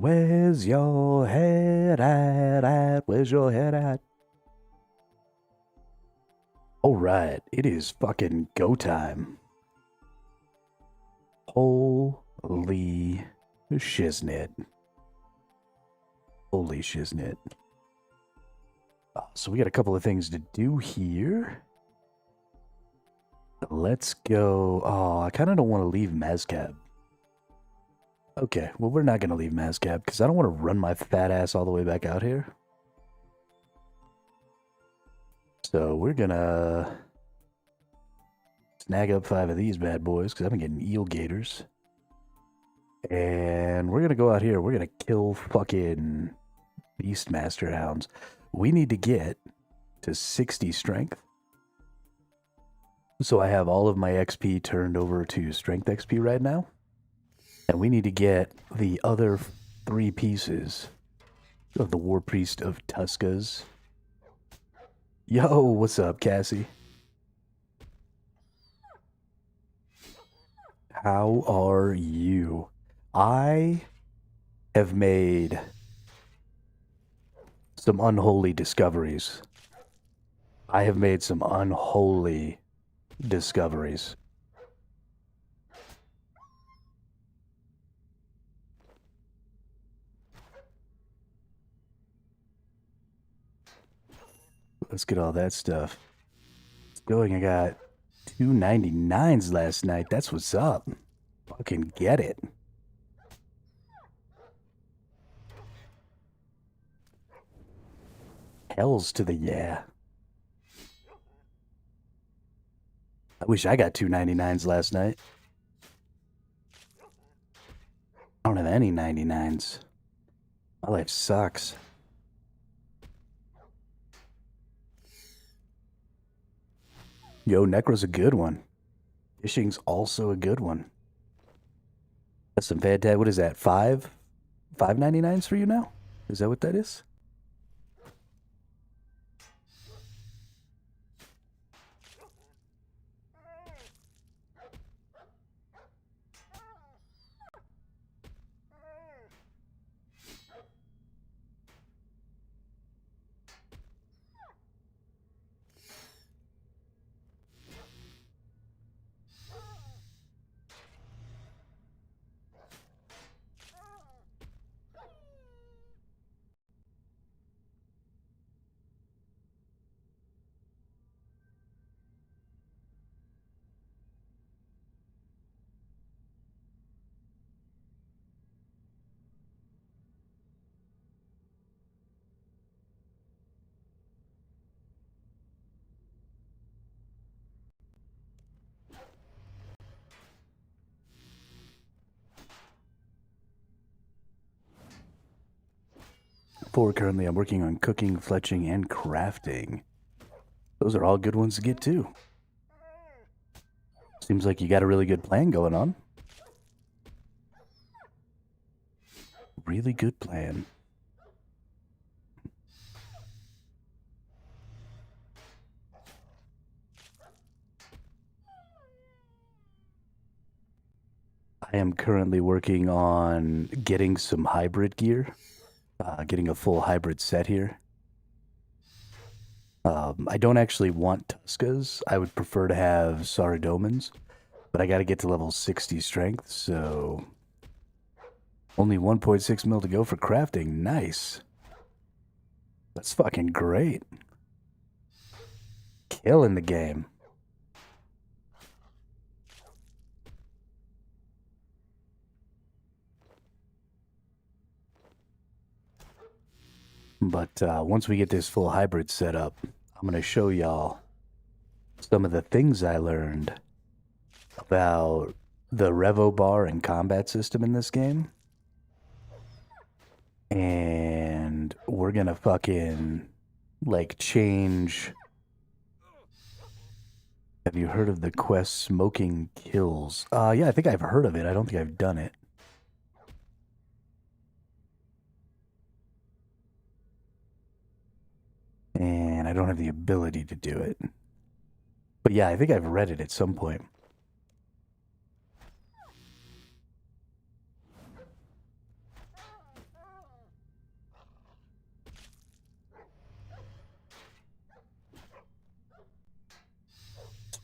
Where's your head at? Where's your head at? Alright, it is fucking go time. Holy shiznit. Holy shiznit. So we got a couple of things to do here. Let's go. Oh, I kind of don't want to leave Mazcab. Okay, well, we're not going to leave Mazcab because I don't want to run my fat ass all the way back out here. So we're going to snag up 5 of these bad boys because I've been getting eel gators. And we're going to go out here. We're going to kill fucking Beastmaster hounds. We need to get to 60 strength. So I have all of my XP turned over to strength XP right now. And we need to get the other 3 pieces of the War Priest of Tuskas. Yo, what's up, Cassie? How are you? I have made some unholy discoveries. I have made some unholy discoveries. Let's get all that stuff. It's going. I got 299s last night. That's what's up. Fucking get it. Hells to the yeah. I wish I got 299s last night. I don't have any 99s. My life sucks. Yo, Necro's a good one. Fishing's also a good one. That's some fantastic. What is that? 5.99s for you now? Is that what that is? Currently, I'm working on cooking, fletching, and crafting. Those are all good ones to get too. Seems like you got a really good plan going on. Really good plan. I am currently working on getting some hybrid gear. Getting a full hybrid set here. I don't actually want Tuskas. I would prefer to have Saradomans, but I got to get to level 60 strength, so only 1.6 mil to go for crafting. Nice. That's fucking great. Killing the game. But once we get this full hybrid set up, I'm going to show y'all some of the things I learned about the Revo bar and combat system in this game. And we're going to fucking, like, change. Have you heard of the quest Smoking Kills? Yeah, I think I've heard of it. I don't think I've done it. And I don't have the ability to do it. But yeah, I think I've read it at some point.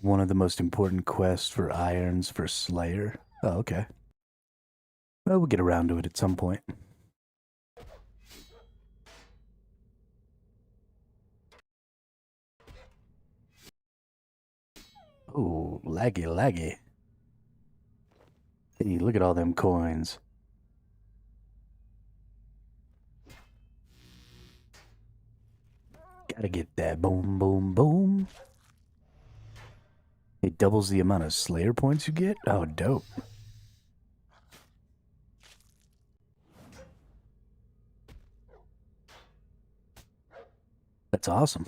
one of the most important quests for irons for Slayer. Oh, okay. Well, we'll get around to it at some point. Oh, laggy, laggy. Hey, look at all them coins. Gotta get that. Boom, boom, boom. It doubles the amount of Slayer points you get? Oh, dope. That's awesome.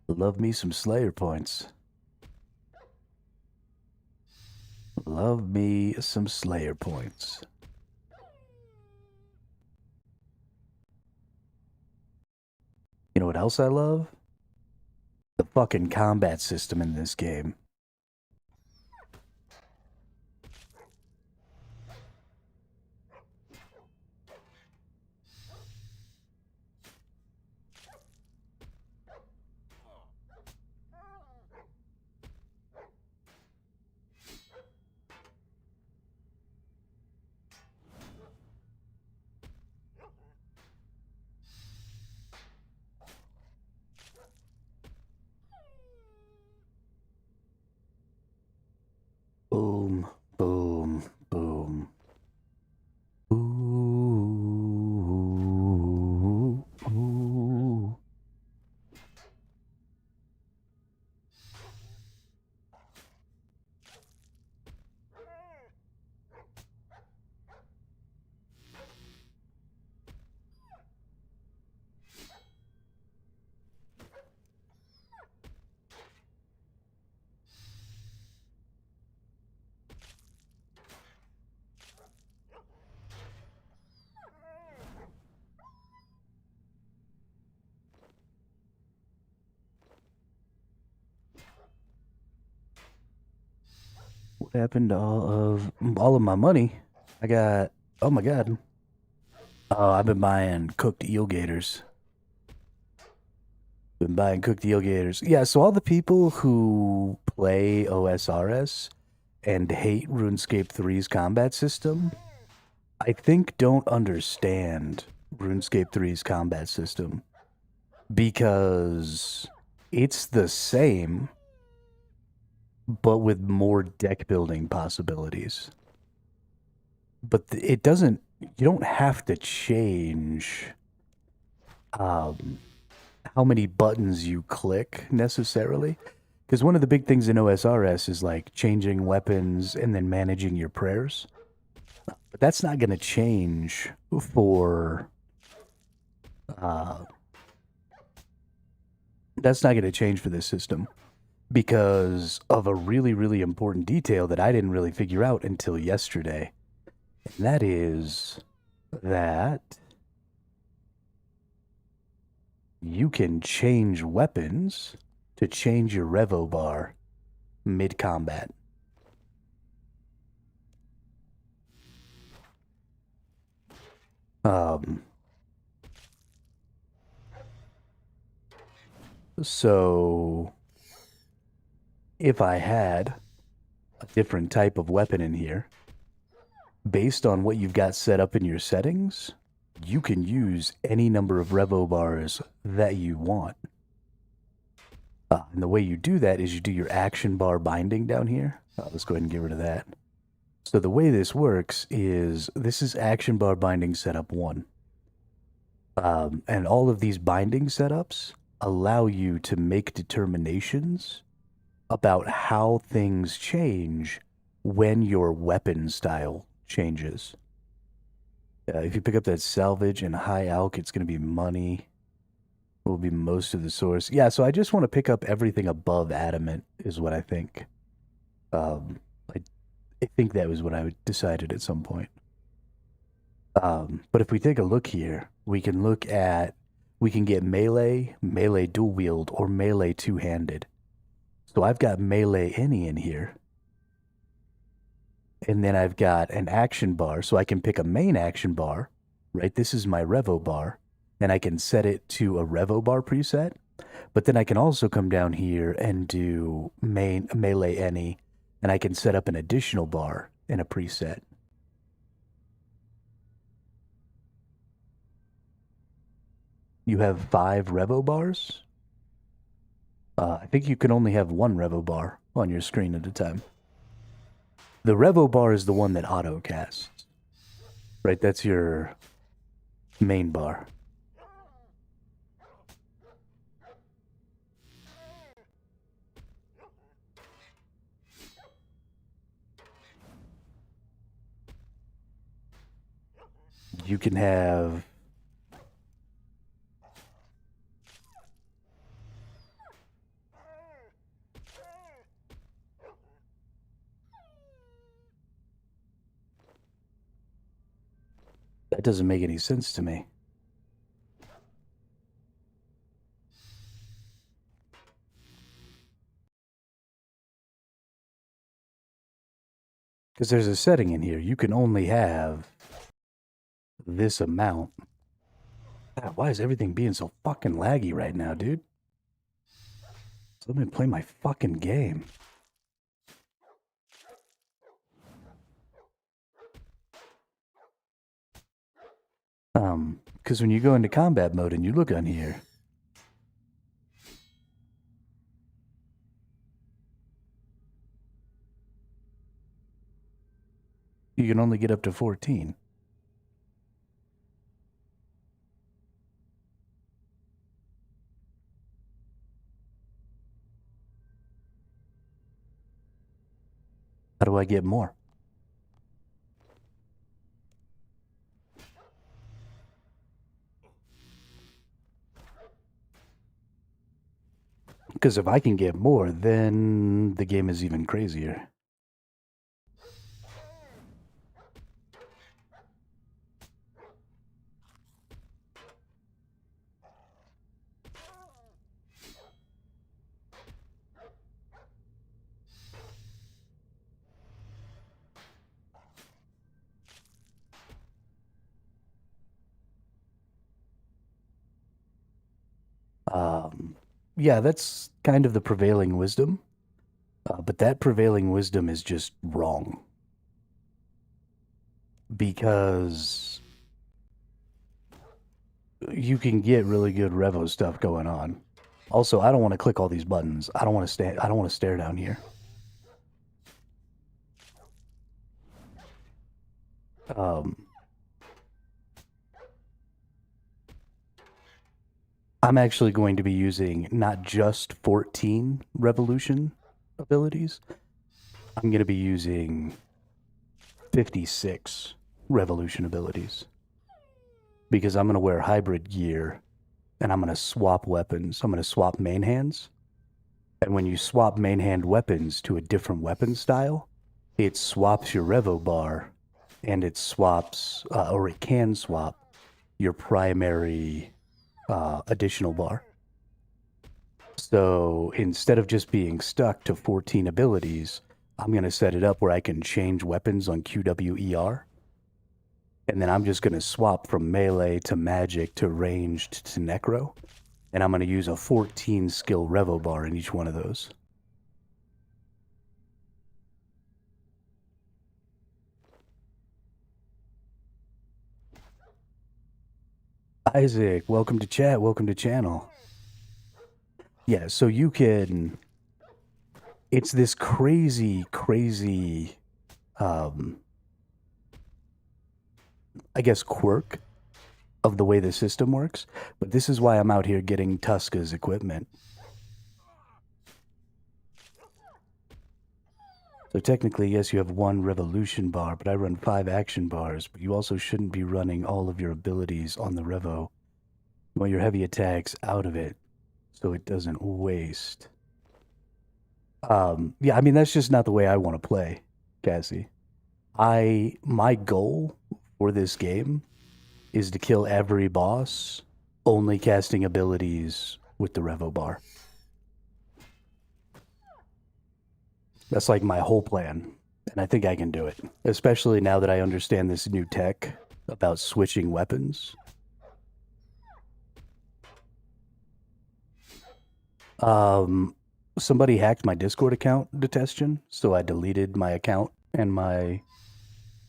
Love me some Slayer points. Love me some Slayer points. You know what else I love? The fucking combat system in this game. Boom, boom, boom. Ooh, ooh. What happened to all of my money? I got, oh my god. Oh, I've been buying cooked eel gators. Been buying cooked eel gators. Yeah, so all the people who play OSRS and hate RuneScape 3's combat system, I think don't understand RuneScape 3's combat system because it's the same, but with more deck building possibilities. But it doesn't, you don't have to change how many buttons you click necessarily. Because one of the big things in OSRS is like changing weapons and then managing your prayers. But that's not going to change for that's not going to change for this system because of a really, really important detail that I didn't really figure out until yesterday. And that is that you can change weapons to change your revo bar mid-combat. So if I had a different type of weapon in here, based on what you've got set up in your settings, you can use any number of revo bars that you want. And the way you do that is you do your action bar binding down here. Let's go ahead and get rid of that. So the way this works is this is action bar binding setup 1. And all of these binding setups allow you to make determinations about how things change when your weapon style changes. If you pick up that salvage and high alch, it's going to be money. Will be most of the source. Yeah, so I just want to pick up everything above adamant is what I think. I think that was what I decided at some point. But if we take a look here, we can get melee, melee dual wield, or melee two-handed. So I've got melee any in here. And then I've got an action bar, so I can pick a main action bar, right? This is my revo bar, and I can set it to a revo bar preset. But then I can also come down here and do melee any, and I can set up an additional bar in a preset. You have 5 Revo bars? I think you can only have 1 Revo bar on your screen at a time. The Revo bar is the one that auto casts. Right, that's your main bar. You can have that doesn't make any sense to me. Because there's a setting in here. You can only have this amount. God, why is everything being so fucking laggy right now, dude? So let me play my fucking game. Because when you go into combat mode and you look on here, you can only get up to 14. How do I get more? Because if I can get more, then the game is even crazier. Yeah, that's kind of the prevailing wisdom. But that prevailing wisdom is just wrong. Because you can get really good Revo stuff going on. Also, I don't want to click all these buttons. I don't want to stare down here. I'm actually going to be using not just 14 revolution abilities. I'm going to be using 56 revolution abilities. Because I'm going to wear hybrid gear and I'm going to swap weapons. I'm going to swap main hands. And when you swap main hand weapons to a different weapon style, it swaps your Revo bar and it swaps, or it can swap your primary additional bar. So instead of just being stuck to 14 abilities, I'm going to set it up where I can change weapons on QWER. And then I'm just going to swap from melee to magic to ranged to necro. And I'm going to use a 14 skill Revo bar in each one of those. Isaac, welcome to chat. Welcome to channel. Yeah, so you can... It's this crazy, I guess, quirk of the way the system works. But this is why I'm out here getting Tuska's equipment. So technically, yes, you have 1 revolution bar, but I run 5 action bars. But you also shouldn't be running all of your abilities on the Revo. You want your heavy attacks out of it, so it doesn't waste. Yeah, I mean, that's just not the way I want to play, Cassie. My goal for this game is to kill every boss, only casting abilities with the Revo bar. That's like my whole plan, and I think I can do it. Especially now that I understand this new tech about switching weapons. Somebody hacked my Discord account, Detestion, so I deleted my account and my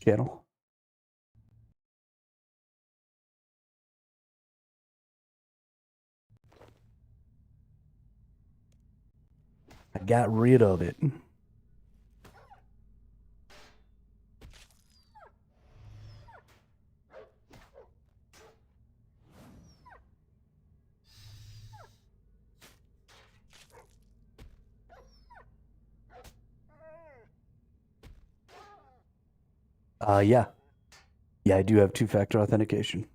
channel. I got rid of it. Yeah. Yeah, I do have two-factor authentication.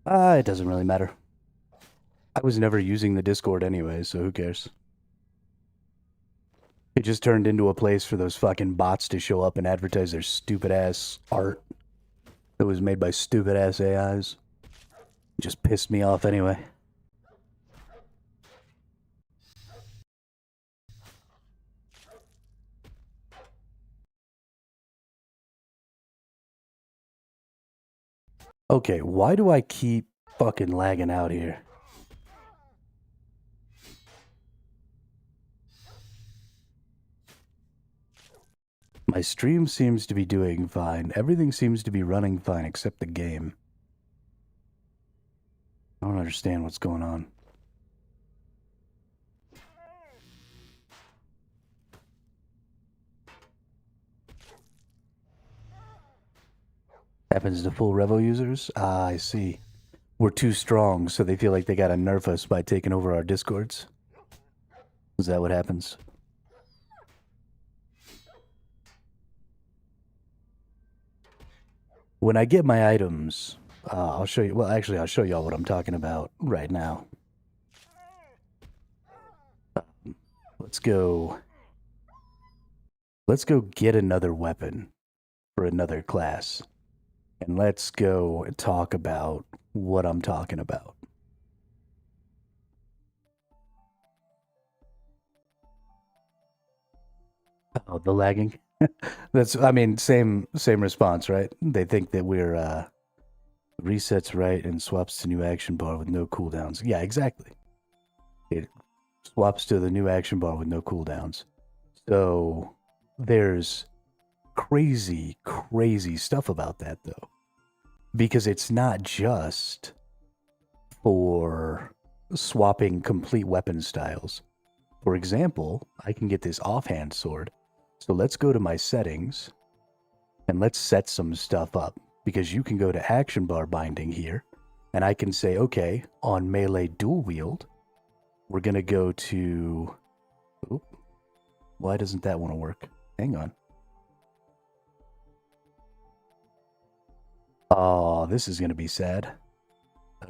It doesn't really matter. I was never using the Discord anyway, so who cares? It just turned into a place for those fucking bots to show up and advertise their stupid-ass art that was made by stupid-ass AIs. It just pissed me off anyway. Okay, why do I keep fucking lagging out here? My stream seems to be doing fine. Everything seems to be running fine except the game. I don't understand what's going on. Happens to full Revo users? Ah, I see. We're too strong, so they feel like they gotta nerf us by taking over our Discords. Is that what happens? When I get my items, I'll show you. Well, actually, I'll show y'all what I'm talking about right now. Let's go. Let's go get another weapon for another class. And let's go talk about what I'm talking about. Oh, the lagging. That's, I mean, same response, right? They think that we're resets right and swaps to new action bar with no cooldowns. Yeah, exactly. It swaps to the new action bar with no cooldowns. So there's crazy stuff about that though. Because it's not just for swapping complete weapon styles. For example, I can get this offhand sword. So let's go to my settings and let's set some stuff up, because you can go to action bar binding here and I can say, okay, on melee dual wield, we're going to go to, oop, why doesn't that want to work? Hang on. Oh, this is going to be sad.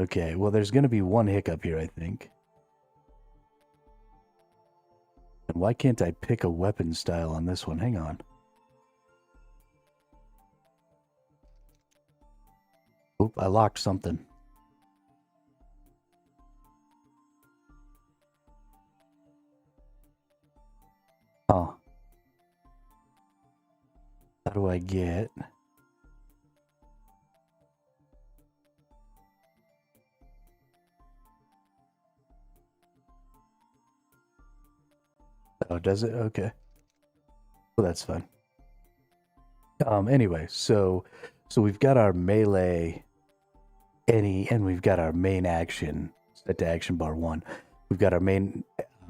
Okay, well, there's going to be one hiccup here, I think. And why can't I pick a weapon style on this one? Hang on. Oop, I locked something. Huh. How do I get... Oh, does it? Okay. Well, that's fine. Anyway, so we've got our melee and we've got our main action set to action bar 1. We've got our main,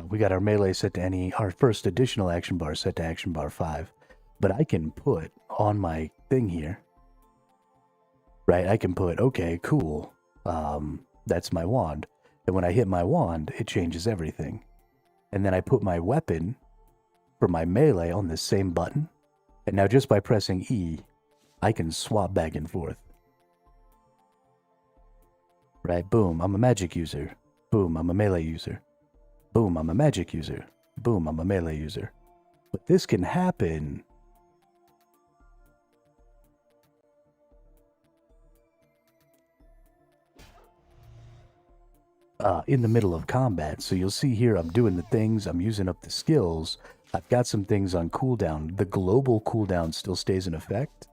we got our melee set to any, our first additional action bar set to action bar 5. But I can put on my thing here, right? I can put, okay, cool. That's my wand. And when I hit my wand, it changes everything. And then I put my weapon for my melee on the same button. And now just by pressing E, I can swap back and forth. Right, boom, I'm a magic user. Boom, I'm a melee user. Boom, I'm a magic user. Boom, I'm a melee user. But this can happen in the middle of combat. So you'll see here I'm doing the things, I'm using up the skills. I've got some things on cooldown. The global cooldown still stays in effect.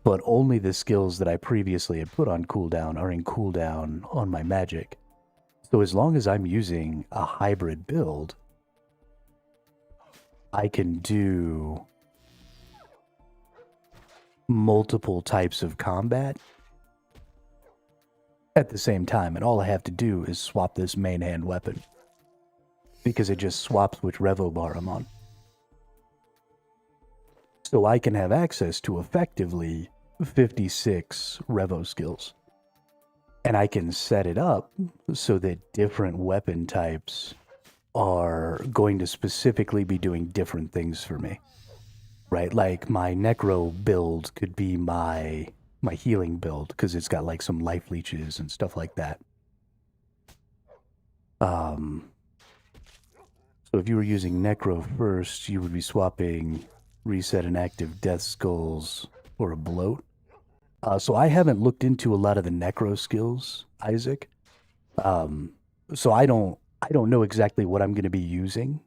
but only the skills that I previously had put on cooldown are in cooldown on my magic. So as long as I'm using a hybrid build, I can do multiple types of combat at the same time, and all I have to do is swap this main hand weapon, because it just swaps which revo bar I'm on. So I can have access to effectively 56 revo skills. And I can set it up so that different weapon types are going to specifically be doing different things for me. Right? Like my necro build could be my healing build, because it's got like some life leeches and stuff like that. So if you were using necro first, you would be swapping reset and active death skulls or a bloat. So I haven't looked into a lot of the necro skills, Isaac. So I don't know exactly what I'm going to be using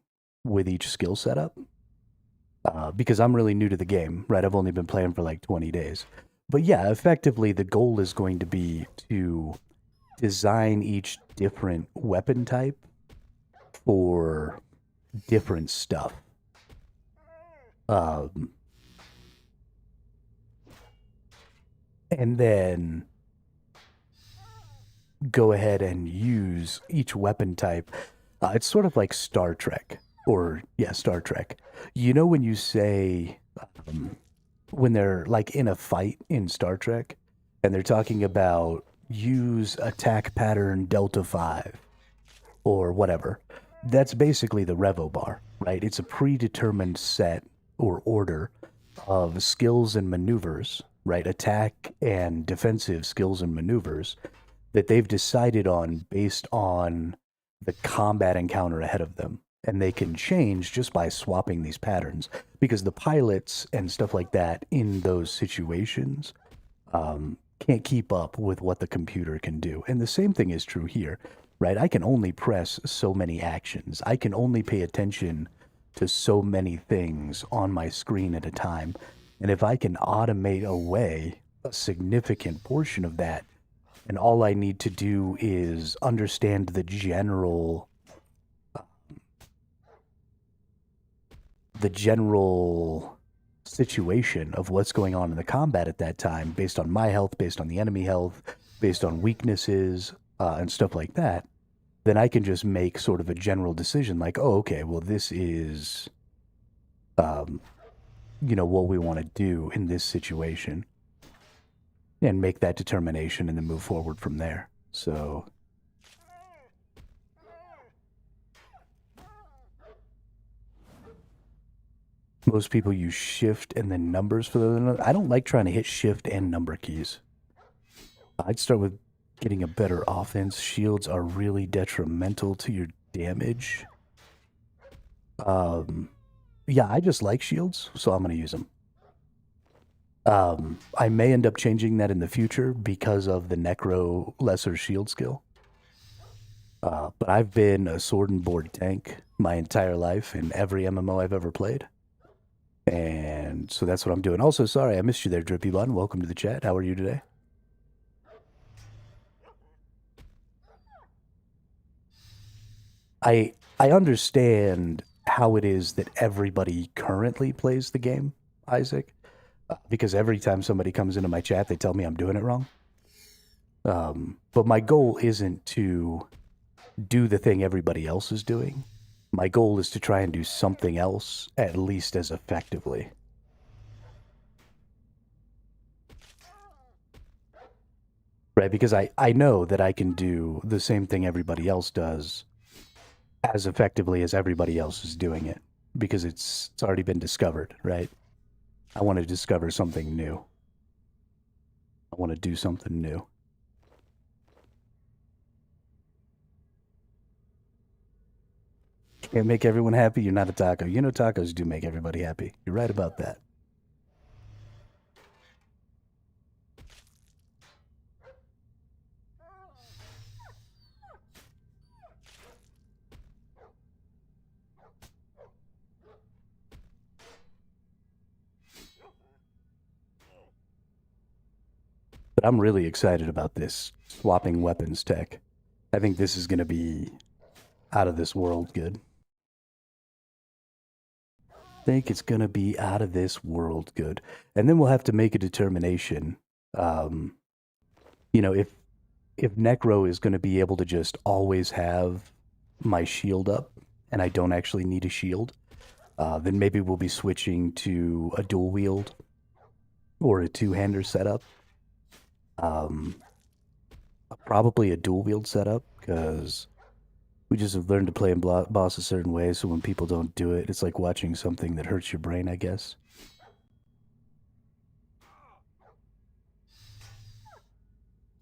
with each skill setup, because I'm really new to the game, right? I've only been playing for like 20 days. But yeah, effectively the goal is going to be to design each different weapon type for different stuff. And then go ahead and use each weapon type. It's sort of like Star Trek, Star Trek. You know, when you say, when they're like in a fight in Star Trek, and they're talking about use attack pattern Delta 5 or whatever, that's basically the revo bar, right? It's a predetermined set or order of skills and maneuvers, right? Attack and defensive skills and maneuvers that they've decided on based on the combat encounter ahead of them. And they can change just by swapping these patterns, because the pilots and stuff like that in those situations can't keep up with what the computer can do. And the same thing is true here, right? I can only press so many actions. I can only pay attention to so many things on my screen at a time. And if I can automate away a significant portion of that, and all I need to do is understand the general situation of what's going on in the combat at that time, based on my health, based on the enemy health, based on weaknesses, and stuff like that, then I can just make sort of a general decision like, oh, okay, well, this is, what we want to do in this situation, and make that determination and then move forward from there. So most people use shift and then numbers for the... I don't like trying to hit shift and number keys. I'd start with getting a better offense. Shields are really detrimental to your damage. Yeah, I just like shields, so I'm going to use them. I may end up changing that in the future because of the necro lesser shield skill. But I've been a sword and board tank my entire life in every MMO I've ever played. And so that's what I'm doing. Also, sorry, I missed you there, Drippy Bun. Welcome to the chat. How are you today? I understand how it is that everybody currently plays the game, Isaac, because every time somebody comes into my chat, they tell me I'm doing it wrong. But my goal isn't to do the thing everybody else is doing. My goal is to try and do something else at least as effectively. Right, because I know that I can do the same thing everybody else does as effectively as everybody else is doing it, because it's already been discovered, right? I want to discover something new. I want to do something new. Can't make everyone happy. You're not a taco. You know, tacos do make everybody happy. You're right about that. But I'm really excited about this swapping weapons tech. I think this is going to be out of this world good. I think it's going to be out of this world good. And then we'll have to make a determination. You know, if Necro is going to be able to just always have my shield up and I don't actually need a shield, then maybe we'll be switching to a dual wield or a two-hander setup. Probably a dual wield setup, because we just have learned to play in boss a certain way, so when people don't do it, it's like watching something that hurts your brain, I guess.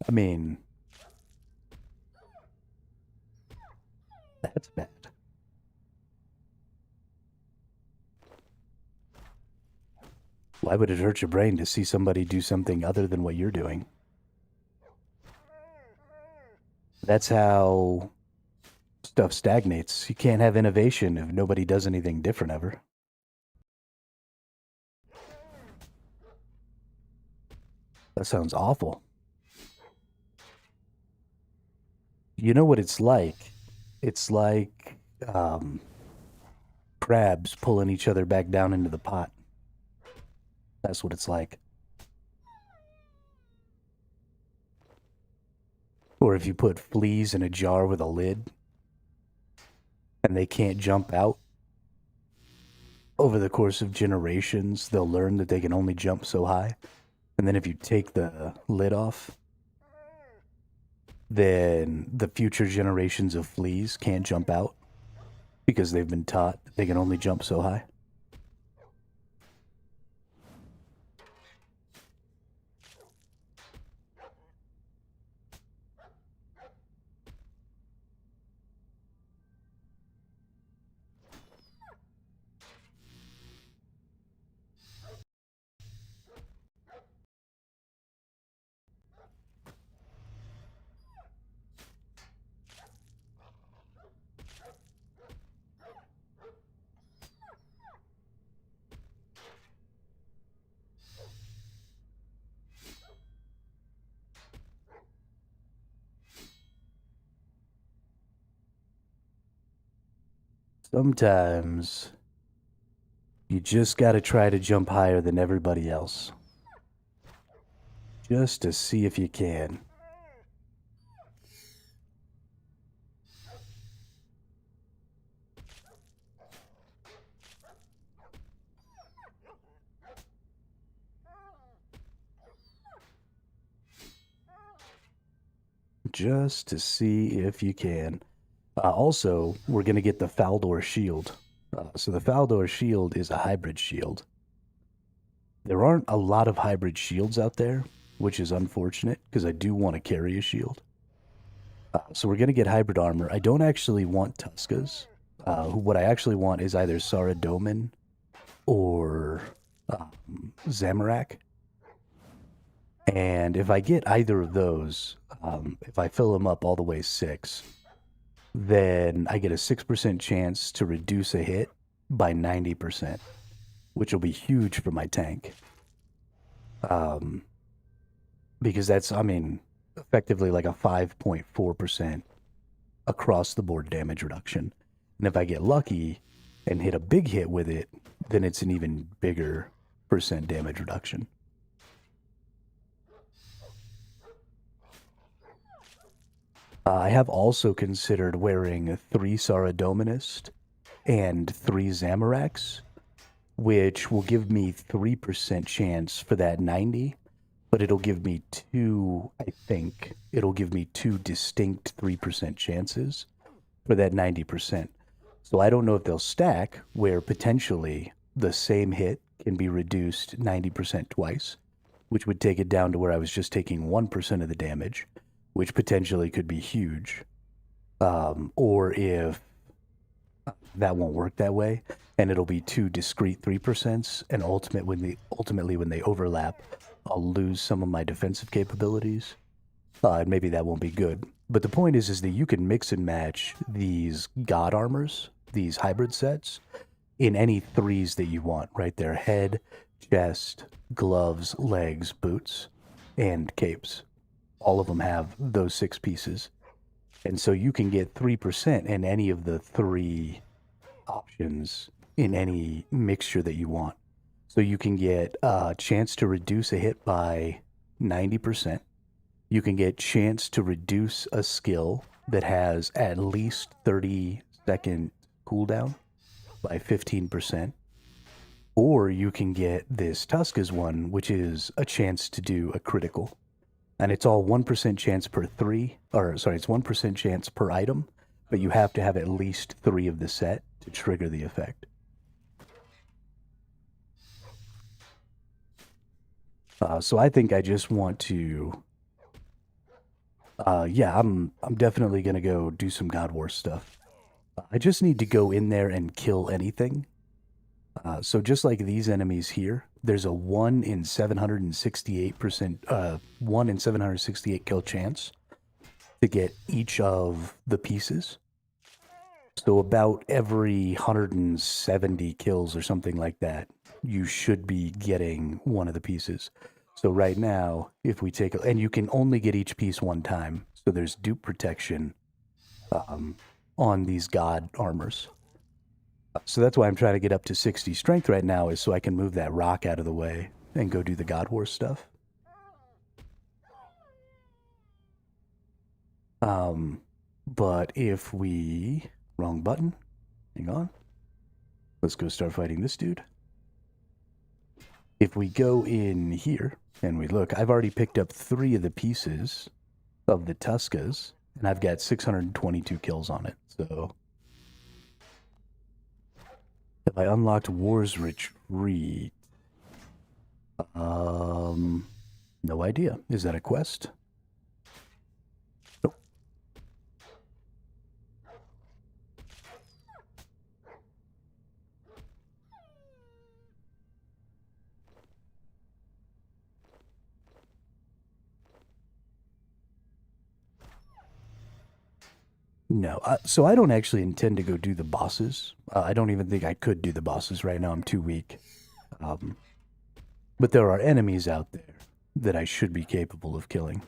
I mean, that's bad. Why would it hurt your brain to see somebody do something other than what you're doing? That's how stuff stagnates. You can't have innovation if nobody does anything different ever. That sounds awful. You know what it's like? It's like crabs pulling each other back down into the pot. That's what it's like. Or if you put fleas in a jar with a lid and they can't jump out, over the course of generations, they'll learn that they can only jump so high. And then if you take the lid off, then the future generations of fleas can't jump out because they've been taught that they can only jump so high. Sometimes you just gotta try to jump higher than everybody else. Just to see if you can. Just to see if you can. Also, we're going to get the Faldor shield. So the Faldor shield is a hybrid shield. There aren't a lot of hybrid shields out there, which is unfortunate, because I do want to carry a shield. So we're going to get hybrid armor. I don't actually want Tuskas. What I actually want is either Saradomin or Zamorak. And if I get either of those, if I fill them up all the way 6, then I get a 6% chance to reduce a hit by 90%, which will be huge for my tank. Because that's, I mean, effectively like a 5.4% across the board damage reduction. And if I get lucky and hit a big hit with it, then it's an even bigger percent damage reduction. I have also considered wearing 3 Saradominist and 3 Zamoraks, which will give me 3% chance for that 90, but it'll give me 2, I think, it'll give me 2 distinct 3% chances for that 90%. So I don't know if they'll stack, where potentially the same hit can be reduced 90% twice, which would take it down to where I was just taking 1% of the damage, which potentially could be huge. Or if that won't work that way, and it'll be 2 discrete 3%, and ultimately when they overlap, I'll lose some of my defensive capabilities. And maybe that won't be good. But the point is that you can mix and match these god armors, these hybrid sets, in any 3s that you want, right there. Head, chest, gloves, legs, boots. and capes. All of them have those 6 pieces. And so you can get 3% in any of the 3 options in any mixture that you want. So you can get a chance to reduce a hit by 90%. You can get chance to reduce a skill that has at least 30-second cooldown by 15%. Or you can get this Tuska's one, which is a chance to do a critical. And it's all 1% chance per 3, or sorry, it's 1% chance per item, but you have to have at least 3 of the set to trigger the effect. So I think I just want to, yeah, I'm definitely gonna go do some God War stuff. I just need to go in there and kill anything. So just like these enemies here, there's a 1 in 768%, 1 in 768 kill chance to get each of the pieces. So about every 170 kills or something like that, you should be getting one of the pieces. So right now, if we take, and you can only get each piece one time, so there's dupe protection on these god armors. So that's why I'm trying to get up to 60 strength right now, is so I can move that rock out of the way and go do the God War stuff. But if we... Wrong button. Hang on. Let's go start fighting this dude. If we go in here and we look, I've already picked up 3 of the pieces of the Tuskas, and I've got 622 kills on it, so... Have I unlocked War's Retreat? No idea. Is that a quest? Nope. No, so I don't actually intend to go do the bosses. I don't even think I could do the bosses right now. I'm too weak. But there are enemies out there that I should be capable of killing.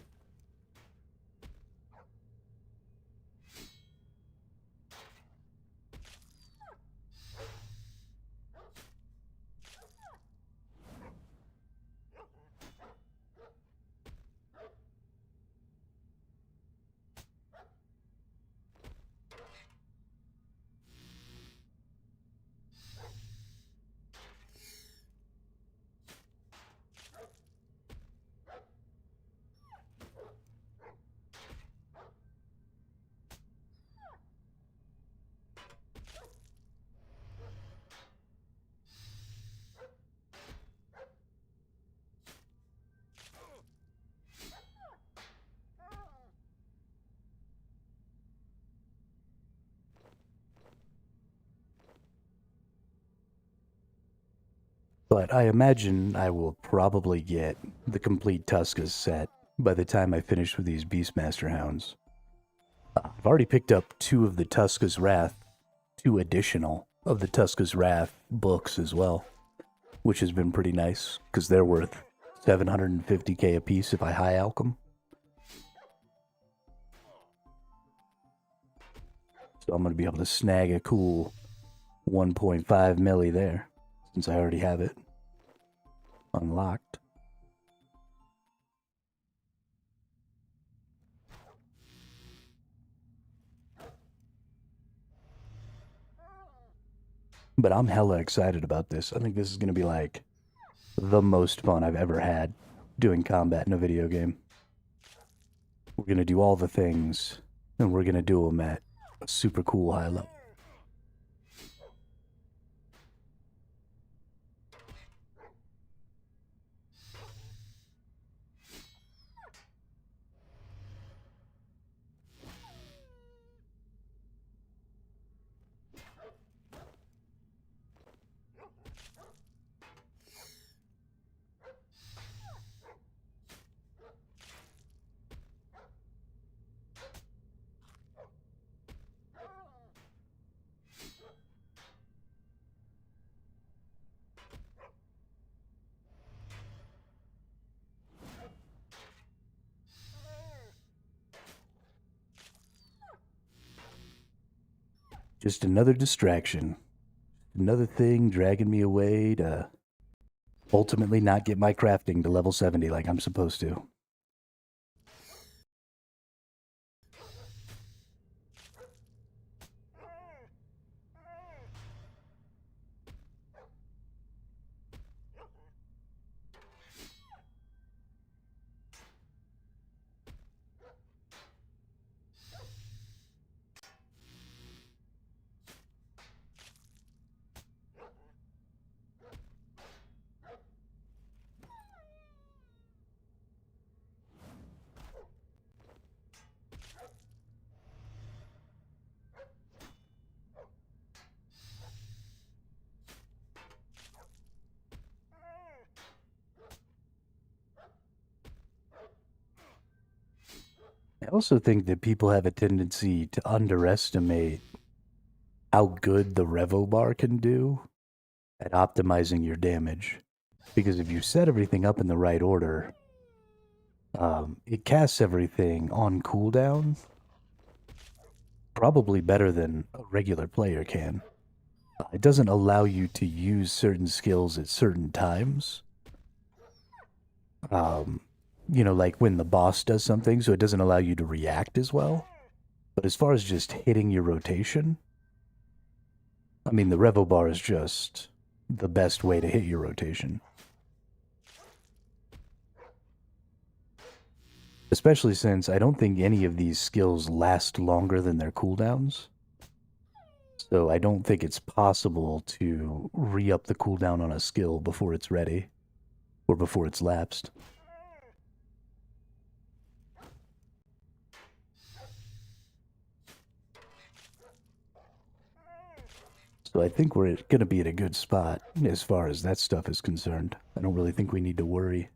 But I imagine I will probably get the complete Tuskas set by the time I finish with these Beastmaster Hounds. I've already picked up 2 of the Tuskas Wrath, 2 additional of the Tuskas Wrath books as well, which has been pretty nice, because they're worth 750k a piece if I high alch them. So I'm going to be able to snag a cool 1.5 milli there, since I already have it unlocked. But I'm hella excited about this. I think this is going to be like the most fun I've ever had doing combat in a video game. We're going to do all the things, and we're going to do them at a super cool high level. Just another distraction. Another thing dragging me away to ultimately not get my crafting to level 70 like I'm supposed to. I also think that people have a tendency to underestimate how good the Revo bar can do at optimizing your damage. Because if you set everything up in the right order, it casts everything on cooldown probably better than a regular player can. It doesn't allow you to use certain skills at certain times. Like when the boss does something, so it doesn't allow you to react as well. But as far as just hitting your rotation, I mean, the Revo bar is just the best way to hit your rotation. Especially since I don't think any of these skills last longer than their cooldowns. So I don't think it's possible to re-up the cooldown on a skill before it's ready. Or before it's lapsed. So I think we're going to be at a good spot as far as that stuff is concerned. I don't really think we need to worry.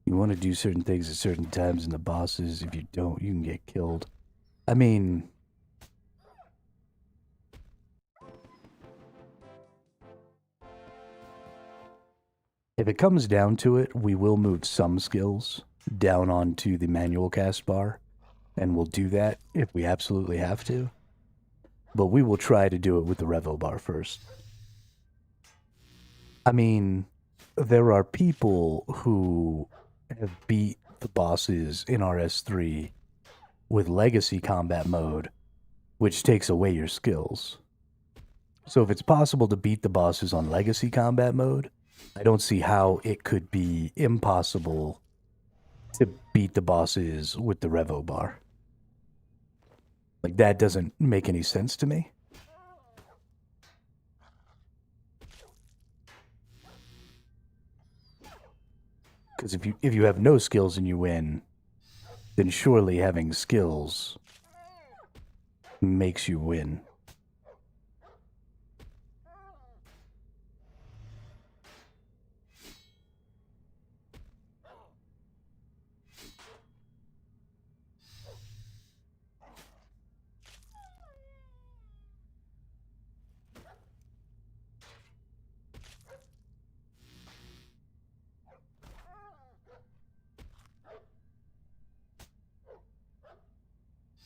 You want to do certain things at certain times in the bosses. If you don't, you can get killed. I mean, if it comes down to it, we will move some skills down onto the manual cast bar, and we'll do that if we absolutely have to. But we will try to do it with the Revo bar first. I mean, there are people who have beat the bosses in RS3 with legacy combat mode, which takes away your skills. So if it's possible to beat the bosses on legacy combat mode, I don't see how it could be impossible to beat the bosses with the Revo bar. Like, that doesn't make any sense to me. Because if you have no skills and you win, then surely having skills makes you win.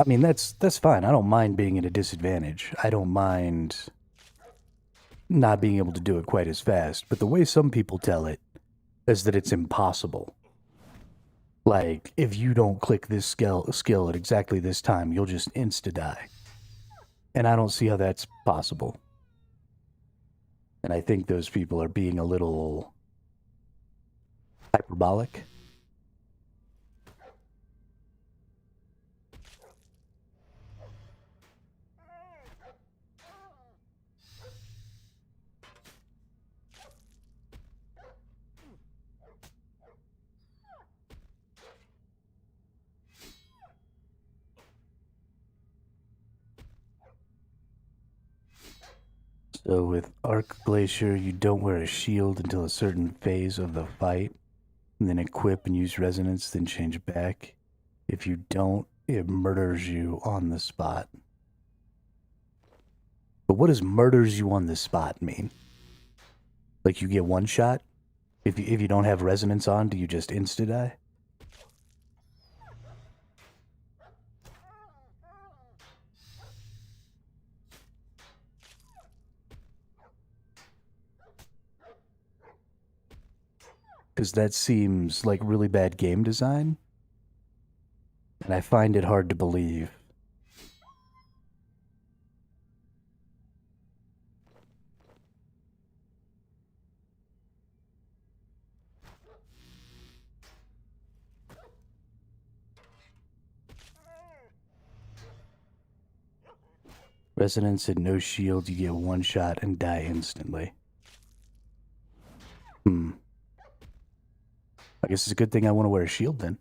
I mean, that's fine. I don't mind being at a disadvantage. I don't mind not being able to do it quite as fast. But the way some people tell it is that it's impossible. Like, if you don't click this skill at exactly this time, you'll just insta-die. And I don't see how that's possible. And I think those people are being a little hyperbolic. So with Arc Glacier, you don't wear a shield until a certain phase of the fight, and then equip and use resonance, then change back. If you don't, it murders you on the spot. But what does murders you on the spot mean? Like, you get one shot? If you don't have resonance on, do you just insta-die? because that seems like really bad game design, and I find it hard to believe. Resonance and no shield, you get one shot and die instantly. I guess it's a good thing I want to wear a shield then.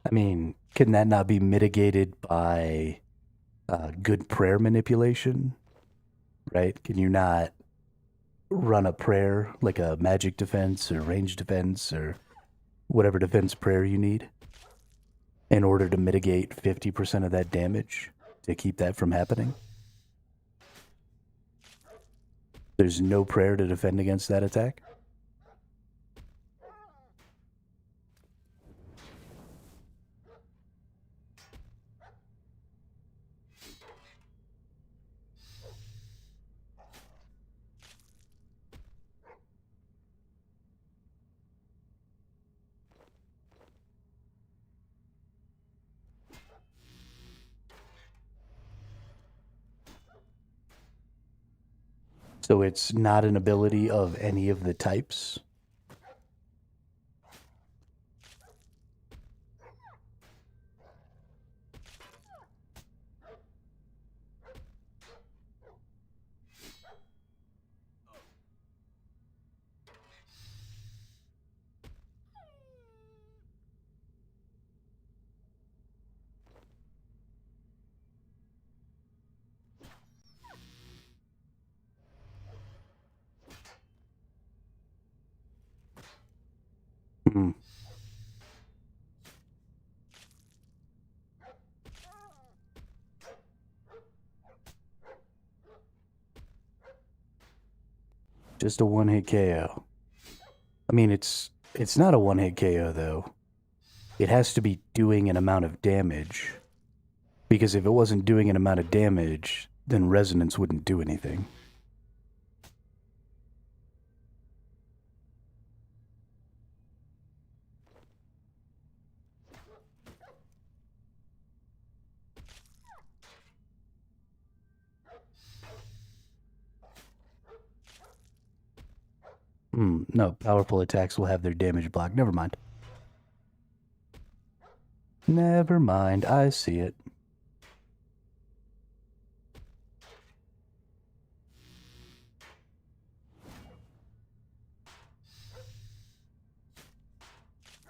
I mean, can that not be mitigated by good prayer manipulation? Right? Can you not run a prayer like a magic defense or range defense or whatever defense prayer you need in order to mitigate 50% of that damage to keep that from happening? There's no prayer to defend against that attack? So it's not an ability of any of the types? Hmm. Just a one-hit KO. I mean, it's not a one-hit KO, though. It has to be doing an amount of damage. Because if it wasn't doing an amount of damage, then resonance wouldn't do anything. No, powerful attacks will have their damage blocked. Never mind. Never mind, I see it.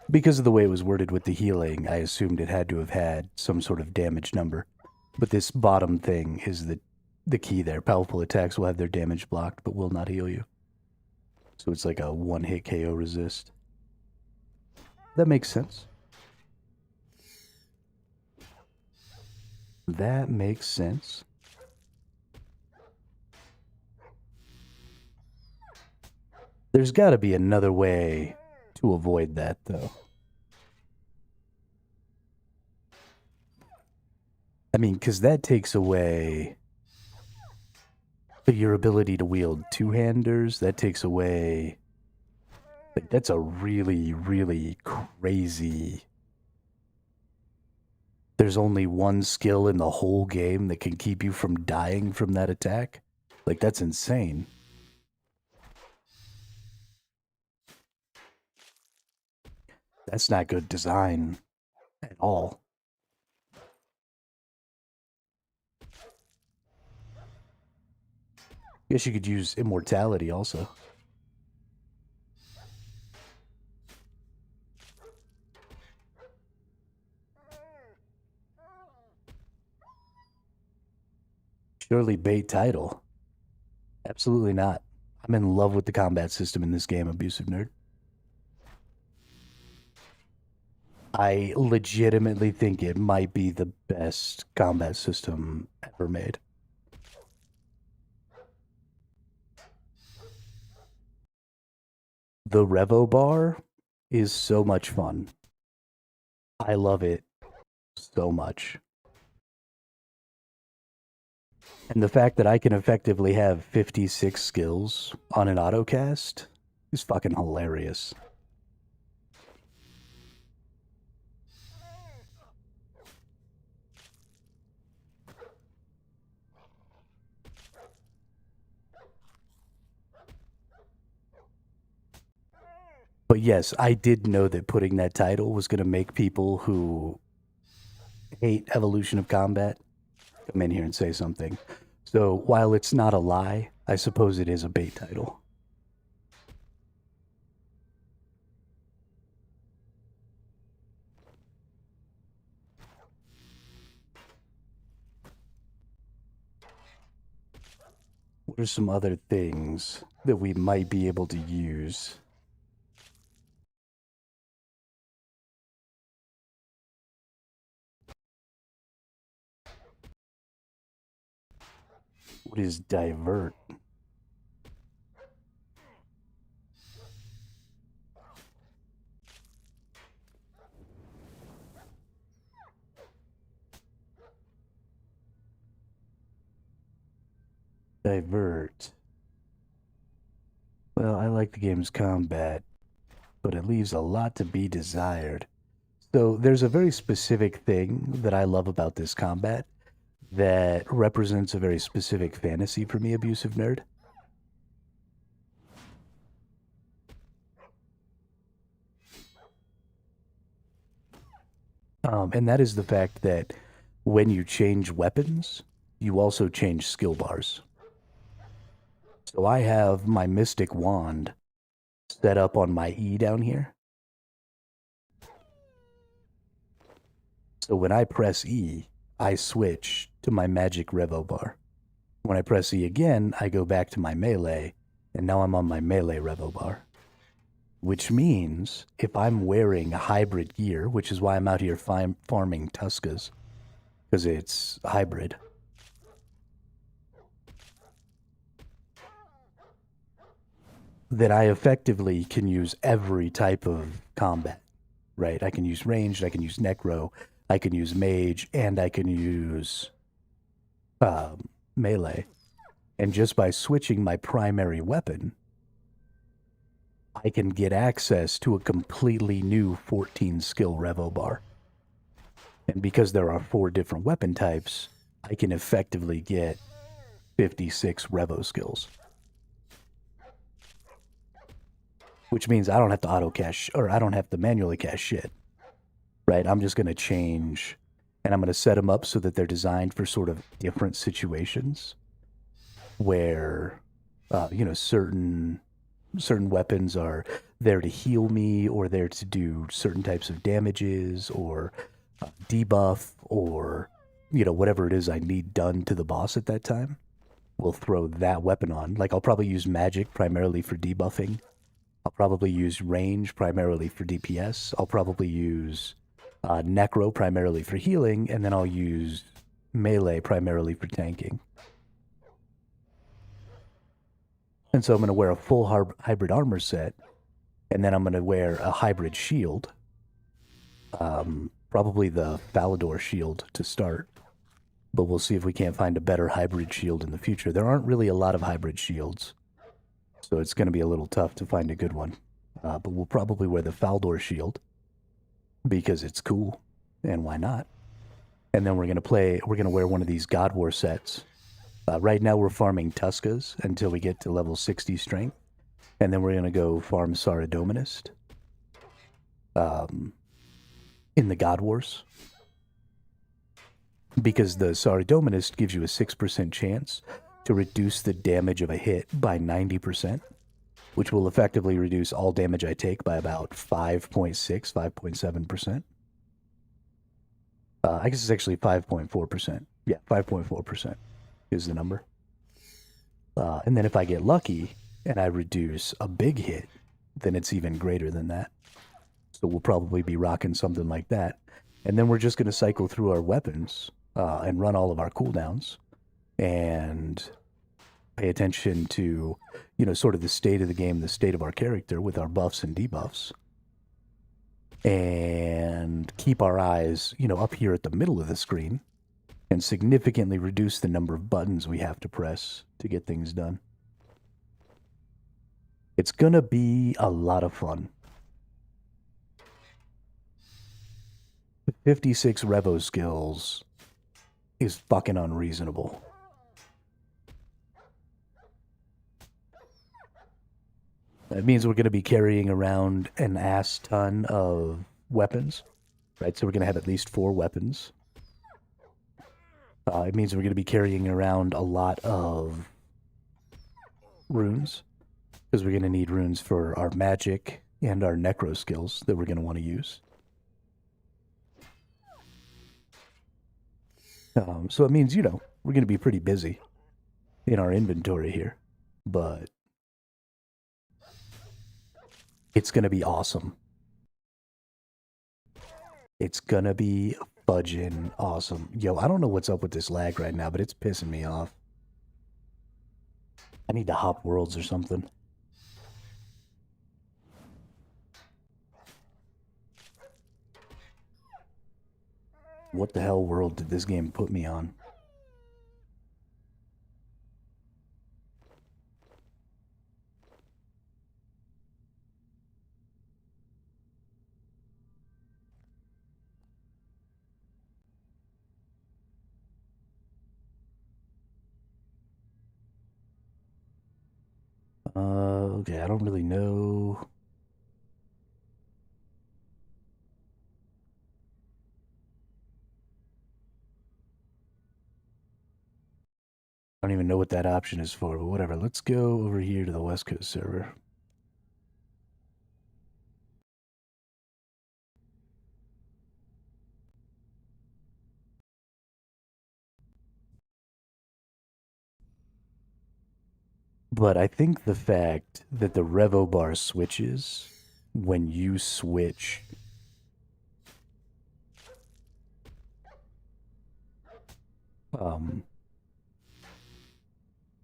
Because of the way it was worded with the healing, I assumed it had to have had some sort of damage number. But this bottom thing is the key there. Powerful attacks will have their damage blocked, but will not heal you. So it's like a one-hit KO resist. That makes sense. That makes sense. There's got to be another way to avoid that, though. I mean, because that takes away your ability to wield two-handers. That takes away... Like, that's a really, really crazy... There's only one skill in the whole game that can keep you from dying from that attack. Like, that's insane. That's not good design at all. Guess you could use immortality also. Surely bait title. Absolutely not. I'm in love with the combat system in this game, Abusive Nerd. I legitimately think it might be the best combat system ever made. The Revo bar is so much fun. I love it so much. And the fact that I can effectively have 56 skills on an autocast is fucking hilarious. But yes, I did know that putting that title was going to make people who hate evolution of combat come in here and say something. So while it's not a lie, I suppose it is a bait title. What are some other things that we might be able to use? What is divert? Divert. Well, I like the game's combat, but it leaves a lot to be desired. So there's a very specific thing that I love about this combat that represents a very specific fantasy for me, Abusive Nerd. And that is the fact that when you change weapons, you also change skill bars. So I have my Mystic Wand set up on my E down here. So when I press E, I switch to my Magic Revo bar. When I press E again, I go back to my melee, and now I'm on my melee Revo bar. Which means if I'm wearing hybrid gear, which is why I'm out here farming Tuskas, because it's hybrid. That I effectively can use every type of combat, right? I can use ranged, I can use necro, I can use mage, and I can use melee. And just by switching my primary weapon, I can get access to a completely new 14 skill Revo bar. And because there are 4 different weapon types, I can effectively get 56 Revo skills. Which means I don't have to auto cache, or I don't have to manually cache shit. Right? I'm just going to change, and I'm going to set them up so that they're designed for sort of different situations where, certain weapons are there to heal me, or there to do certain types of damages, or debuff, or, whatever it is I need done to the boss at that time. We'll throw that weapon on. Like, I'll probably use magic primarily for debuffing. I'll probably use range primarily for DPS. I'll probably use necro primarily for healing, and then I'll use melee primarily for tanking. And so I'm going to wear a full hybrid armor set, and then I'm going to wear a hybrid shield. Probably the Falador shield to start, but we'll see if we can't find a better hybrid shield in the future. There aren't really a lot of hybrid shields, so it's going to be a little tough to find a good one. But we'll probably wear the Falador shield because it's cool, and why not? And then we're going to wear one of these God War sets. Right now we're farming Tuskas until we get to level 60 strength, and then we're going to go farm Saradominist in the God Wars. Because the Saradominist gives you a 6% chance to reduce the damage of a hit by 90%, which will effectively reduce all damage I take by about 5.6, 5.7%. I guess it's actually 5.4%. Yeah, 5.4% is the number. And then if I get lucky and I reduce a big hit, then it's even greater than that. So we'll probably be rocking something like that. And then we're just going to cycle through our weapons and run all of our cooldowns and pay attention to, sort of the state of the game, the state of our character with our buffs and debuffs. And keep our eyes, up here at the middle of the screen and significantly reduce the number of buttons we have to press to get things done. It's gonna be a lot of fun. 56 Revo skills is fucking unreasonable. That means we're going to be carrying around an ass ton of weapons, right? So we're going to have at least 4 weapons. It means we're going to be carrying around a lot of runes, because we're going to need runes for our magic and our necro skills that we're going to want to use. So it means, you know, we're going to be pretty busy in our inventory here, but it's going to be awesome. It's going to be fudging awesome. Yo, I don't know what's up with this lag right now, but it's pissing me off. I need to hop worlds or something. What the hell world did this game put me on? Okay, I don't really know. I don't even know what that option is for, but whatever. Let's go over here to the West Coast server. But I think the fact that the Revo bar switches when you switch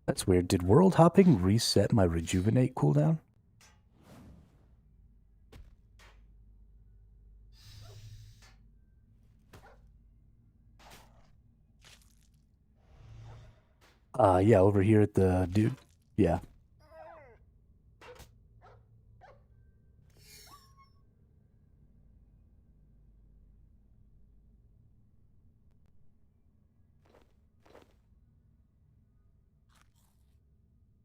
that's weird. Did world hopping reset my rejuvenate cooldown? Yeah, over here at the dude. Yeah.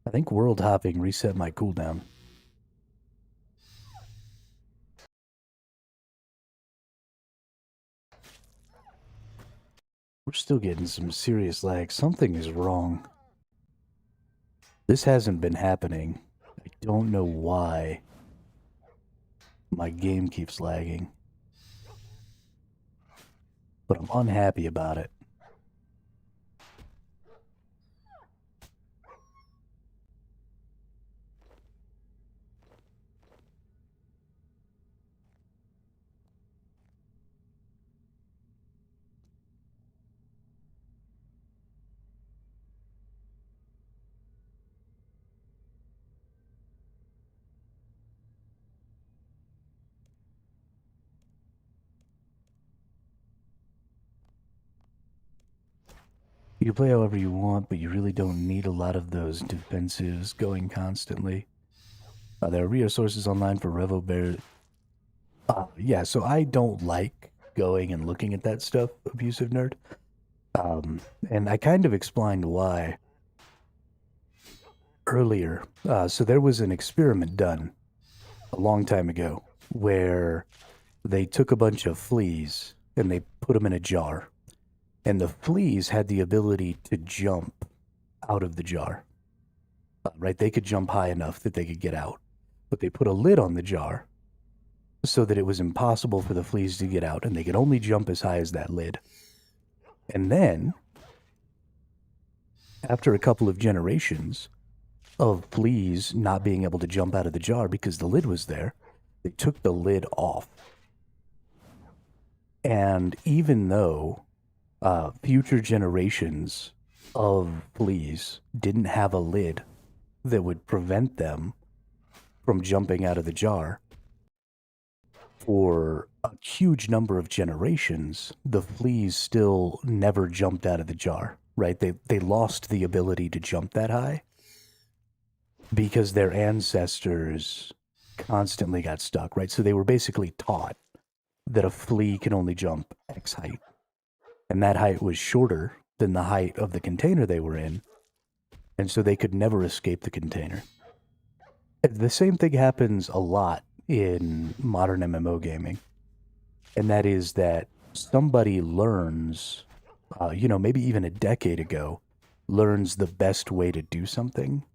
I think world hopping reset my cooldown. We're still getting some serious lag. Something is wrong. This hasn't been happening. I don't know why my game keeps lagging. But I'm unhappy about it. You can play however you want, but you really don't need a lot of those defensives going constantly. There are resources online for Revo Bear. Yeah, so I don't like going and looking at that stuff, abusive nerd. And I kind of explained why earlier. So there was an experiment done a long time ago where they took a bunch of fleas and they put them in a jar. And the fleas had the ability to jump out of the jar. Right? They could jump high enough that they could get out. But they put a lid on the jar so that it was impossible for the fleas to get out, and they could only jump as high as that lid. And then, after a couple of generations of fleas not being able to jump out of the jar because the lid was there, they took the lid off. And even though future generations of fleas didn't have a lid that would prevent them from jumping out of the jar, for a huge number of generations, the fleas still never jumped out of the jar, right? They lost the ability to jump that high because their ancestors constantly got stuck, right? So they were basically taught that a flea can only jump X height, and that height was shorter than the height of the container they were in, and so they could never escape the container. The same thing happens a lot in modern MMO gaming, and that is that somebody learns, maybe even a decade ago, learns the best way to do something,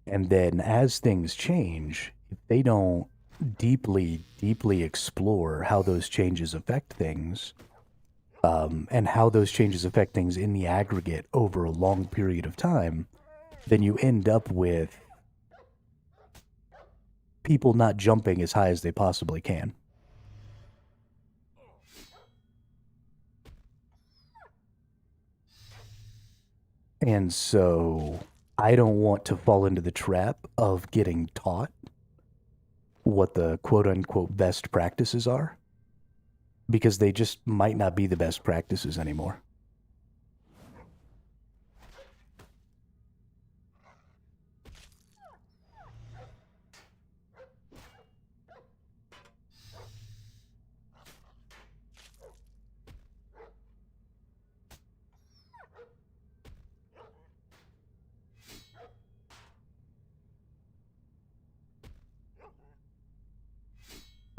and then as things change, if they don't deeply explore how those changes affect things, and how those changes affect things in the aggregate over a long period of time, then you end up with people not jumping as high as they possibly can. And so I don't want to fall into the trap of getting taught what the quote-unquote best practices are, because they just might not be the best practices anymore.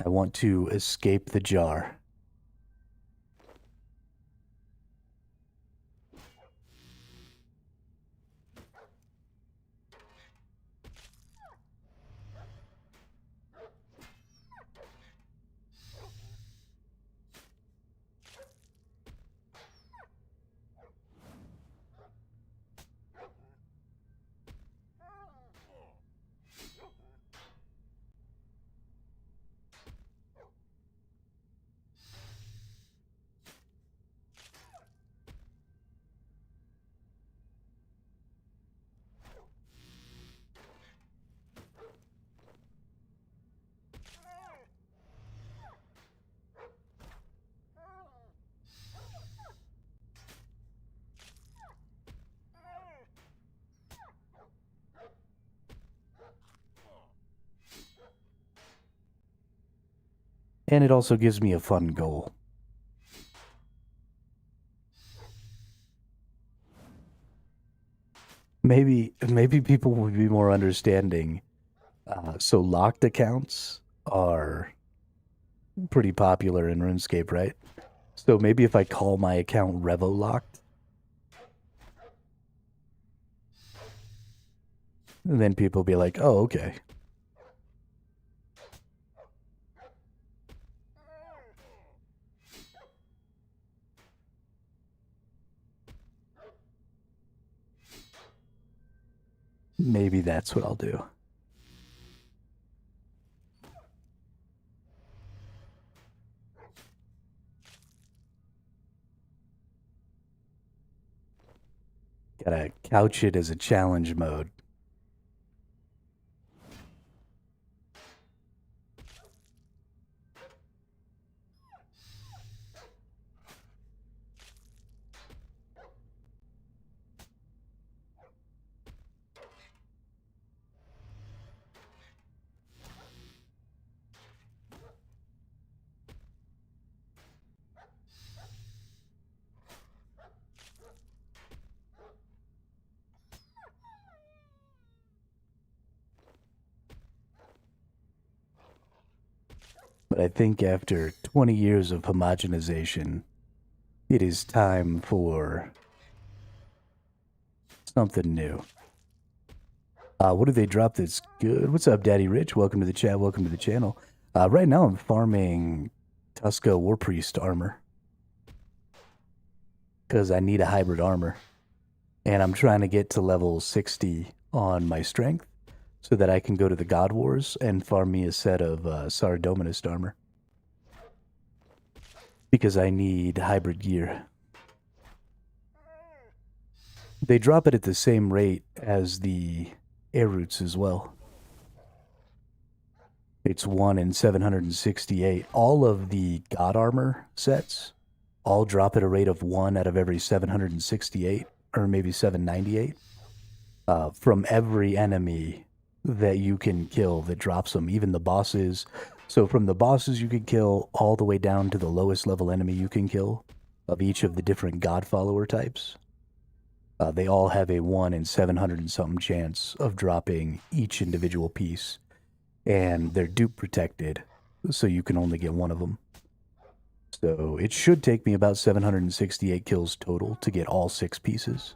I want to escape the jar. And it also gives me a fun goal. Maybe people would be more understanding. So locked accounts are pretty popular in RuneScape, right? So maybe if I call my account Revo locked, then people be like, oh, okay. Maybe that's what I'll do. Gotta couch it as a challenge mode. But I think after 20 years of homogenization, it is time for something new. What do they drop that's good? What's up, Daddy Rich? Welcome to the chat. Welcome to the channel. Right now I'm farming Tuska War Priest armor because I need a hybrid armor. And I'm trying to get to level 60 on my strength so that I can go to the God Wars and farm me a set of Saradominist armor. Because I need hybrid gear. They drop it at the same rate as the air roots as well. It's 1 in 768. All of the God Armor sets all drop at a rate of 1 out of every 768, or maybe 798, from every enemy that you can kill that drops them, even the bosses. So from the bosses you can kill all the way down to the lowest level enemy you can kill of each of the different God Follower types. They all have a 1 in 700 and something chance of dropping each individual piece. And they're dupe protected, so you can only get one of them. So it should take me about 768 kills total to get all 6 pieces.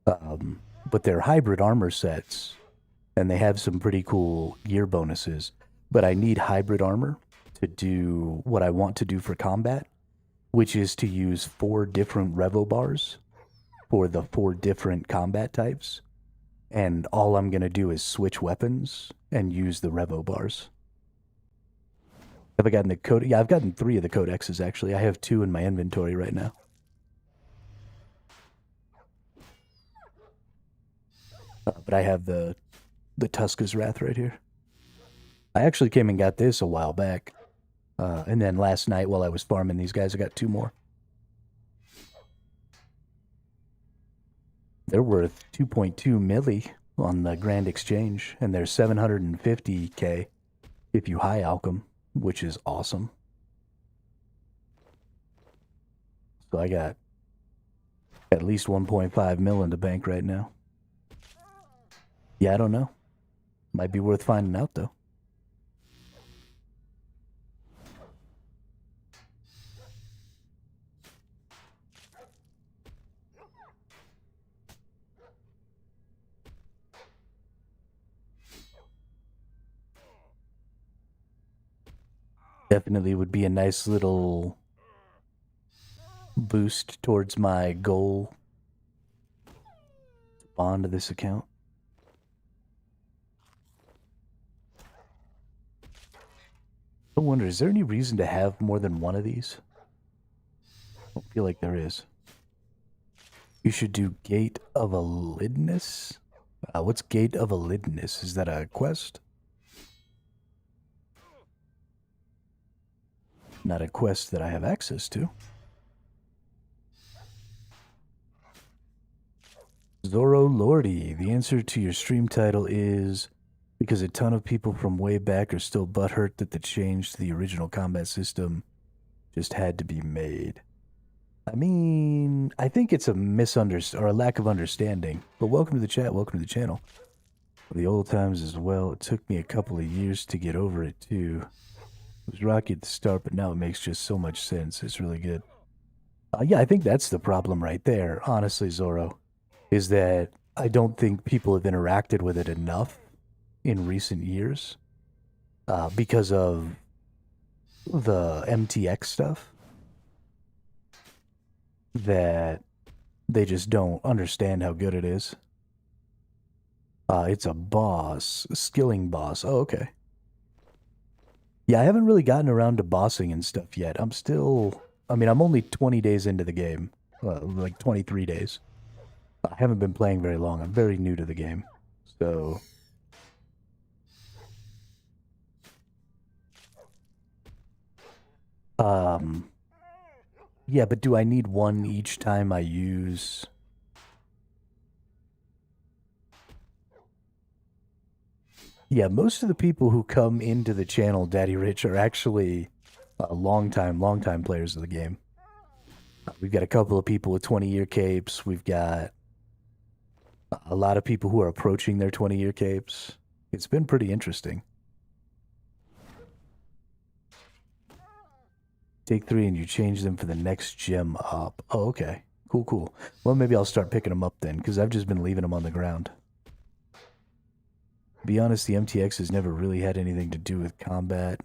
But they're hybrid armor sets, and they have some pretty cool gear bonuses. But I need hybrid armor to do what I want to do for combat, which is to use 4 different revo bars for the 4 different combat types. And all I'm going to do is switch weapons and use the revo bars. Have I gotten the code? Yeah, I've gotten 3 of the codexes, actually. I have 2 in my inventory right now. But I have the Tuska's Wrath right here. I actually came and got this a while back. And then last night while I was farming these guys, I got 2 more. They're worth 2.2 milli on the Grand Exchange, and they're 750k if you high alch them, which is awesome. So I got at least 1.5 mil in the bank right now. Yeah, I don't know. Might be worth finding out, though. Definitely would be a nice little boost towards my goal to bond to this account. I wonder, is there any reason to have more than one of these? I don't feel like there is. You should do Gate of Alidness? What's Gate of Alidness? Is that a quest? Not a quest that I have access to. Zoro Lordy, the answer to your stream title is because a ton of people from way back are still butthurt that the change to the original combat system just had to be made. I mean, I think it's a misunderstanding or a lack of understanding. But welcome to the chat, welcome to the channel. For the old times as well, it took me a couple of years to get over it too. It was rocky at the start, but now it makes just so much sense. It's really good. Yeah, I think that's the problem right there, honestly, Zoro, is that I don't think people have interacted with it enough in recent years because of the MTX stuff that they just don't understand how good it is. It's a boss, a skilling boss. Oh, okay. Yeah, I haven't really gotten around to bossing and stuff yet. I'm only 20 days into the game. Like 23 days. I haven't been playing very long. I'm very new to the game. So... yeah, but do I need one each time I use... Yeah, most of the people who come into the channel, Daddy Rich, are actually long-time players of the game. We've got a couple of people with 20-year capes. We've got a lot of people who are approaching their 20-year capes. It's been pretty interesting. Take 3 and you change them for the next gem up. Oh, okay. Cool. Well, maybe I'll start picking them up then, because I've just been leaving them on the ground. To be honest, the MTX has never really had anything to do with combat.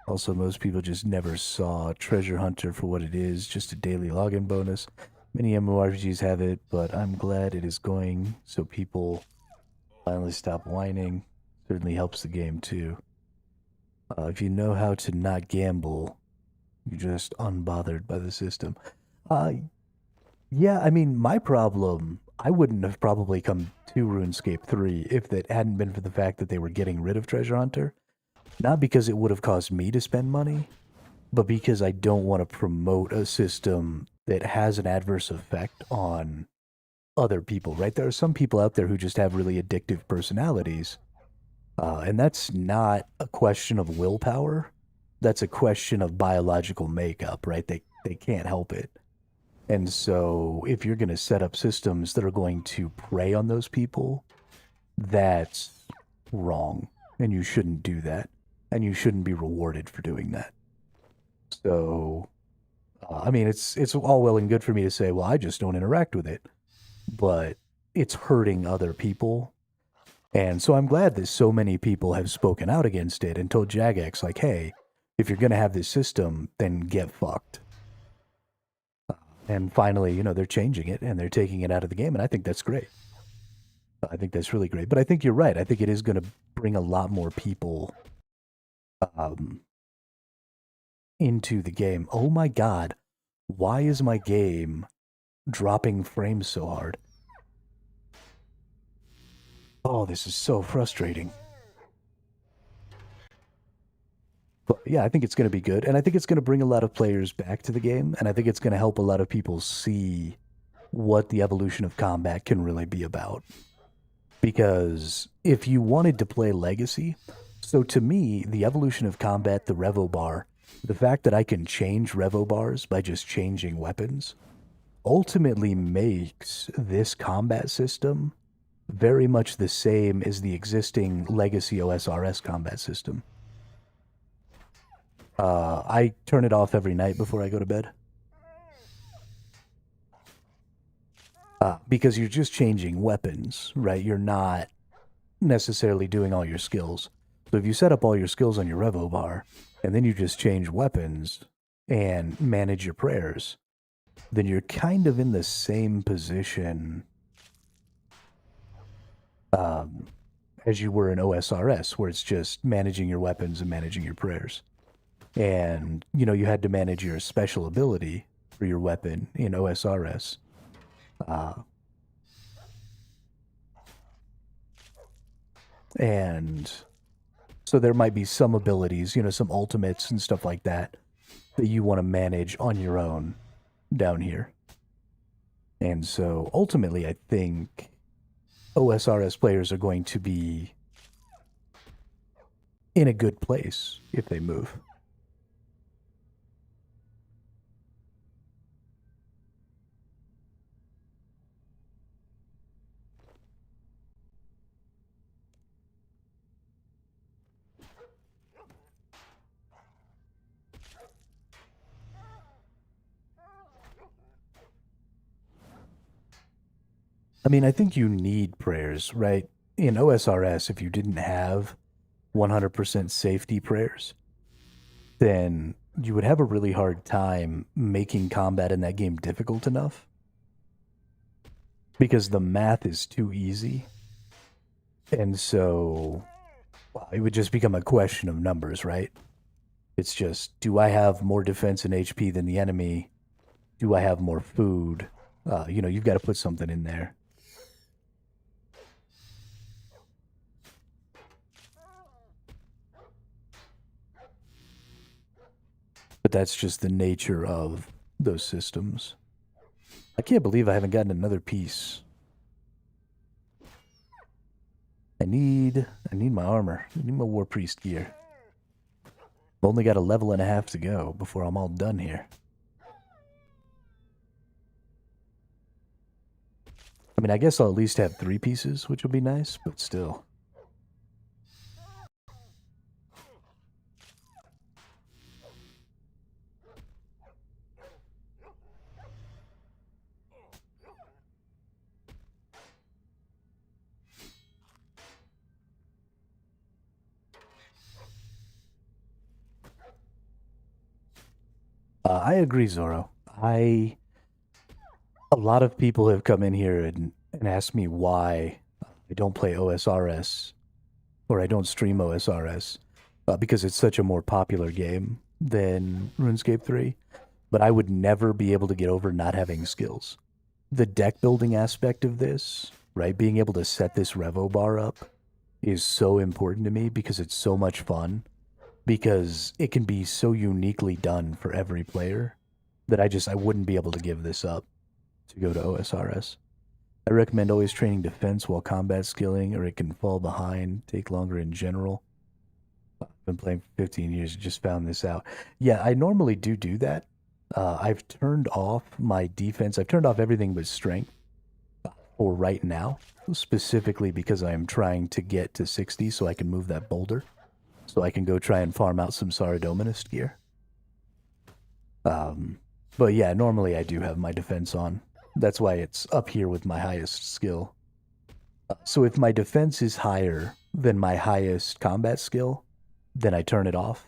Also, most people just never saw Treasure Hunter for what it is, just a daily login bonus. Many MMORPGs have it, but I'm glad it is going so people finally stop whining. Certainly helps the game too. If you know how to not gamble, you're just unbothered by the system. Yeah, I mean, my problem, I wouldn't have probably come to RuneScape 3 if it hadn't been for the fact that they were getting rid of Treasure Hunter. Not because it would have caused me to spend money, but because I don't want to promote a system that has an adverse effect on other people, right? There are some people out there who just have really addictive personalities, and that's not a question of willpower. That's a question of biological makeup, right? They can't help it. And so if you're going to set up systems that are going to prey on those people, that's wrong. And you shouldn't do that. And you shouldn't be rewarded for doing that. So, I mean, it's all well and good for me to say, well, I just don't interact with it. But it's hurting other people. And so I'm glad that so many people have spoken out against it and told Jagex, like, hey, if you're going to have this system, then get fucked. And finally, you know, they're changing it and they're taking it out of the game. And I think that's great. I think that's really great. But I think you're right. I think it is going to bring a lot more people into the game. Oh my God. Why is my game dropping frames so hard? Oh, this is so frustrating. But yeah, I think it's going to be good. And I think it's going to bring a lot of players back to the game. And I think it's going to help a lot of people see what the evolution of combat can really be about. Because if you wanted to play Legacy, so to me, the evolution of combat, the Revo bar, the fact that I can change Revo bars by just changing weapons, ultimately makes this combat system very much the same as the existing Legacy OSRS combat system. I turn it off every night before I go to bed. Because you're just changing weapons, right? You're not necessarily doing all your skills. So if you set up all your skills on your Revo bar, and then you just change weapons and manage your prayers, then you're kind of in the same position as you were in OSRS, where it's just managing your weapons and managing your prayers. And, you know, you had to manage your special ability for your weapon in OSRS. And so there might be some abilities, you know, some ultimates and stuff like that that you want to manage on your own down here. And so ultimately, I think OSRS players are going to be in a good place if they move. I mean, I think you need prayers, right? In OSRS, if you didn't have 100% safety prayers, then you would have a really hard time making combat in that game difficult enough. Because the math is too easy. And so it would just become a question of numbers, right? It's just, do I have more defense and HP than the enemy? Do I have more food? You know, you've got to put something in there. But that's just the nature of those systems. I can't believe I haven't gotten another piece. I need my armor. I need my War Priest gear. I've only got a level and a half to go before I'm all done here. I mean, I guess I'll at least have 3 pieces, which will be nice, but still. I agree, Zoro. A lot of people have come in here and asked me why I don't play OSRS or I don't stream OSRS because it's such a more popular game than RuneScape 3. But I would never be able to get over not having skills. the deck building aspect of this, right? Being able to set this Revo bar up is so important to me because it's so much fun. Because it can be so uniquely done for every player that I wouldn't be able to give this up to go to OSRS. I recommend always training defense while combat skilling, or it can fall behind, take longer in general. I've been playing for 15 years, just found this out. Yeah, I normally do that. I've turned off my defense. I've turned off everything but strength for right now, specifically because I'm trying to get to 60 so I can move that boulder. So I can go try and farm out some Saradominist gear. But yeah, normally I do have my defense on. That's why it's up here with my highest skill. So if my defense is higher than my highest combat skill, then I turn it off.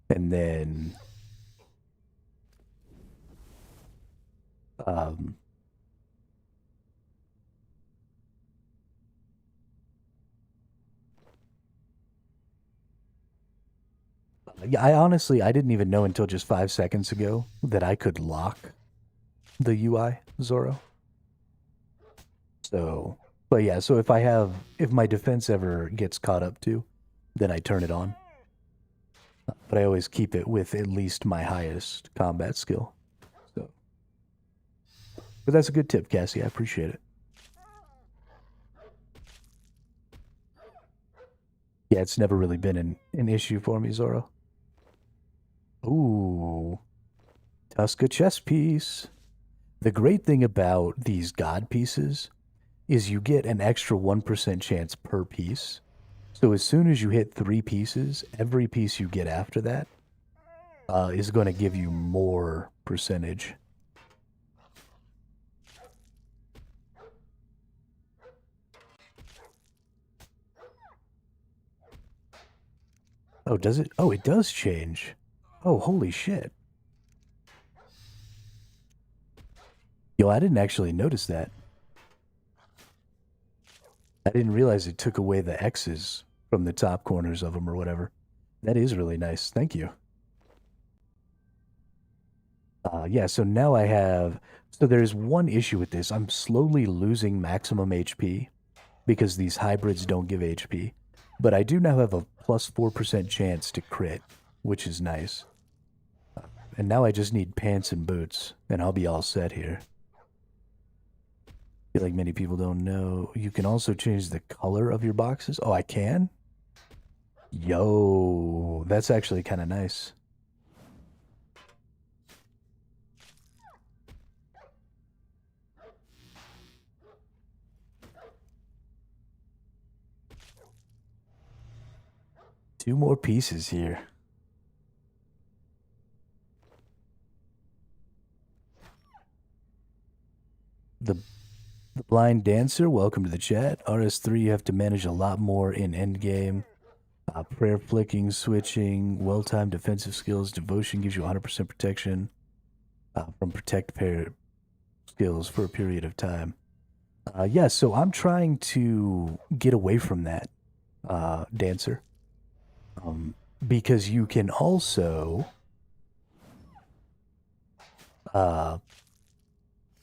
And then... yeah, I didn't even know until just 5 seconds ago that I could lock the UI Zoro. So, but yeah, so if my defense ever gets caught up to, then I turn it on. But I always keep it with at least my highest combat skill. So, but that's a good tip, Cassie. I appreciate it. Yeah, it's never really been an issue for me, Zoro. Ooh, Tuska chess piece. The great thing about these god pieces is you get an extra 1% chance per piece. So as soon as you hit 3 pieces, every piece you get after that is going to give you more percentage. Oh, does it? Oh, it does change. Oh, holy shit. Yo, I didn't actually notice that. I didn't realize it took away the X's from the top corners of them or whatever. That is really nice. Thank you. Yeah, so now I have... So there's one issue with this. I'm slowly losing maximum HP because these hybrids don't give HP. But I do now have a plus 4% chance to crit, which is nice. And now I just need pants and boots, and I'll be all set here. I feel like many people don't know. You can also change the color of your boxes. Oh, I can? Yo, that's actually kind of nice. Two more pieces here. The Blind Dancer, welcome to the chat. RS3, you have to manage a lot more in endgame. Prayer flicking, switching, well-timed defensive skills. Devotion gives you 100% protection from protect pair skills for a period of time. Yeah, so I'm trying to get away from that, Dancer. Because you can also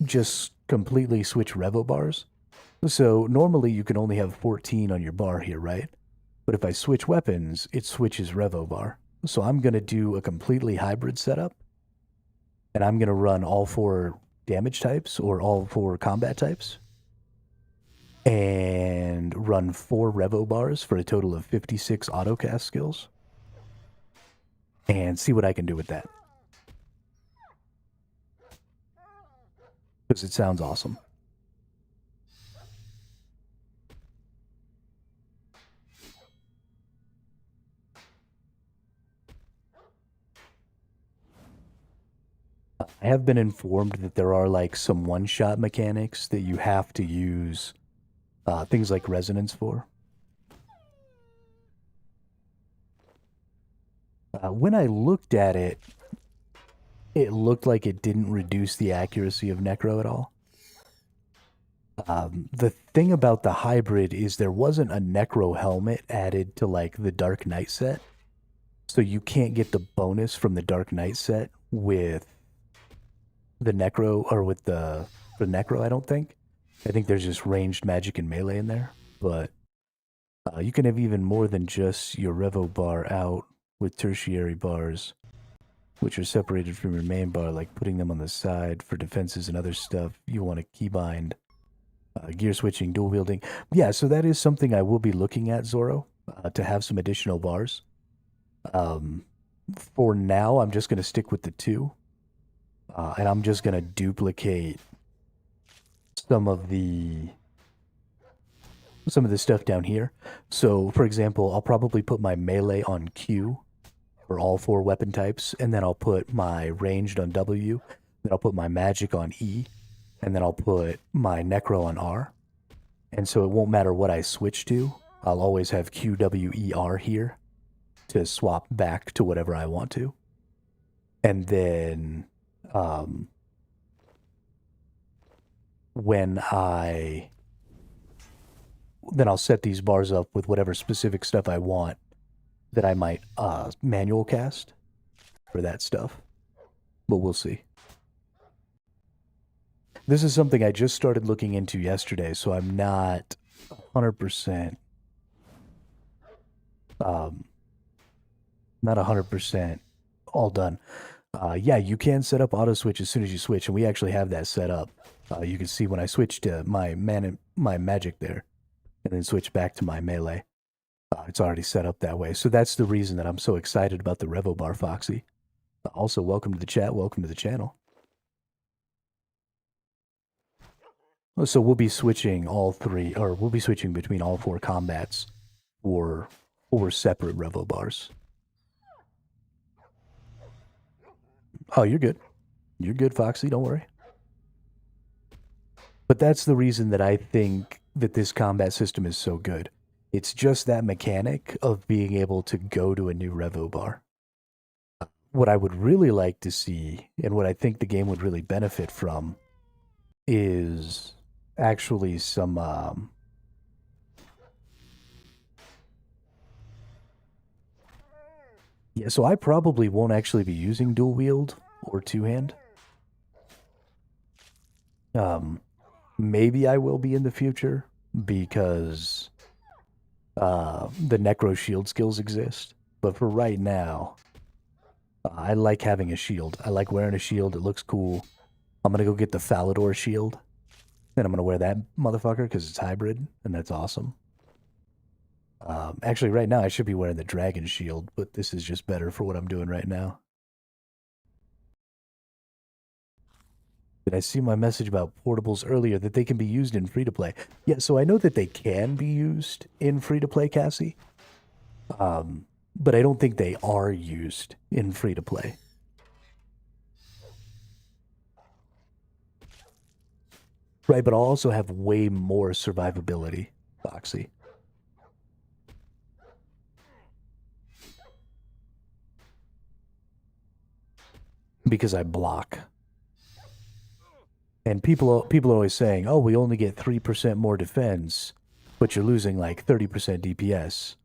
just completely switch revo bars. So normally you can only have 14 on your bar here, right? But if I switch weapons, it switches revo bar. So I'm going to do a completely hybrid setup. And I'm going to run all 4 damage types or all 4 combat types. And run 4 revo bars for a total of 56 autocast skills. And see what I can do with that. Because it sounds awesome. I have been informed that there are like some one-shot mechanics that you have to use things like resonance for. When I looked at it, it looked like it didn't reduce the accuracy of Necro at all. The thing about the hybrid is there wasn't a Necro helmet added to like the Dark Knight set. So you can't get the bonus from the Dark Knight set with the Necro or with the for Necro, I don't think. I think there's just ranged magic and melee in there. But you can have even more than just your Revo bar out with tertiary bars, which are separated from your main bar, like putting them on the side for defenses and other stuff. You want to keybind, gear switching, dual wielding. Yeah, so that is something I will be looking at, Zoro, to have some additional bars. For now, I'm just going to stick with the 2. And I'm just going to duplicate some of the stuff down here. So, for example, I'll probably put my melee on Q for all 4 weapon types, and then I'll put my ranged on W, then I'll put my magic on E, and then I'll put my necro on R. And so it won't matter what I switch to, I'll always have Q, W, E, R here to swap back to whatever I want to. And then then I'll set these bars up with whatever specific stuff I want that I might manual cast for that stuff. But we'll see. This is something I just started looking into yesterday, so I'm not 100% not 100% all done. Yeah, you can set up auto switch as soon as you switch, and we actually have that set up. You can see when I switch to my magic there, and then switch back to my melee, it's already set up that way. So that's the reason that I'm so excited about the Revo Bar, Foxy. Also, welcome to the chat, welcome to the channel. So we'll be switching we'll be switching between all 4 combats for 4 separate Revo Bars. Oh, you're good. You're good, Foxy, don't worry. But that's the reason that I think that this combat system is so good. It's just that mechanic of being able to go to a new Revo Bar. What I would really like to see, and what I think the game would really benefit from, is actually some yeah, so I probably won't actually be using dual wield or 2-hand. Maybe I will be in the future because the necro shield skills exist. But for right now, I like having a shield. I like wearing a shield. It looks cool. I'm going to go get the Falador shield. And I'm going to wear that motherfucker because it's hybrid, and that's awesome. Actually, right now, I should be wearing the dragon shield, but this is just better for what I'm doing right now. Did I see my message about portables earlier that they can be used in free-to-play? Yeah, so I know that they can be used in free-to-play, Cassie. But I don't think they are used in free-to-play. Right, but I'll also have way more survivability, Foxy. Because I block. And people are always saying, oh, we only get 3% more defense, but you're losing like 30% DPS.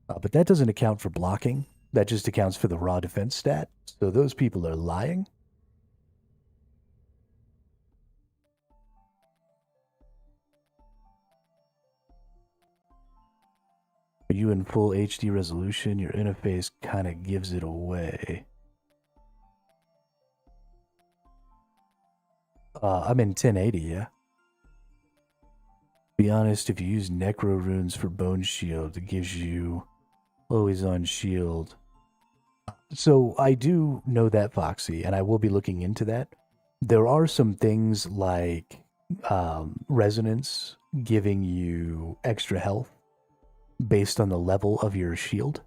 But that doesn't account for blocking. That just accounts for the raw defense stat. So those people are lying. Are you in full HD resolution? Your interface kind of gives it away. I'm in 1080, yeah. Be honest, if you use Necro runes for Bone Shield, it gives you always on shield. So I do know that, Foxy, and I will be looking into that. There are some things like resonance giving you extra health based on the level of your shield.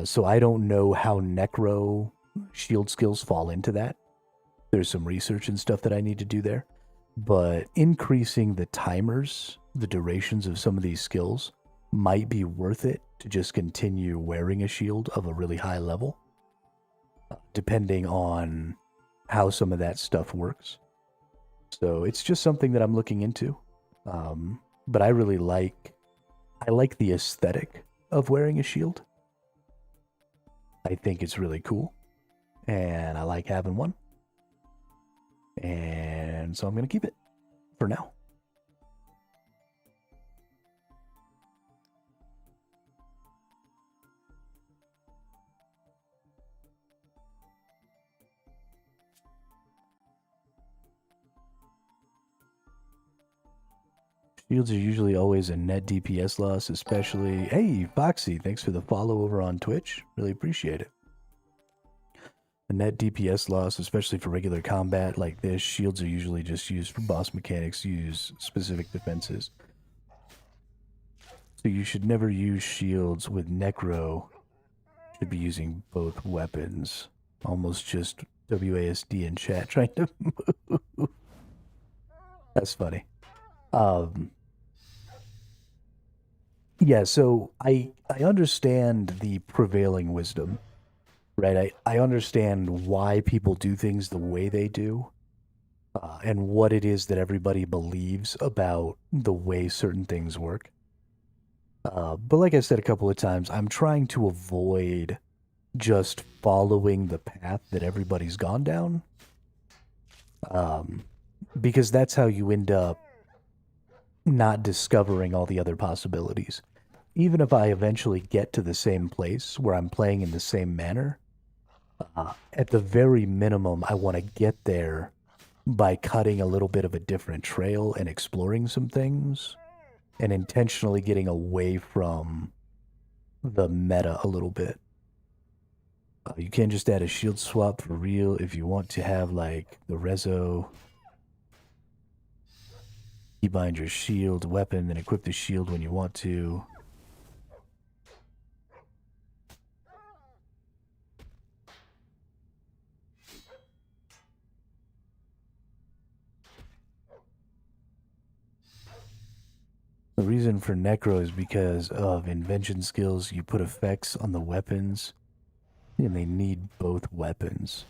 So I don't know how Necro shield skills fall into that. There's some research and stuff that I need to do there. But increasing the timers, the durations of some of these skills, might be worth it to just continue wearing a shield of a really high level, depending on how some of that stuff works. So it's just something that I'm looking into. But I really like the aesthetic of wearing a shield. I think it's really cool, and I like having one. And weapon, so I'm going to keep it for now. Shields are usually always a net DPS loss, especially... Hey, Foxy, thanks for the follow over on Twitch. Really appreciate it. A net DPS loss, especially for regular combat like this, shields are usually just used for boss mechanics, use specific defenses. So you should never use shields with Necro. Should be using both weapons. Almost just WASD in chat trying to move. That's funny. Yeah, so I understand the prevailing wisdom, right? I understand why people do things the way they do, and what it is that everybody believes about the way certain things work. But like I said a couple of times, I'm trying to avoid just following the path that everybody's gone down, because that's how you end up not discovering all the other possibilities. Even if I eventually get to the same place where I'm playing in the same manner, at the very minimum, I want to get there by cutting a little bit of a different trail and exploring some things, and intentionally getting away from the meta a little bit. You can't just add a shield swap for real if you want to have, like, the Rezo. Keybind your shield weapon, then equip the shield when you want to. The reason for Necro is because of invention skills. You put effects on the weapons, and they need both weapons.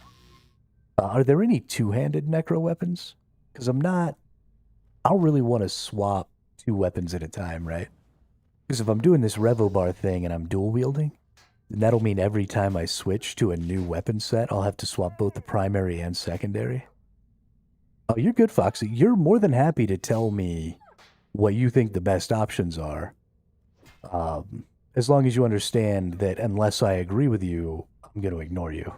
Are there any two-handed Necro weapons? Because I don't really want to swap two weapons at a time, right? Because if I'm doing this Revo Bar thing and I'm dual wielding, then that'll mean every time I switch to a new weapon set, I'll have to swap both the primary and secondary. Oh, you're good, Foxy. You're more than happy to tell me what you think the best options are. As long as you understand that unless I agree with you, I'm going to ignore you.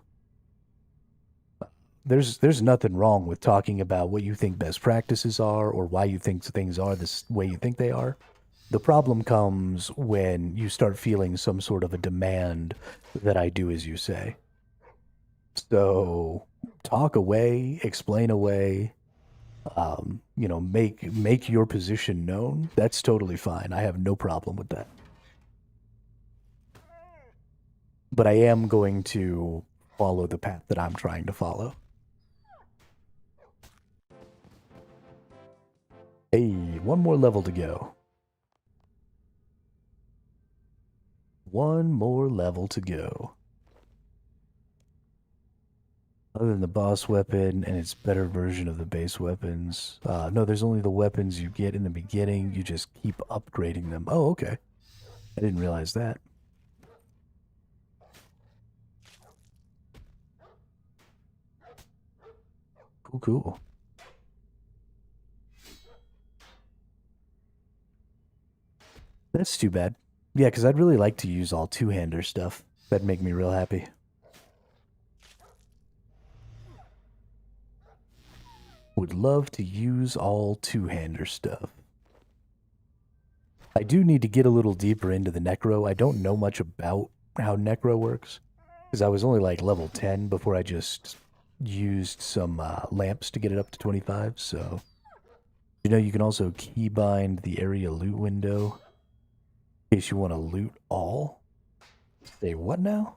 There's nothing wrong with talking about what you think best practices are or why you think things are this way you think they are. The problem comes when you start feeling some sort of a demand that I do as you say. So talk away, explain away, make your position known. That's totally fine. I have no problem with that. But I am going to follow the path that I'm trying to follow. Hey, one more level to go. One more level to go. Other than the boss weapon and its better version of the base weapons. No, there's only the weapons you get in the beginning. You just keep upgrading them. Oh, okay. I didn't realize that. Cool, cool. That's too bad. Yeah, because I'd really like to use all two-hander stuff. That'd make me real happy. Would love to use all two-hander stuff. I do need to get a little deeper into the Necro. I don't know much about how Necro works, because I was only like level 10 before I just used some lamps to get it up to 25, so... You know, you can also keybind the area loot window in case you want to loot all. Say what now?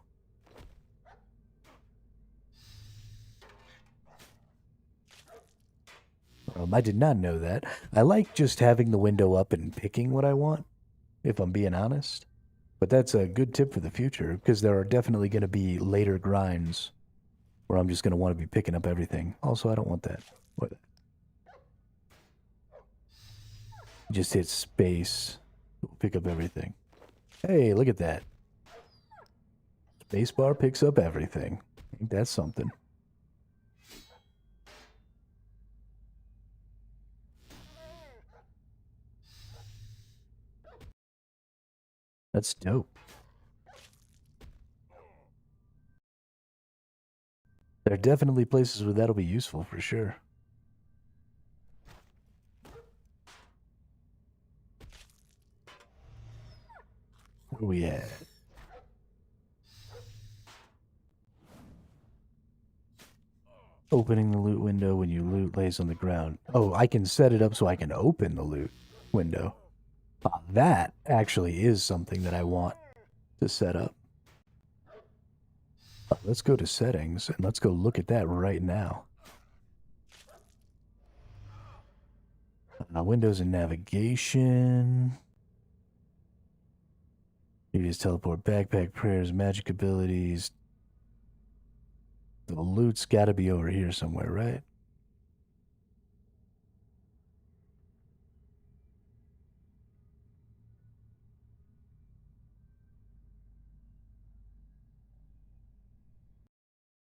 I did not know that. I like just having the window up and picking what I want, if I'm being honest. But that's a good tip for the future, because there are definitely going to be later grinds where I'm just going to want to be picking up everything. Also, I don't want that. What? Just hit space. Pick up everything. Hey, look at that. Spacebar picks up everything. Ain't that something? That's dope. There are definitely places where that'll be useful for sure. Where we at? Opening the loot window when you loot lays on the ground. Oh, I can set it up so I can open the loot window. That actually is something that I want to set up. Let's go to settings and let's go look at that right now. Windows and navigation. You just teleport, backpack, prayers, magic abilities. The loot's got to be over here somewhere, right?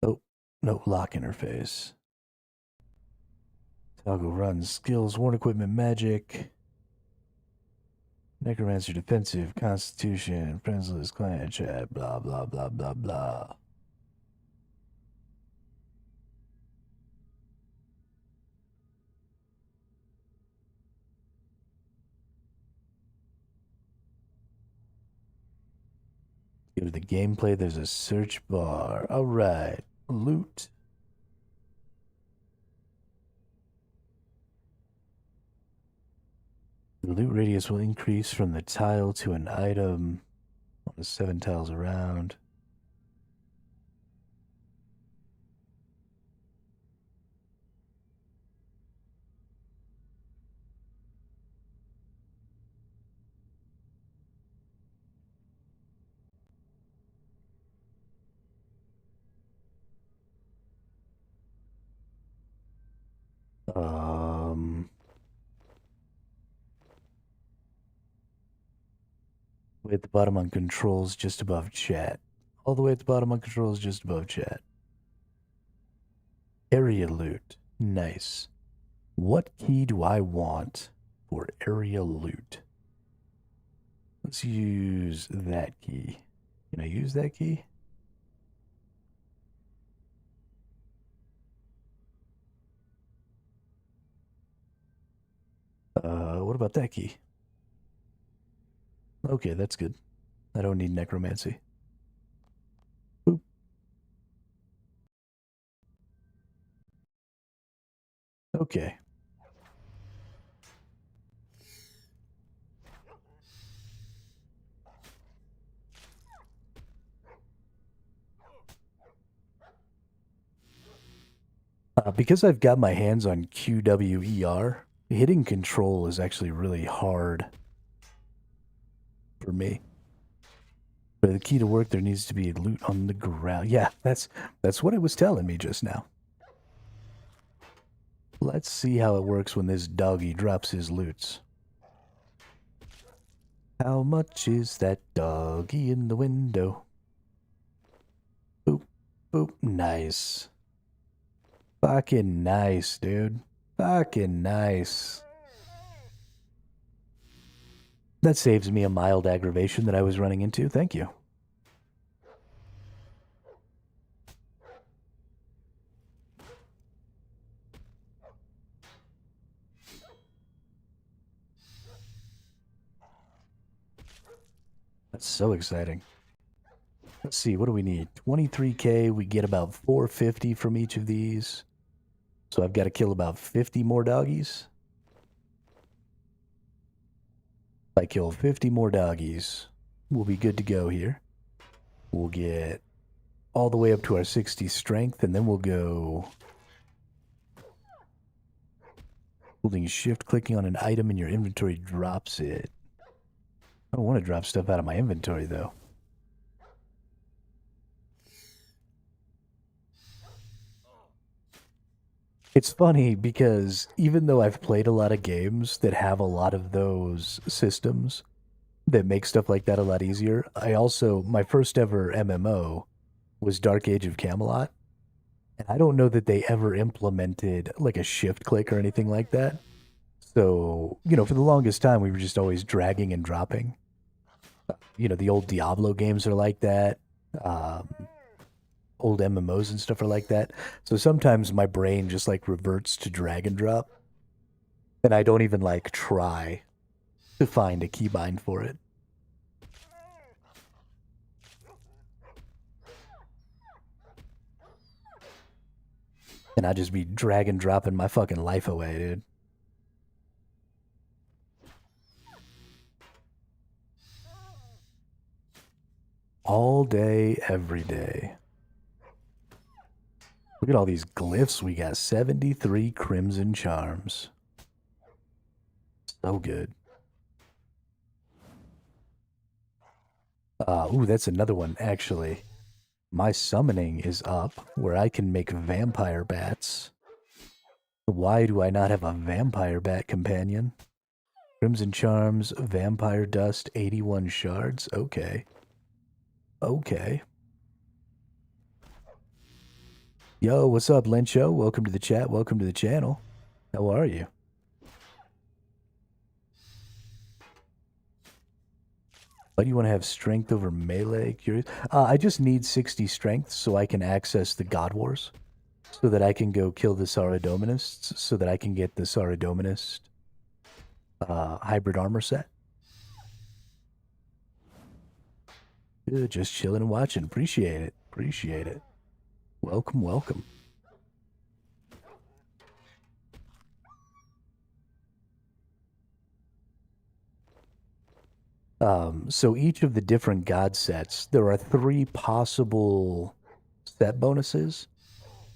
Oh, no, lock interface. Toggle runs, skills, worn equipment, magic. Necromancer, defensive, constitution, friends list, client chat, blah, blah, blah, blah, blah. Go to the gameplay, there's a search bar. All right, loot. The loot radius will increase from the tile to an item on the 7 tiles around. Way at the bottom on controls, just above chat. All the way at the bottom on controls, just above chat. Area loot. Nice. What key do I want for area loot? Let's use that key. Can I use that key? What about that key? Okay, that's good. I don't need necromancy. Boop. Okay. Because I've got my hands on QWER, hitting control is actually really hard for me. For the key to work, there needs to be loot on the ground. Yeah, that's what it was telling me just now. Let's see how it works when this doggy drops his loots. How much is that doggy in the window? Boop, boop, nice. Fucking nice, dude. Fucking nice. That saves me a mild aggravation that I was running into. Thank you. That's so exciting. Let's see, what do we need? 23k, we get about 450 from each of these. So I've got to kill about 50 more doggies. If I kill 50 more doggies, we'll be good to go here. We'll get all the way up to our 60 strength, and then we'll go holding shift, clicking on an item in your inventory drops it. I don't want to drop stuff out of my inventory, though. It's funny because even though I've played a lot of games that have a lot of those systems that make stuff like that a lot easier, my first ever MMO was Dark Age of Camelot. And I don't know that they ever implemented like a shift click or anything like that. So, for the longest time, we were just always dragging and dropping. You know, the old Diablo games are like that. Um, Old MMOs and stuff are like that. So sometimes my brain just like reverts to drag and drop, and I don't even like try to find a keybind for it. And I just be drag and dropping my fucking life away, dude. All day, every day. Look at all these glyphs. We got 73 Crimson Charms. So good. Ooh, that's another one, actually. My summoning is up, where I can make vampire bats. Why do I not have a vampire bat companion? Crimson Charms, Vampire Dust, 81 shards. Okay. Okay. Yo, what's up, Lencho? Welcome to the chat. Welcome to the channel. How are you? Why do you want to have strength over melee? Curious. I just need 60 strength so I can access the God Wars. So that I can go kill the Saurodominists. So that I can get the Saurodominist hybrid armor set. Good, just chilling and watching. Appreciate it. Appreciate it. Welcome, welcome. So each of the different god sets, there are 3 possible set bonuses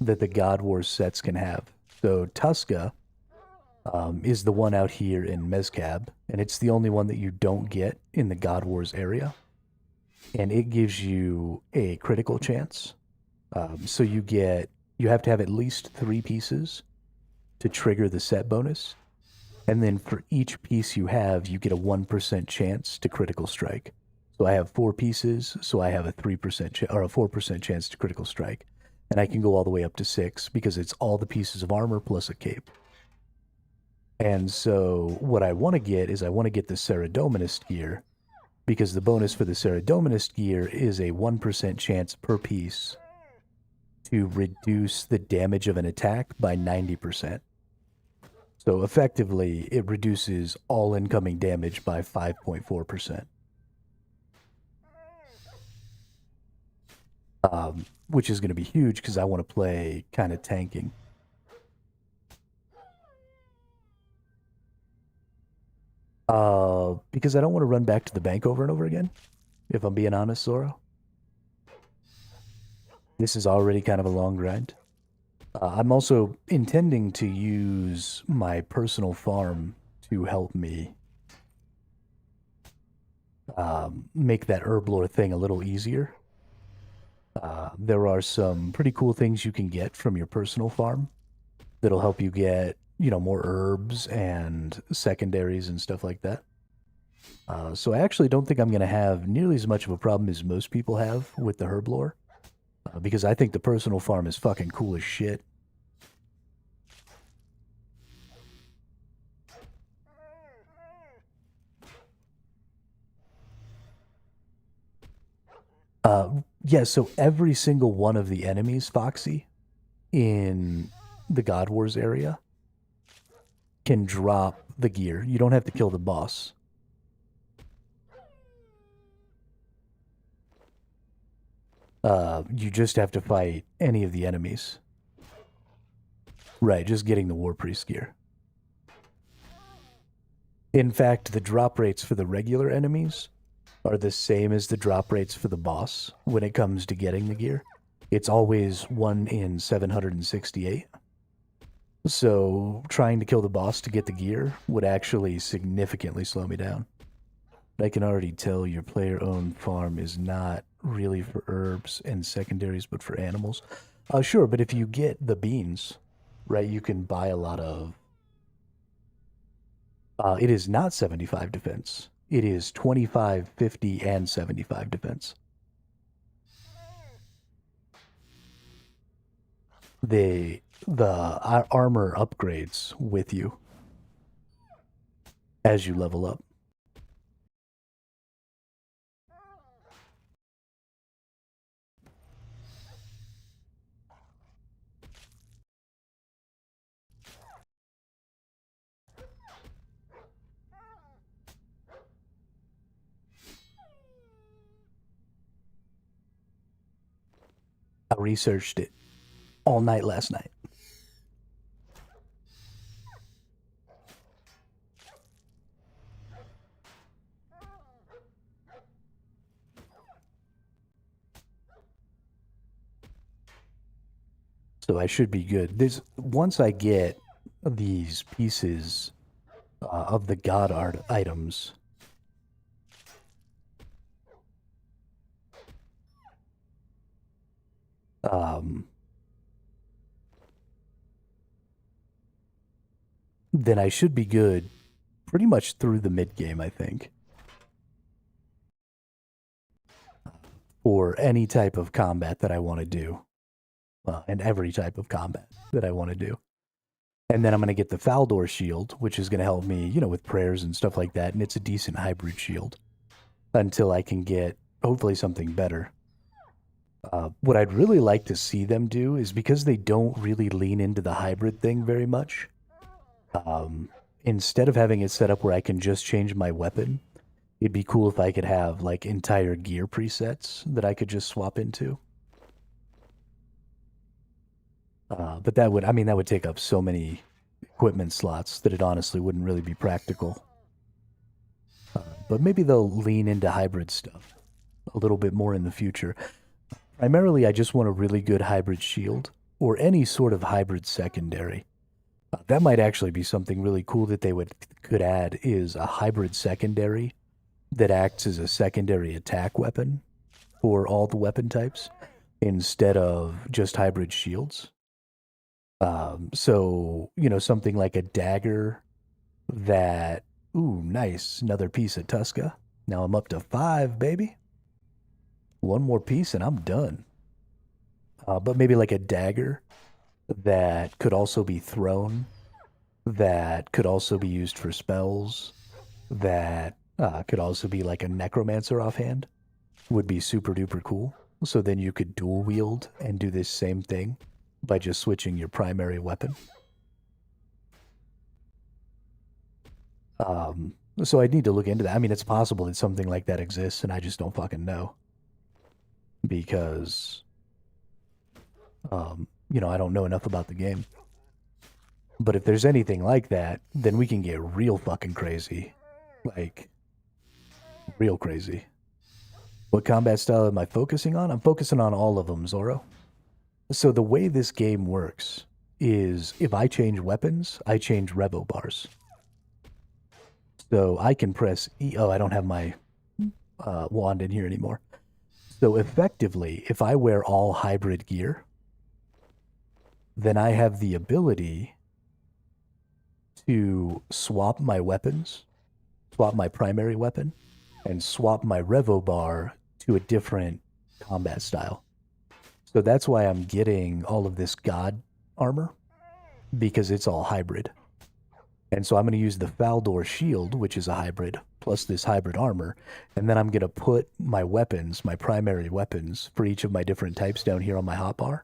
that the God Wars sets can have. So Tuska is the one out here in Mezcab, and it's the only one that you don't get in the God Wars area. And it gives you a critical chance. So you have to have at least 3 pieces to trigger the set bonus. And then for each piece you have, you get a 1% chance to critical strike. So I have 4 pieces, so I have a 3% or a 4% chance to critical strike. And I can go all the way up to 6 because it's all the pieces of armor plus a cape. And so what I want to get is I want to get the Saurodominist gear, because the bonus for the Saurodominist gear is a 1% chance per piece to reduce the damage of an attack by 90%. So effectively, it reduces all incoming damage by 5.4%. Which is going to be huge because I want to play kind of tanking. Because I don't want to run back to the bank over and over again, if I'm being honest, Zoro. This is already kind of a long grind. I'm also intending to use my personal farm to help me make that herblore thing a little easier. There are some pretty cool things you can get from your personal farm that'll help you get, you know, more herbs and secondaries and stuff like that. So I actually don't think I'm going to have nearly as much of a problem as most people have with the herblore. Because I think the personal farm is fucking cool as shit. Yeah, so every single one of the enemies, Foxy, in the God Wars area can drop the gear. You don't have to kill the boss. You just have to fight any of the enemies. Right, just getting the War Priest gear. In fact, the drop rates for the regular enemies are the same as the drop rates for the boss when it comes to getting the gear. It's always 1 in 768. So trying to kill the boss to get the gear would actually significantly slow me down. I can already tell your player-owned farm is not really for herbs and secondaries, but for animals. Sure, but if you get the beans, right, you can buy a lot of... it is not 75 defense. It is 25, 50, and 75 defense. The armor upgrades with you as you level up. I researched it all night last night. So I should be good. Once I get these pieces of the god art items, then I should be good pretty much through the mid game, I think. For any type of combat that I want to do. And every type of combat that I want to do. And then I'm going to get the Faldor shield, which is going to help me, you know, with prayers and stuff like that. And it's a decent hybrid shield until I can get, hopefully, something better. What I'd really like to see them do is, because they don't really lean into the hybrid thing very much, instead of having it set up where I can just change my weapon, it'd be cool if I could have, like, entire gear presets that I could just swap into. But that would take up so many equipment slots that it honestly wouldn't really be practical. But maybe they'll lean into hybrid stuff a little bit more in the future. Primarily, I just want a really good hybrid shield or any sort of hybrid secondary. That might actually be something really cool that they could add, is a hybrid secondary that acts as a secondary attack weapon for all the weapon types instead of just hybrid shields. So, you know, something like a dagger that, ooh, nice, another piece of Tuska. Now I'm up to 5, baby. One more piece and I'm done. But maybe like a dagger that could also be thrown, that could also be used for spells, that could also be like a necromancer offhand, would be super duper cool. So then you could dual wield and do this same thing by just switching your primary weapon. So I'd need to look into that. I mean, it's possible that something like that exists, and I just don't fucking know. Because, you know, I don't know enough about the game. But if there's anything like that, then we can get real fucking crazy. Like, real crazy. What combat style am I focusing on? I'm focusing on all of them, Zoro. So the way this game works is if I change weapons, I change revo bars. So I can press E. Oh, I don't have my wand in here anymore. So effectively, if I wear all hybrid gear, then I have the ability to swap my weapons, swap my primary weapon, and swap my revo bar to a different combat style. So that's why I'm getting all of this god armor, because it's all hybrid. And so I'm going to use the Faldor shield, which is a hybrid, plus this hybrid armor, and then I'm going to put my weapons, my primary weapons, for each of my different types down here on my hotbar,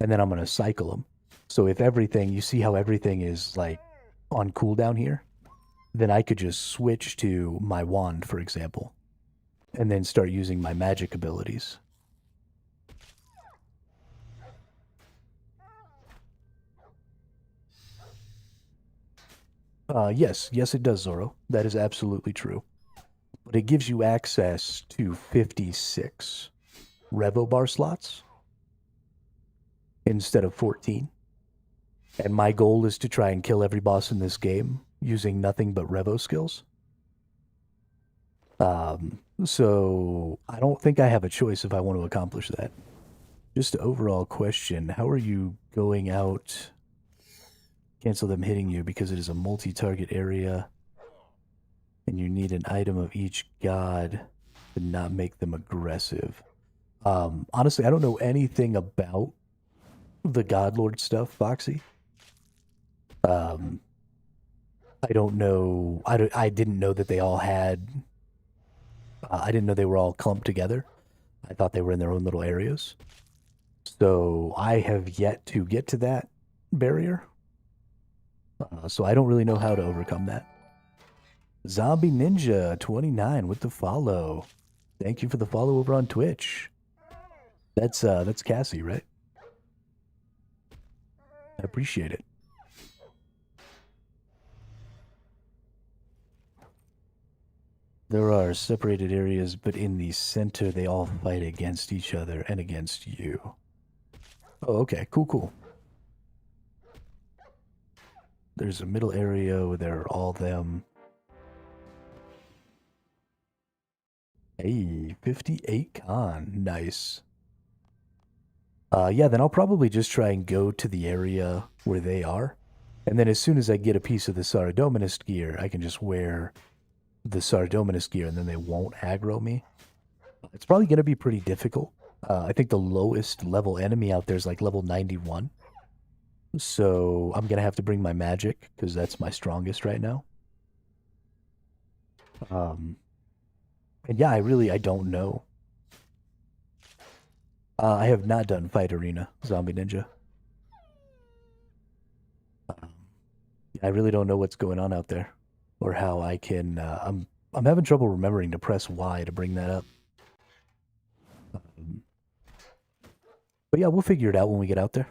and then I'm going to cycle them. So if everything, you see how everything is like on cooldown here, then I could just switch to my wand, for example, and then start using my magic abilities. Yes, it does, Zoro. That is absolutely true. But it gives you access to 56 revo bar slots instead of 14. And my goal is to try and kill every boss in this game using nothing but revo skills. So I don't think I have a choice if I want to accomplish that. Just an overall question, how are you going out? Cancel them hitting you because it is a multi-target area and you need an item of each god to not make them aggressive. Honestly, I don't know anything about the Godlord stuff, Foxy. I don't know. I didn't know that they all had... I didn't know they were all clumped together. I thought they were in their own little areas. So I have yet to get to that barrier. So I don't really know how to overcome that. Zombie Ninja 29 with the follow. Thank you for the follow over on Twitch. That's Cassie, right? I appreciate it. There are separated areas, but in the center, they all fight against each other and against you. Oh, okay. Cool, cool. There's a middle area where there are all them. Hey, 58 con. Nice. Yeah, then I'll probably just try and go to the area where they are. And then as soon as I get a piece of the Saradominist gear, I can just wear the Saradominist gear and then they won't aggro me. It's probably going to be pretty difficult. I think the lowest level enemy out there is like level 91. So I'm going to have to bring my magic because that's my strongest right now. And yeah, I don't know. I have not done Fight Arena, Zombie Ninja. I really don't know what's going on out there or how I can, I'm having trouble remembering to press Y to bring that up. But yeah, we'll figure it out when we get out there.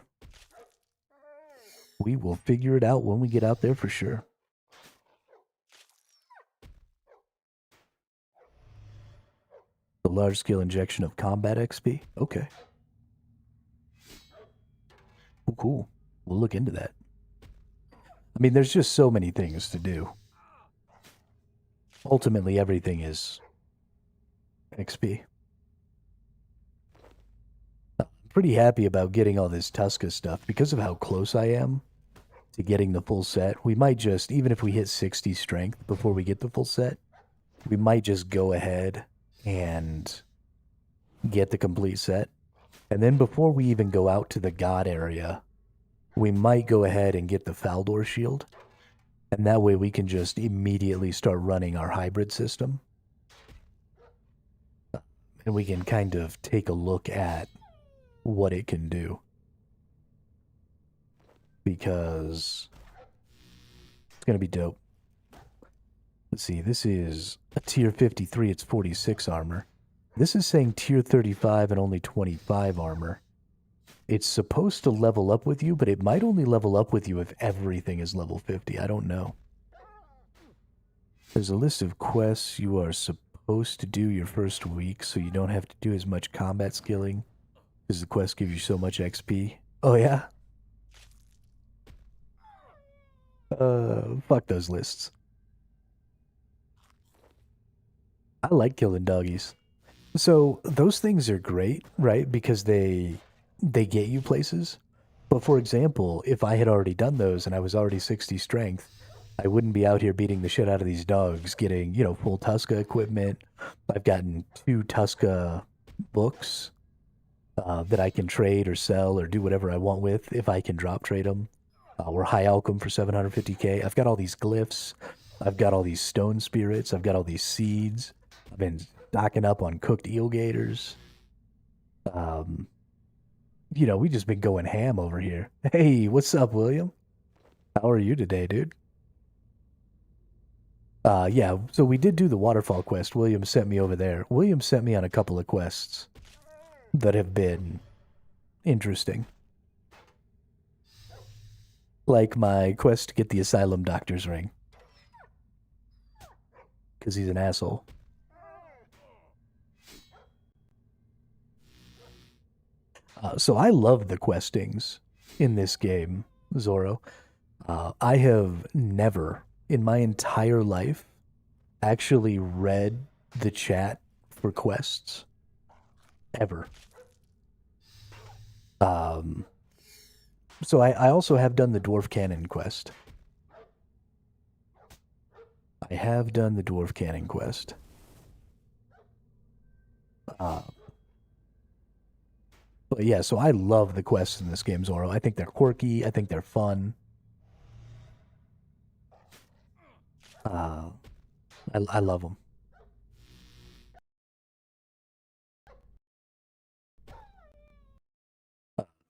We will figure it out when we get out there for sure. The large-scale injection of combat XP? Okay. Oh, cool. We'll look into that. I mean, there's just so many things to do. Ultimately, everything is XP. I'm pretty happy about getting all this Tuska stuff because of how close I am to getting the full set. We might just, even if we hit 60 strength before we get the full set, we might just go ahead and get the complete set. And then before we even go out to the God area, we might go ahead and get the Faldor shield. And that way we can just immediately start running our hybrid system. And we can kind of take a look at what it can do. Because it's going to be dope. Let's see, this is a tier 53, it's 46 armor. This is saying tier 35 and only 25 armor. It's supposed to level up with you, but it might only level up with you if everything is level 50. I don't know. There's a list of quests you are supposed to do your first week, so you don't have to do as much combat skilling, because the quests give you so much XP. Oh, yeah? Fuck those lists. I like killing doggies. So those things are great, right? Because they get you places. But for example, if I had already done those and I was already 60 strength, I wouldn't be out here beating the shit out of these dogs, getting, full Tuska equipment. I've gotten 2 Tuska books that I can trade or sell or do whatever I want with if I can drop trade them. Or high alchem for 750k. I've got all these glyphs. I've got all these stone spirits. I've got all these seeds. I've been stocking up on cooked eel gators. We just been going ham over here. Hey, what's up, William? How are you today, dude? Yeah, so we did do the waterfall quest. William sent me over there. William sent me on a couple of quests that have been interesting. Like my quest to get the Asylum Doctor's ring. Because he's an asshole. So I love the questings in this game, Zoro. I have never, in my entire life, actually read the chat for quests. Ever. So I also have done the Dwarf Cannon quest. I have done the Dwarf Cannon quest. But yeah, so I love the quests in this game, Zoro. I think they're quirky. I think they're fun. I love them.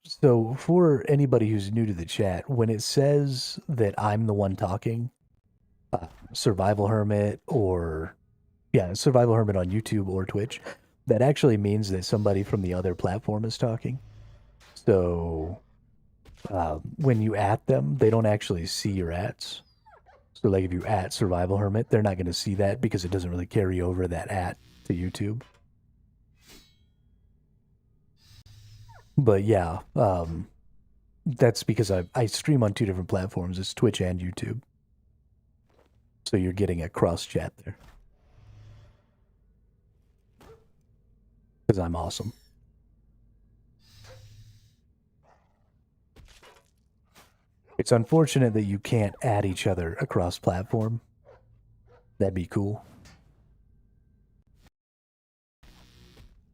So for anybody who's new to the chat, when it says that I'm the one talking, Survival Hermit or Survival Hermit on YouTube or Twitch, that actually means that somebody from the other platform is talking. So when you at them, they don't actually see your ats. So like if you at Survival Hermit, they're not going to see that because it doesn't really carry over that at to YouTube. But yeah, that's because I stream on 2 different platforms. It's Twitch and YouTube. So you're getting a cross chat there. Because I'm awesome. It's unfortunate that you can't add each other across platform. That'd be cool.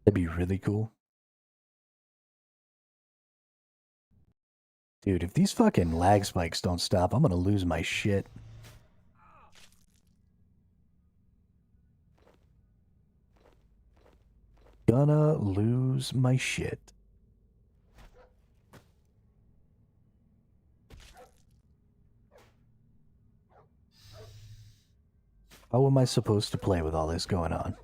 That'd be really cool. Dude, if these fucking lag spikes don't stop, I'm gonna lose my shit. Gonna lose my shit. How am I supposed to play with all this going on?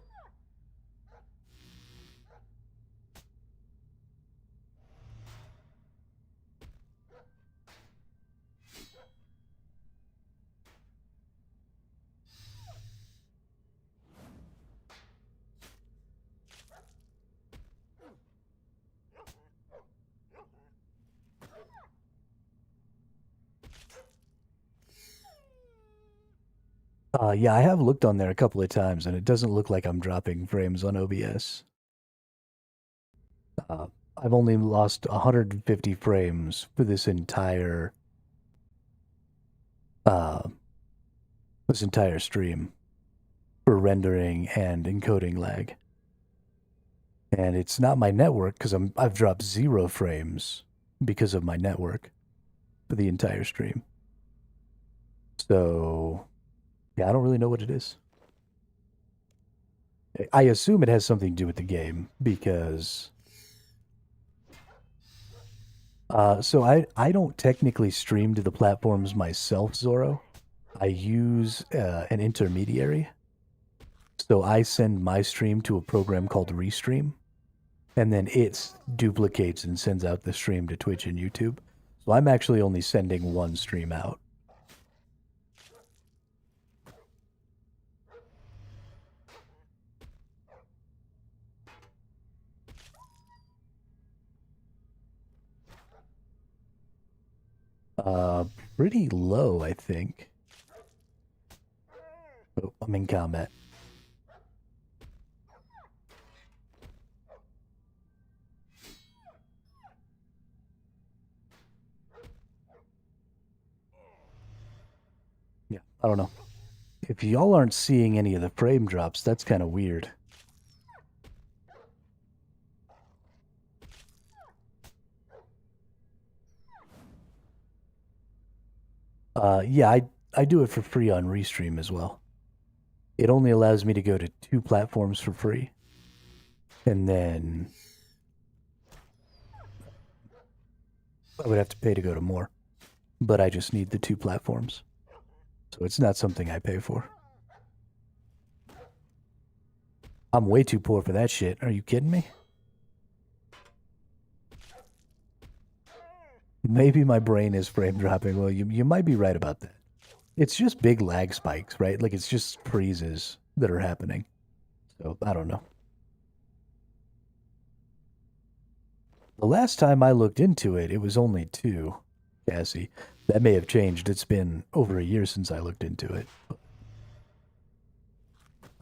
Yeah, I have looked on there a couple of times, and it doesn't look like I'm dropping frames on OBS. I've only lost 150 frames for this entire stream for rendering and encoding lag. And it's not my network because I've dropped 0 frames because of my network for the entire stream. So yeah, I don't really know what it is. I assume it has something to do with the game because so I don't technically stream to the platforms myself, Zoro. I use an intermediary. So I send my stream to a program called Restream, and then it duplicates and sends out the stream to Twitch and YouTube. So I'm actually only sending one stream out. Pretty low, I think. Oh, I'm in combat. Yeah, I don't know. If y'all aren't seeing any of the frame drops, that's kind of weird. Yeah, I do it for free on Restream as well. It only allows me to go to 2 platforms for free. And then I would have to pay to go to more. But I just need the 2 platforms. So it's not something I pay for. I'm way too poor for that shit. Are you kidding me? Maybe my brain is frame dropping. Well, you might be right about that. It's just big lag spikes, right? Like it's just freezes that are happening. So I don't know. The last time I looked into it, it was only 2, Cassie. That may have changed. It's been over a year since I looked into it.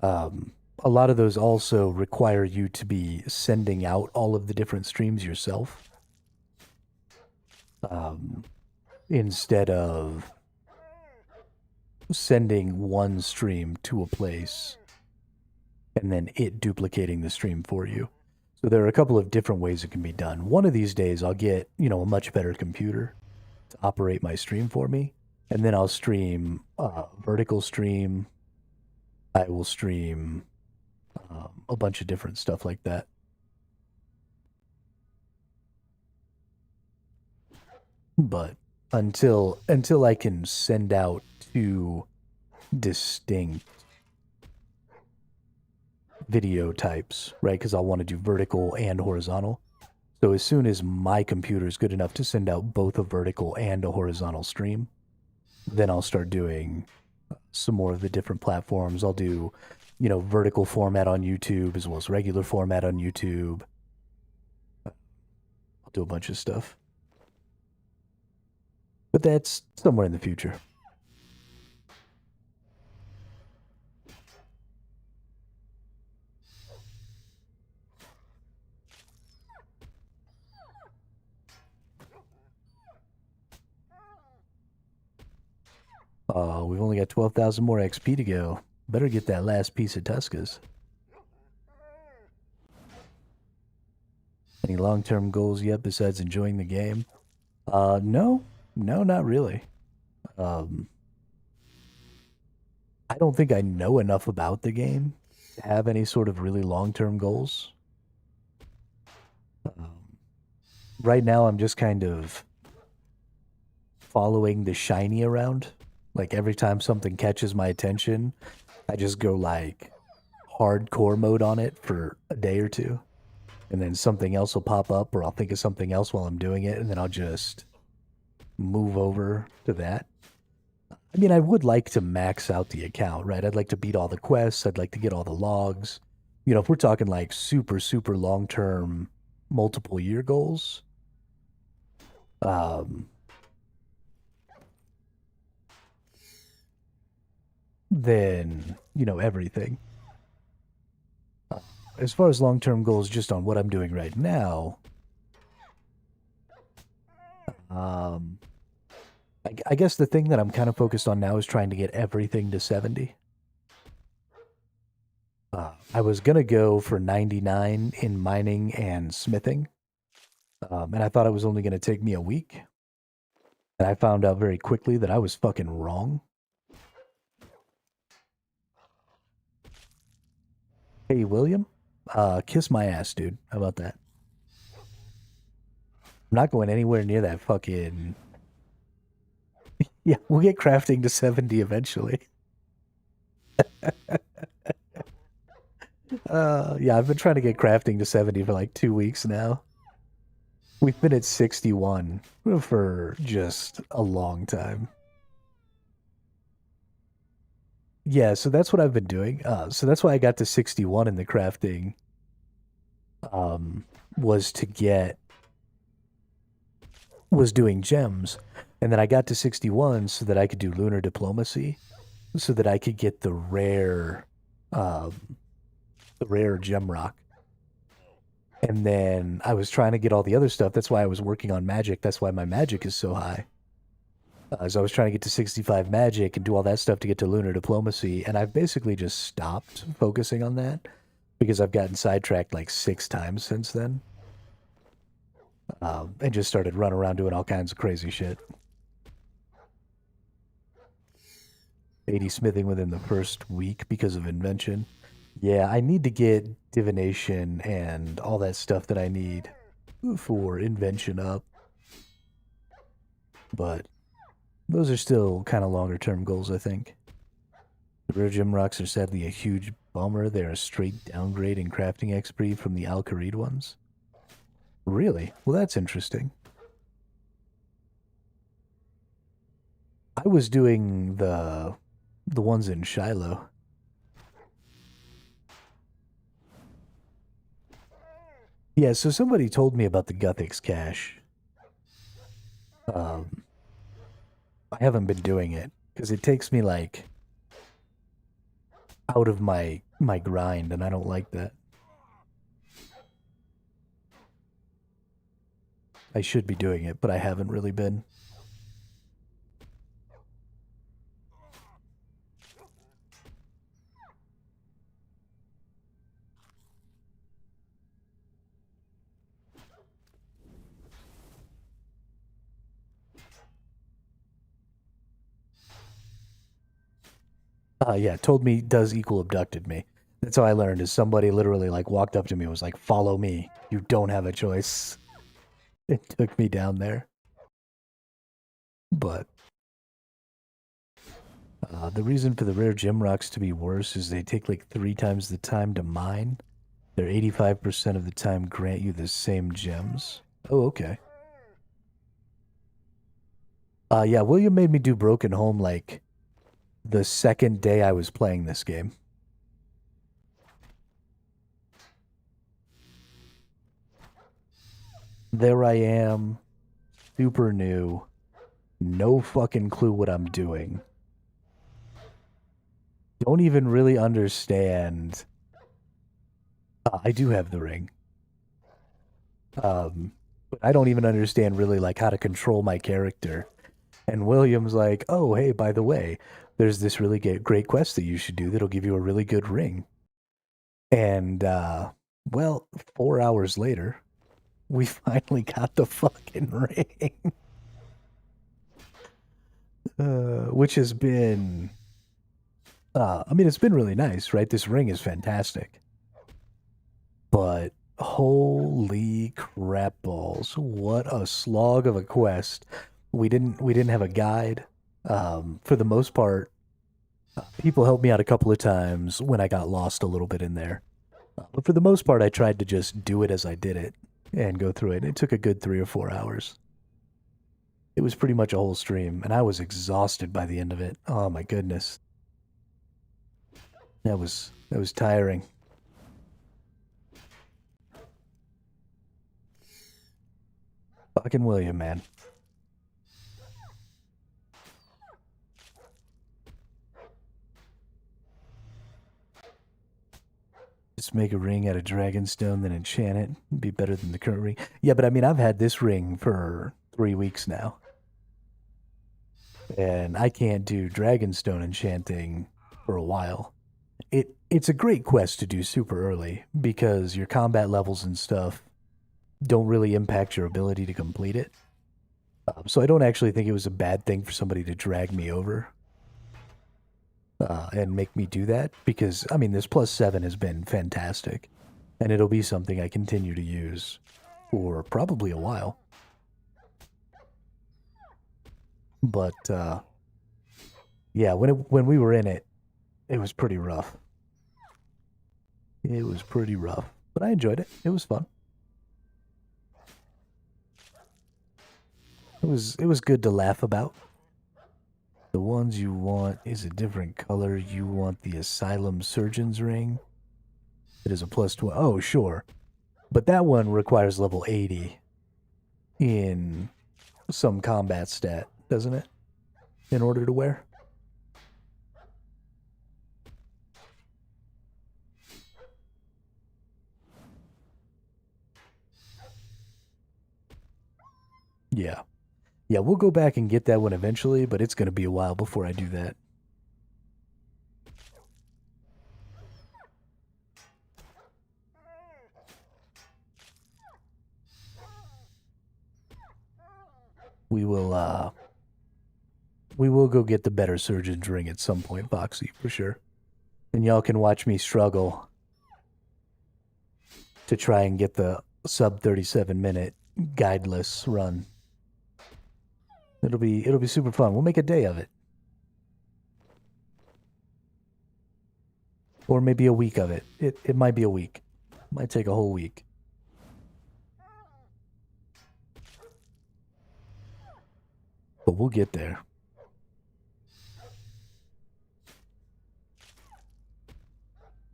A lot of those also require you to be sending out all of the different streams yourself. Instead of sending one stream to a place and then it duplicating the stream for you. So there are a couple of different ways it can be done. One of these days I'll get, a much better computer to operate my stream for me. And then I'll stream vertical stream. I will stream a bunch of different stuff like that. But until I can send out 2 distinct video types, right? Because I'll want to do vertical and horizontal. So as soon as my computer is good enough to send out both a vertical and a horizontal stream, then I'll start doing some more of the different platforms. I'll do, vertical format on YouTube as well as regular format on YouTube. I'll do a bunch of stuff. But that's somewhere in the future. We've only got 12,000 more XP to go. Better get that last piece of Tuskas. Any long-term goals yet besides enjoying the game? No, not really. I don't think I know enough about the game to have any sort of really long-term goals. Right now, I'm just kind of following the shiny around. Like every time something catches my attention, I just go like hardcore mode on it for a day or two. And then something else will pop up, or I'll think of something else while I'm doing it, and then I'll just move over to that. I mean, I would like to max out the account, right? I'd like to beat all the quests. I'd like to get all the logs. If we're talking like super, super long-term, multiple year goals, then, everything. As far as long-term goals, just on what I'm doing right now, I guess the thing that I'm kind of focused on now is trying to get everything to 70. I was going to go for 99 in mining and smithing, and I thought it was only going to take me a week. And I found out very quickly that I was fucking wrong. Hey, William, kiss my ass, dude. How about that? I'm not going anywhere near that fucking... Yeah, we'll get crafting to 70 eventually. Yeah, I've been trying to get crafting to 70 for like 2 weeks now. We've been at 61 for just a long time. Yeah, so that's what I've been doing. So that's why I got to 61 in the crafting. Was doing gems. And then I got to 61 so that I could do lunar diplomacy, so that I could get the rare gem rock. And then I was trying to get all the other stuff. That's why I was working on magic. That's why my magic is so high. So I was trying to get to 65 magic and do all that stuff to get to lunar diplomacy. And I've basically just stopped focusing on that because I've gotten sidetracked like 6 times since then. And just started running around doing all kinds of crazy shit. 80 smithing within the first week because of invention. Yeah, I need to get divination and all that stuff that I need for invention up. But those are still kind of longer term goals, I think. The rare gem rocks are sadly a huge bummer. They're a straight downgrade in crafting XP from the Alcarid ones. Really? Well, that's interesting. I was doing the ones in Shiloh. Yeah, so somebody told me about the Guthix cache. I haven't been doing it because it takes me like out of my grind, and I don't like that. I should be doing it, but I haven't really been. Yeah, told me does equal abducted me. That's how I learned, is somebody literally like walked up to me and was like, follow me. You don't have a choice. It took me down there. But The reason for the rare gem rocks to be worse is they take like 3 times the time to mine. They're 85% of the time grant you the same gems. Oh, okay. Yeah, William made me do Broken Home like the second day I was playing this game. There I am, super new, no fucking clue what I'm doing. Don't even really understand. I do have the ring. But I don't even understand really like how to control my character. And William's like, oh, hey, by the way, there's this really great quest that you should do that'll give you a really good ring. And, well, 4 hours later, we finally got the fucking ring. Which has been, I mean, it's been really nice, right? This ring is fantastic. But holy crap balls, what a slog of a quest. We didn't have a guide. For the most part, people helped me out a couple of times when I got lost a little bit in there. But for the most part, I tried to just do it as I did it and go through it. It took a good 3 or 4 hours. It was pretty much a whole stream, and I was exhausted by the end of it. Oh my goodness. That was tiring. Fucking William, man. Just make a ring out of dragonstone, then enchant it. It'd be better than the current ring. Yeah, but I mean, I've had this ring for 3 weeks now. And I can't do dragonstone enchanting for a while. It's a great quest to do super early because your combat levels and stuff don't really impact your ability to complete it. So I don't actually think it was a bad thing for somebody to drag me over and make me do that because, I mean, this +7 has been fantastic. And it'll be something I continue to use for probably a while. But, yeah, when we were in it, it was pretty rough. It was pretty rough. But I enjoyed it. It was fun. It was good to laugh about. The ones you want is a different color. You want the Asylum Surgeon's Ring. It is a +2. Oh, sure. But that one requires level 80 in some combat stat, doesn't it? In order to wear? Yeah. Yeah, we'll go back and get that one eventually, but it's going to be a while before I do that. We will go get the better surgeon's ring at some point, Foxy, for sure. And y'all can watch me struggle to try and get the sub 37-minute guideless run. It'll be super fun. We'll make a day of it. Or maybe a week of it. It might be a week. It might take a whole week. But we'll get there.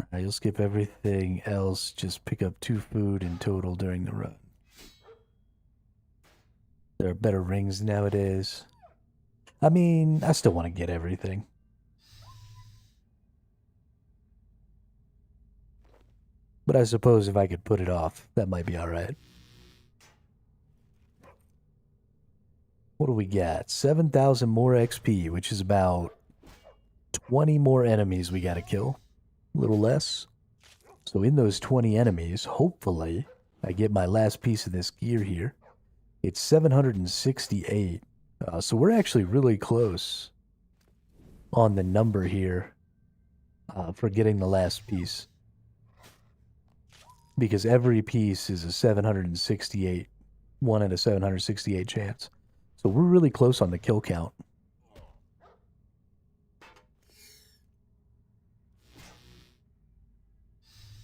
Alright, you'll skip everything else. Just pick up 2 food in total during the run. There are better rings nowadays. I mean, I still want to get everything. But I suppose if I could put it off, that might be alright. What do we got? 7,000 more XP, which is about 20 more enemies we gotta kill. A little less. So in those 20 enemies, hopefully, I get my last piece of this gear here. It's 768. So we're actually really close on the number here for getting the last piece. Because every piece is a 768. 1 in a 768 chance. So we're really close on the kill count.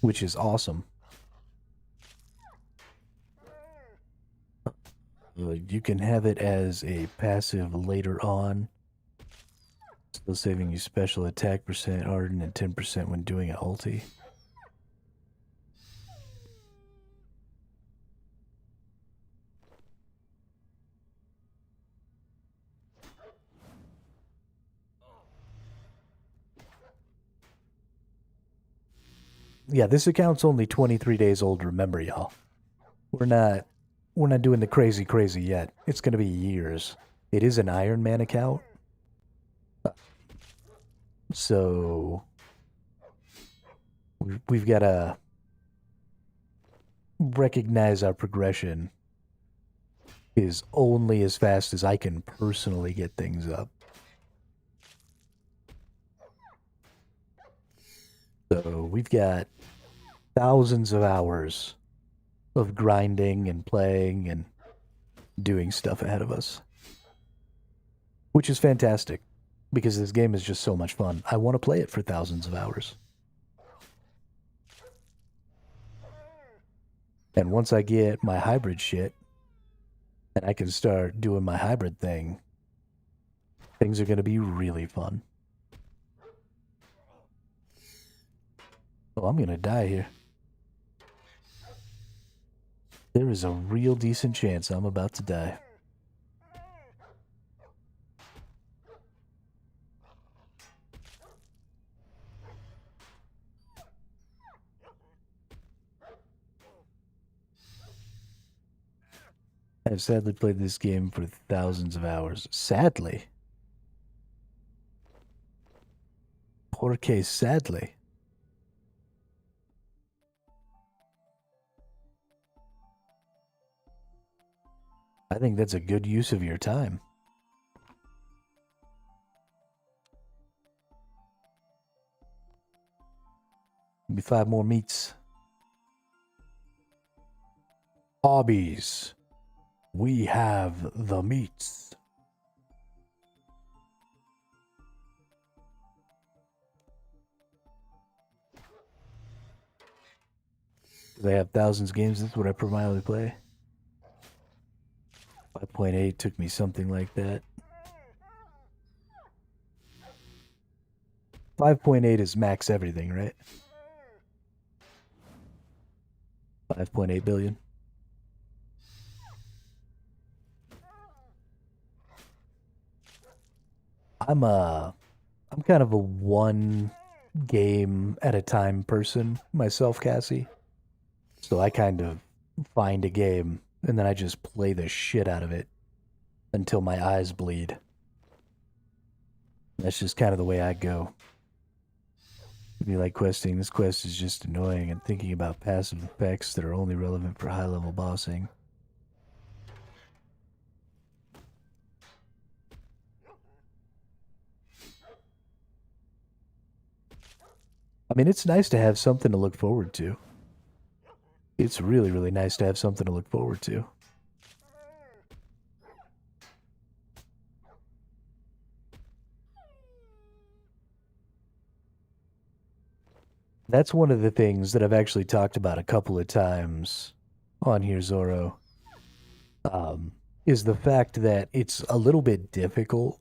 which is awesome. You can have it as a passive later on, still saving you special attack percent, harden, and 10% when doing an ulti. Yeah, this account's only 23 days old, remember, y'all. We're not doing the crazy yet. It's gonna be years. It is an Iron Man account. So we've got to recognize our progression is only as fast as I can personally get things up. So we've got thousands of hours of grinding and playing and doing stuff ahead of us, which is fantastic because this game is just so much fun. I want to play it for thousands of hours. And once I get my hybrid shit and I can start doing my hybrid thing, things are going to be really fun. Oh, I'm going to die here. There is a real decent chance I'm about to die. I've sadly played this game for thousands of hours. Sadly. Porque sadly. I think that's a good use of your time. Maybe 5 more meats. Hobbies. We have the meats. They have thousands of games. That's what I primarily play. 5.8 took me something like that. 5.8 is max everything, right? 5.8 billion. I'm kind of a one game at a time person myself, Cassie. So I kind of find a game and then I just play the shit out of it until my eyes bleed. That's just kind of the way I go. If you like questing, this quest is just annoying and thinking about passive effects that are only relevant for high-level bossing. I mean, it's nice to have something to look forward to. It's really, really nice to have something to look forward to. That's one of the things that I've actually talked about a couple of times on here, Zoro, is the fact that it's a little bit difficult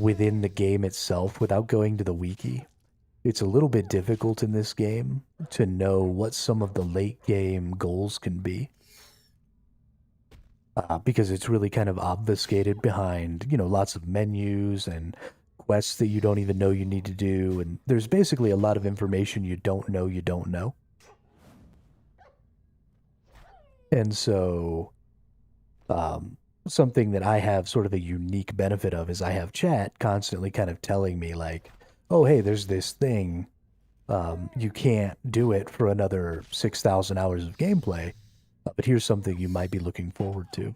within the game itself without going to the wiki. It's a little bit difficult in this game to know what some of the late game goals can be. Because it's really kind of obfuscated behind, lots of menus and quests that you don't even know you need to do. And there's basically a lot of information you don't know you don't know. And so, something that I have sort of a unique benefit of is I have chat constantly kind of telling me like, oh, hey, there's this thing. You can't do it for another 6,000 hours of gameplay, but here's something you might be looking forward to.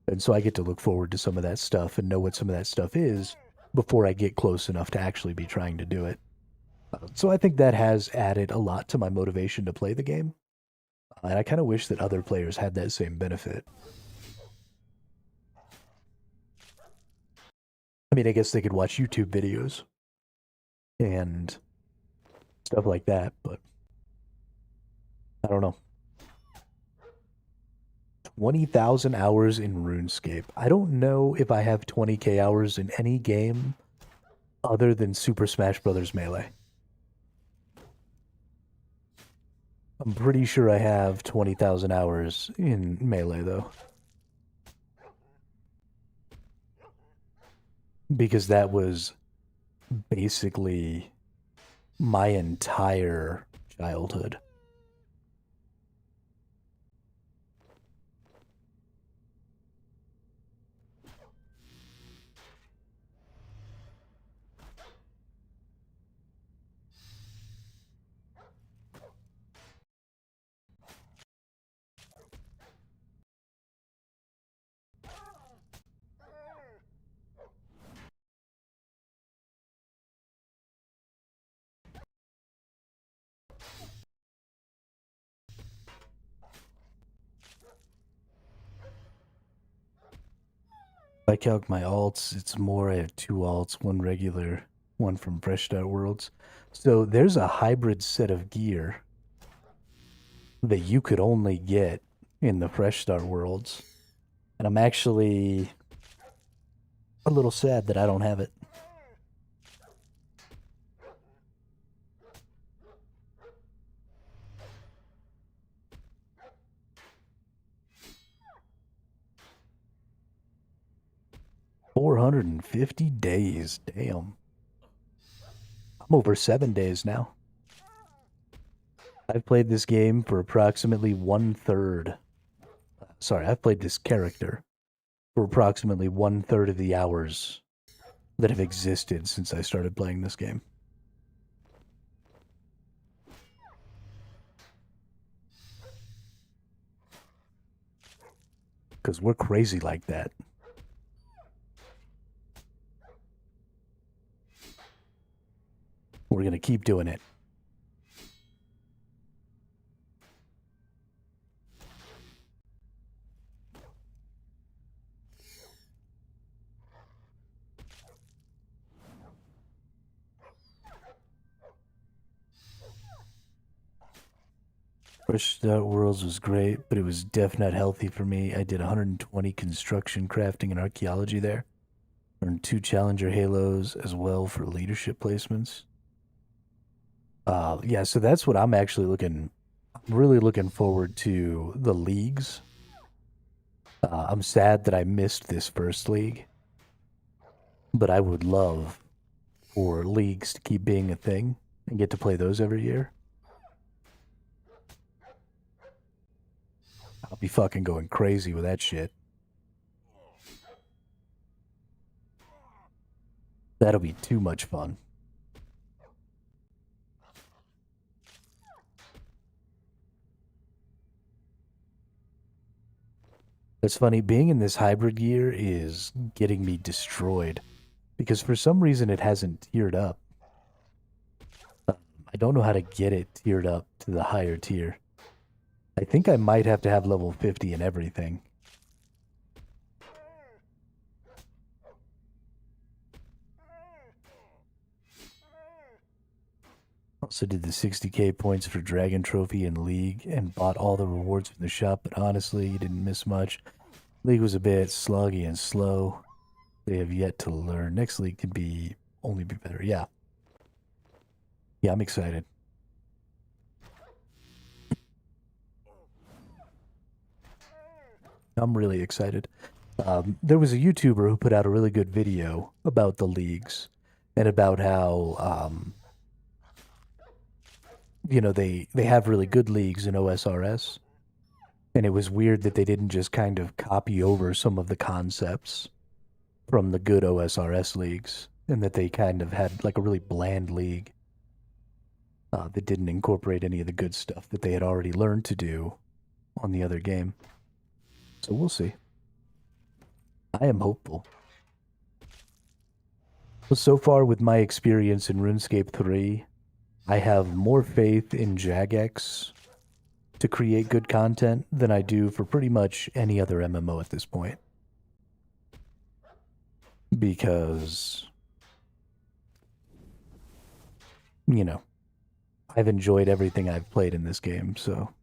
And so I get to look forward to some of that stuff and know what some of that stuff is before I get close enough to actually be trying to do it. So I think that has added a lot to my motivation to play the game. And I kind of wish that other players had that same benefit. I mean, I guess they could watch YouTube videos and stuff like that, but I don't know. 20,000 hours in RuneScape. I don't know if I have 20k hours in any game other than Super Smash Bros. Melee. I'm pretty sure I have 20,000 hours in Melee, though. Because that was basically my entire childhood. If I calc my alts, it's more, I have two alts, one regular, one from Fresh Start Worlds. So there's a hybrid set of gear that you could only get in the Fresh Start Worlds. And I'm actually a little sad that I don't have it. $450 days. Damn. I'm over 7 days now. I've played this game for approximately 1/3. Sorry, I've played this character for approximately 1/3 of the hours that have existed since I started playing this game. Because we're crazy like that. We're going to keep doing it. Fresh Start Worlds was great, but it was definitely not healthy for me. I did 120 construction, crafting, and archaeology there. Earned 2 Challenger Halos as well for leadership placements. Yeah, so that's what I'm really looking forward to the leagues. I'm sad that I missed this first league, but I would love for leagues to keep being a thing and get to play those every year. I'll be fucking going crazy with that shit. That'll be too much fun. It's funny, being in this hybrid gear is getting me destroyed because for some reason it hasn't tiered up. I don't know how to get it tiered up to the higher tier. I think I might have to have level 50 and everything. Also did the 60k points for Dragon Trophy in League and bought all the rewards from the shop, but honestly, you didn't miss much. League was a bit sluggy and slow. They have yet to learn. Next league could only be better. Yeah. Yeah, I'm excited. I'm really excited. There was a YouTuber who put out a really good video about the leagues and about how, they have really good leagues in OSRS. And it was weird that they didn't just kind of copy over some of the concepts from the good OSRS leagues, and that they kind of had like a really bland league that didn't incorporate any of the good stuff that they had already learned to do on the other game. So we'll see. I am hopeful. So far with my experience in RuneScape 3, I have more faith in Jagex to create good content than I do for pretty much any other MMO at this point. Because, I've enjoyed everything I've played in this game, so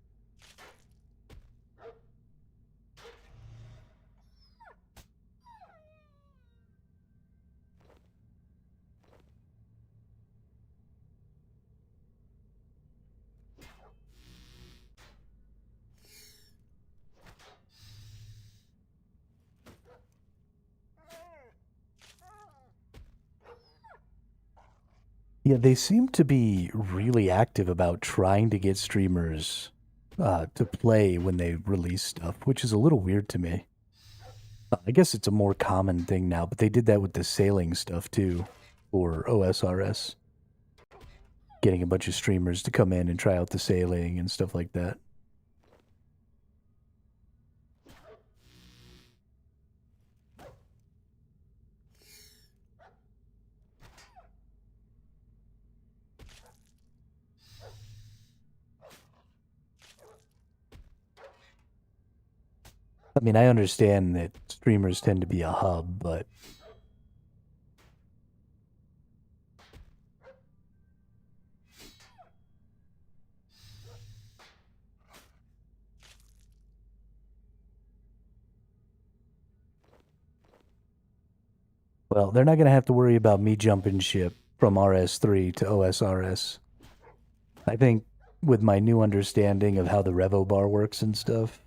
Yeah, they seem to be really active about trying to get streamers to play when they release stuff, which is a little weird to me. I guess it's a more common thing now, but they did that with the sailing stuff too, for OSRS. Getting a bunch of streamers to come in and try out the sailing and stuff like that. I mean, I understand that streamers tend to be a hub, but well, they're not going to have to worry about me jumping ship from RS3 to OSRS. I think with my new understanding of how the Revo bar works and stuff,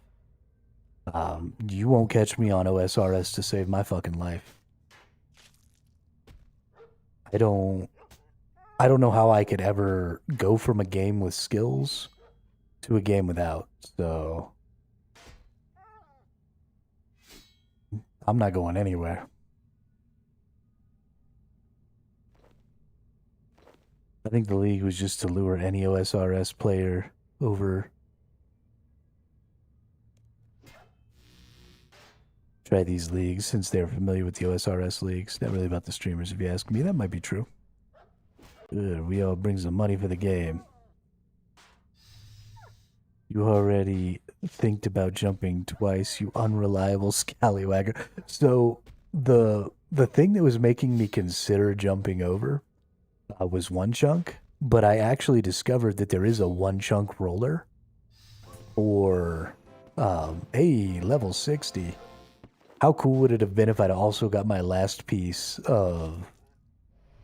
you won't catch me on OSRS to save my fucking life. I don't know how I could ever go from a game with skills to a game without. So I'm not going anywhere. I think the league was just to lure any OSRS player over. Try these leagues since they're familiar with the OSRS leagues. Not really about the streamers, if you ask me. That might be true. We all bring some money for the game. You already think about jumping twice, you unreliable scallywagger. So the thing that was making me consider jumping over was one chunk, but I actually discovered that there is a one chunk roller for hey, level 60. How cool would it have been if I'd also got my last piece of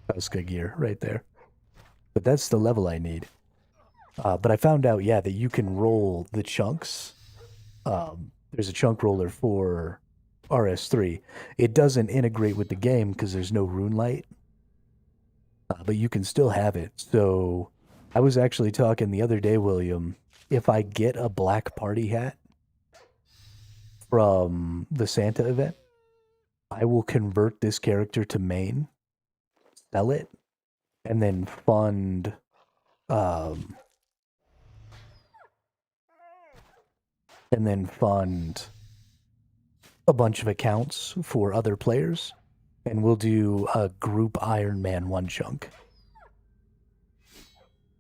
Tuska gear right there? But that's the level I need. But I found out, yeah, that you can roll the chunks. There's a chunk roller for RS3. It doesn't integrate with the game because there's no rune light. But you can still have it. So I was actually talking the other day, William, if I get a black party hat from the Santa event, I will convert this character to main, sell it, and then fund a bunch of accounts for other players, and we'll do a group Iron Man one chunk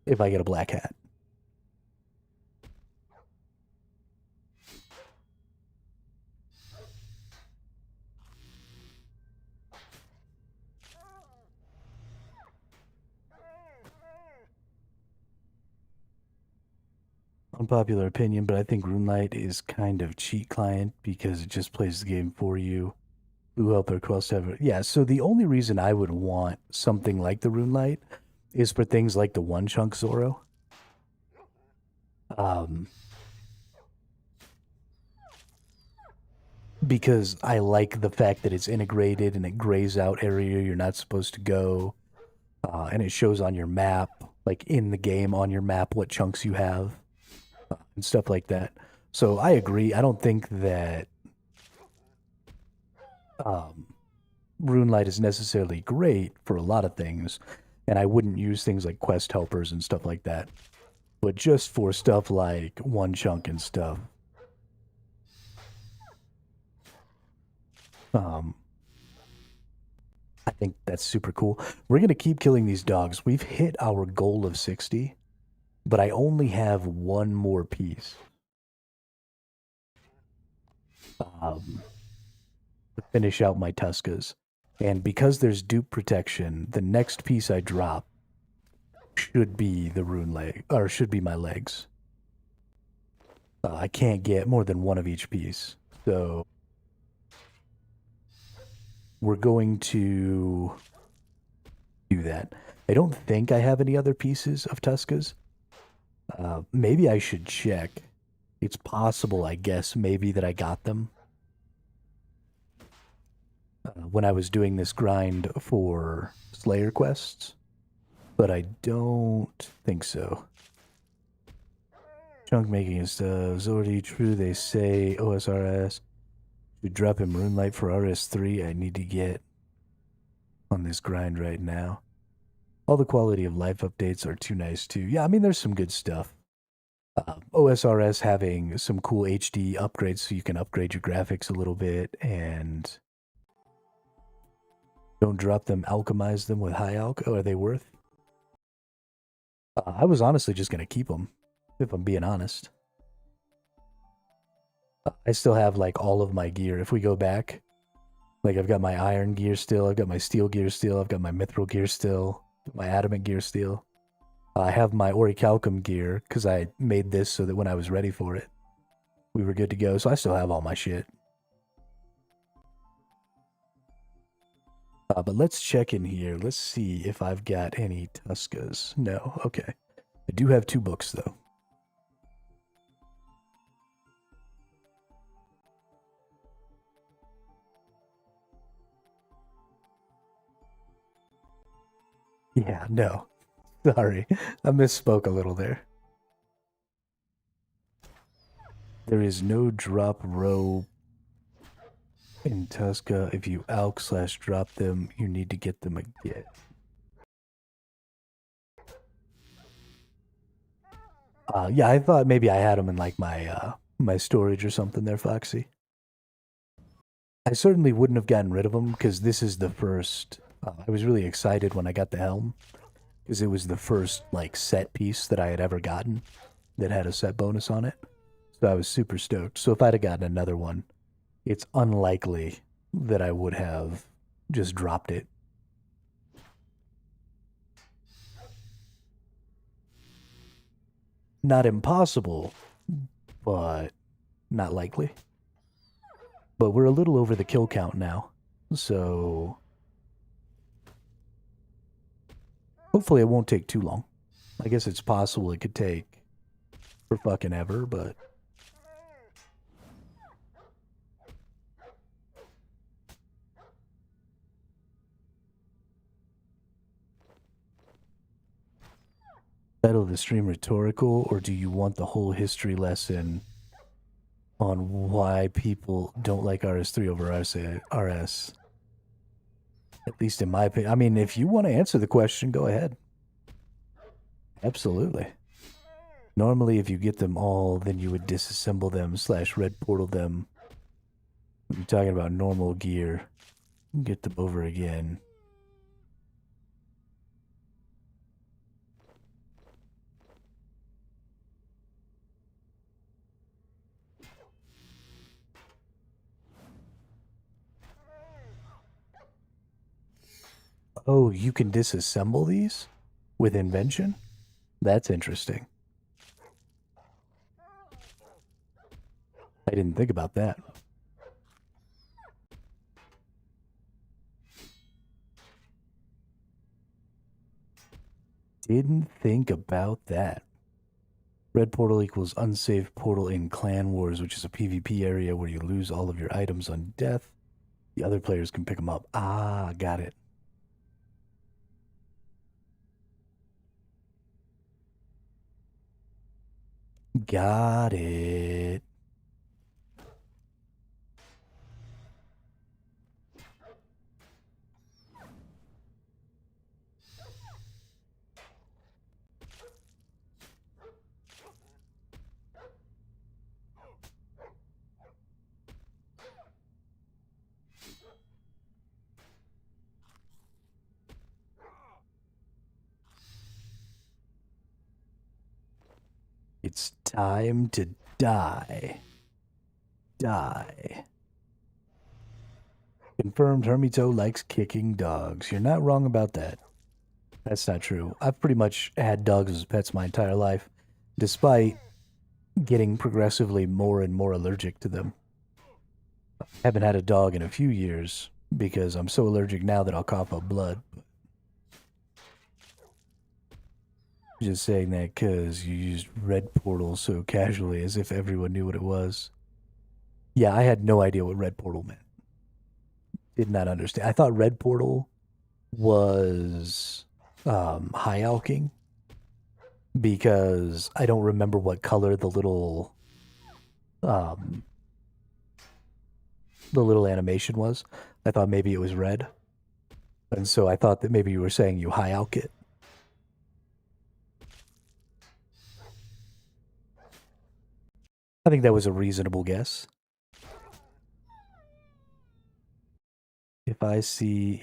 if I get a black hat. Unpopular opinion, but I think RuneLight is kind of cheat client because it just plays the game for you. Blue Helper, Quest Ever. Yeah, so the only reason I would want something like the RuneLight is for things like the one chunk Zoro. Because I like the fact that it's integrated and it grays out area you're not supposed to go. And it shows on your map, like in the game on your map, what chunks you have. And stuff like that. So I agree. I don't think that RuneLight is necessarily great for a lot of things, and I wouldn't use things like quest helpers and stuff like that. But just for stuff like one chunk and stuff, I think that's super cool. We're gonna keep killing these dogs. We've hit our goal of 60. But I only have one more piece to finish out my Tuskas. And because there's dupe protection, the next piece I drop should be the rune leg, or should be my legs. I can't get more than one of each piece. So we're going to do that. I don't think I have any other pieces of Tuskas. Maybe I should check. It's possible, I guess, maybe that I got them when I was doing this grind for Slayer quests. but I don't think so. Chunk making is already true. They say OSRS should drop him Runelight for RS3. I need to get on this grind right now. All the quality of life updates are too nice too. Yeah, I mean, there's some good stuff. OSRS having some cool HD upgrades so you can upgrade your graphics a little bit, and don't drop them, alchemize them with high alch. Oh, are they worth? I was honestly just going to keep them, if I'm being honest. I still have like all of my gear. If we go back, like I've got my iron gear still, I've got my steel gear still, I've got my mithril gear still, my adamant gear still. I have my orichalcum gear because I made this so that when I was ready for it, we were good to go. So I still have all my shit. But let's check in here. Let's see if I've got any Tuskas. No, okay. I do have 2 books though. Yeah, no. Sorry, I misspoke a little there. There is no drop row in Tuska. If you alch/drop them, you need to get them again. Yeah, I thought maybe I had them in like my my storage or something there, Foxy. I certainly wouldn't have gotten rid of them because this is the first. I was really excited when I got the helm because it was the first like set piece that I had ever gotten that had a set bonus on it. So I was super stoked. So if I'd have gotten another one, it's unlikely that I would have just dropped it. Not impossible, but not likely. But we're a little over the kill count now, so hopefully it won't take too long. I guess it's possible it could take for fucking ever, but title of the stream rhetorical, or do you want the whole history lesson on why people don't like RS3 over RS? At least in my opinion. I mean, if you want to answer the question, go ahead. Absolutely. Normally, if you get them all, then you would disassemble them / red portal them. When you're talking about normal gear, get them over again. Oh, you can disassemble these with invention? That's interesting. I didn't think about that. Didn't think about that. Red portal equals unsafe portal in Clan Wars, which is a PvP area where you lose all of your items on death. The other players can pick them up. Ah, got it. Got it. It's time to die. Die. Confirmed Hermito likes kicking dogs. You're not wrong about that. That's not true. I've pretty much had dogs as pets my entire life, despite getting progressively more and more allergic to them. I haven't had a dog in a few years because I'm so allergic now that I'll cough up blood. Just saying that because you used red portal so casually as if everyone knew what it was. Yeah, I had no idea what red portal meant. Did not understand. I thought red portal was high alking because I don't remember what color um, the little animation was. I thought maybe it was red. And so I thought that maybe you were saying you high alk it. I think that was a reasonable guess. If I see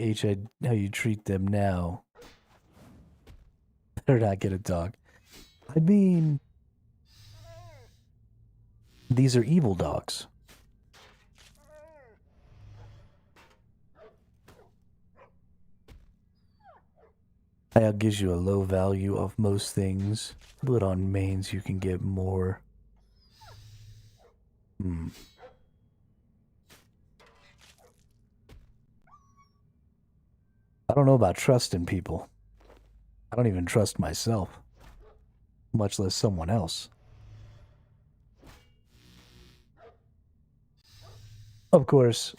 how you treat them now, better not get a dog. I mean, these are evil dogs. That gives you a low value of most things, but on mains you can get more. I don't know about trusting people. I don't even trust myself, much less someone else. Of course,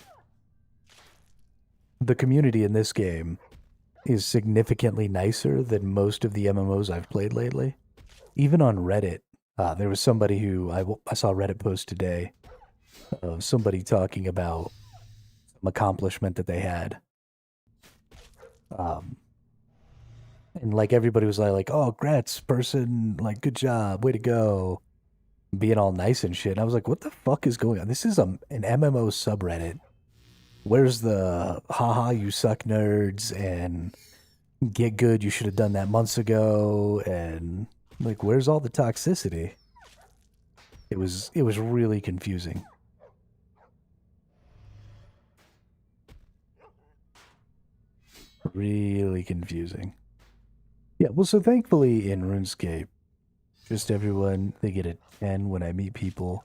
the community in this game is significantly nicer than most of the MMOs I've played lately. Even on Reddit, there was somebody who I saw a Reddit post today of somebody talking about some accomplishment that they had. And like everybody was like, "Oh, grats, person! Like, good job, way to go!" Being all nice and shit. And I was like, "What the fuck is going on? This is an MMO subreddit. Where's the haha you suck nerds and get good? You should have done that months ago." And like, where's all the toxicity? It was really confusing. Really confusing. Yeah, well, so thankfully in RuneScape, just everyone, they get a 10 when I meet people,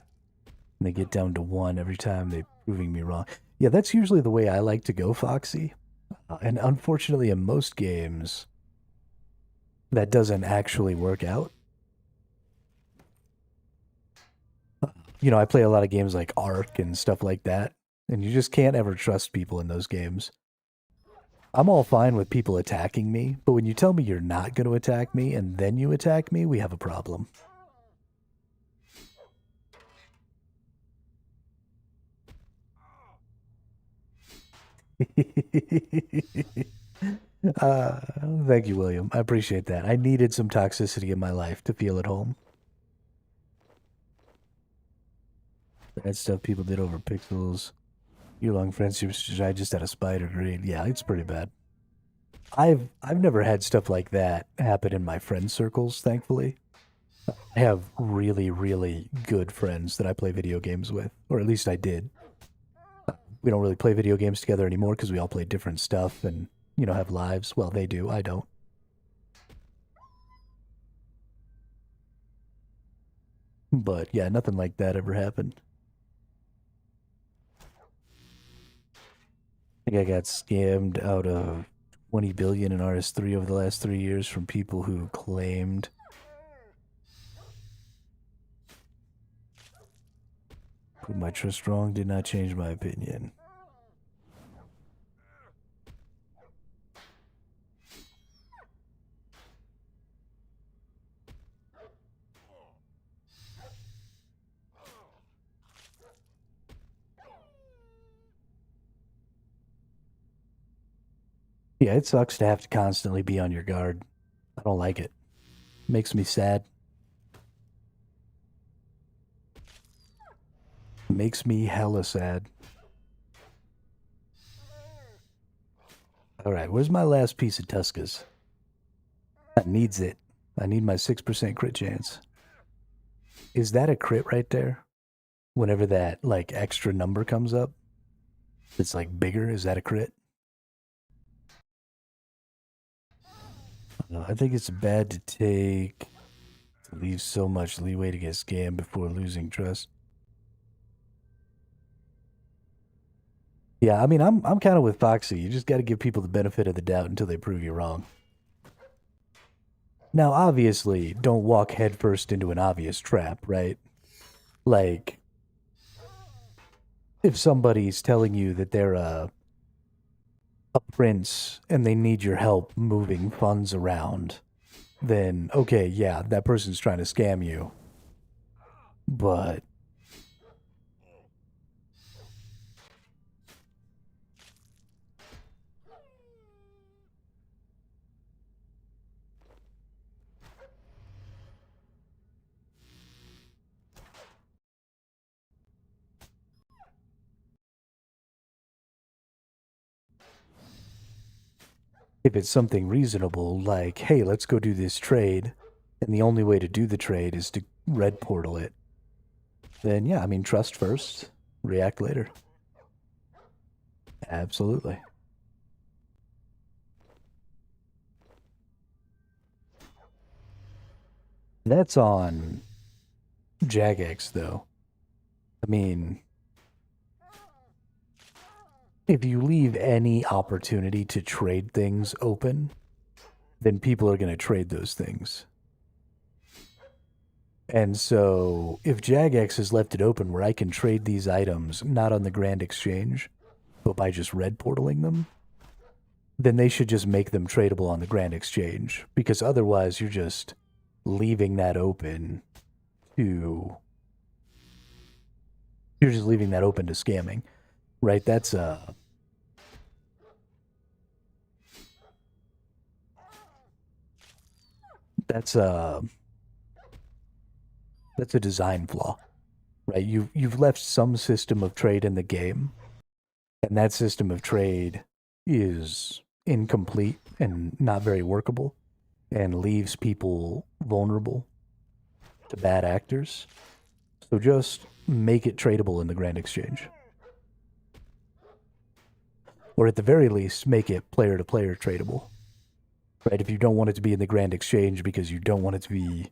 and they get down to 1 every time they're proving me wrong. Yeah, that's usually the way I like to go, Foxy. And unfortunately, in most games, that doesn't actually work out. You know, I play a lot of games like Ark and stuff like that, and you just can't ever trust people in those games. I'm all fine with people attacking me, but when you tell me you're not going to attack me and then you attack me, we have a problem. uh, Thank you, William. I appreciate that. I needed some toxicity in my life to feel at home. That stuff people did over pixels. Year-long friendships, I just had a spider grade. Yeah, it's pretty bad. I've never had stuff like that happen in my friend circles, thankfully. I have really, really good friends that I play video games with, or at least I did. We don't really play video games together anymore because we all play different stuff and, you know, have lives. Well, they do, I don't. But yeah, nothing like that ever happened. I think I got scammed out of 20 billion in RS3 over the last 3 years from people who claimed put my trust wrong, did not change my opinion. Yeah, it sucks to have to constantly be on your guard. I don't like it. Makes me sad. Makes me hella sad. Alright, where's my last piece of Tuskas? That needs it. I need my 6% crit chance. Is that a crit right there? Whenever that, like, extra number comes up? It's, like, bigger? Is that a crit? I think it's bad to leave so much leeway to get scammed before losing trust. Yeah, I mean, I'm kind of with Foxy. You just got to give people the benefit of the doubt until they prove you wrong. Now, obviously, don't walk headfirst into an obvious trap, right? Like, if somebody's telling you that they're a prince and they need your help moving funds around, then okay, yeah, that person's trying to scam you. But if it's something reasonable, like, hey, let's go do this trade, and the only way to do the trade is to red portal it, then yeah, I mean, trust first, react later. Absolutely. That's on Jagex, though. I mean, if you leave any opportunity to trade things open, then people are going to trade those things. And so, if Jagex has left it open where I can trade these items not on the Grand Exchange, but by just red portaling them, then they should just make them tradable on the Grand Exchange, because otherwise you're just leaving that open to scamming, right? That's a design flaw, right? You've left some system of trade in the game, and that system of trade is incomplete and not very workable, and leaves people vulnerable to bad actors. So just make it tradable in the Grand Exchange. Or at the very least, make it player-to-player tradable. Right? If you don't want it to be in the Grand Exchange because you don't want it to be,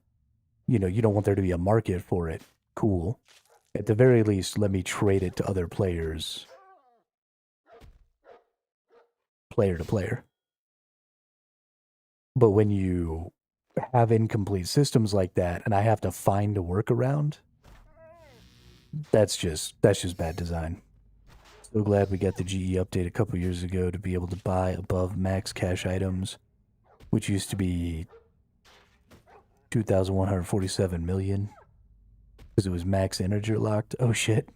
you don't want there to be a market for it, cool. At the very least, let me trade it to other players, player-to-player. But when you have incomplete systems like that, and I have to find a workaround, that's just bad design. So glad we got the GE update a couple years ago to be able to buy above max cash items, which used to be 2,147 million because it was max integer locked. Oh shit.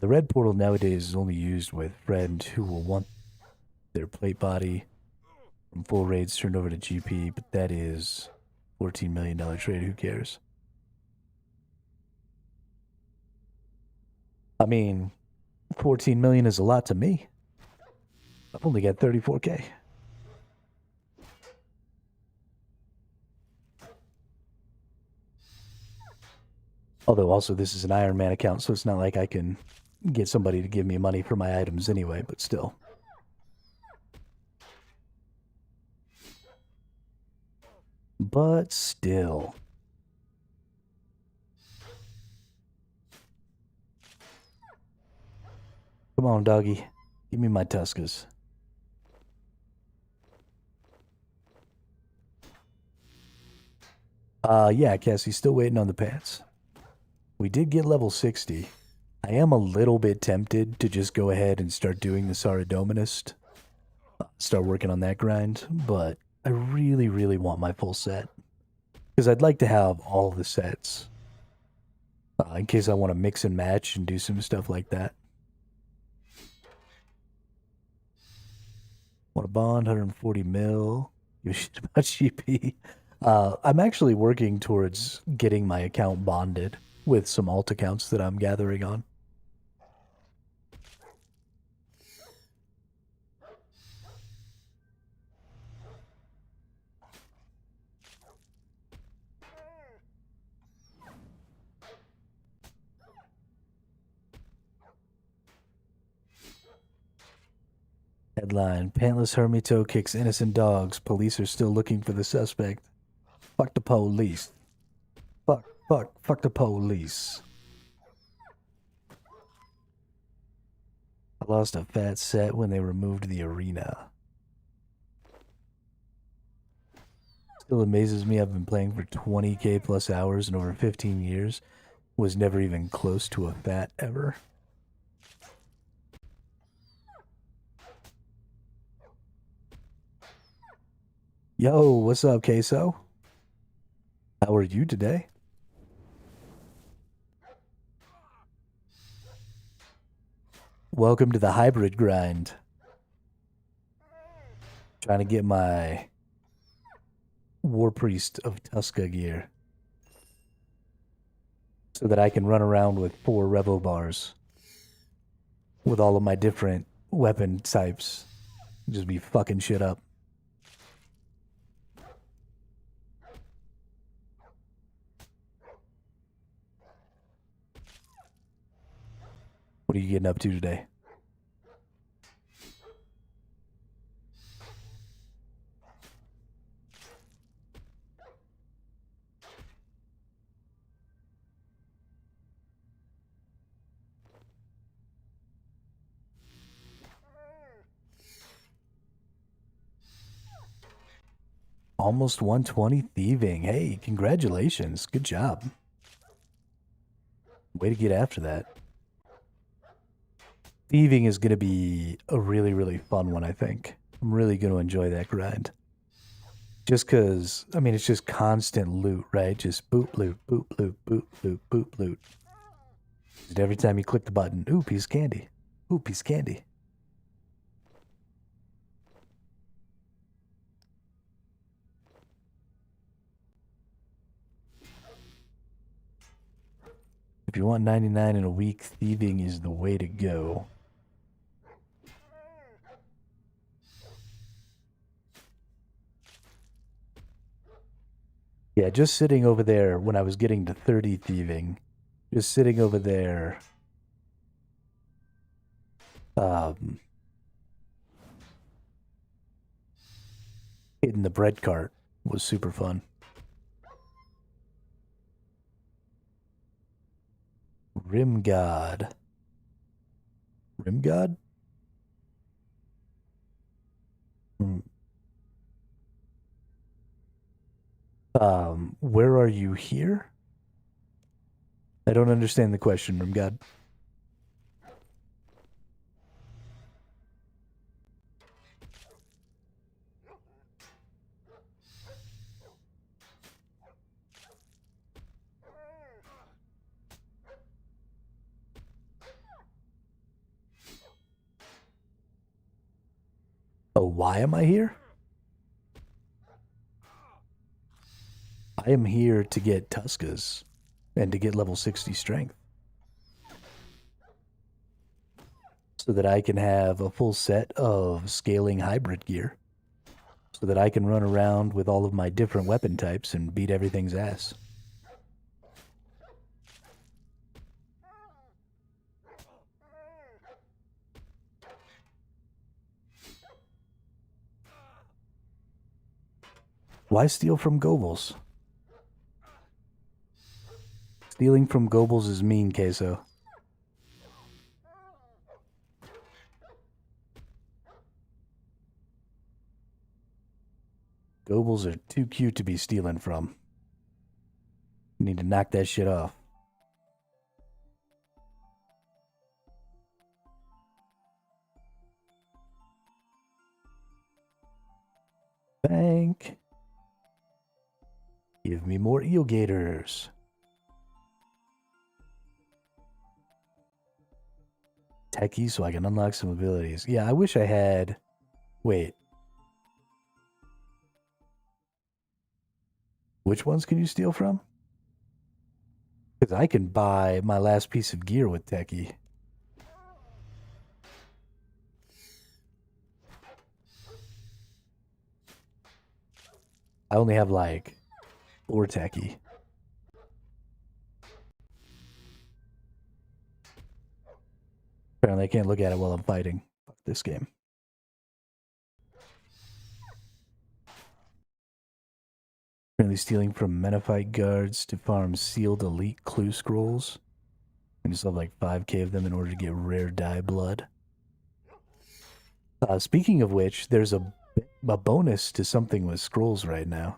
The red portal nowadays is only used with friends who will want their plate body from full raids turned over to GP, but that is $14 million trade. Who cares? I mean, 14 million is a lot to me. I've only got 34K. Although also this is an Iron Man account, so it's not like I can get somebody to give me money for my items anyway, but still. But still. Come on, doggy. Give me my Tuskas. Yeah, Cassie's still waiting on the pants. We did get level 60. I am a little bit tempted to just go ahead and start doing the Saradominist. Start working on that grind, but I really, really want my full set. Because I'd like to have all the sets. In case I want to mix and match and do some stuff like that. Want a bond, 140 mil. Give a shit about GP. I'm actually working towards getting my account bonded with some alt accounts that I'm gathering on. Headline: Pantless Hermito kicks innocent dogs. Police are still looking for the suspect. Fuck the police. Fuck the police. I lost a fat set when they removed the arena. Still amazes me I've been playing for 20k plus hours in over 15 years. Was never even close to a fat ever. Yo, what's up, Queso? How are you today? Welcome to the hybrid grind. Trying to get my War Priest of Tuska gear so that I can run around with 4 Revo bars with all of my different weapon types. Just be fucking shit up. What are you getting up to today? Almost 120 thieving. Hey, congratulations. Good job. Way to get after that. Thieving is going to be a really, really fun one, I think. I'm really going to enjoy that grind. Just because, I mean, it's just constant loot, right? Just boop, loot, boop, loot, boop, loot, boop, loot. Just every time you click the button, ooh, piece of candy. Ooh, piece of candy. If you want 99 in a week, thieving is the way to go. Yeah, just sitting over there when I was getting to 30 thieving, just sitting over there, hitting the bread cart was super fun. Rim God. Rim God? Where are you here? I don't understand the question, Rim God. Oh, why am I here? I am here to get Tuskas and to get level 60 strength. So that I can have a full set of scaling hybrid gear. So that I can run around with all of my different weapon types and beat everything's ass. Why steal from Goebbels? Stealing from Goebbels is mean, Queso. Goebbels are too cute to be stealing from. You need to knock that shit off. Bank. Give me more eel gators. Techie so I can unlock some abilities. Yeah, I wish I had... Wait. Which ones can you steal from? Because I can buy my last piece of gear with Techie. I only have like 4 Techie. Apparently I can't look at it while I'm fighting. Fuck this game. Currently stealing from Menophyte guards to farm sealed elite clue scrolls. I just have like 5k of them in order to get rare dye blood. Speaking of which, there's a bonus to something with scrolls right now.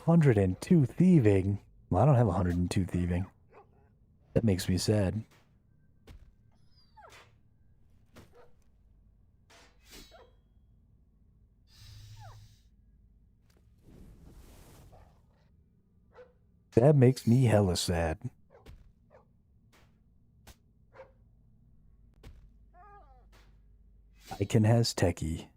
$102 thieving. Well, I don't have 102 thieving. That makes me sad. That makes me hella sad. Icon has techie.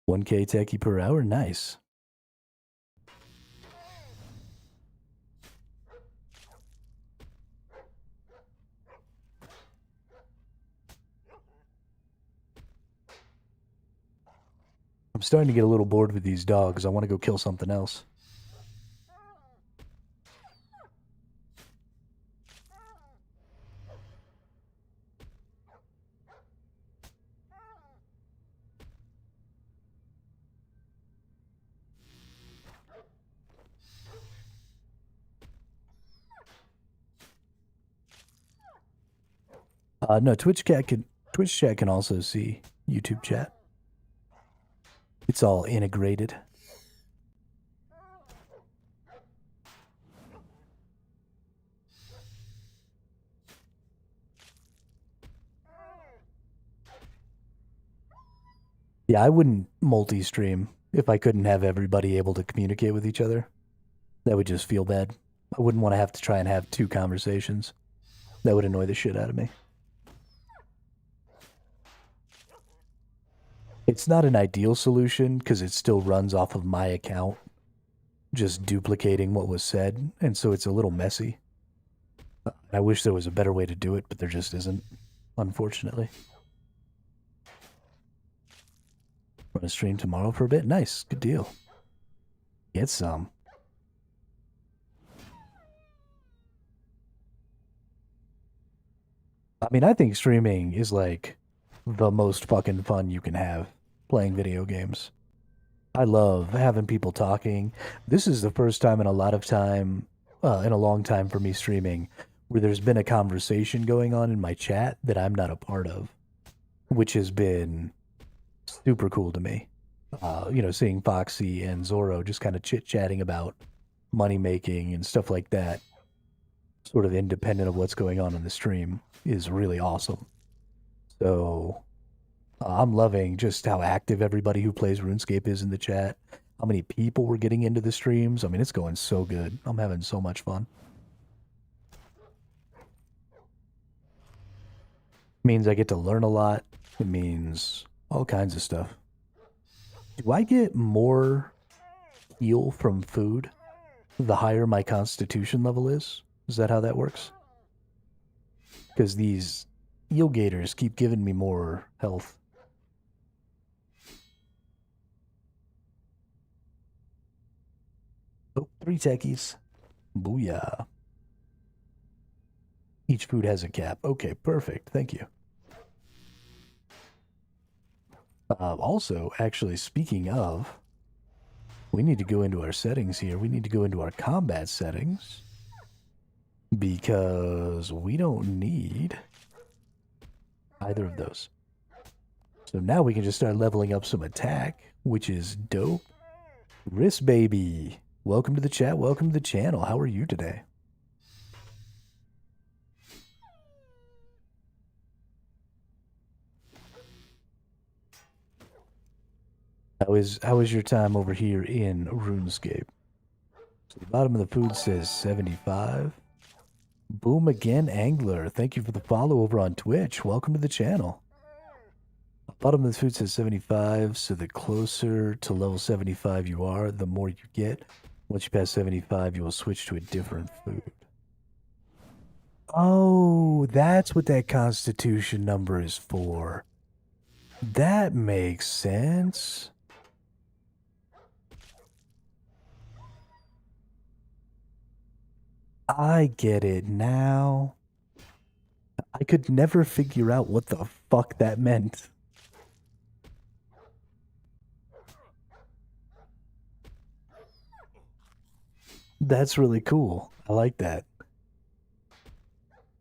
$1K techie per hour, nice. I'm starting to get a little bored with these dogs. I want to go kill something else. No, Twitch chat can also see YouTube chat. It's all integrated. Yeah, I wouldn't multi-stream if I couldn't have everybody able to communicate with each other. That would just feel bad. I wouldn't want to have to try and have two conversations. That would annoy the shit out of me. It's not an ideal solution because it still runs off of my account, just duplicating what was said, and so it's a little messy. I wish there was a better way to do it, but there just isn't, unfortunately. Run a stream tomorrow for a bit? Nice, good deal. Get some. I mean, I think streaming is like the most fucking fun you can have playing video games. I love having people talking. This is the first time in a long time for me streaming, where there's been a conversation going on in my chat that I'm not a part of, which has been super cool to me. Seeing Foxy and Zoro just kind of chit-chatting about money making and stuff like that, sort of independent of what's going on in the stream, is really awesome. So I'm loving just how active everybody who plays RuneScape is in the chat. How many people were getting into the streams. I mean, it's going so good. I'm having so much fun. It means I get to learn a lot. It means all kinds of stuff. Do I get more heal from food the higher my constitution level is? Is that how that works? Because these eel gators keep giving me more health. Oh, 3 techies. Booyah. Each food has a cap. Okay, perfect. Thank you. Also, actually, speaking of, we need to go into our settings here. We need to go into our combat settings because we don't need either of those. So now we can just start leveling up some attack, which is dope. Wrist baby, welcome to the chat. Welcome to the channel. How are you today? How is your time over here in RuneScape? So the bottom of the food says 75. Boom again, Angler. Thank you for the follow over on Twitch. Welcome to the channel. Bottom of the food says 75, so the closer to level 75 you are, the more you get. Once you pass 75, you will switch to a different food. Oh, that's what that constitution number is for. That makes sense. I get it now. I could never figure out what the fuck that meant. That's really cool. I like that.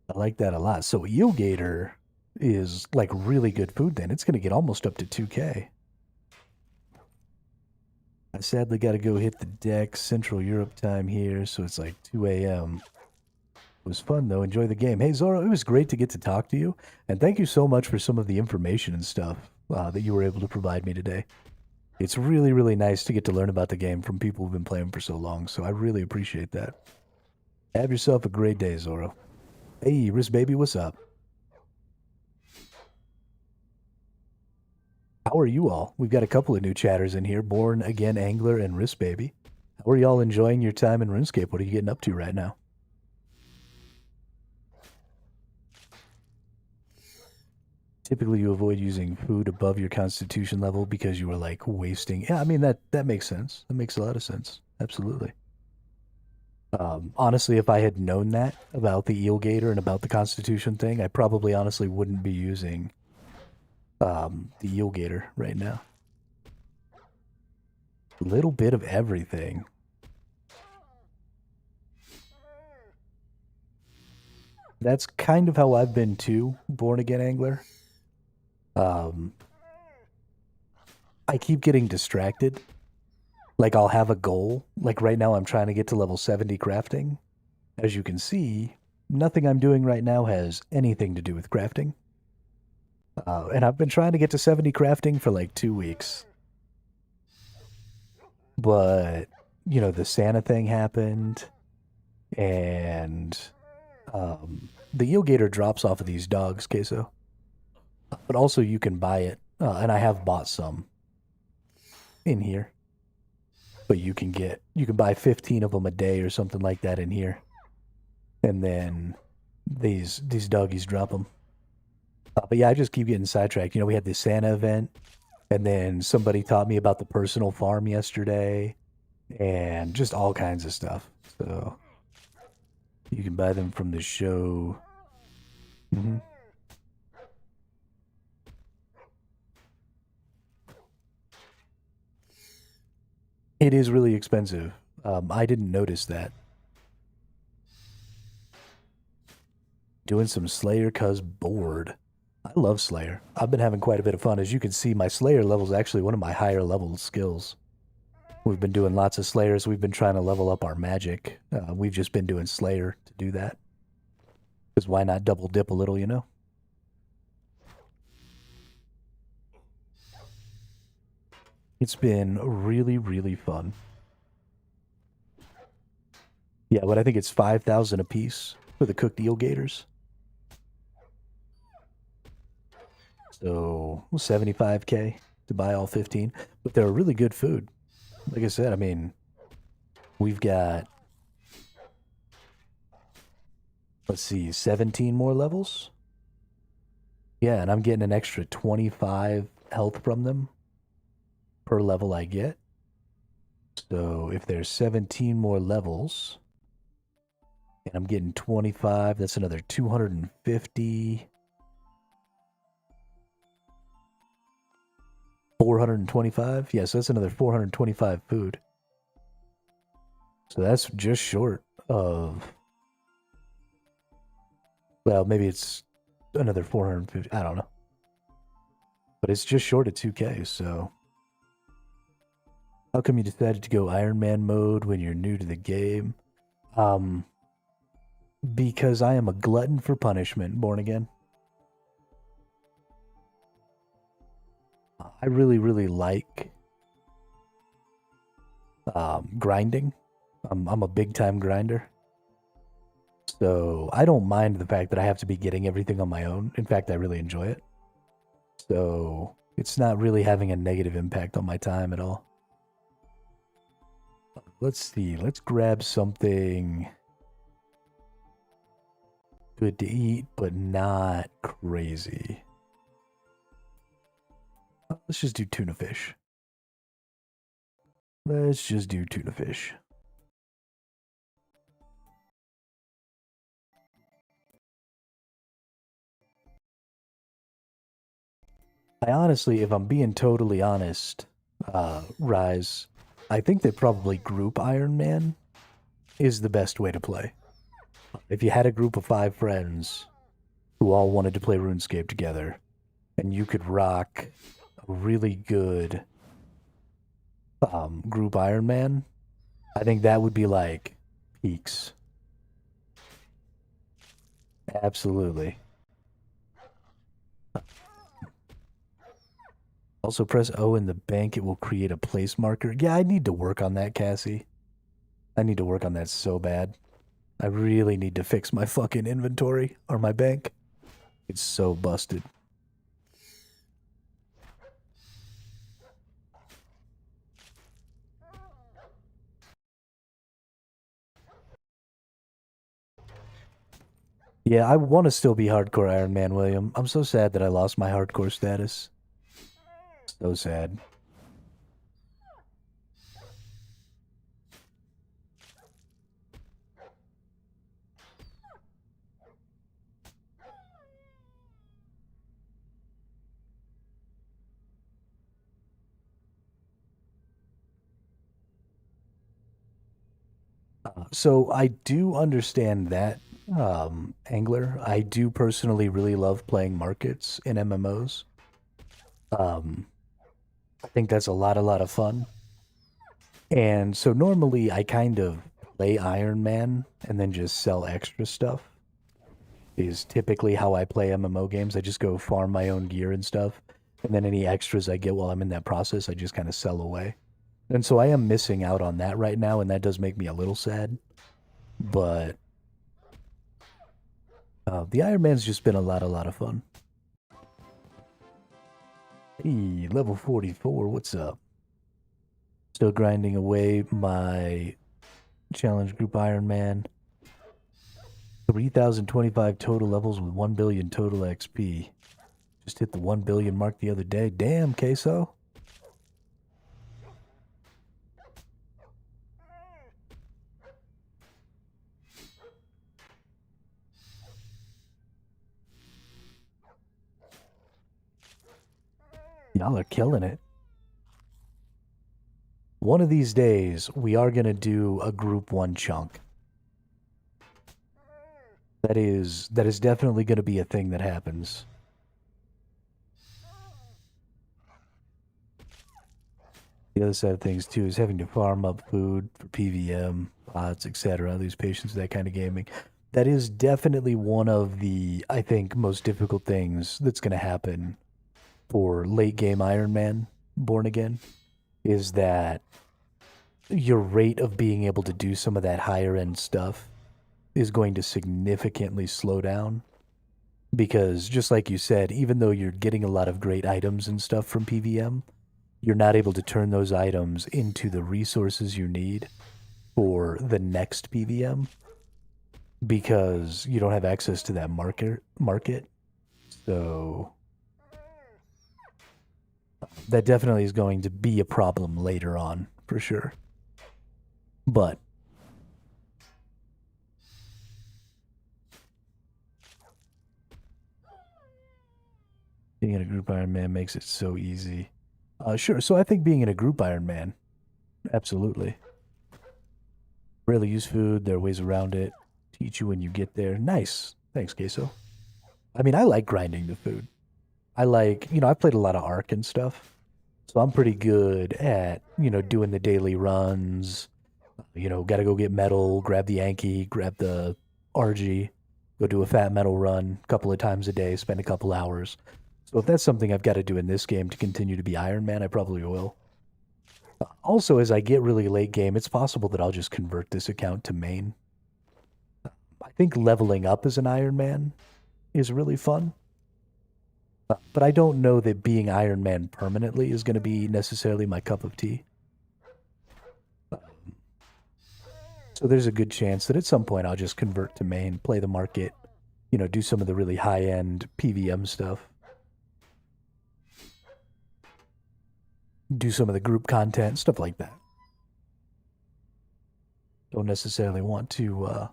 I like that a lot. So Eel Gator is like really good food then. It's going to get almost up to 2K. I sadly got to go hit the deck. Central Europe time here, so it's like 2 a.m. It was fun, though. Enjoy the game. Hey, Zoro, it was great to get to talk to you. And thank you so much for some of the information and stuff that you were able to provide me today. It's really, really nice to get to learn about the game from people who've been playing for so long, so I really appreciate that. Have yourself a great day, Zoro. Hey, Wrist Baby, what's up? How are you all? We've got a couple of new chatters in here, Born Again Angler and Wrist Baby. How are y'all enjoying your time in RuneScape? What are you getting up to right now? Typically, you avoid using food above your constitution level because you were like wasting. Yeah, I mean that makes sense. That makes a lot of sense. Absolutely. Honestly, if I had known that about the eel gator and about the constitution thing, I probably honestly wouldn't be using the eel gator right now. A little bit of everything. That's kind of how I've been too, Born Again Angler. Um, I keep getting distracted. Like I'll have a goal. Like right now I'm trying to get to level 70 crafting. As you can see, nothing I'm doing right now has anything to do with crafting. And I've been trying to get to 70 crafting for like 2 weeks. But, you know, the Santa thing happened, and the eel gator drops off of these dogs, Queso. But also you can buy it, and I have bought some in here. But you can buy 15 of them a day or something like that in here. And then these doggies drop them. But yeah, I just keep getting sidetracked. You know, we had this Santa event, and then somebody taught me about the personal farm yesterday, and just all kinds of stuff. So you can buy them from the show. Mm-hmm. It is really expensive. I didn't notice that. Doing some Slayer cuz bored. I love Slayer. I've been having quite a bit of fun. As you can see, my Slayer level is actually one of my higher level skills. We've been doing lots of Slayers. We've been trying to level up our magic. We've just been doing Slayer to do that. Because why not double dip a little, you know? It's been really, really fun. Yeah, but I think it's 5,000 a piece for the cooked eel gators. So 75K to buy all 15. But they're really good food. Like I said, I mean, we've got, let's see, 17 more levels. Yeah, and I'm getting an extra 25 health from them per level I get. So if there's 17 more levels, and I'm getting 25, that's another 250. 425? Yes, that's another 425 food. So that's just short of, well, maybe it's another 450. I don't know. But it's just short of 2K, so. How come you decided to go Iron Man mode when you're new to the game? Because I am a glutton for punishment, Born Again. I really, really like grinding. I'm a big time grinder. So I don't mind the fact that I have to be getting everything on my own. In fact, I really enjoy it. So it's not really having a negative impact on my time at all. Let's see. Let's grab something good to eat, but not crazy. Let's just do tuna fish. Let's just do tuna fish. I honestly, if I'm being totally honest, Rise, I think that probably group Iron Man is the best way to play. If you had a group of 5 friends who all wanted to play RuneScape together, and you could rock a really good group Iron Man, I think that would be like peaks. Absolutely. Also press O in the bank, it will create a place marker. Yeah, I need to work on that, Cassie. I need to work on that so bad. I really need to fix my fucking inventory or my bank. It's so busted. Yeah, I want to still be hardcore Iron Man, William. I'm so sad that I lost my hardcore status. So sad. So I do understand that, Angler. I do personally really love playing markets in MMOs. Um, I think that's a lot of fun. And so normally I kind of play Iron Man and then just sell extra stuff is typically how I play MMO games. I just go farm my own gear and stuff. And then any extras I get while I'm in that process, I just kind of sell away. And so I am missing out on that right now, and that does make me a little sad. But the Iron Man's just been a lot of fun. Hey, level 44, what's up? Still grinding away my challenge group Iron Man. 3,025 total levels with 1 billion total XP. Just hit the 1 billion mark the other day. Damn, Queso. Y'all are killing it. One of these days, we are going to do a group 1 chunk. That is definitely going to be a thing that happens. The other side of things, too, is having to farm up food for PVM, bots, etc., lose patience with that kind of gaming. That is definitely one of the, I think, most difficult things that's going to happen for late game Iron Man Born Again, is that your rate of being able to do some of that higher end stuff is going to significantly slow down. Because just like you said, even though you're getting a lot of great items and stuff from PVM, you're not able to turn those items into the resources you need for the next PVM because you don't have access to that market. So that definitely is going to be a problem later on, for sure. But being in a group Iron Man makes it so easy. Sure, so I think being in a group Iron Man, absolutely. Rarely use food, there are ways around it. Teach you when you get there. Nice. Thanks, Queso. I mean, I like grinding the food. I like, I played a lot of Ark and stuff. So I'm pretty good at, doing the daily runs. Gotta go get metal, grab the Yankee, grab the RG, go do a fat metal run a couple of times a day, spend a couple hours. So if that's something I've got to do in this game to continue to be Iron Man, I probably will. Also, as I get really late game, it's possible that I'll just convert this account to main. I think leveling up as an Iron Man is really fun. But I don't know that being Iron Man permanently is going to be necessarily my cup of tea. So there's a good chance that at some point I'll just convert to main, play the market, do some of the really high-end PVM stuff. Do some of the group content, stuff like that. Don't necessarily want to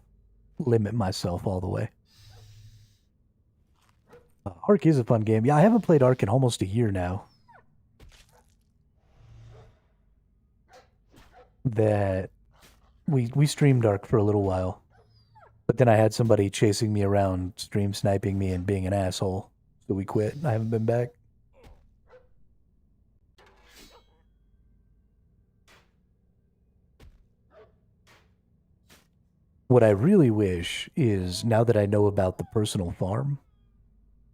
limit myself all the way. Ark is a fun game. Yeah, I haven't played Ark in almost a year now. That we streamed Ark for a little while. But then I had somebody chasing me around, stream sniping me and being an asshole. So we quit. I haven't been back. What I really wish is, now that I know about the personal farm,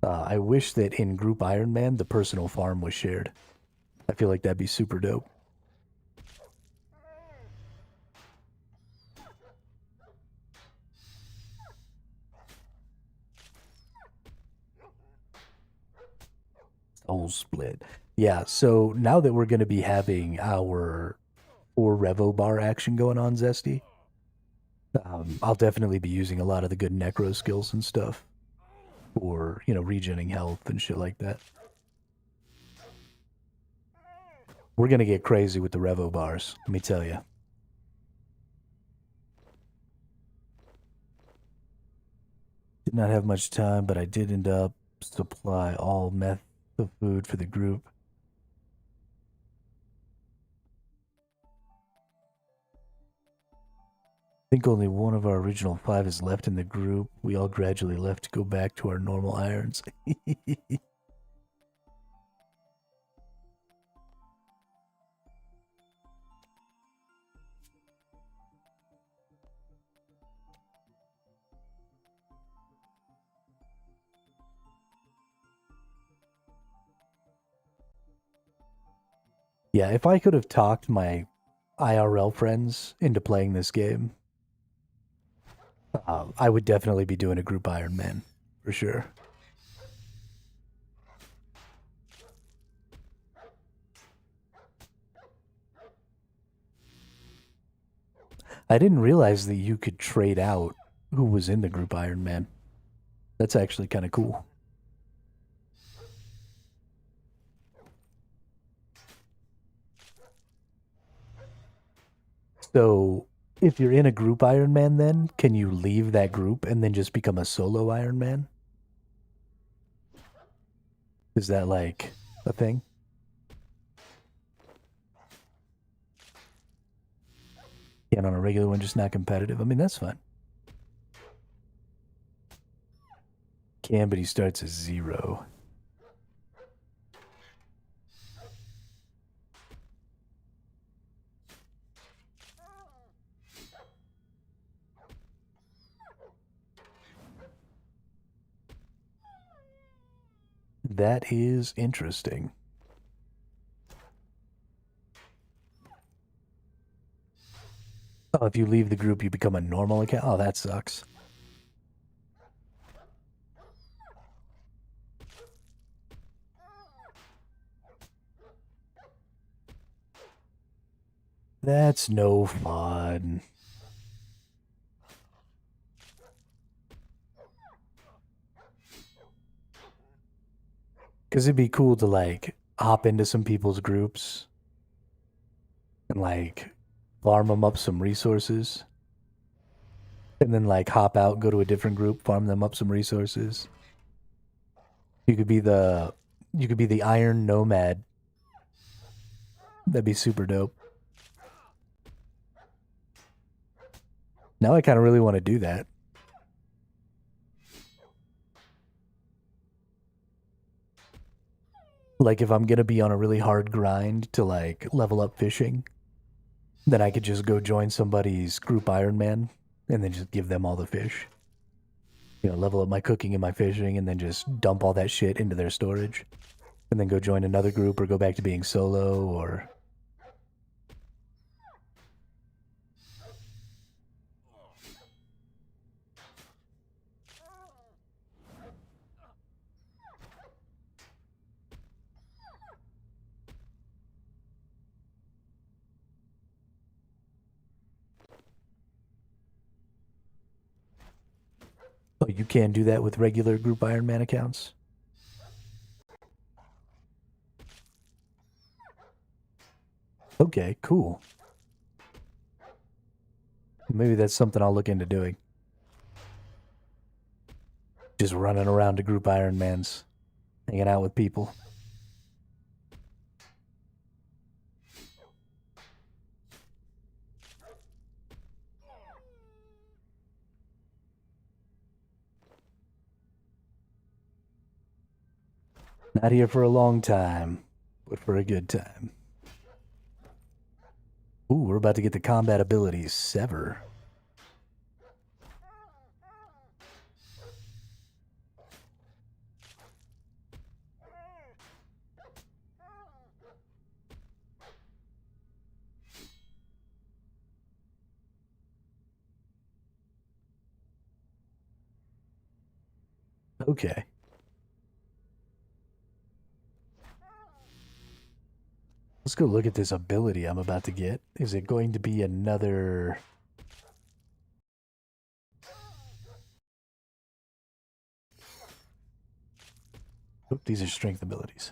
I wish that in Group Iron Man, the personal farm was shared. I feel like that'd be super dope. Soul split. Yeah, so now that we're going to be having our 4 Revo bar action going on, Zesty, I'll definitely be using a lot of the good necro skills and stuff for, regening health and shit like that. We're going to get crazy with the Revo bars, let me tell you. Did not have much time, but I did end up supply all meth of food for the group. I think only one of our original 5 is left in the group. We all gradually left to go back to our normal irons. Yeah, if I could have talked my IRL friends into playing this game, I would definitely be doing a group Iron Man, for sure. I didn't realize that you could trade out who was in the group Iron Man. That's actually kind of cool. So, if you're in a group Iron Man, then can you leave that group and then just become a solo Iron Man? Is that like a thing? And on a regular one, just not competitive? I mean, that's fine. Can, but he starts as 0. That is interesting. Oh, if you leave the group, you become a normal account? Oh, that sucks. That's no fun. Because it'd be cool to, like, hop into some people's groups and, like, farm them up some resources. And then, like, hop out, go to a different group, farm them up some resources. You could be the Iron Nomad. That'd be super dope. Now I kind of really want to do that. Like, if I'm going to be on a really hard grind to, like, level up fishing, then I could just go join somebody's group Iron Man and then just give them all the fish. Level up my cooking and my fishing and then just dump all that shit into their storage. And then go join another group or go back to being solo or... Oh, you can do that with regular group Iron Man accounts? Okay, cool. Maybe that's something I'll look into doing. Just running around to group Iron Mans, hanging out with people. Not here for a long time, but for a good time. Ooh, we're about to get the combat abilities. Sever. Okay. Let's go look at this ability I'm about to get. Is it going to be another... Oh, these are strength abilities.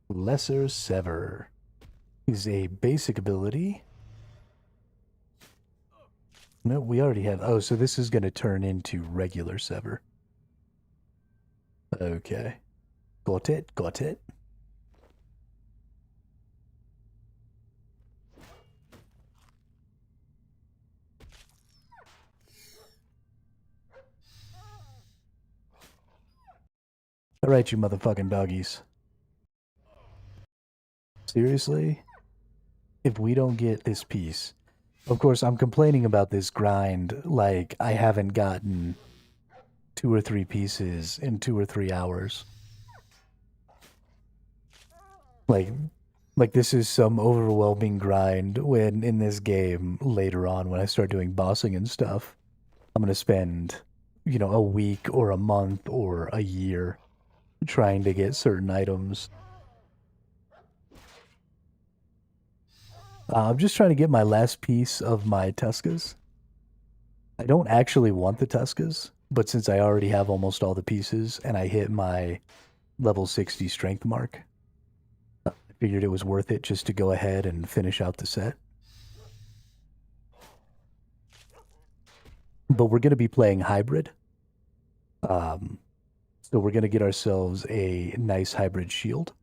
Lesser Sever is a basic ability. No, we already have... Oh, so this is going to turn into regular Sever. Okay. Got it, got it. Alright, you motherfucking doggies. Seriously? If we don't get this piece... Of course, I'm complaining about this grind like I haven't gotten 2 or 3 pieces in 2 or 3 hours. Like this is some overwhelming grind when in this game later on when I start doing bossing and stuff, I'm gonna spend, you know, a week or a month or a year trying to get certain items. I'm just trying to get my last piece of my Tuskas. I don't actually want the Tuskas, but since I already have almost all the pieces and I hit my level 60 strength mark, I figured it was worth it just to go ahead and finish out the set. But we're going to be playing hybrid. So we're going to get ourselves a nice hybrid shield.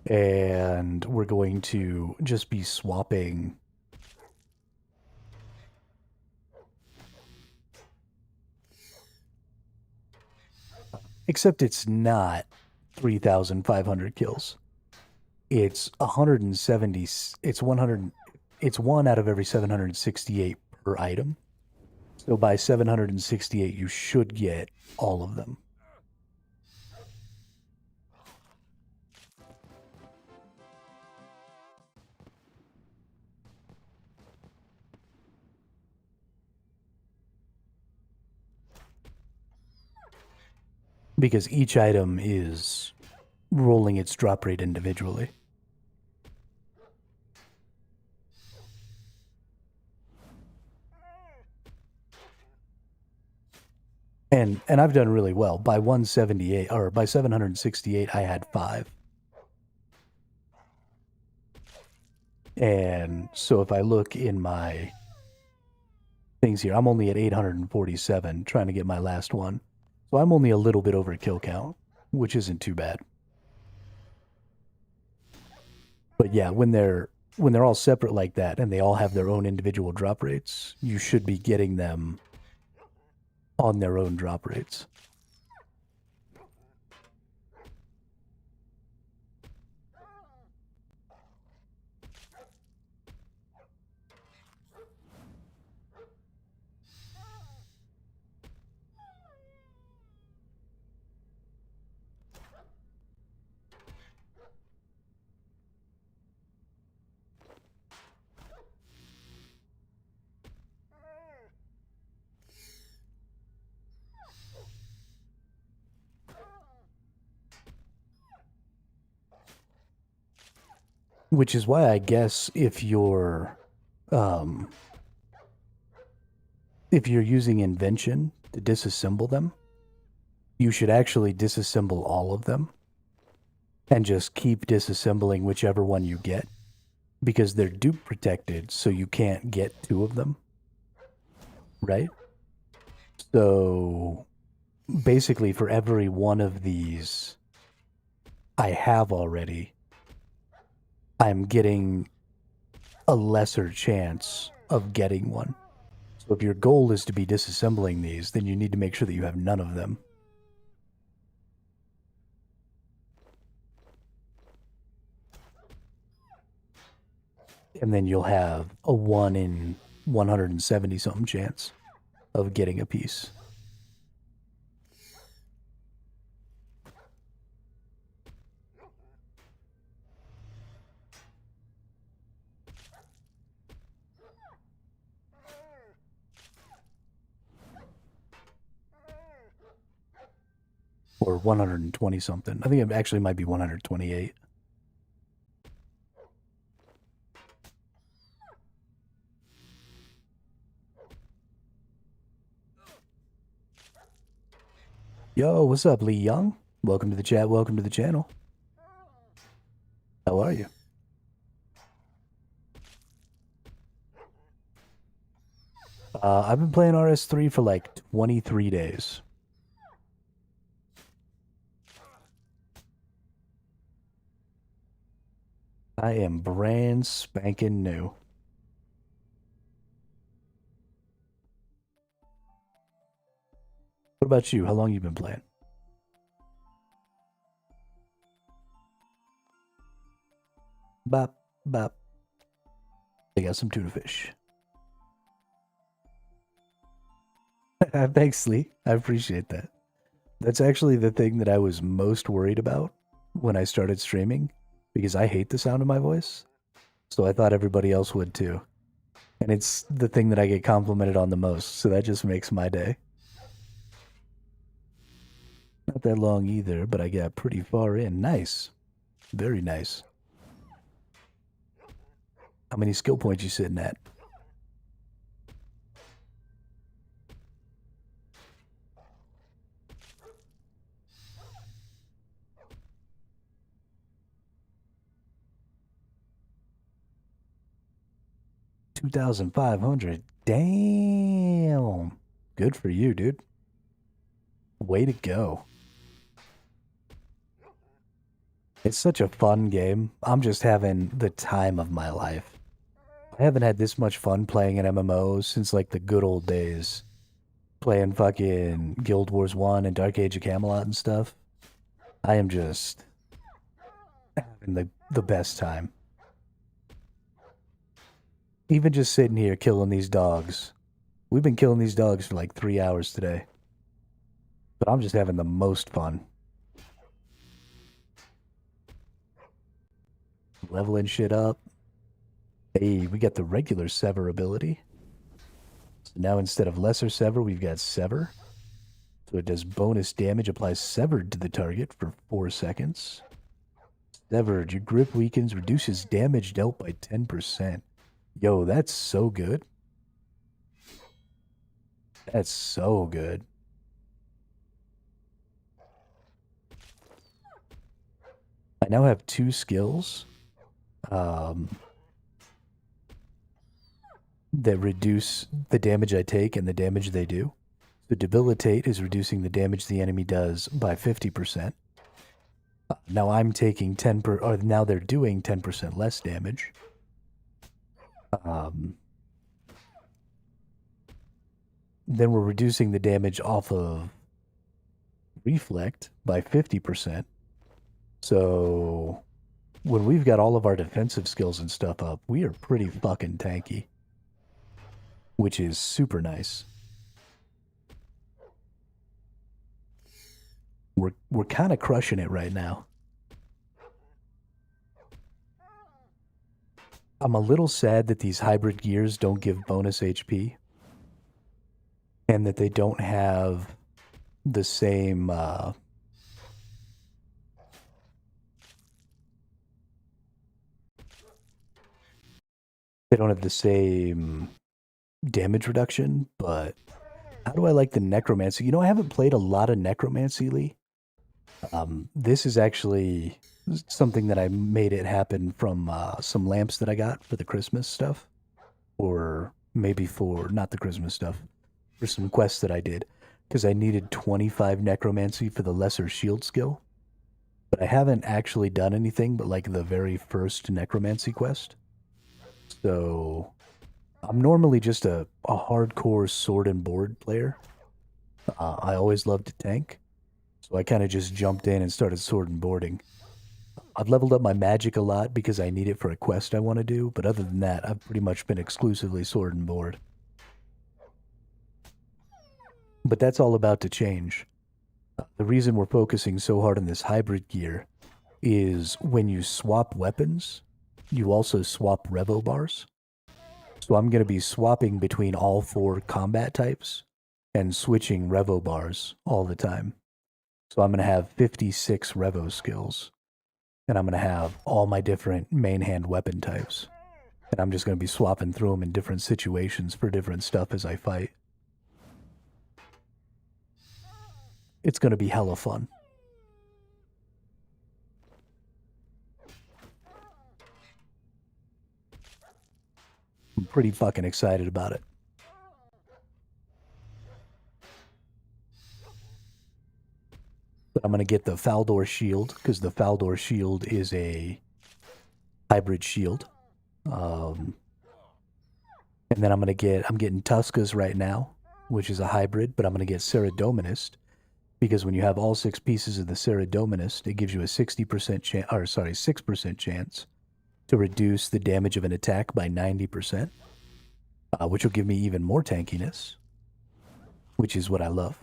And we're going to just be swapping except it's not 3,500 kills. It's 170, it's 100, it's 1 out of every 768 per item. So by 768 you should get all of them. Because each item is rolling its drop rate individually. And I've done really well. By 178 or by 768 I had 5. And so if I look in my things here, I'm only at 847 trying to get my last one. So I'm only a little bit over kill count, which isn't too bad. But yeah, when they're all separate like that and they all have their own individual drop rates, you should be getting them on their own drop rates. Which is why I guess if you're using invention to disassemble them, you should actually disassemble all of them and just keep disassembling whichever one you get because they're dupe protected, so you can't get 2 of them, right? So basically for every one of these I have already, I'm getting a lesser chance of getting one. So if your goal is to be disassembling these, then you need to make sure that you have none of them. And then you'll have a 1 in 170 something chance of getting a piece. Or 120 something. I think it actually might be 128. Yo, what's up, Lee Young? Welcome to the chat. Welcome to the channel. How are you? I've been playing RS3 for like 23 days. I am brand spanking new. What about you? How long you been playing? Bop, bop. I got some tuna fish. Thanks, Lee. I appreciate that. That's actually the thing that I was most worried about when I started streaming, because I hate the sound of my voice. So I thought everybody else would too. And it's the thing that I get complimented on the most, so that just makes my day. Not that long either, but I got pretty far in. Nice. Very nice. How many skill points you sitting at? $2,500. Damn. Good for you, dude. Way to go. It's such a fun game. I'm just having the time of my life. I haven't had this much fun playing an MMO since like the good old days. Playing fucking Guild Wars 1 and Dark Age of Camelot and stuff. I am just having the best time. Even just sitting here killing these dogs. We've been killing these dogs for like 3 hours today. But I'm just having the most fun. Leveling shit up. Hey, we got the regular Sever ability. So now instead of lesser Sever, we've got Sever. So it does bonus damage, applies Severed to the target for 4 seconds. Severed, your grip weakens, reduces damage dealt by 10%. Yo, that's so good. That's so good. I now have 2 skills that reduce the damage I take and the damage they do. So Debilitate is reducing the damage the enemy does by 50%. Now I'm taking now they're doing 10% less damage. Then we're reducing the damage off of Reflect by 50%. So when we've got all of our defensive skills and stuff up, we are pretty fucking tanky. Which is super nice. We're kind of crushing it right now. I'm a little sad that these hybrid gears don't give bonus HP. And that they don't have the same they don't have the same damage reduction, but how do I like the necromancy? You know, I haven't played a lot of necromancy, Lee. This is actually something that I made it happen from some lamps that I got for the Christmas stuff. Or maybe for, not the Christmas stuff, for some quests that I did. Because I needed 25 necromancy for the lesser shield skill. But I haven't actually done anything but like the very first necromancy quest. So I'm normally just a hardcore sword and board player. I always loved to tank. So I kind of just jumped in and started sword and boarding. I've leveled up my magic a lot because I need it for a quest I want to do. But other than that, I've pretty much been exclusively sword and board. But that's all about to change. The reason we're focusing so hard on this hybrid gear is when you swap weapons, you also swap revo bars. So I'm going to be swapping between all 4 combat types and switching revo bars all the time. So I'm going to have 56 Revo skills. And I'm going to have all my different main hand weapon types. And I'm just going to be swapping through them in different situations for different stuff as I fight. It's going to be hella fun. I'm pretty fucking excited about it. But I'm going to get the Faldor shield, because the Faldor shield is a hybrid shield. And then I'm getting Tuskas right now, which is a hybrid, but I'm going to get Ceradominist, because when you have all 6 pieces of the Ceradominist, it gives you a 60% chance, or sorry, 6% chance to reduce the damage of an attack by 90%, which will give me even more tankiness, which is what I love.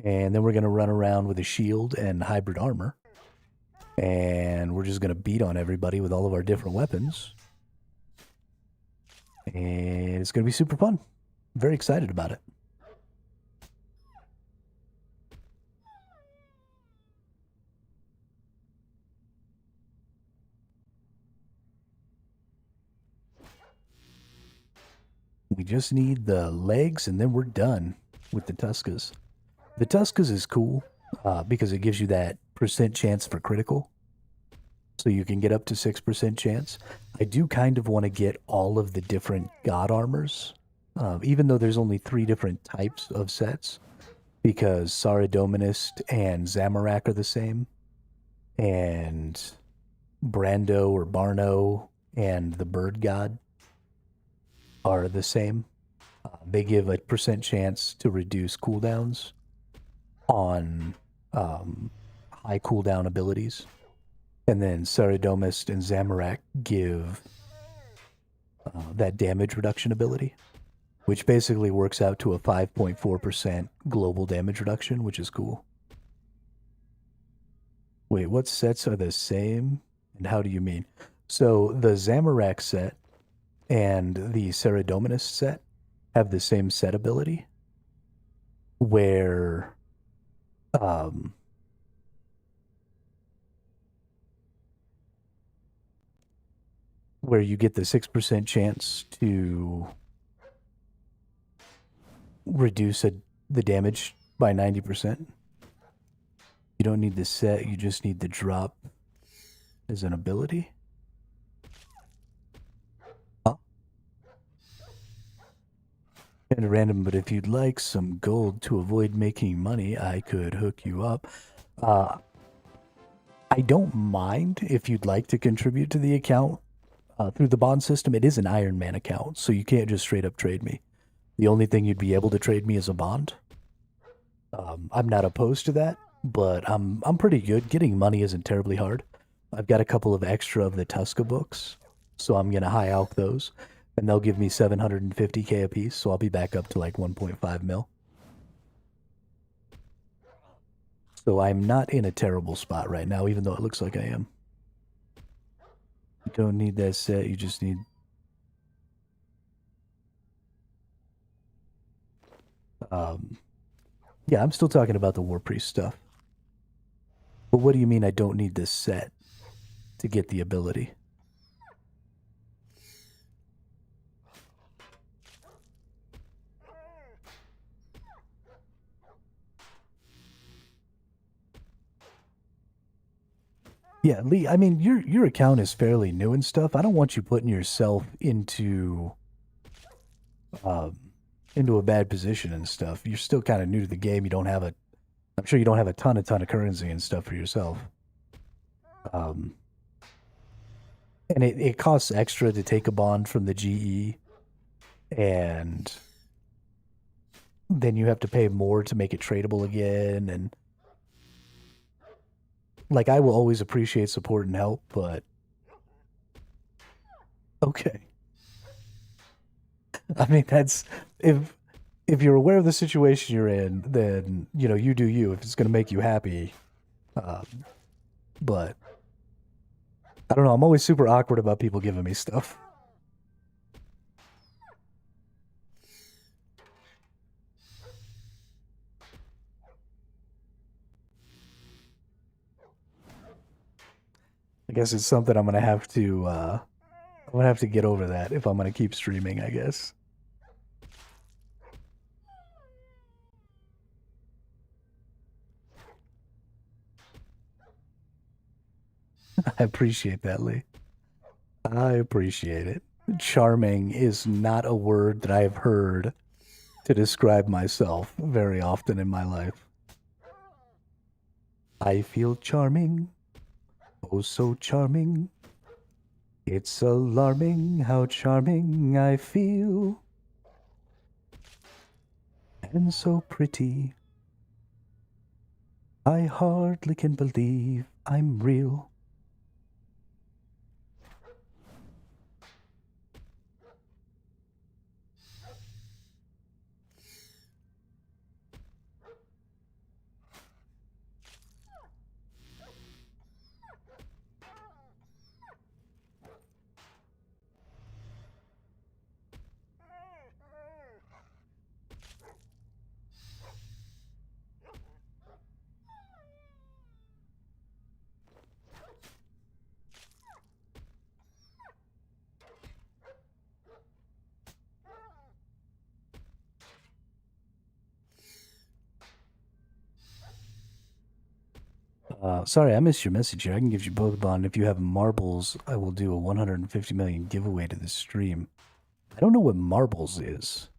And then we're going to run around with a shield and hybrid armor. And we're just going to beat on everybody with all of our different weapons. And it's going to be super fun. I'm very excited about it. We just need the legs and then we're done with the Tuskas. The Tuskas is cool because it gives you that % chance for critical. So you can get up to 6% chance. I do kind of want to get all of the different god armors, even though there's only 3 different types of sets, because Saradominist and Zamorak are the same, and Brando or Barno and the Bird God are the same. They give a % chance to reduce cooldowns on high cooldown abilities. And then Saradomist and Zamorak give that damage reduction ability, which basically works out to a 5.4% global damage reduction, which is cool. Wait, what sets are the same? And how do you mean? So the Zamorak set and the Saradominist set have the same set ability, where where you get the 6% chance to reduce the damage by 90%. You don't need the set, you just need the drop as an ability. Huh? And random, but if you'd like some gold to avoid making money, I could hook you up. I don't mind if you'd like to contribute to the account through the bond system. It is an Iron Man account, so you can't just straight up trade me. The only thing you'd be able to trade me is a bond. I'm not opposed to that, but I'm pretty good. Getting money isn't terribly hard. I've got a couple of extra of the Tuska books, so I'm gonna high alch those, and they'll give me 750k a piece, so I'll be back up to like 1.5 mil. So I'm not in a terrible spot right now, even though it looks like I am. You don't need that set, you just need... yeah, I'm still talking about the War Priest stuff. But what do you mean I don't need this set to get the ability? Yeah, Lee, I mean, your account is fairly new and stuff. I don't want you putting yourself into a bad position and stuff. You're still kind of new to the game. You don't have a... I'm sure you don't have a ton of currency and stuff for yourself. And it costs extra to take a bond from the GE, and then you have to pay more to make it tradable again, and like, I will always appreciate support and help, but okay. I mean, that's... if you're aware of the situation you're in, then, you know, you do you, if it's going to make you happy. But I don't know, I'm always super awkward about people giving me stuff. I guess it's something I'm gonna have to get over that if I'm gonna keep streaming, I guess. I appreciate that, Lee. I appreciate it. Charming is not a word that I have heard to describe myself very often in my life. I feel charming, oh so charming. It's alarming how charming I feel. And so pretty. I hardly can believe I'm real. Sorry, I missed your message here. I can give you both bond. If you have marbles, I will do a 150 million giveaway to this stream. I don't know what marbles is.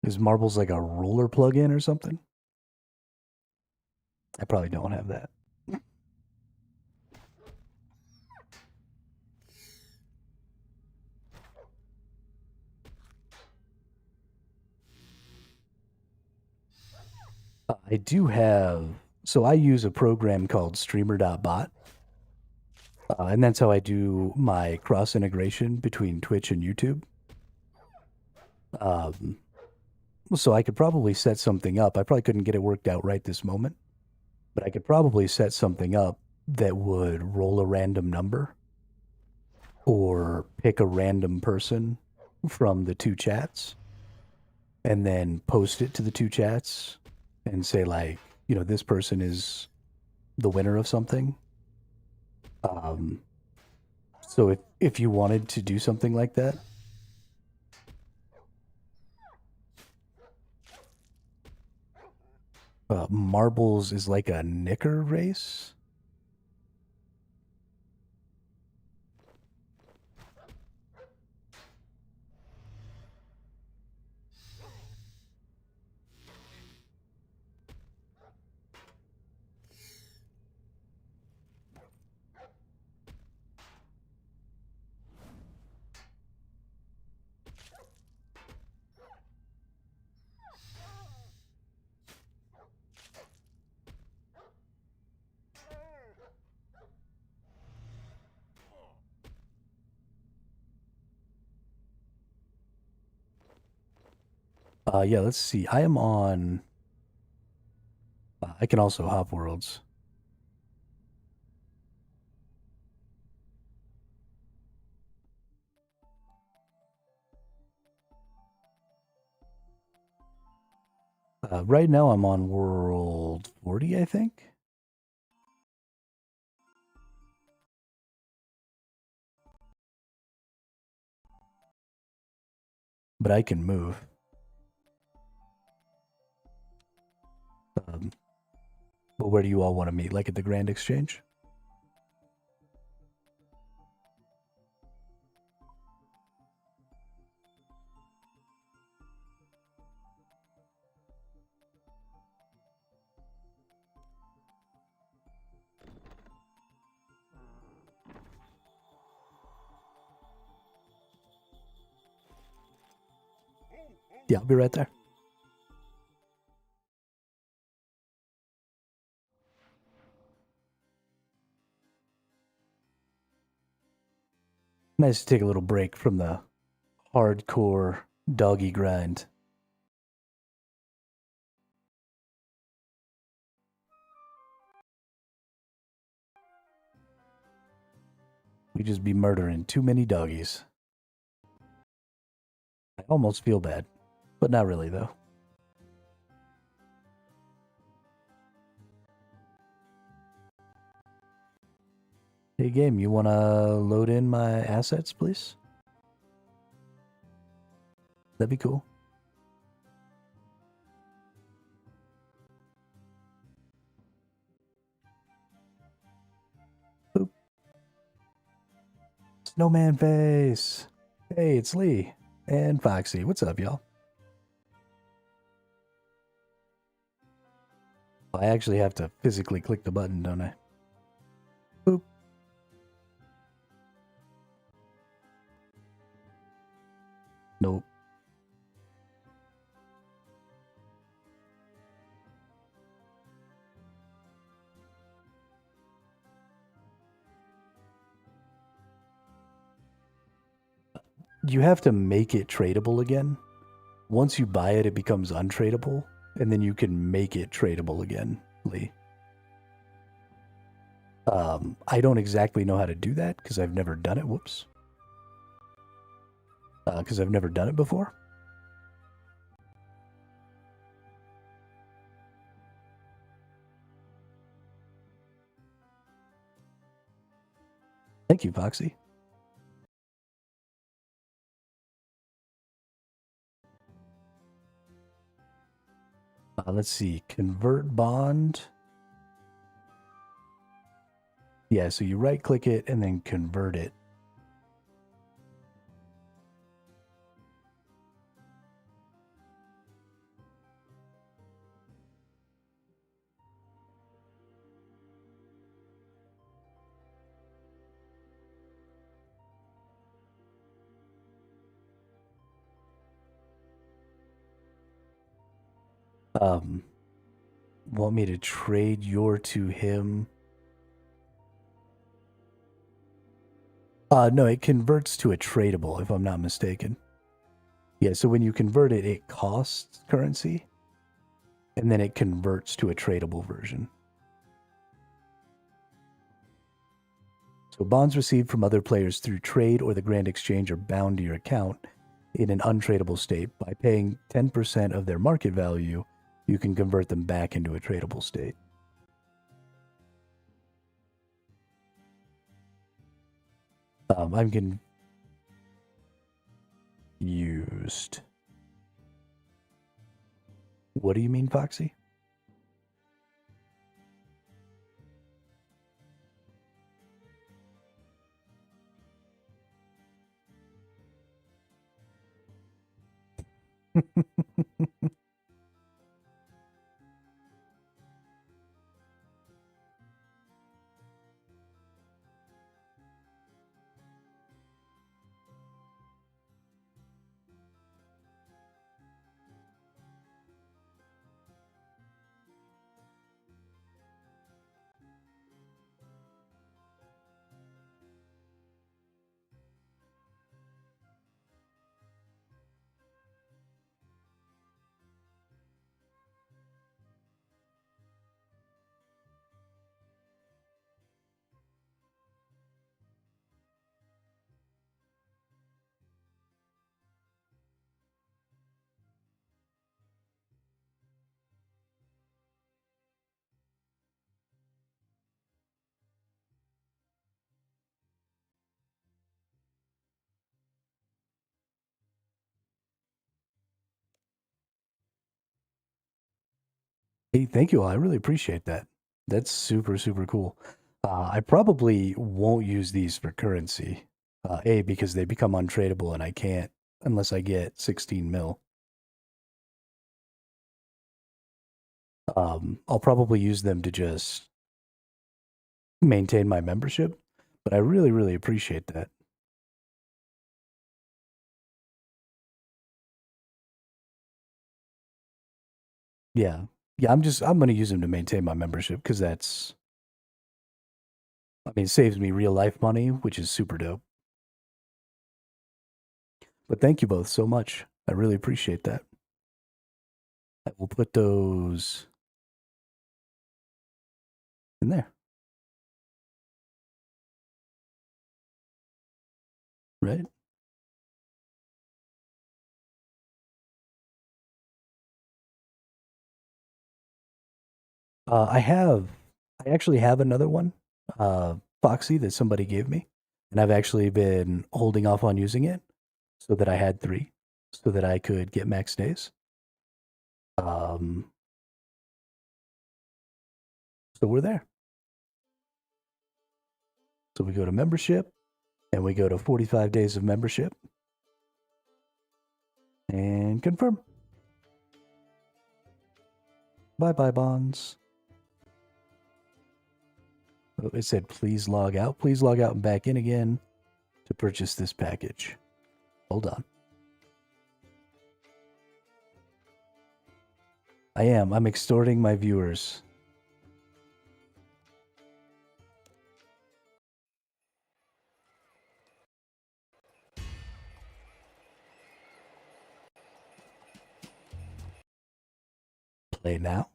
Is marbles like a roller plug-in or something? I probably don't have that. I do have, so I use a program called streamer.bot. And that's how I do my cross integration between Twitch and YouTube. So I could probably set something up. I probably couldn't get it worked out right this moment, but I could probably set something up that would roll a random number or pick a random person from the two chats and then post it to the two chats and say, like, you know, this person is the winner of something. So if you wanted to do something like that, marbles is like a knicker race. Yeah, let's see. I am on. I can also hop worlds. Right now I'm on world 40, I think. But I can move. But where do you all want to meet? Like at the Grand Exchange? Yeah, I'll be right there. Nice to take a little break from the hardcore doggy grind. We just be murdering too many doggies. I almost feel bad. But not really, though. Hey, game, you want to load in my assets, please? That'd be cool. Boop. Snowman face. Hey, it's Lee and Foxy. What's up, y'all? I actually have to physically click the button, don't I? Boop. Nope. You have to make it tradable again. Once you buy it, it becomes untradable, and then you can make it tradable again, Lee. I don't exactly know how to do that because I've never done it. Whoops. Because I've never done it before. Thank you, Foxy. Let's see. Convert bond. Yeah, so you right click it and then convert it. Want me to trade your to him? No, it converts to a tradable, if I'm not mistaken. Yeah, so when you convert it, it costs currency, and then it converts to a tradable version. So bonds received from other players through trade or the grand exchange are bound to your account in an untradable state. By paying 10% of their market value, you can convert them back into a tradable state. I'm confused. What do you mean, Foxy? Hey, thank you all. I really appreciate that. That's super, super cool. I probably won't use these for currency. A, because they become untradeable and I can't unless I get 16 mil. I'll probably use them to just maintain my membership, but I really, really appreciate that. Yeah. Yeah, I'm gonna use them to maintain my membership because it saves me real life money, which is super dope. But thank you both so much. I really appreciate that. I will put those in there. Right? I actually have another one, Foxy, that somebody gave me, and I've actually been holding off on using it so that I had 3, so that I could get max days. So we're there. So we go to membership, and we go to 45 days of membership, and confirm. Bye-bye bonds. Oh, it said, please log out. Please log out and back in again to purchase this package. Hold on. I'm extorting my viewers. Play now.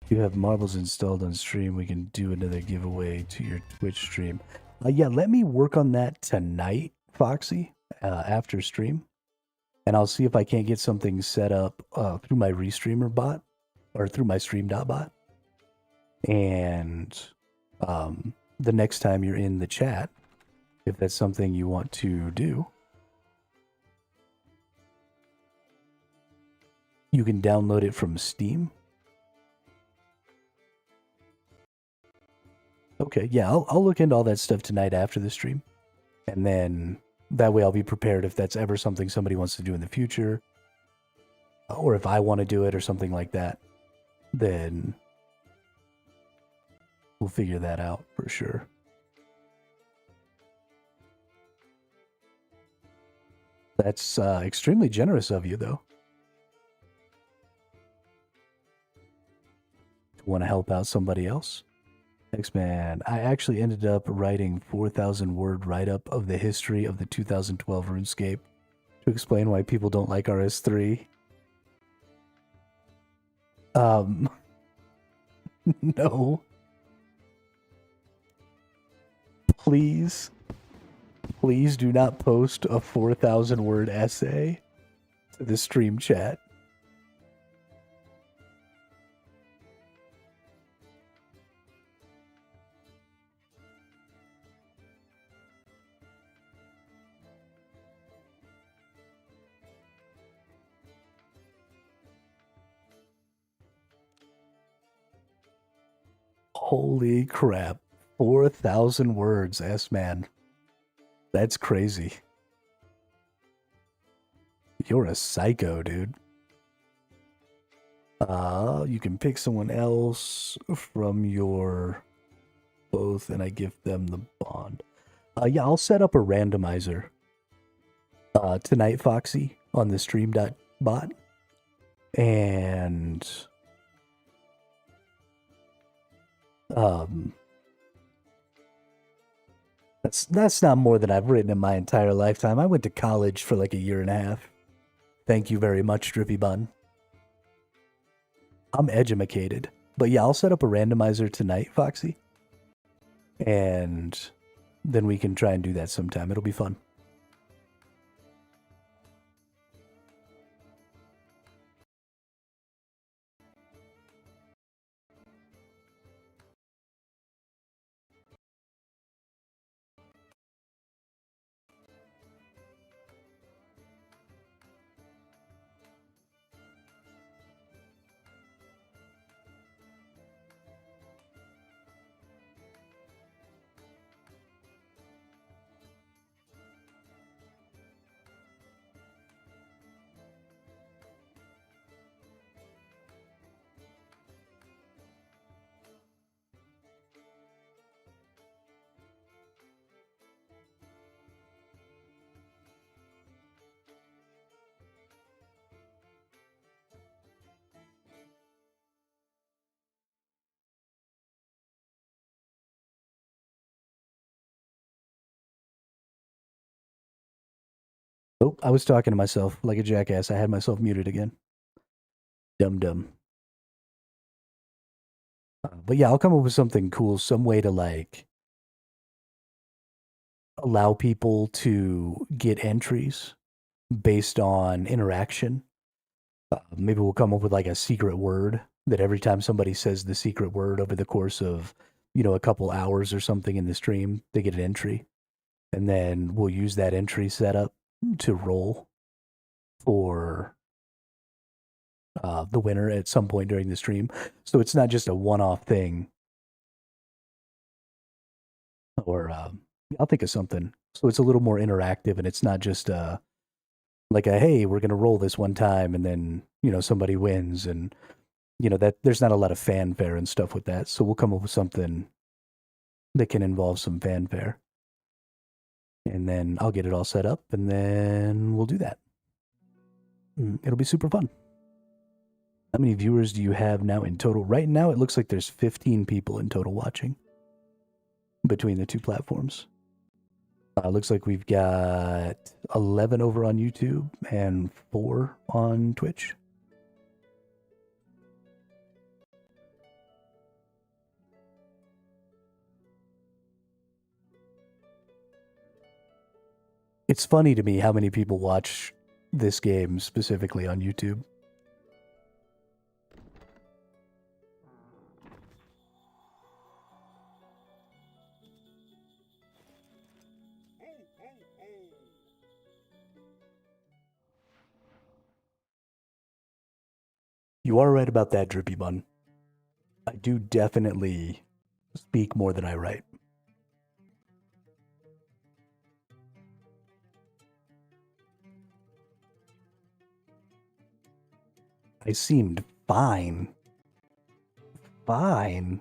If you have marbles installed on stream, we can do another giveaway to your Twitch stream. Yeah, let me work on that tonight, Foxy, after stream. And I'll see if I can't get something set up through my Restreamer bot, or through my Stream.bot. And the next time you're in the chat, if that's something you want to do, you can download it from Steam. Okay, yeah, I'll look into all that stuff tonight after the stream. And then that way I'll be prepared if that's ever something somebody wants to do in the future. Or if I want to do it or something like that, then we'll figure that out for sure. That's extremely generous of you, though. Want to help out somebody else? X-Man, I actually ended up writing 4,000-word write-up of the history of the 2012 RuneScape to explain why people don't like RS3. No. Please do not post a 4,000-word essay to the stream chat. Holy crap. 4,000 words, S-man. That's crazy. You're a psycho, dude. You can pick someone else from your both, and I give them the bond. Yeah, I'll set up a randomizer tonight, Foxy, on the stream.bot. And that's not more than I've written in my entire lifetime. I went to college for like a year and a half. Thank you very much, Drippy Bun. I'm edumacated. But yeah, I'll set up a randomizer tonight, Foxy. And then we can try and do that sometime. It'll be fun. Oh, I was talking to myself like a jackass. I had myself muted again. Dumb. But yeah, I'll come up with something cool, some way to like allow people to get entries based on interaction. Maybe we'll come up with like a secret word that every time somebody says the secret word over the course of, a couple hours or something in the stream, they get an entry. And then we'll use that entry setup to roll for the winner at some point during the stream. So it's not just a one-off thing. Or I'll think of something. So it's a little more interactive, and it's not just like a, hey, we're gonna roll this one time, and then somebody wins, and that there's not a lot of fanfare and stuff with that. So we'll come up with something that can involve some fanfare, and then I'll get it all set up, and then we'll do that. It'll be super fun. How many viewers do you have now in total? Right now, it looks like there's 15 people in total watching between the two platforms. Looks like we've got 11 over on YouTube and 4 on Twitch. It's funny to me how many people watch this game specifically on YouTube. You are right about that, Drippy Bun. I do definitely speak more than I write. I seemed fine. Fine.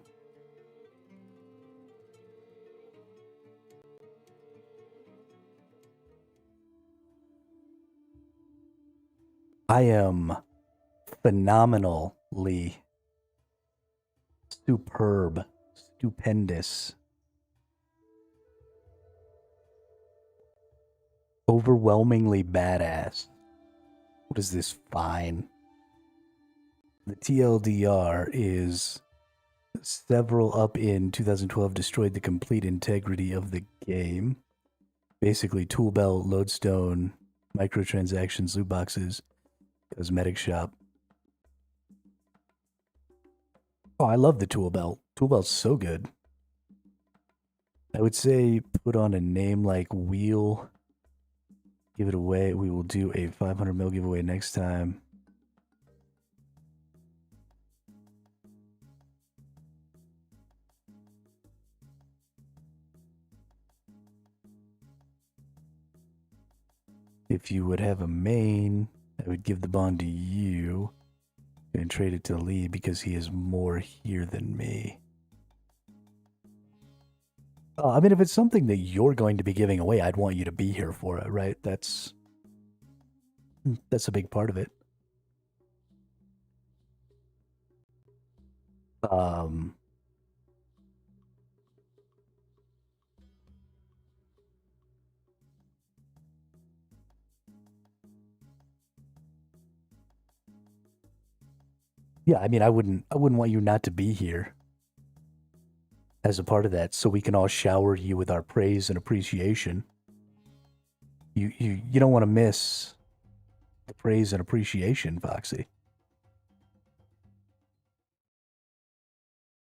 I am phenomenally superb, stupendous, overwhelmingly badass. What is this? Fine. The TLDR is several up in 2012 destroyed the complete integrity of the game. Basically, tool belt, lodestone, microtransactions, loot boxes, cosmetic shop. Oh, I love the tool belt. Tool belt's so good. I would say put on a name like Wheel. Give it away. We will do a 500 mil giveaway next time. If you would have a main, I would give the bond to you and trade it to Lee because he is more here than me. I mean, if it's something that you're going to be giving away, I'd want you to be here for it, right? That's a big part of it. Yeah, I mean, I wouldn't want you not to be here as a part of that, so we can all shower you with our praise and appreciation. You don't want to miss the praise and appreciation, Foxy.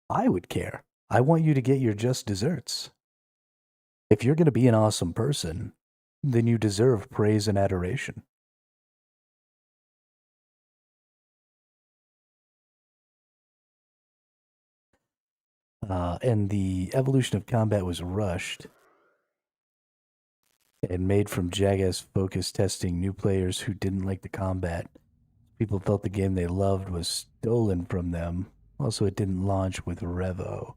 I would care. I want you to get your just desserts. If you're going to be an awesome person, then you deserve praise and adoration. And the evolution of combat was rushed and made from jackass focus testing new players who didn't like the combat. People felt the game they loved was stolen from them. Also, it didn't launch with Revo.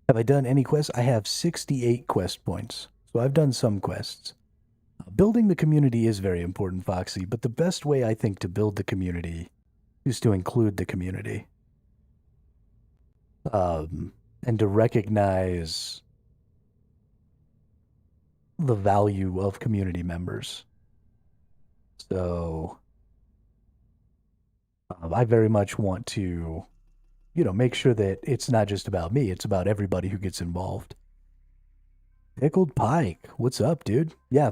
Have I done any quests? I have 68 quest points. So I've done some quests. Building the community is very important, Foxy, but the best way I think to build the community is to include the community. and to recognize the value of community members. So I very much want to, make sure that it's not just about me, it's about everybody who gets involved. Pickled Pike, what's up, dude? Yeah,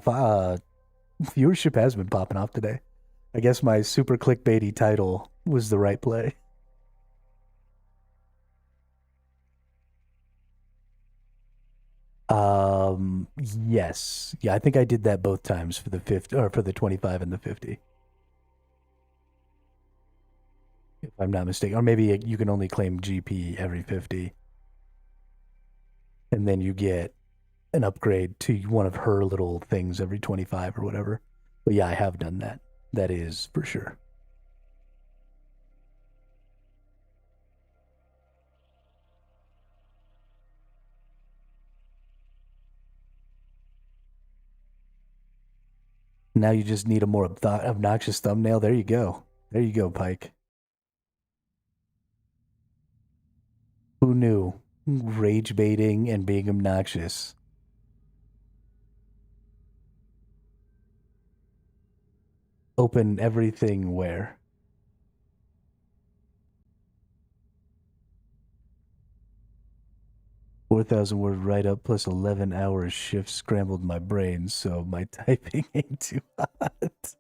viewership has been popping off today. I guess my super clickbaity title was the right play. Yes. Yeah, I think I did that both times for the 50 or for the 25 and the 50. If I'm not mistaken. Or maybe you can only claim GP every 50. And then you get an upgrade to one of her little things every 25 or whatever. But yeah, I have done that. That is for sure. Now you just need a more obnoxious thumbnail. There you go. There you go, Pike. Who knew? Rage baiting and being obnoxious. Open everything where? 4,000 word write up plus 11 hours shift scrambled my brain, so my typing ain't too hot.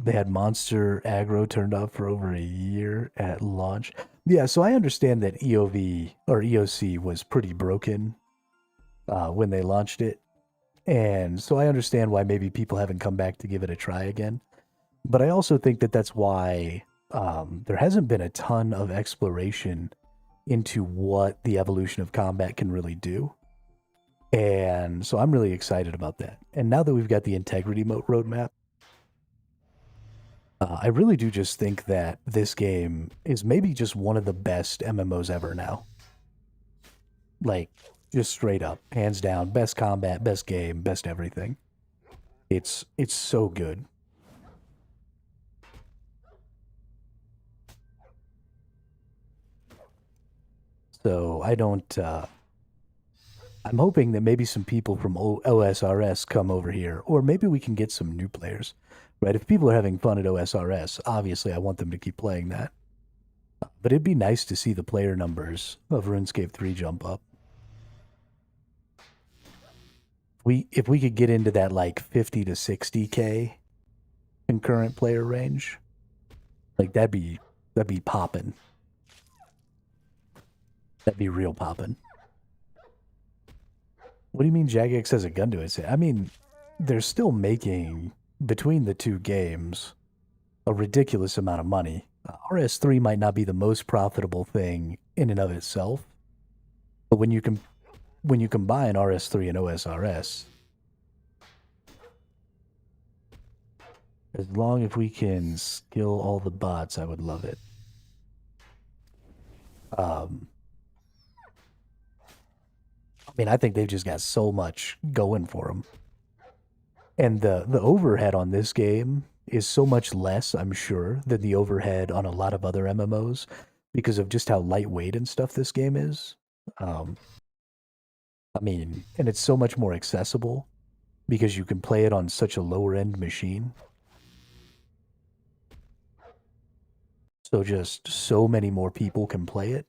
They had monster aggro turned off for over a year at launch. Yeah, so I understand that EOV or EOC was pretty broken when they launched it. And so I understand why maybe people haven't come back to give it a try again. But I also think that that's why there hasn't been a ton of exploration into what the evolution of combat can really do. And so I'm really excited about that. And now that we've got the integrity mode roadmap, I really do just think that this game is maybe just one of the best MMOs ever now. Like, just straight up, hands down, best combat, best game, best everything. It's so good. So I don't. I'm hoping that maybe some people from OSRS come over here, or maybe we can get some new players. Right? If people are having fun at OSRS, obviously I want them to keep playing that. But it'd be nice to see the player numbers of RuneScape 3 jump up. If we could get into that like 50 to 60K concurrent player range, like that'd be popping. That'd be real popping. What do you mean Jagex has a gun to its head? I mean, they're still making, between the two games, a ridiculous amount of money. RS3 might not be the most profitable thing in and of itself, but when you combine RS3 and OSRS, as long as we can skill all the bots, I would love it. I mean, I think they've just got so much going for them. And the overhead on this game is so much less, I'm sure, than the overhead on a lot of other MMOs because of just how lightweight and stuff this game is. I mean, and it's so much more accessible because you can play it on such a lower end machine. So just so many more people can play it.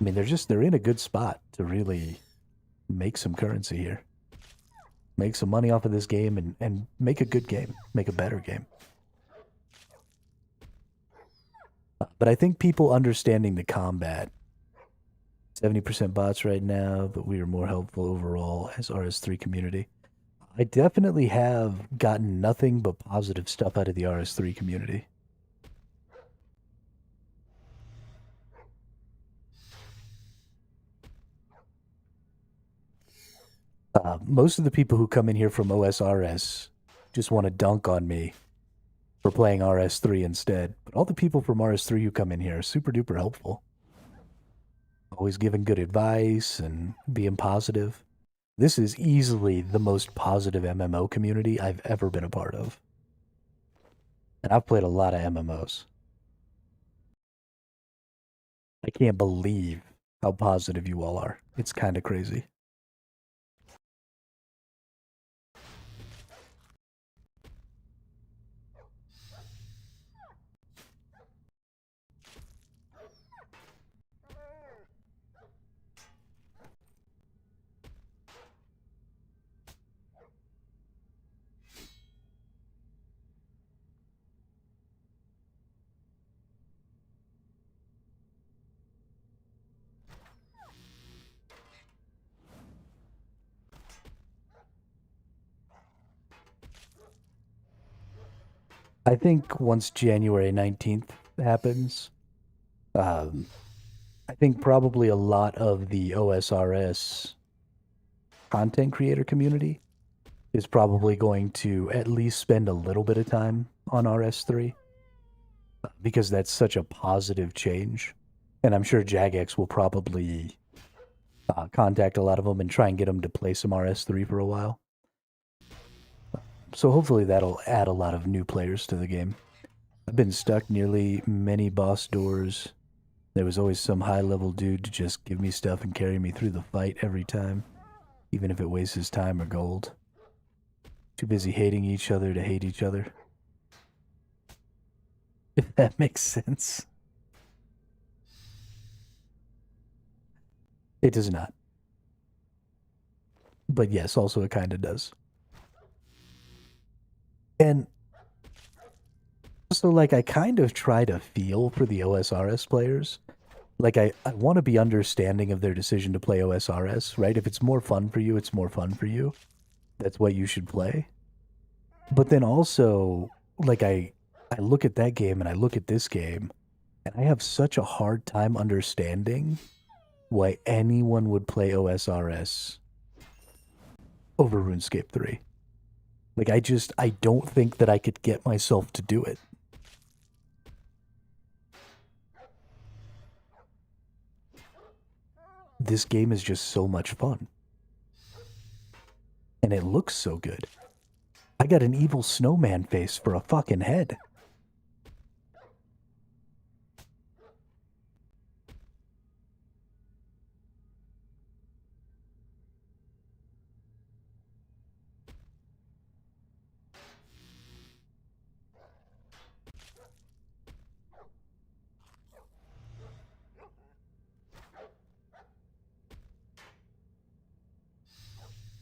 I mean, they're in a good spot to really make some currency here. Make some money off of this game and make a good game, make a better game. But I think people understanding the combat, 70% bots right now, but we are more helpful overall as RS3 community. I definitely have gotten nothing but positive stuff out of the RS3 community. Most of the people who come in here from OSRS just want to dunk on me for playing RS3 instead. But all the people from RS3 who come in here are super duper helpful. Always giving good advice and being positive. This is easily the most positive MMO community I've ever been a part of. And I've played a lot of MMOs. I can't believe how positive you all are. It's kind of crazy. I think once January 19th happens, I think probably a lot of the OSRS content creator community is probably going to at least spend a little bit of time on RS3 because that's such a positive change. And I'm sure Jagex will probably contact a lot of them and try and get them to play some RS3 for a while. So hopefully that'll add a lot of new players to the game. I've been stuck nearly many boss doors. There was always some high-level dude to just give me stuff and carry me through the fight every time, even if it wastes his time or gold. Too busy hating each other to hate each other. If that makes sense. It does not. But yes, also it kind of does. And so, like, I kind of try to feel for the OSRS players. Like, I want to be understanding of their decision to play OSRS, right? If it's more fun for you, it's more fun for you. That's what you should play. But then also, like, I look at that game and I look at this game, and I have such a hard time understanding why anyone would play OSRS over RuneScape 3. Like, I don't think that I could get myself to do it. This game is just so much fun. And it looks so good. I got an evil snowman face for a fucking head.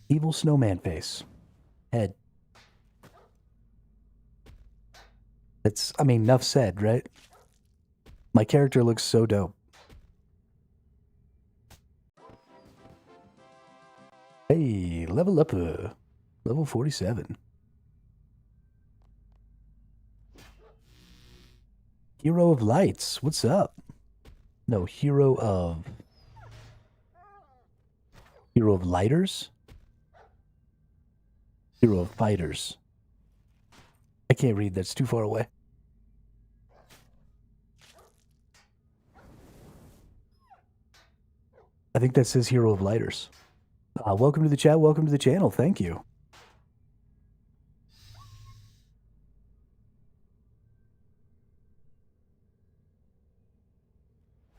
Evil snowman face. Head. That's, I mean, enough said, right? My character looks so dope. Hey, level up, level 47. Hero of Lights, what's up? No, Hero of Lighters? Hero of Fighters. I can't read, that's too far away. I think that says Hero of Lighters. Welcome to the chat, welcome to the channel, thank you.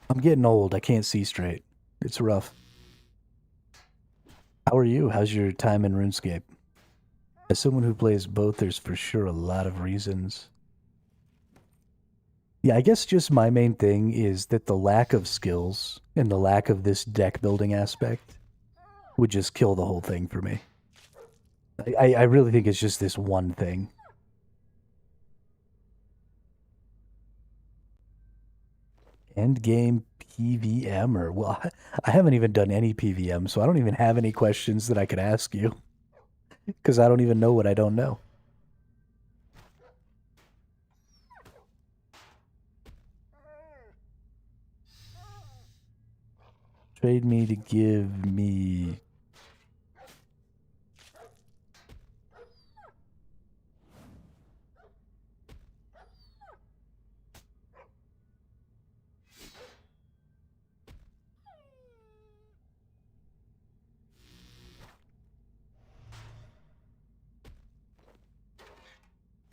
I'm getting old, I can't see straight. It's rough. How are you? How's your time in RuneScape? As someone who plays both, there's for sure a lot of reasons. Yeah, I guess just my main thing is that the lack of skills and the lack of this deck building aspect would just kill the whole thing for me. I really think it's just this one thing. End game PVM, or, well, I haven't even done any PVM, so I don't even have any questions that I could ask you. Because I don't even know what I don't know. Trade me to give me...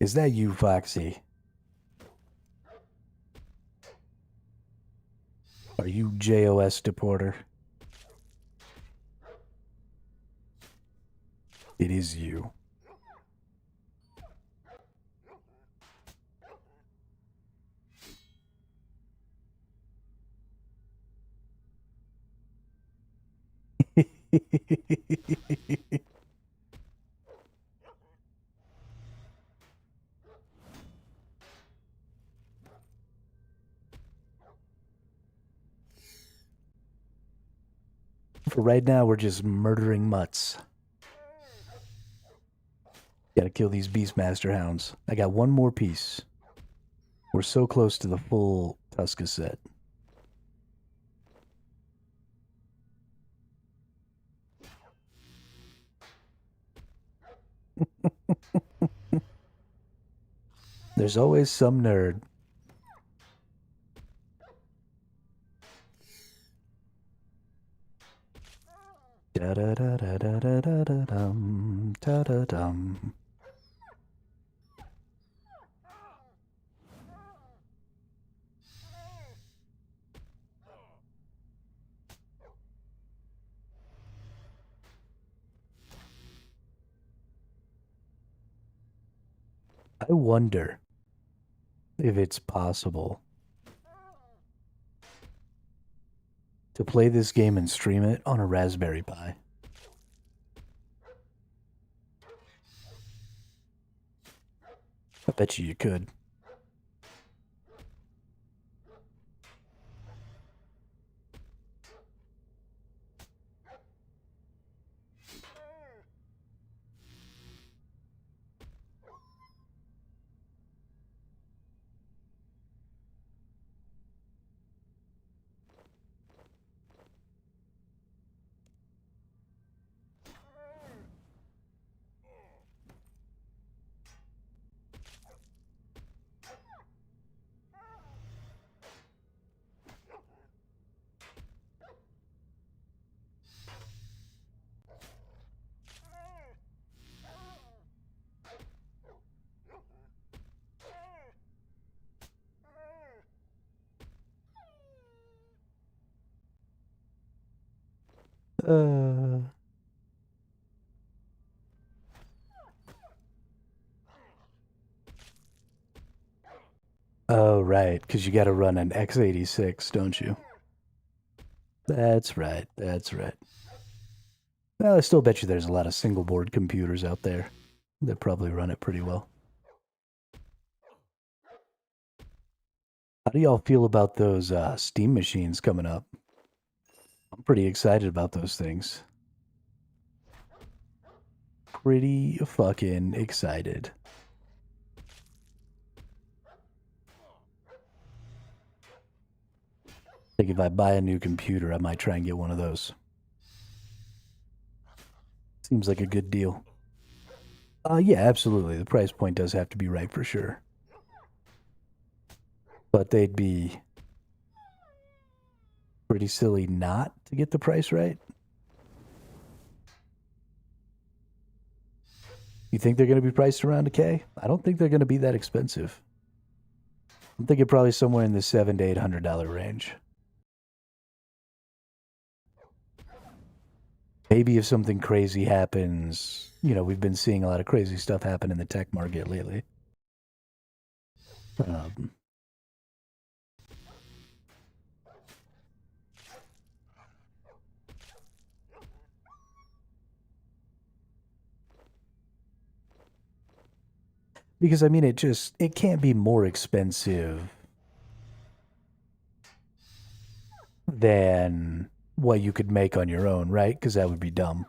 Is that you, Foxy? Are you JOS deporter? It is you. For right now, we're just murdering mutts. Gotta kill these Beastmaster hounds. I got one more piece. We're so close to the full Tuska set. There's always some nerd. Da da da da da da da da dum da da dum. I wonder if it's possible to play this game and stream it on a Raspberry Pi. I bet you could. Oh, right, because you got to run an x86, don't you? That's right, that's right. Well, I still bet you there's a lot of single board computers out there that probably run it pretty well. How do y'all feel about those Steam machines coming up? I'm pretty excited about those things. Pretty fucking excited. I think if I buy a new computer, I might try and get one of those. Seems like a good deal. Yeah, absolutely. The price point does have to be right for sure. But they'd be pretty silly not to get the price right. You think they're going to be priced around a K? I don't think they're going to be that expensive. I'm thinking probably somewhere in the $700 to $800 range. Maybe if something crazy happens, you know, we've been seeing a lot of crazy stuff happen in the tech market lately. Because, I mean, it can't be more expensive than what you could make on your own, right? Because that would be dumb.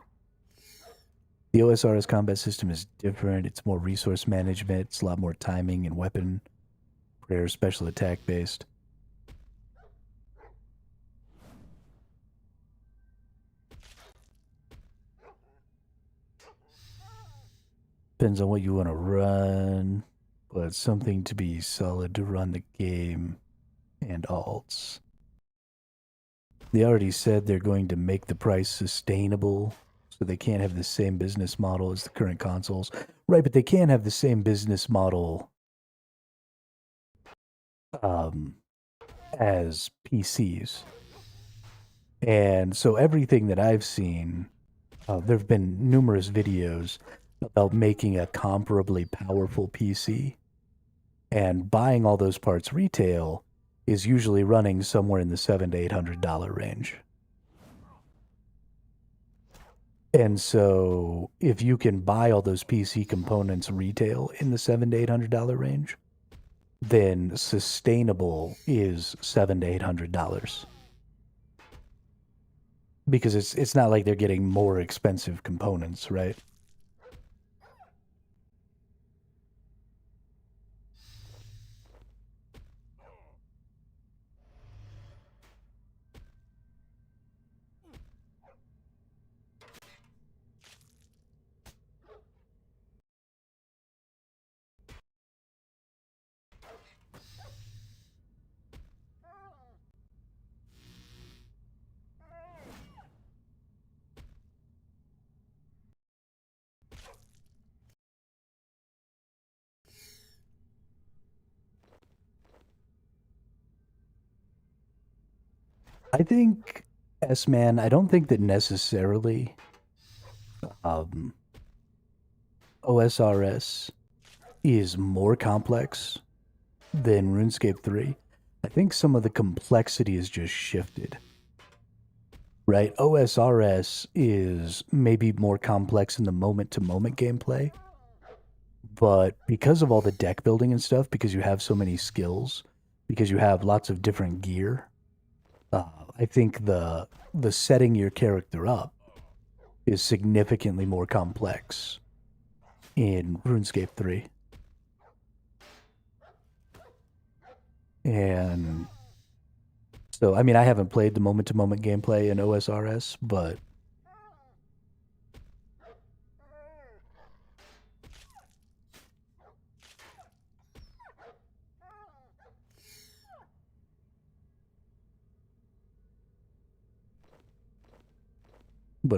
The OSRS combat system is different. It's more resource management. It's a lot more timing and weapon prayer, special attack based. Depends on what you want to run, but something to be solid to run the game and alts. They already said they're going to make the price sustainable, so they can't have the same business model as the current consoles. Right, but they can have the same business model as PCs. And so everything that I've seen, there have been numerous videos about making a comparably powerful PC, and buying all those parts retail is usually running somewhere in the $700 to $800 range. And so if you can buy all those PC components retail in the $700 to $800 range, then sustainable is $700 to $800. Because it's not like they're getting more expensive components, right? I think S-Man, I don't think that necessarily um, OSRS is more complex than RuneScape 3. I think some of the complexity is just shifted. Right? OSRS is maybe more complex in the moment-to-moment gameplay, but because of all the deck building and stuff, because you have so many skills, because you have lots of different gear, I think the setting your character up is significantly more complex in RuneScape 3. And so, I mean, I haven't played the moment-to-moment gameplay in OSRS, but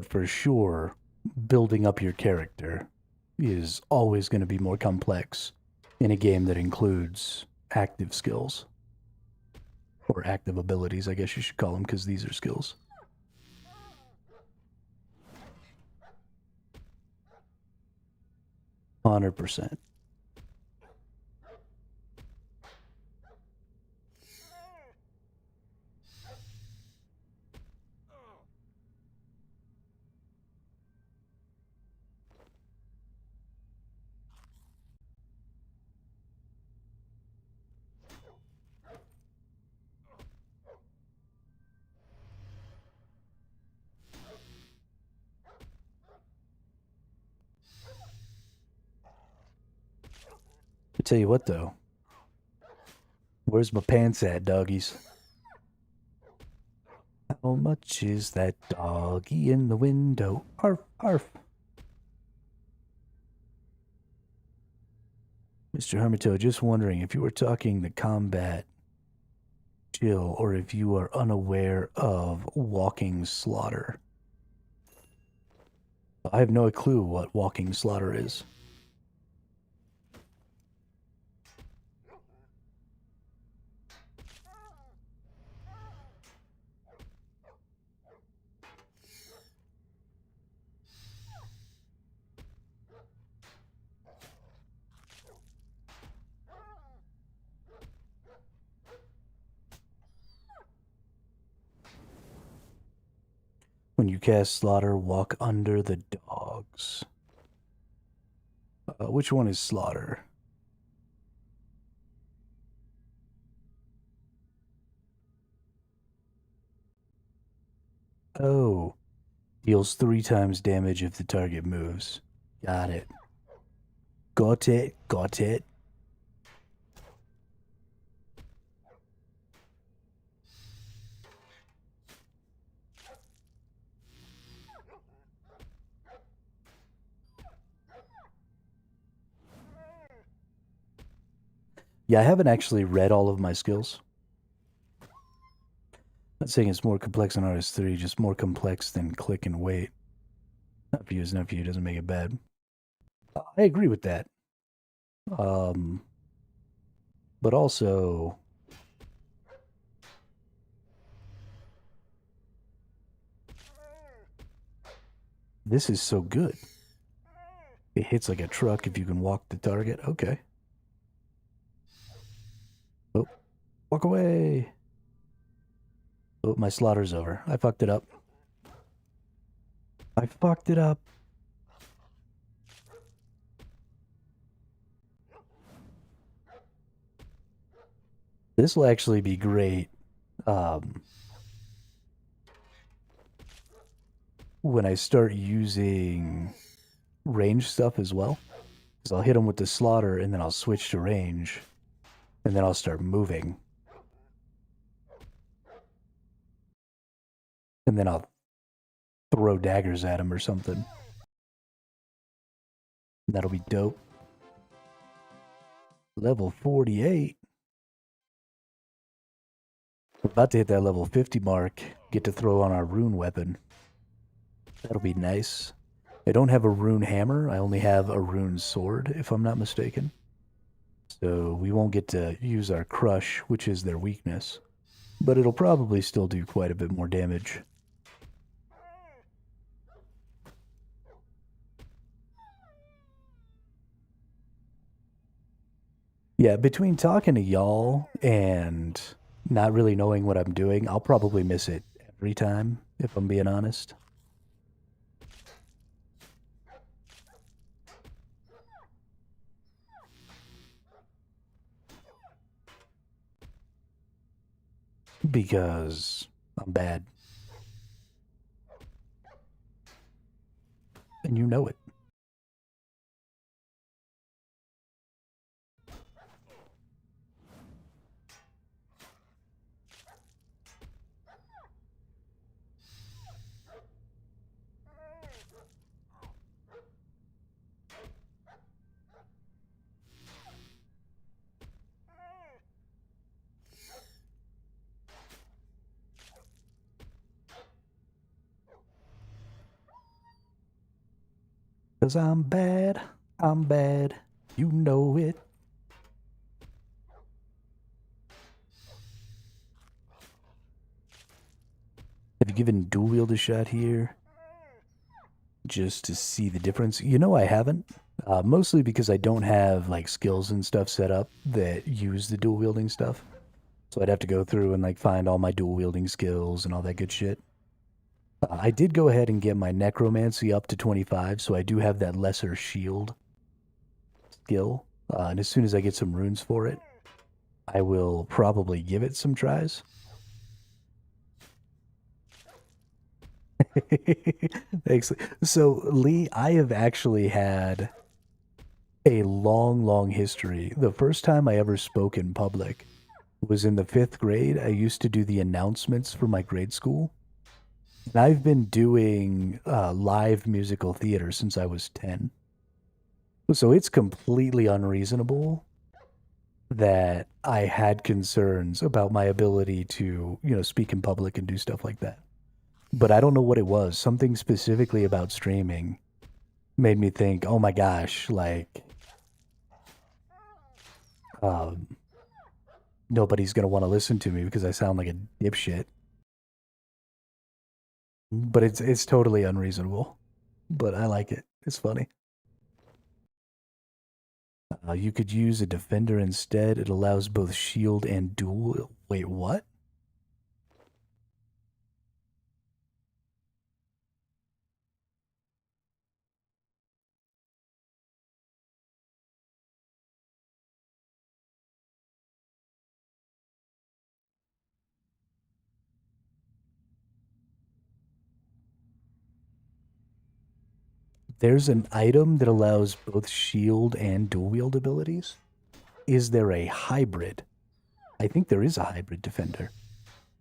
for sure, building up your character is always going to be more complex in a game that includes active skills. Or active abilities, I guess you should call them, because these are skills. %. I tell you what, though. Where's my pants at, doggies? How much is that doggy in the window? Arf, arf. Mr. Hermito, just wondering if you were talking the combat chill or if you are unaware of walking slaughter. I have no clue what walking slaughter is. When you cast slaughter, walk under the dogs. Which one is slaughter? Oh, deals 3 times damage if the target moves. Got it. Got it. Got it. Yeah, I haven't actually read all of my skills. Not saying it's more complex than RS3, just more complex than click and wait. Not for you, is not for you, doesn't make it bad. I agree with that. But also, This is so good. It hits like a truck if you can walk the target. Okay. Oh, walk away. Oh, my slaughter's over. I fucked it up. I fucked it up. This will actually be great when I start using range stuff as well. Because I'll hit them with the slaughter and then I'll switch to range. And then I'll start moving. And then I'll throw daggers at him or something. That'll be dope. Level 48. We're about to hit that level 50 mark. Get to throw on our rune weapon. That'll be nice. I don't have a rune hammer. I only have a rune sword, if I'm not mistaken. So we won't get to use our crush, which is their weakness. But it'll probably still do quite a bit more damage. Yeah, between talking to y'all and not really knowing what I'm doing, I'll probably miss it every time, if I'm being honest. Because I'm bad. And you know it. Cause I'm bad, you know it. Have you given dual wield a shot here? Just to see the difference? You know I haven't. Mostly because I don't have like skills and stuff set up that use the dual wielding stuff. So I'd have to go through and like find all my dual wielding skills and all that good shit. I did go ahead and get my necromancy up to 25, so I do have that lesser shield skill. And as soon as I get some runes for it, I will probably give it some tries. Thanks. So, Lee, I have actually had a long, long history. The first time I ever spoke in public was in the 5th grade. I used to do the announcements for my grade school. And I've been doing live musical theater since I was 10. So it's completely unreasonable that I had concerns about my ability to, speak in public and do stuff like that. But I don't know what it was. Something specifically about streaming made me think, oh my gosh, like, nobody's going to want to listen to me because I sound like a dipshit. But it's totally unreasonable. But I like it. It's funny. You could use a defender instead. It allows both shield and dual. Wait, what? There's an item that allows both shield and dual wield abilities. Is there a hybrid? I think there is a hybrid defender.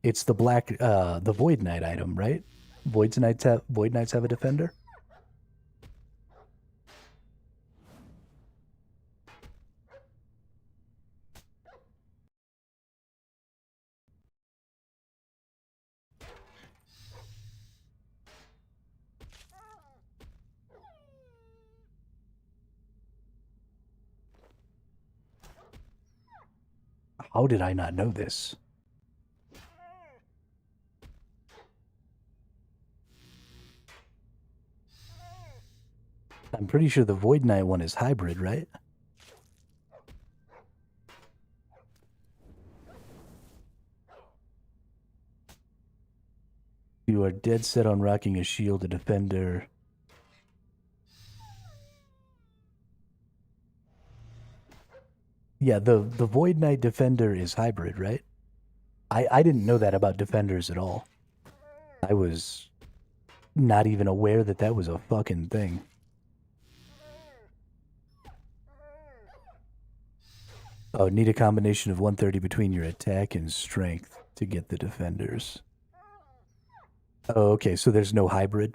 It's the the Void Knight item, right? Void Knights have a defender. How did I not know this? I'm pretty sure the Void Knight one is hybrid, right? You are dead set on rocking a shield, a defender. Yeah, the Void Knight defender is hybrid, right? I didn't know that about defenders at all. I was not even aware that that was a fucking thing. Oh, need a combination of 130 between your attack and strength to get the defenders. Oh, okay, so there's no hybrid?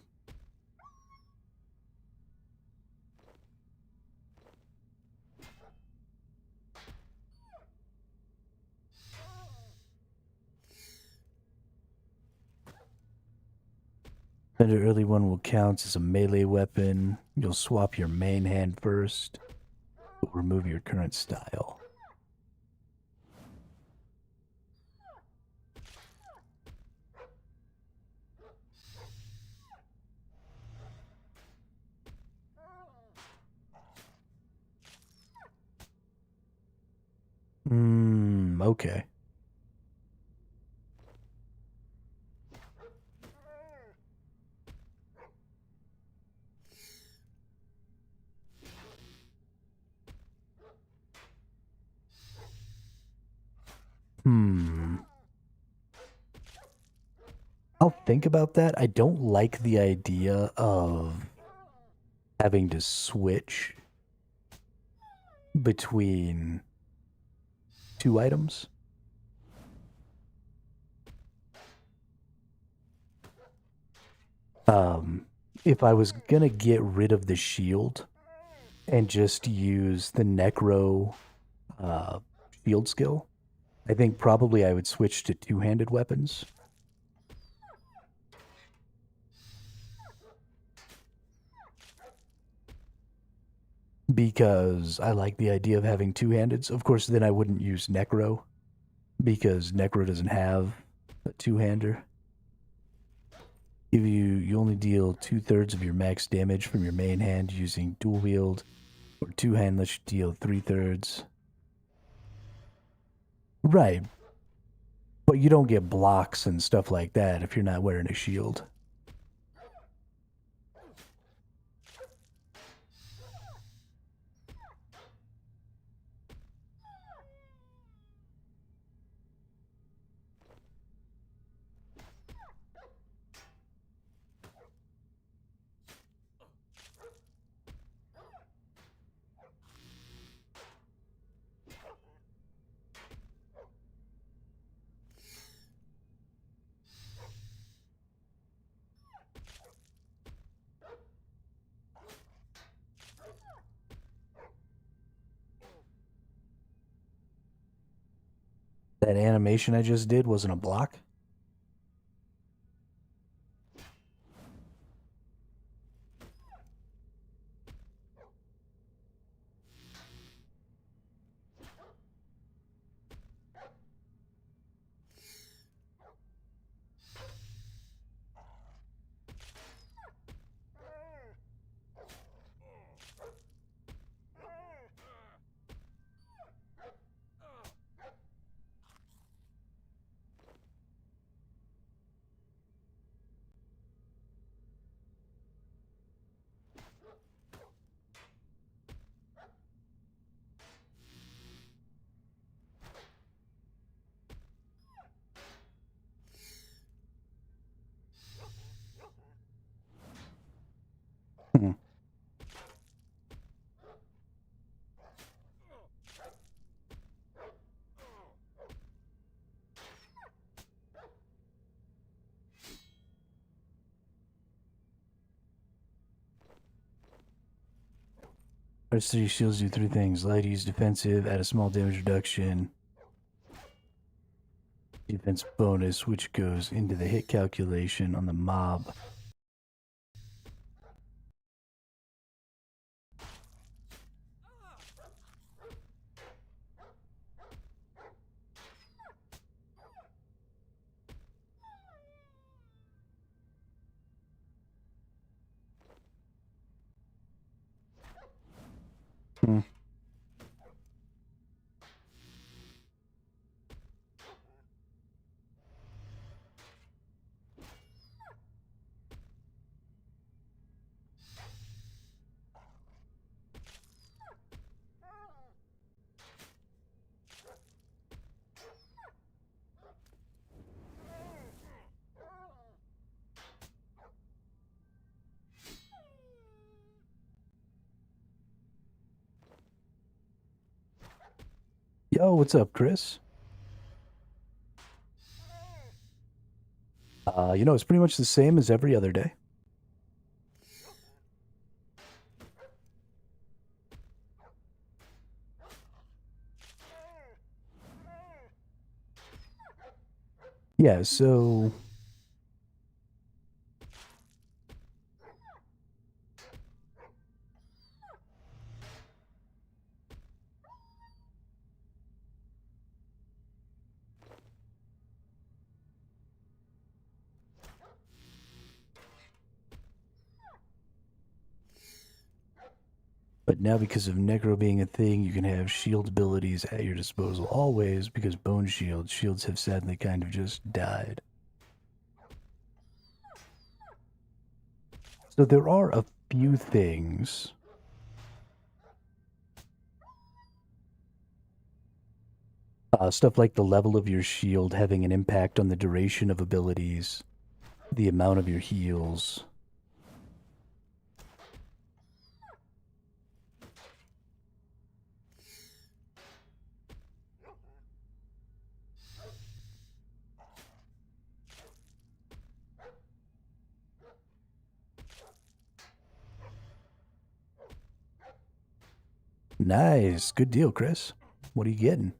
The early one will count as a melee weapon. You'll swap your main hand first. Remove your current style. Okay. I'll think about that. I don't like the idea of having to switch between two items. If I was gonna get rid of the shield and just use the Necro shield skill, I think probably I would switch to two-handed weapons. Because I like the idea of having two-handeds. Of course, then I wouldn't use Necro, because Necro doesn't have a two-hander. You only deal 2/3 of your max damage from your main hand using dual wield, or two-hand lets you deal 3/3. Right, but you don't get blocks and stuff like that if you're not wearing a shield. That animation I just did wasn't a block? Hmm. First three shields do three things. Light use defensive, add a small damage reduction. Defense bonus, which goes into the hit calculation on the mob. Hmm. Yo, what's up, Chris? It's pretty much the same as every other day. Yeah, so but now because of Necro being a thing, you can have shield abilities at your disposal always because Bone shields have sadly kind of just died. So there are a few things. Stuff like the level of your shield having an impact on the duration of abilities, the amount of your heals. Nice. Good deal, Chris. What are you getting?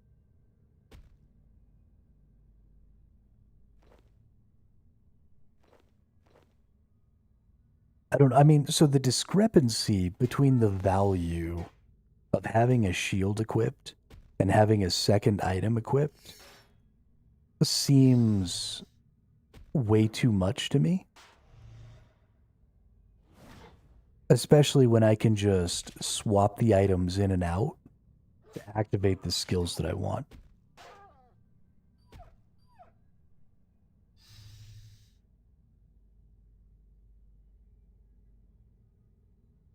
I mean, so the discrepancy between the value of having a shield equipped and having a second item equipped seems way too much to me. Especially when I can just swap the items in and out to activate the skills that I want.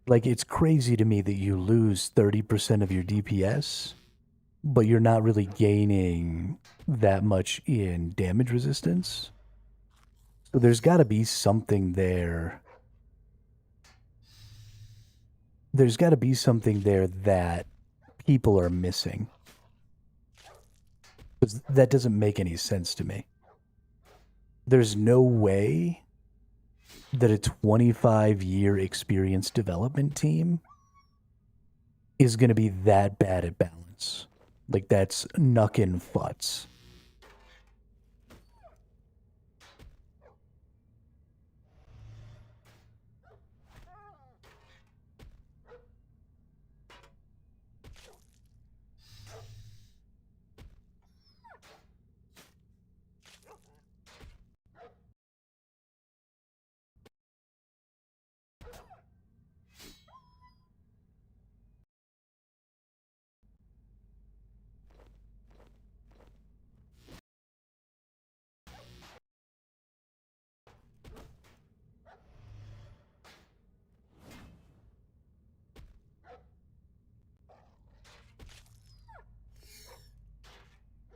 Like, it's crazy to me that you lose 30% of your DPS, but you're not really gaining that much in damage resistance. So there's got to be something there. There's got to be something there that people are missing. Because that doesn't make any sense to me. There's no way that a 25-year experienced development team is going to be that bad at balance. Like, that's knuckin' futs.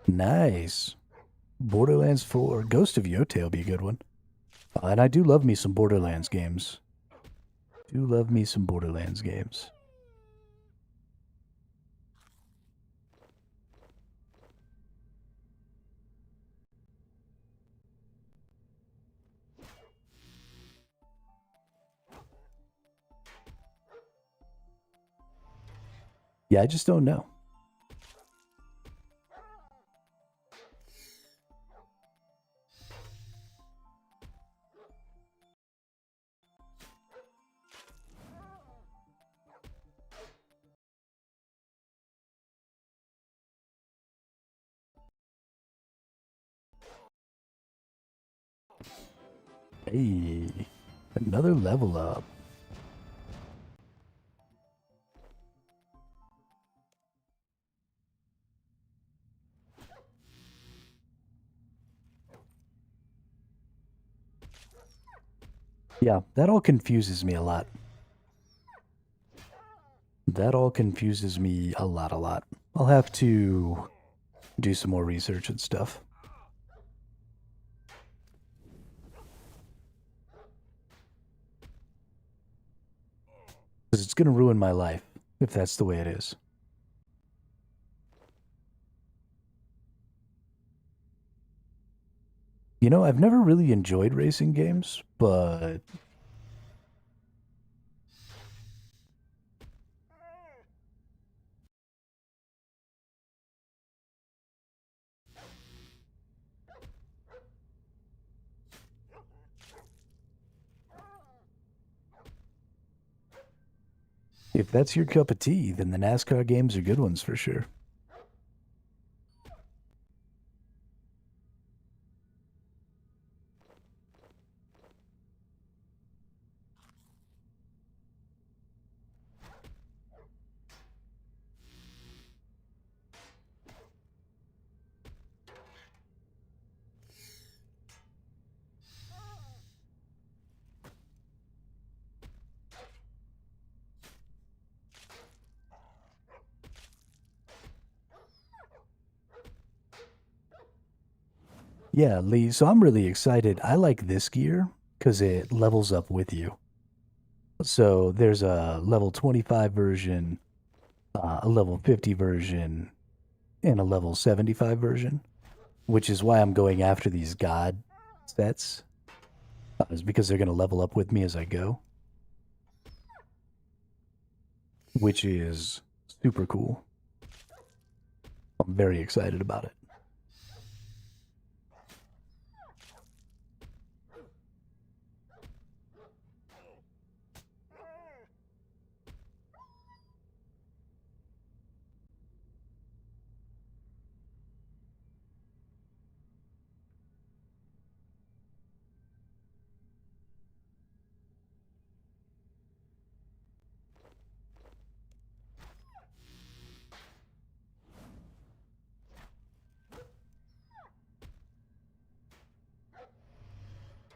Nice. Borderlands 4. Ghost of Yote will be a good one. And I do love me some Borderlands games. Do love me some Borderlands games. Yeah, I just don't know. Hey, another level up. Yeah, that all confuses me a lot. That all confuses me a lot. I'll have to do some more research and stuff. Because it's going to ruin my life if that's the way it is. You know, I've never really enjoyed racing games, but if that's your cup of tea, then the NASCAR games are good ones for sure. Yeah, Lee, so I'm really excited. I like this gear because it levels up with you. So there's a level 25 version, a level 50 version, and a level 75 version, which is why I'm going after these god sets, is because they're going to level up with me as I go, which is super cool. I'm very excited about it.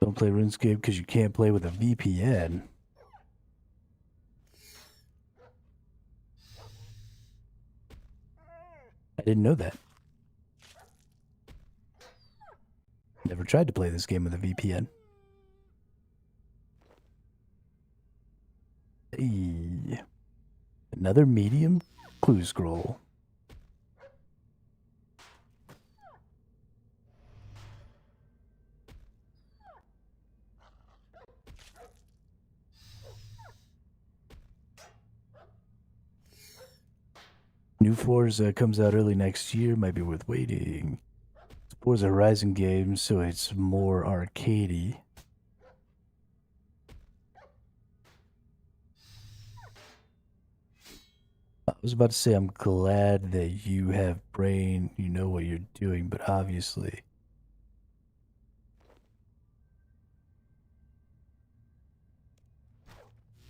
Don't play RuneScape because you can't play with a VPN. I didn't know that. Never tried to play this game with a VPN. Hey, another medium clue scroll. New Forza comes out early next year, might be worth waiting. It's Forza Horizon game, so it's more arcadey. I was about to say, I'm glad that you have brain, you know what you're doing, but obviously.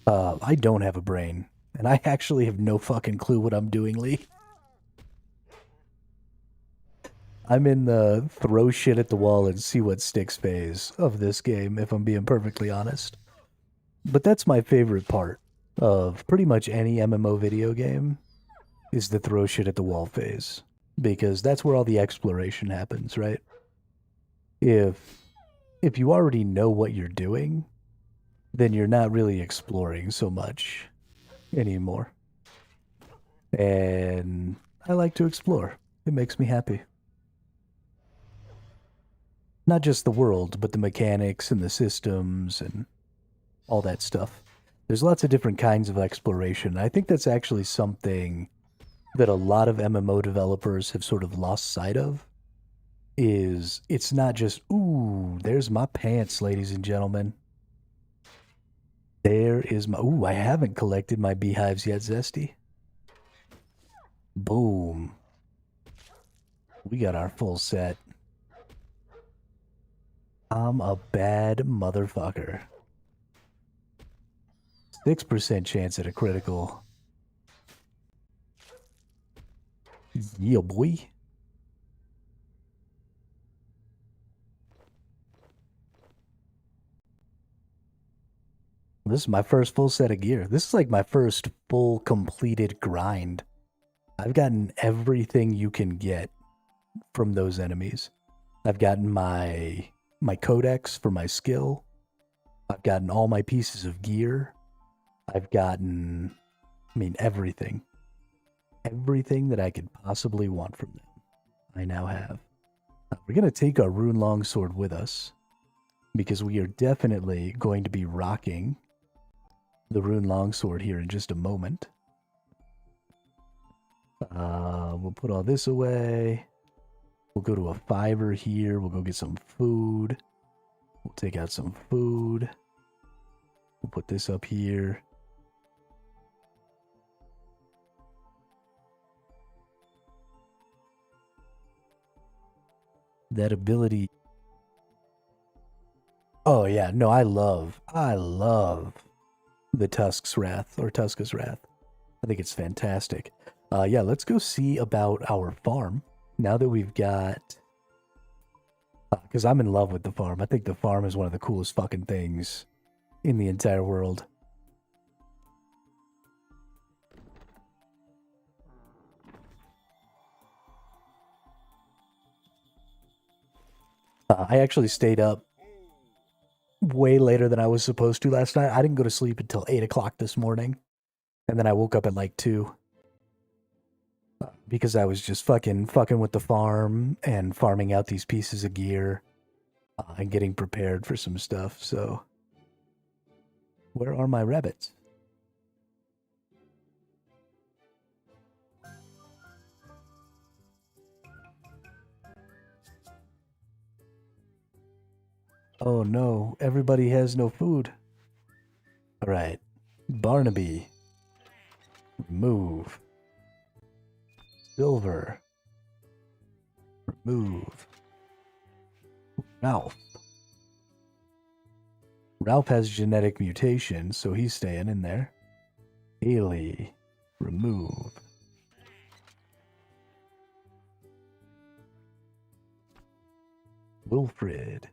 I don't have a brain, and I actually have no fucking clue what I'm doing, Lee. I'm in the throw shit at the wall and see what sticks phase of this game, if I'm being perfectly honest. But that's my favorite part of pretty much any MMO video game, is the throw shit at the wall phase. Because that's where all the exploration happens, right? If if you already know what you're doing, then you're not really exploring so much anymore. And I like to explore. It makes me happy. Not just the world, but the mechanics and the systems and all that stuff. There's lots of different kinds of exploration. I think that's actually something that a lot of MMO developers have sort of lost sight of. Is it's not just, ooh, there's my pants, ladies and gentlemen. There is my, ooh, I haven't collected my beehives yet, Zesty. Boom. We got our full set. I'm a bad motherfucker. 6% chance at a critical. Yeah, boy. this is my first full set of gear. This is like my first full completed grind. I've gotten everything you can get from those enemies. I've gotten my codex for my skill. I've gotten all my pieces of gear. I've gotten, I mean, everything. Everything that I could possibly want from them, I now have. We're going to take our rune longsword with us, because we are definitely going to be rocking the rune longsword here in just a moment. We'll put all this away. We'll go to a fiver here. We'll go get some food. We'll take out some food. We'll put this up here. That ability. Oh yeah, no, I love the Tusk's Wrath, or Tuska's Wrath. I think it's fantastic. Yeah, let's go see about our farm. Now that we've got... Because I'm in love with the farm. I think the farm is one of the coolest fucking things in the entire world. I actually stayed up way later than I was supposed to last night. I didn't go to sleep until 8 o'clock this morning. And then I woke up at like 2. Because I was just fucking with the farm and farming out these pieces of gear. And getting prepared for some stuff, so... Where are my rabbits? Oh no, everybody has no food. Alright. Barnaby. Remove. Silver. Remove. Ralph. Ralph has genetic mutation, so he's staying in there. Haley. Remove. Wilfred.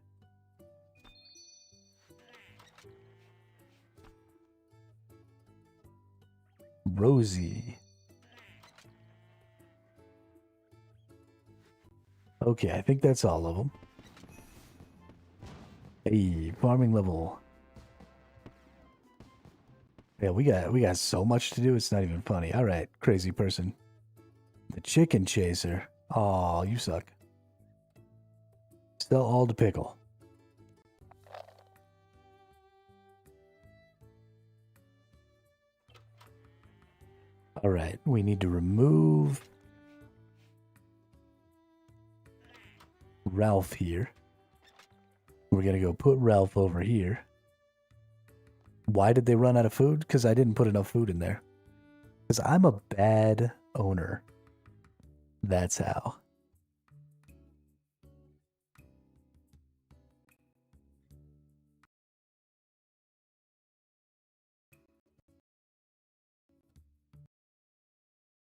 Rosie. Okay, I think that's all of them. Hey, farming level. Yeah, we got so much to do, it's not even funny. Alright, crazy person. The chicken chaser. Aw, you suck. Sell all to pickle. Alright, we need to remove Ralph here. We're gonna go put Ralph over here. Why did they run out of food? Because I didn't put enough food in there. Because I'm a bad owner. That's how.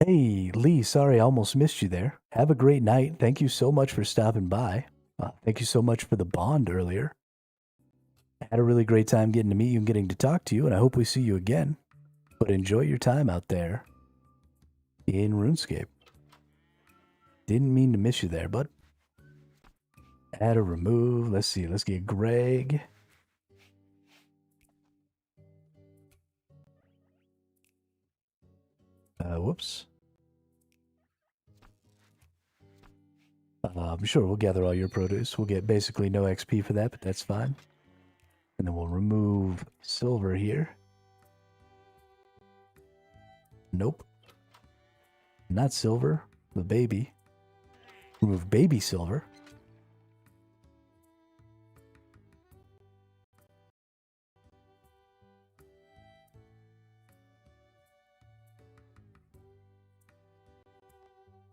Hey, Lee, sorry I almost missed you there. Have a great night. Thank you so much for stopping by. Thank you so much for the bond earlier. I had a really great time getting to meet you and getting to talk to you, and I hope we see you again. But enjoy your time out there in RuneScape. Didn't mean to miss you there, but add or remove. Let's see. Let's get Greg. Whoops. I'm sure we'll gather all your produce. We'll get basically no XP for that, but that's fine. And then we'll remove silver here. Nope. Not silver. The baby. Remove baby silver.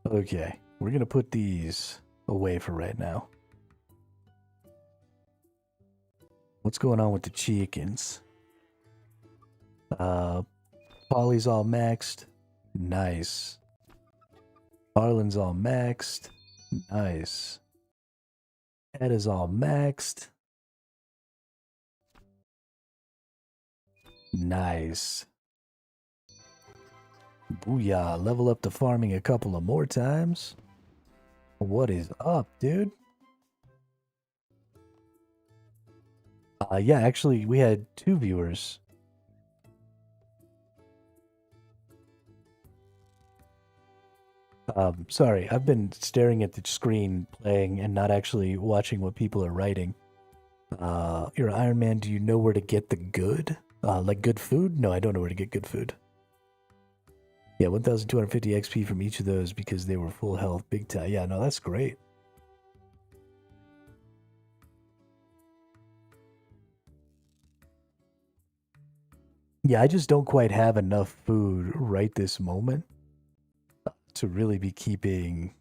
Okay, we're gonna put these away for right now. What's going on with the chickens? Polly's all maxed. Nice. Harlan's all maxed. Nice. Ed is all maxed. Nice. Booyah. Level up to farming a couple of more times. What is up, dude? Yeah, actually, we had 2 viewers. Sorry, I've been staring at the screen playing and not actually watching what people are writing. You're Iron Man, do you know where to get the good? Like good food? No, I don't know where to get good food. Yeah, 1,250 XP from each of those because they were full health, big time. Yeah, no, that's great. Yeah, I just don't quite have enough food right this moment to really be keeping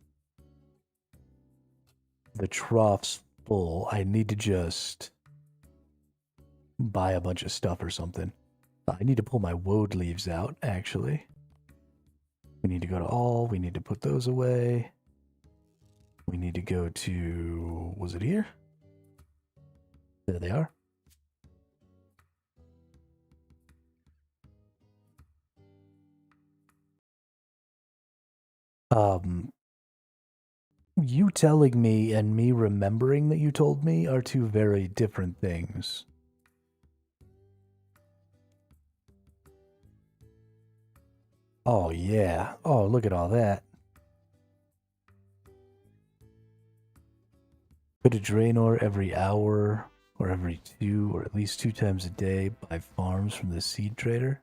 the troughs full. I need to just buy a bunch of stuff or something. I need to pull my woad leaves out, actually. We need to go to all. We need to put those away. We need to go to... Was it here? There they are. You telling me and me remembering that you told me are 2 very different things. Oh, yeah. Oh, look at all that. Put a drain ore every hour or every 2 or at least 2 times a day by farms from the seed trader.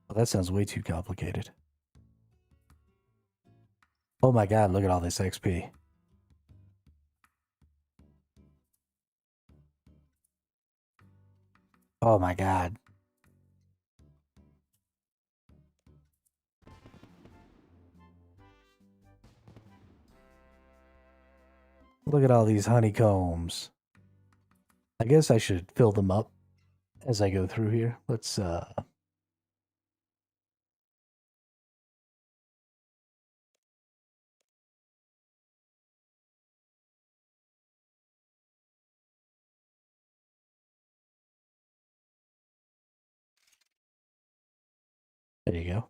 Well, that sounds way too complicated. Oh my god, look at all this XP. Oh my god. Look at all these honeycombs. I guess I should fill them up as I go through here. Let's, there you go.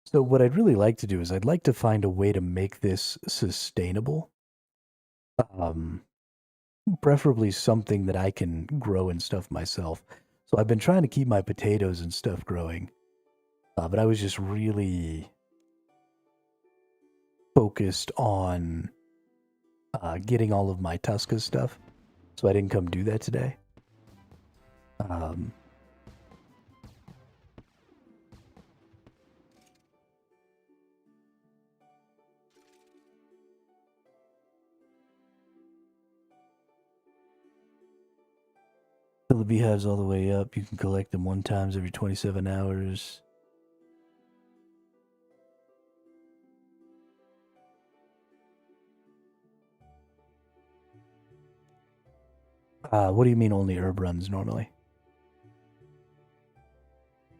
So what I'd really like to do is I'd like to find a way to make this sustainable. Um, Preferably something that I can grow and stuff myself. So I've been trying to keep my potatoes and stuff growing. But I was just really focused on getting all of my Tuska stuff. So I didn't come do that today. Fill the beehives all the way up. You can collect them 1 times every 27 hours. What do you mean only herb runs normally?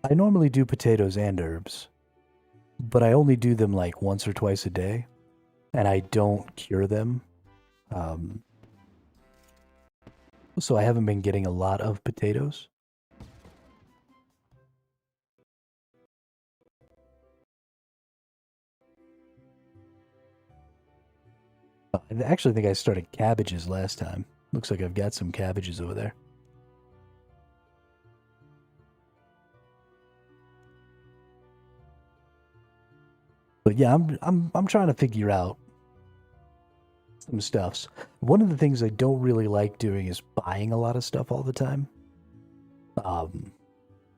I normally do potatoes and herbs, but I only do them like once or twice a day, and I don't cure them. So I haven't been getting a lot of potatoes. I actually think I started cabbages last time. Looks like I've got some cabbages over there. But yeah, I'm trying to figure out some stuffs. One of the things I don't really like doing is buying a lot of stuff all the time.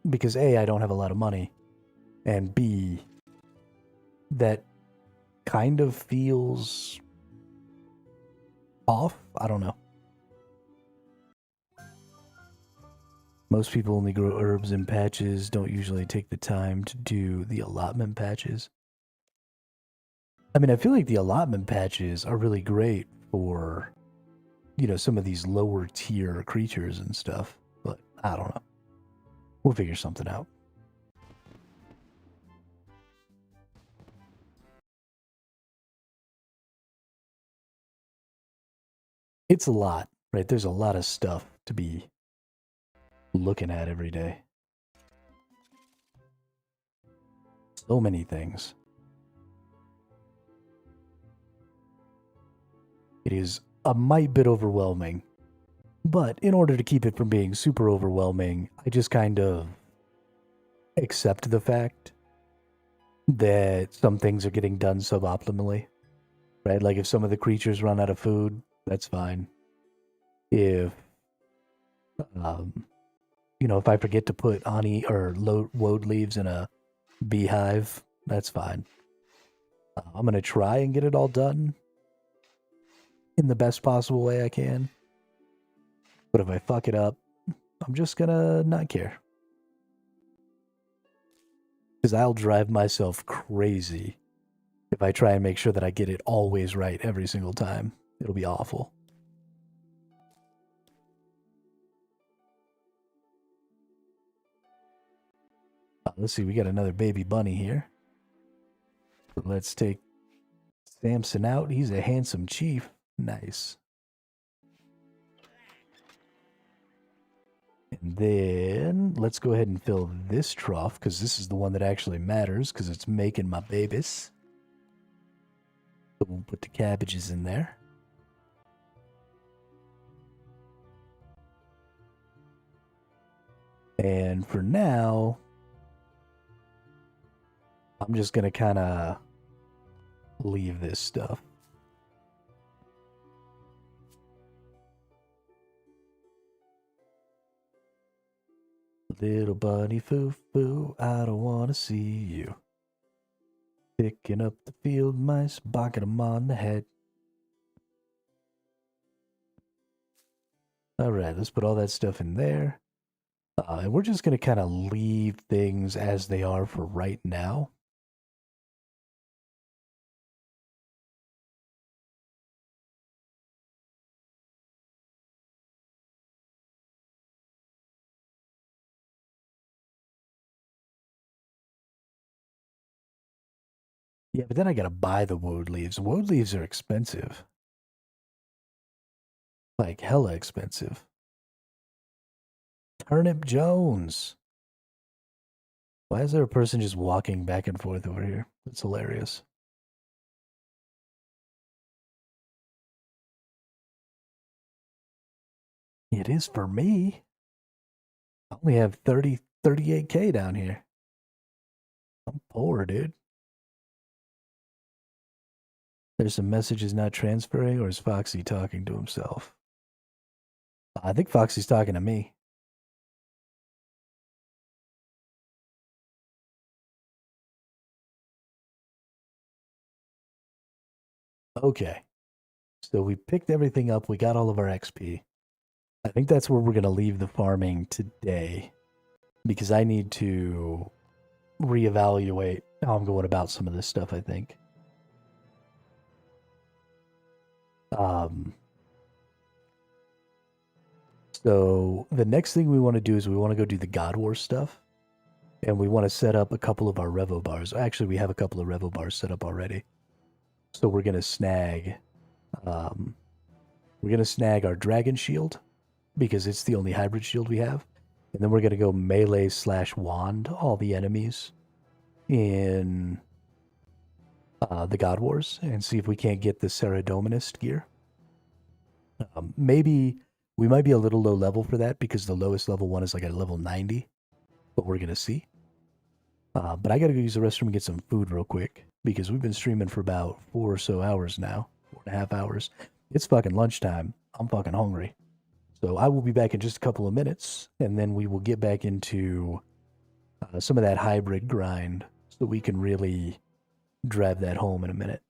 Because A, I don't have a lot of money, and B, that kind of feels off. I don't know. Most people only grow herbs in patches, don't usually take the time to do the allotment patches. I mean, I feel like the allotment patches are really great for, you know, some of these lower tier creatures and stuff, but I don't know. We'll figure something out. It's a lot, right? There's a lot of stuff to be looking at every day. So many things. It is a mite bit overwhelming, but in order to keep it from being super overwhelming, I just kind of accept the fact that some things are getting done suboptimally, right? Like if some of the creatures run out of food, that's fine. If, you know, if I forget to put honey or woad leaves in a beehive, that's fine. I'm going to try and get it all done in the best possible way I can. But if I fuck it up, I'm just going to not care. Because I'll drive myself crazy if I try and make sure that I get it always right every single time. It'll be awful. Let's see, we got another baby bunny here. Let's take Samson out. He's a handsome chief. Nice. And then let's go ahead and fill this trough, because this is the one that actually matters, because it's making my babies. So we'll put the cabbages in there. And for now, I'm just going to kind of leave this stuff. Little bunny foo-foo, I don't want to see you. Picking up the field mice, bonking them on the head. Alright, let's put all that stuff in there. And we're just going to kind of leave things as they are for right now. Yeah, but then I gotta buy the woad leaves. Woad leaves are expensive. Like, hella expensive. Turnip Jones. Why is there a person just walking back and forth over here? That's hilarious. It is for me. I only have 38K down here. I'm poor, dude. There's some messages not transferring, or is Foxy talking to himself? I think Foxy's talking to me. Okay. So we picked everything up. We got all of our XP. I think that's where we're going to leave the farming today, because I need to reevaluate how I'm going about some of this stuff, I think. So the next thing we want to do is we want to go do the God War stuff, and we want to set up a couple of our Revo bars. Actually, we have a couple of Revo bars set up already. So we're going to snag our Dragon Shield, because it's the only hybrid shield we have. And then we're going to go melee / wand all the enemies in the God Wars and see if we can't get the Saradominist gear. Maybe we might be a little low level for that, because the lowest level one is like at level 90, but we're going to see. But I got to go use the restroom and get some food real quick, because we've been streaming for about 4 or so hours now, 4.5 hours. It's fucking lunchtime. I'm fucking hungry. So I will be back in just a couple of minutes, and then we will get back into some of that hybrid grind so we can really drive that home in a minute.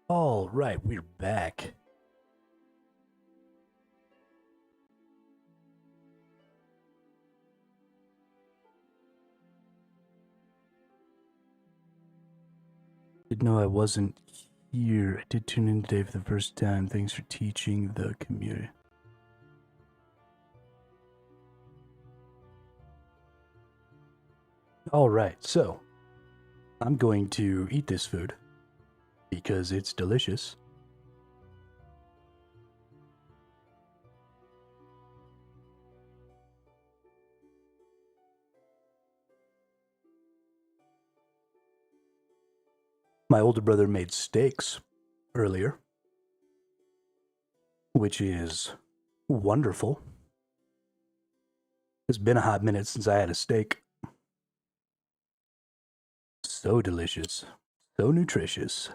All right, we're back. Didn't know I wasn't here. I did tune in today for the first time. Thanks for teaching the community. All right, so I'm going to eat this food because it's delicious. My older brother made steaks earlier, which is wonderful. It's been a hot minute since I had a steak. So delicious, so nutritious.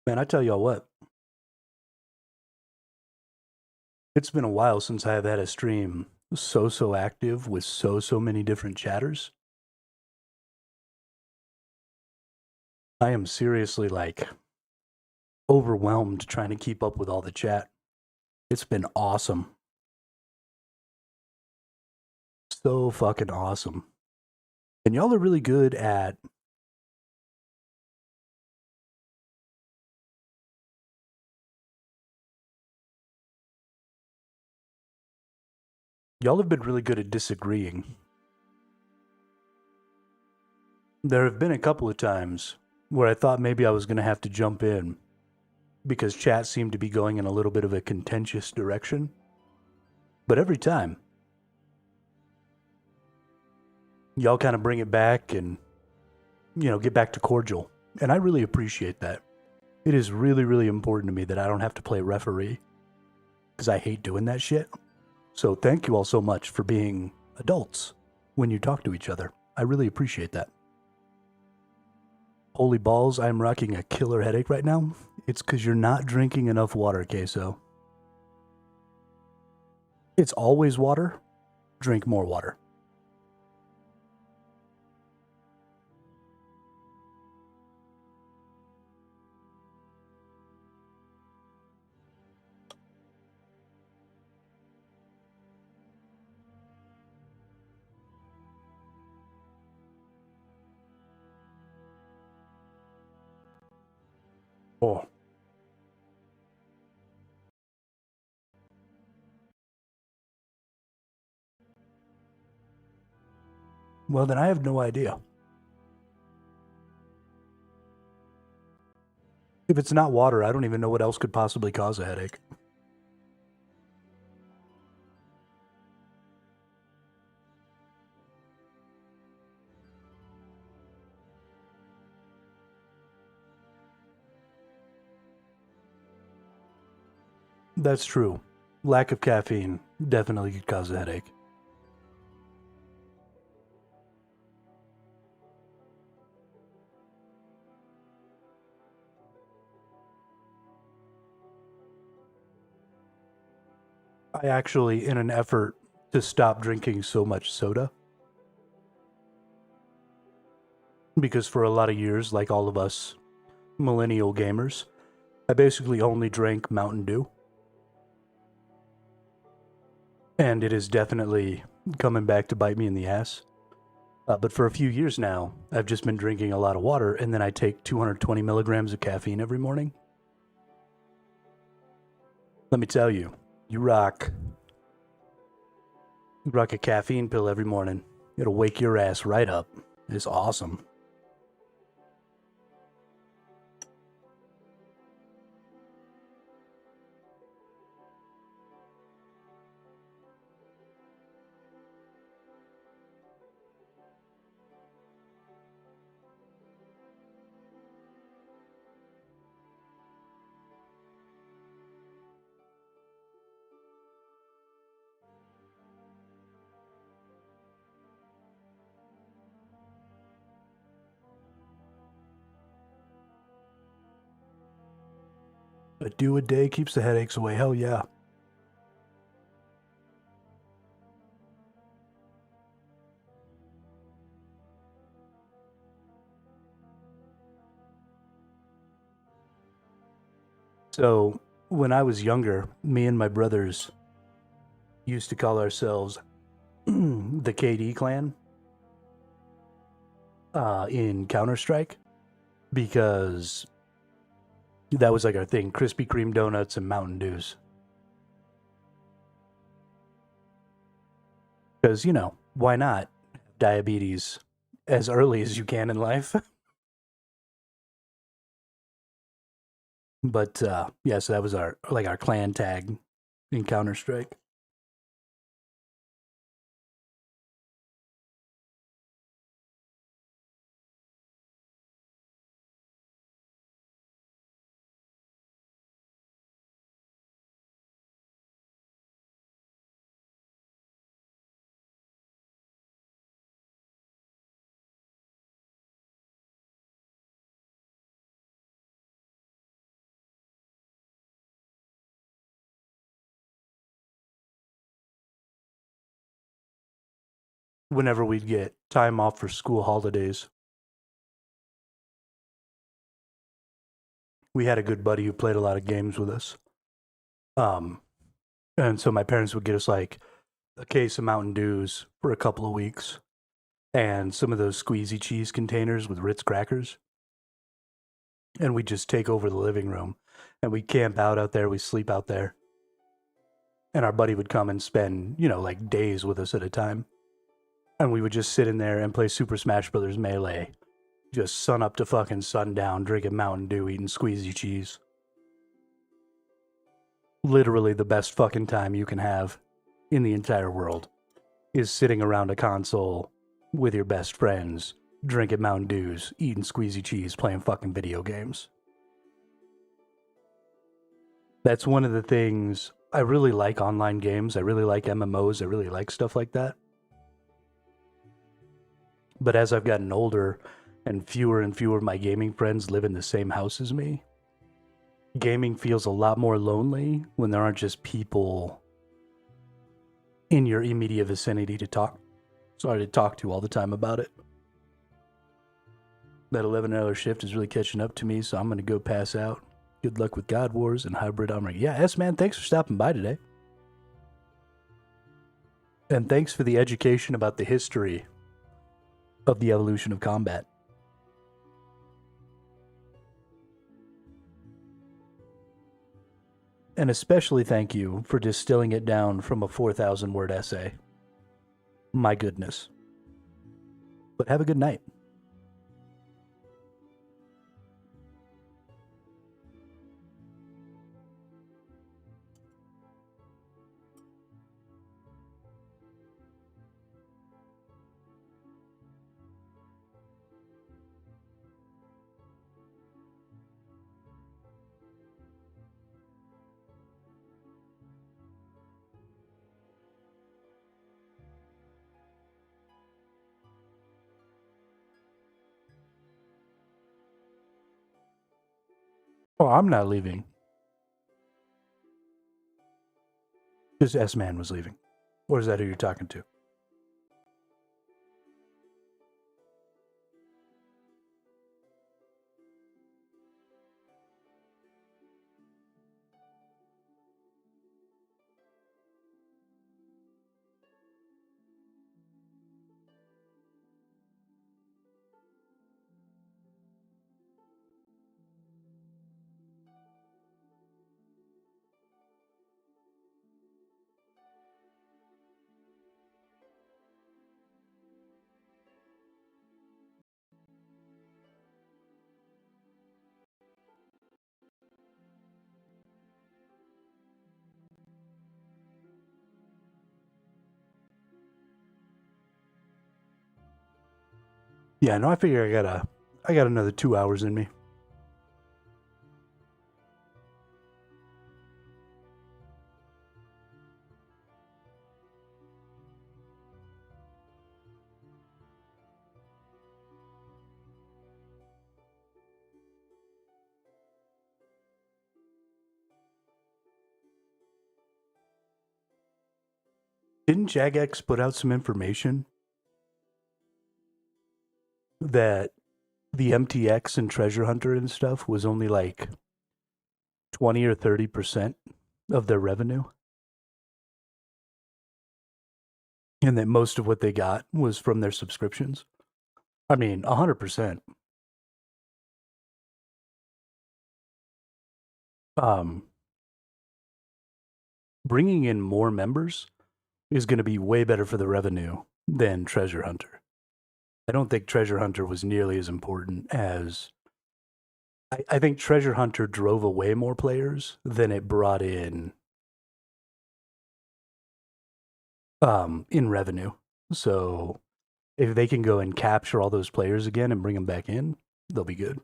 Man, I tell y'all what, it's been a while since I have had a stream so active with so many different chatters. I am seriously like overwhelmed trying to keep up with all the chat. It's been awesome. So fucking awesome. And y'all are really good at y'all have been really good at disagreeing. There have been a couple of times where I thought maybe I was going to have to jump in because chat seemed to be going in a little bit of a contentious direction. But every time, y'all kind of bring it back and, get back to cordial. And I really appreciate that. It is really important to me that I don't have to play referee because I hate doing that shit. So thank you all so much for being adults when you talk to each other. I really appreciate that. Holy balls, I'm rocking a killer headache right now. It's because you're not drinking enough water, Queso. It's always water. Drink more water. Oh. Well, then I have no idea. If it's not water, I don't even know what else could possibly cause a headache. That's true. Lack of caffeine definitely could cause a headache. I actually, in an effort to stop drinking so much soda, because for a lot of years, like all of us millennial gamers, I basically only drank Mountain Dew. And it is definitely coming back to bite me in the ass. But for a few years now, I've just been drinking a lot of water, and then I take 220 milligrams of caffeine every morning. Let me tell you, you rock a caffeine pill every morning. It'll wake your ass right up. It's awesome. A do a day keeps the headaches away. Hell yeah. So, when I was younger, me and my brothers used to call ourselves the KD clan in Counter-Strike because that was like our thing, Krispy Kreme donuts and Mountain Dews. Because, you know, why not diabetes as early as you can in life? But yeah, so that was our clan tag in Counter-Strike. Whenever we'd get time off for school holidays, we had a good buddy who played a lot of games with us. Um, and so my parents would get us like a case of Mountain Dews for a couple of weeks and some of those squeezy cheese containers with Ritz crackers. And we'd just take over the living room and we'd camp out there. We sleep out there. And our buddy would come and spend, you know, like days with us at a time. And we would just sit in there and play Super Smash Brothers Melee. Just sun up to fucking sundown, drinking Mountain Dew, eating squeezy cheese. Literally the best fucking time you can have in the entire world is sitting around a console with your best friends, drinking Mountain Dews, eating squeezy cheese, playing fucking video games. That's one of the things I really like online games. I really like MMOs. I really like stuff like that. But as I've gotten older and fewer of my gaming friends live in the same house as me, gaming feels a lot more lonely when there aren't just people in your immediate vicinity to talk to all the time about it. That 11-hour shift is really catching up to me, so I'm going to go pass out. Good luck with God Wars and Hybrid Armor. Yeah, S-Man, thanks for stopping by today. And thanks for the education about the history of the evolution of combat. And especially thank you for distilling it down from a 4,000-word essay. My goodness. But have a good night. Oh, I'm not leaving. Just S-Man was leaving. Or is that who you're talking to? Yeah, no, I figure I got another 2 hours in me. Didn't Jagex put out some information that the MTX and Treasure Hunter and stuff was only like 20 or 30% of their revenue? And that most of what they got was from their subscriptions? I mean, 100%. Bringing in more members is going to be way better for the revenue than Treasure Hunter. I don't think Treasure Hunter was nearly as important as... I think Treasure Hunter drove away more players than it brought in revenue. So if they can go and capture all those players again and bring them back in, they'll be good.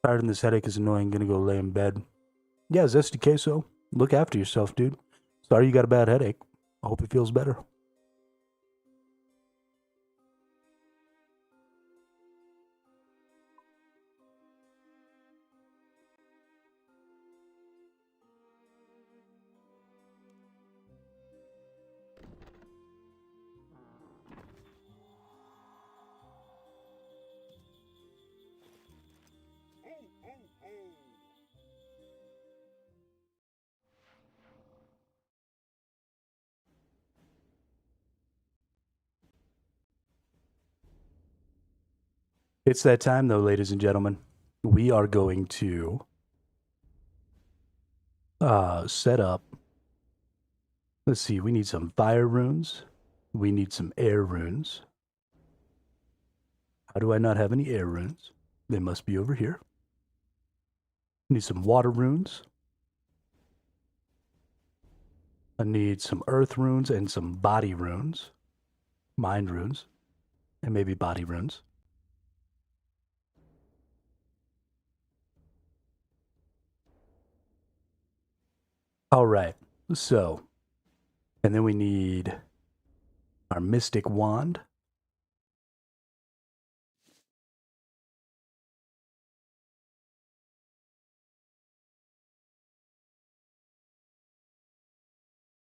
Tired and this headache is annoying. Gonna go lay in bed. Yeah, Zesty Queso, look after yourself, dude. Sorry you got a bad headache. I hope it feels better. It's that time, though, ladies and gentlemen. We are going to set up. Let's see, we need some fire runes. We need some air runes. How do I not have any air runes? They must be over here. We need some water runes. I need some earth runes and some body runes. Mind runes. And maybe body runes. All right, so, and then we need our mystic wand.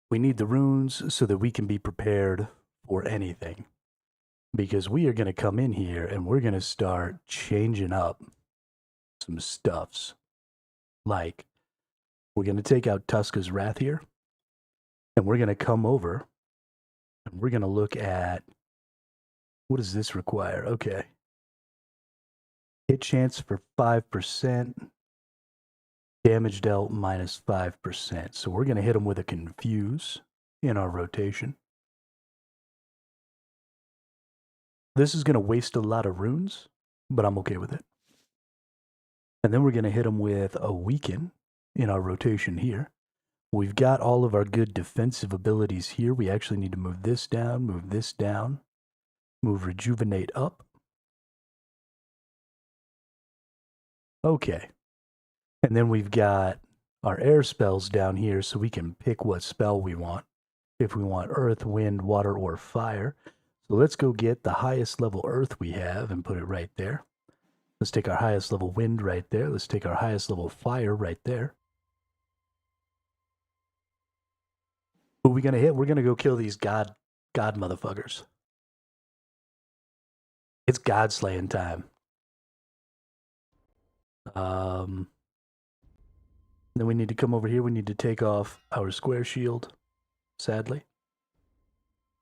We need the runes so that we can be prepared for anything. Because we are going to come in here and we're going to start changing up some stuffs. Like, we're going to take out Tuska's Wrath here. And we're going to come over and we're going to look at, what does this require? Okay. Hit chance for 5%. Damage dealt minus 5%. So we're going to hit him with a Confuse in our rotation. This is going to waste a lot of runes, but I'm okay with it. And then we're going to hit him with a Weaken in our rotation here. We've got all of our good defensive abilities here. We actually need to move this down, move Rejuvenate up. Okay. And then we've got our air spells down here so we can pick what spell we want. If we want earth, wind, water, or fire. So let's go get the highest level earth we have and put it right there. Let's take our highest level wind right there. Let's take our highest level fire right there. Who are we going to hit? We're going to go kill these god motherfuckers. It's god slaying time. Then we need to come over here. We need to take off our square shield, sadly.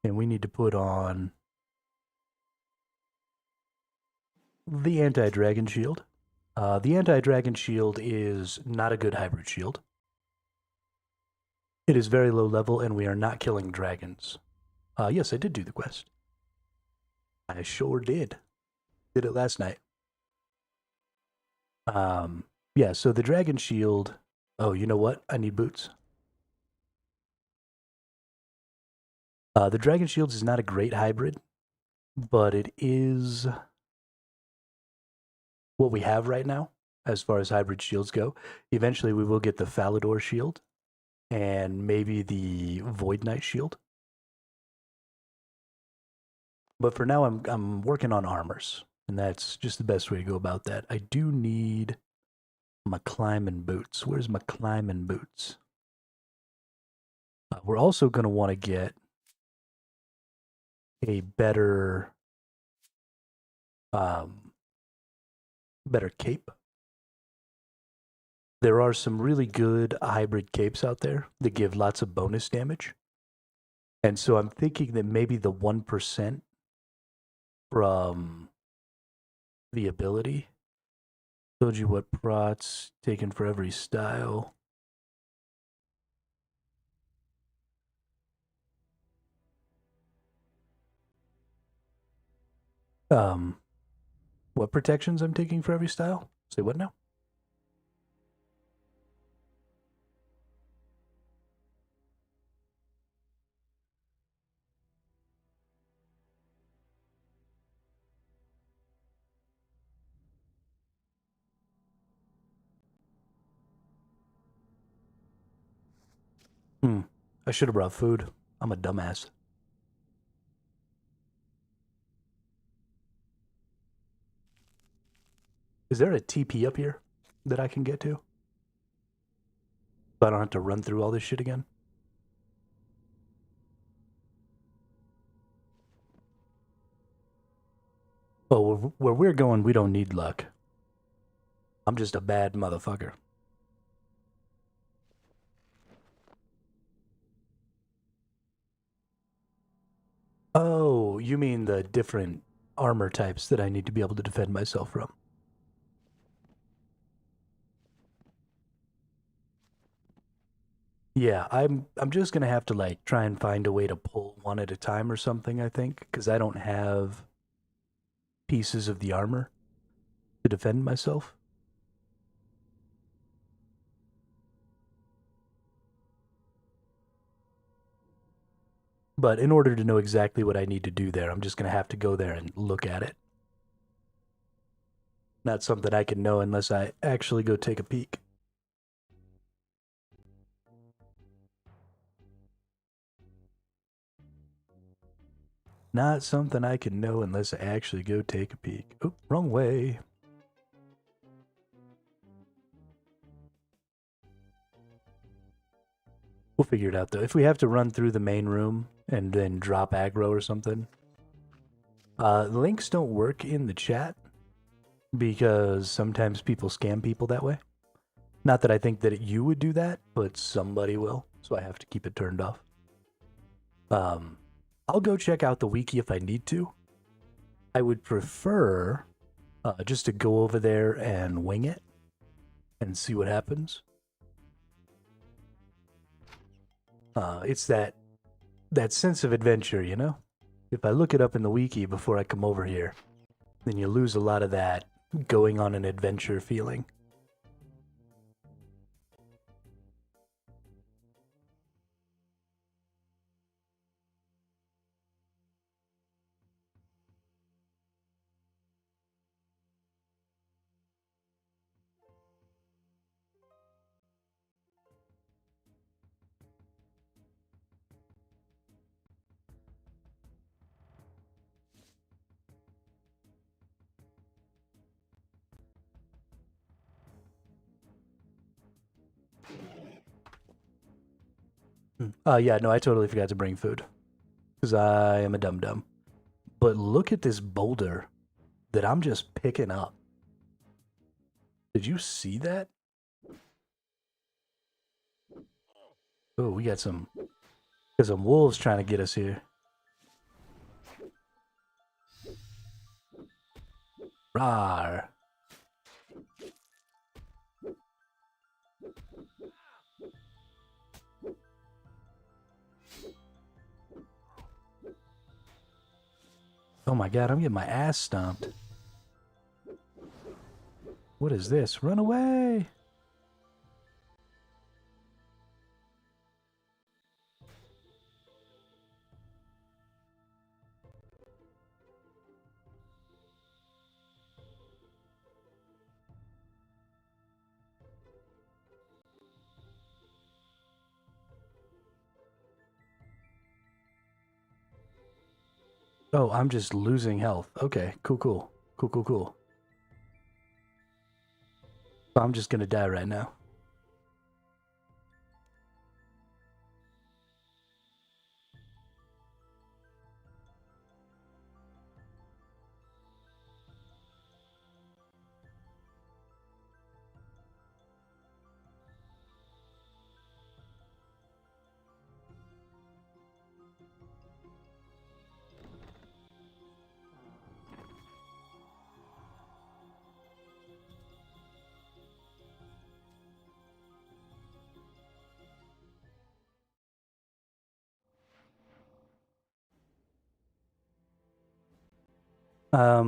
And we need to put on the anti-dragon shield. The anti-dragon shield is not a good hybrid shield. It is very low level, and we are not killing dragons. Yes, I did do the quest. I sure did. Did it last night. Yeah, so the dragon shield... Oh, you know what? I need boots. The Dragon Shields is not a great hybrid, but it is what we have right now as far as hybrid shields go. Eventually, we will get the Falador shield and maybe the Void Knight shield. But for now, I'm working on armors, and that's just the best way to go about that. I do need my climbing boots. Where's my climbing boots? We're also going to want to get a better cape. There are some really good hybrid capes out there that give lots of bonus damage. And so I'm thinking that maybe the 1% from the ability. Told you what prots taken for every style. What protections I'm taking for every style? Say what now? I should have brought food. I'm a dumbass. Is there a TP up here that I can get to? So I don't have to run through all this shit again? Well, where we're going, we don't need luck. I'm just a bad motherfucker. Oh, you mean the different armor types that I need to be able to defend myself from? Yeah, I'm just gonna have to like try and find a way to pull one at a time or something, I think, because I don't have pieces of the armor to defend myself. But in order to know exactly what I need to do there, I'm just gonna have to go there and look at it. Not something I can know unless I actually go take a peek. Not something I can know unless I actually go take a peek. Oop, wrong way. We'll figure it out though. If we have to run through the main room and then drop aggro or something. Links don't work in the chat because sometimes people scam people that way. Not that I think that you would do that, but somebody will. So I have to keep it turned off. I'll go check out the wiki if I need to. I would prefer just to go over there and wing it and see what happens. It's that sense of adventure, you know? If I look it up in the wiki before I come over here, then you lose a lot of that going on an adventure feeling. Yeah, no, I totally forgot to bring food. Because I am a dum-dum. But look at this boulder that I'm just picking up. Did you see that? Oh, we got some wolves trying to get us here. Rawr. Oh my god, I'm getting my ass stomped. What is this? Run away! Oh, I'm just losing health. Okay, cool. So I'm just gonna die right now.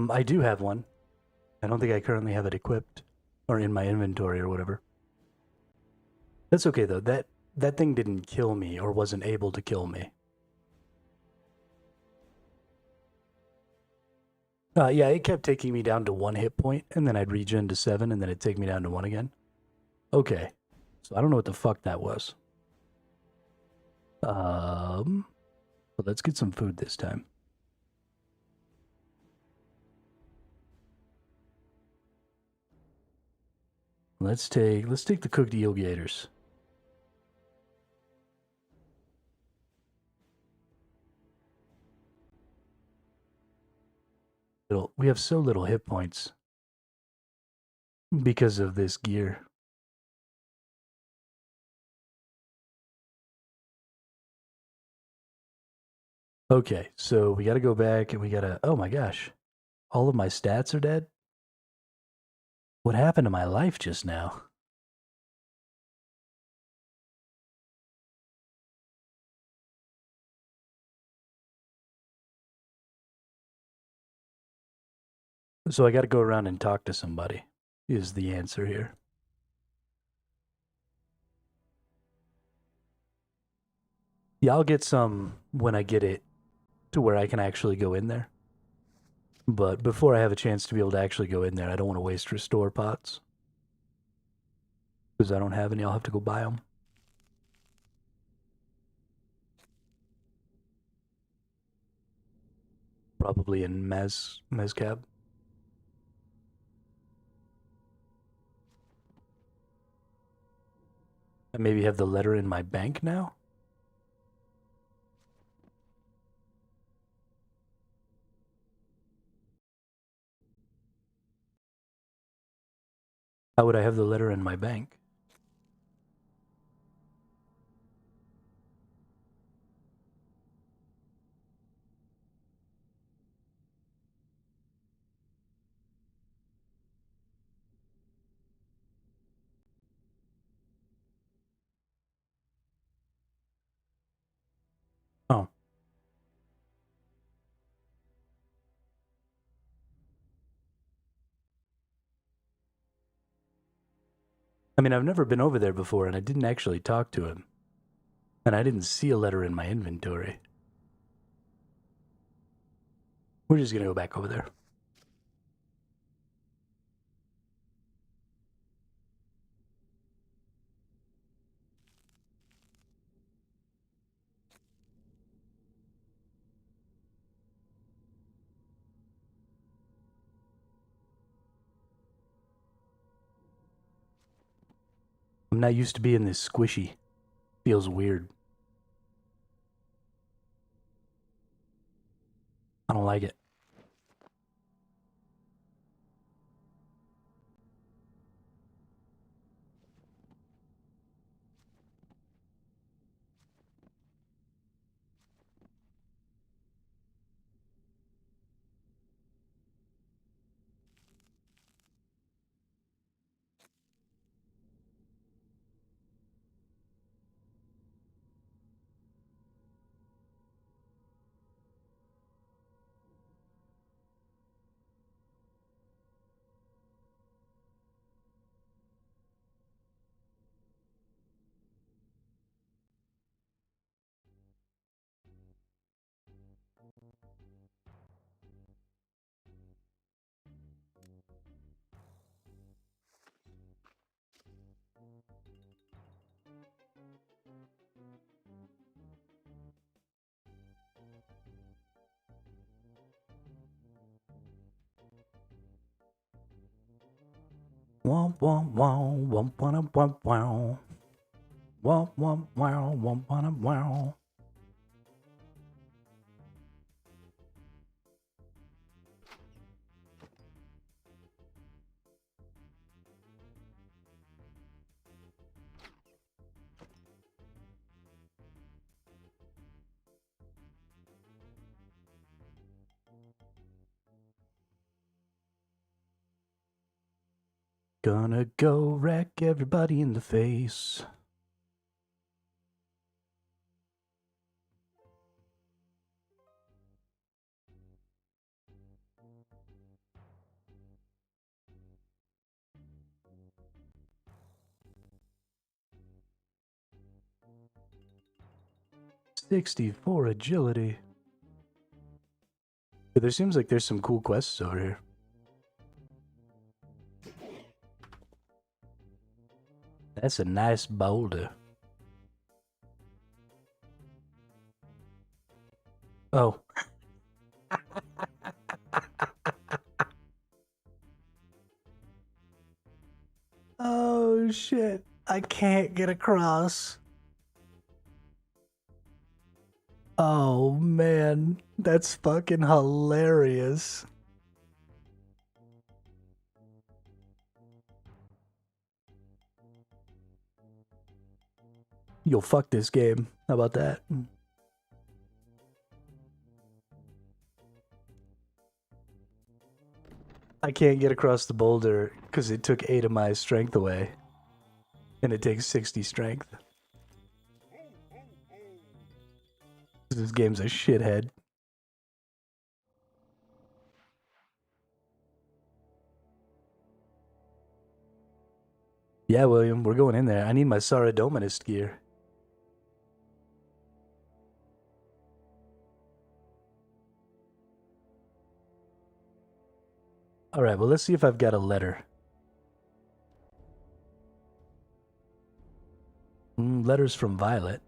I do have one. I don't think I currently have it equipped or in my inventory or whatever. That's okay though. That thing didn't kill me or wasn't able to kill me. Yeah, it kept taking me down to 1 hit point, and then I'd regen to 7, and then it'd take me down to 1 again. Okay, so I don't know what the fuck that was. But let's get some food this time. Let's take the cooked eel gators. We have so little hit points because of this gear. Okay, so we gotta go back and we gotta. Oh my gosh, all of my stats are dead. What happened to my life just now? So I gotta go around and talk to somebody, is the answer here. Yeah, I'll get some when I get it to where I can actually go in there. But before I have a chance to be able to actually go in there, I don't want to waste restore pots. Because I don't have any, I'll have to go buy them. Probably in Mezcab. I maybe have the letter in my bank now? How would I have the letter in my bank? Oh. I mean, I've never been over there before, and I didn't actually talk to him. And I didn't see a letter in my inventory. We're just gonna go back over there. I'm not used to being this squishy. Feels weird. I don't like it. Wow, wow, wow, wow, wow, wow, wow. Wow, wow, wow, wow, wow, wow. Gonna go wreck everybody in the face. $64 agility. But there seems like there's some cool quests over here. That's a nice boulder. Oh. Oh shit. I can't get across. Oh man. That's fucking hilarious. You'll fuck this game. How about that? I can't get across the boulder because it took 8 of my strength away. And it takes 60 strength. This game's a shithead. Yeah, William, we're going in there. I need my Saradominist gear. Alright, well, let's see if I've got a letter. Letters from Violet.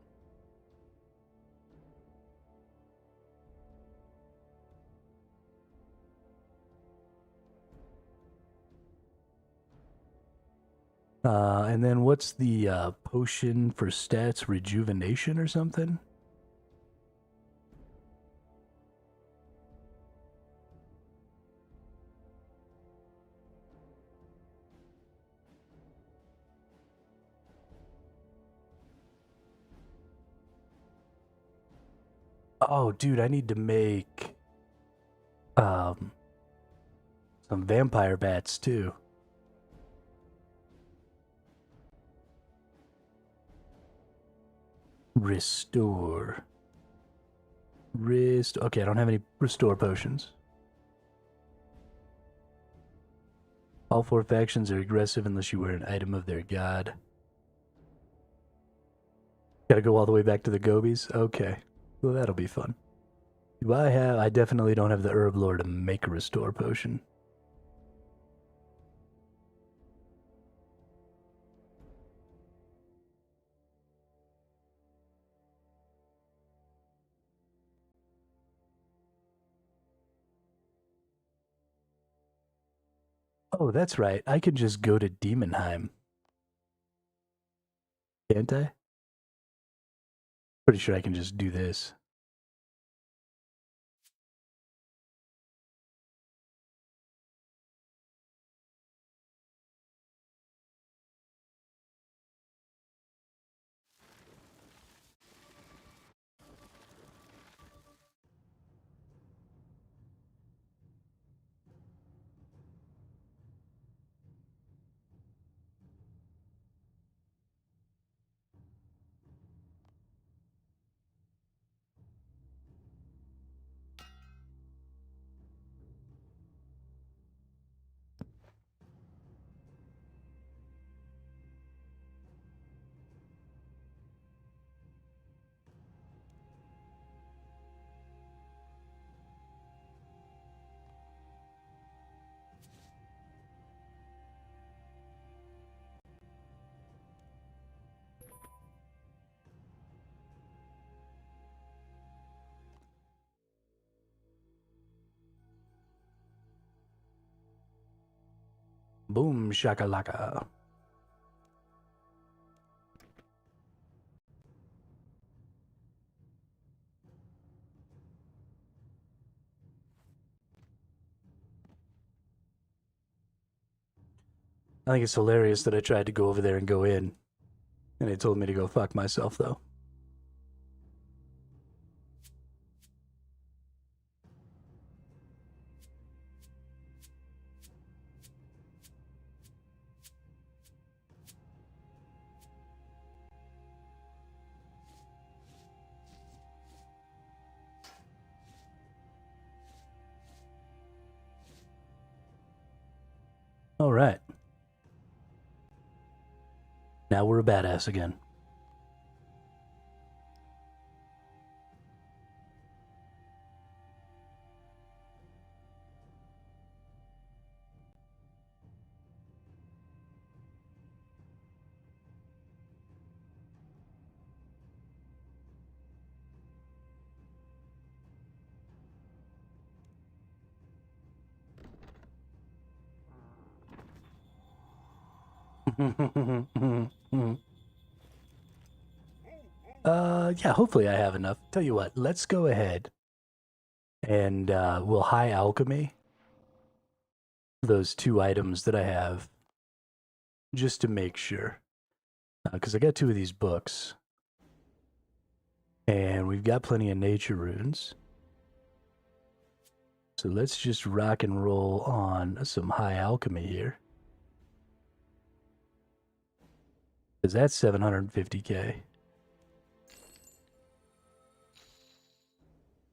And then what's the potion for stats? Rejuvenation or something? Oh, dude, I need to make some vampire bats too. Restore. Okay, I don't have any restore potions. All 4 factions are aggressive unless you wear an item of their god. Gotta go all the way back to the Gobies? Okay. Well, that'll be fun. Do I have... I definitely don't have the herb lore to make a restore potion. Oh, that's right. I could just go to Demonheim. Can't I? Pretty sure I can just do this. Boom shakalaka. I think it's hilarious that I tried to go over there and go in, and it told me to go fuck myself, though. All right. Now we're a badass again. Yeah, hopefully I have enough. Tell you what, let's go ahead and we'll high alchemy those 2 items that I have just to make sure. Because I got 2 of these books. And we've got plenty of nature runes. So let's just rock and roll on some high alchemy here. Because that's 750k.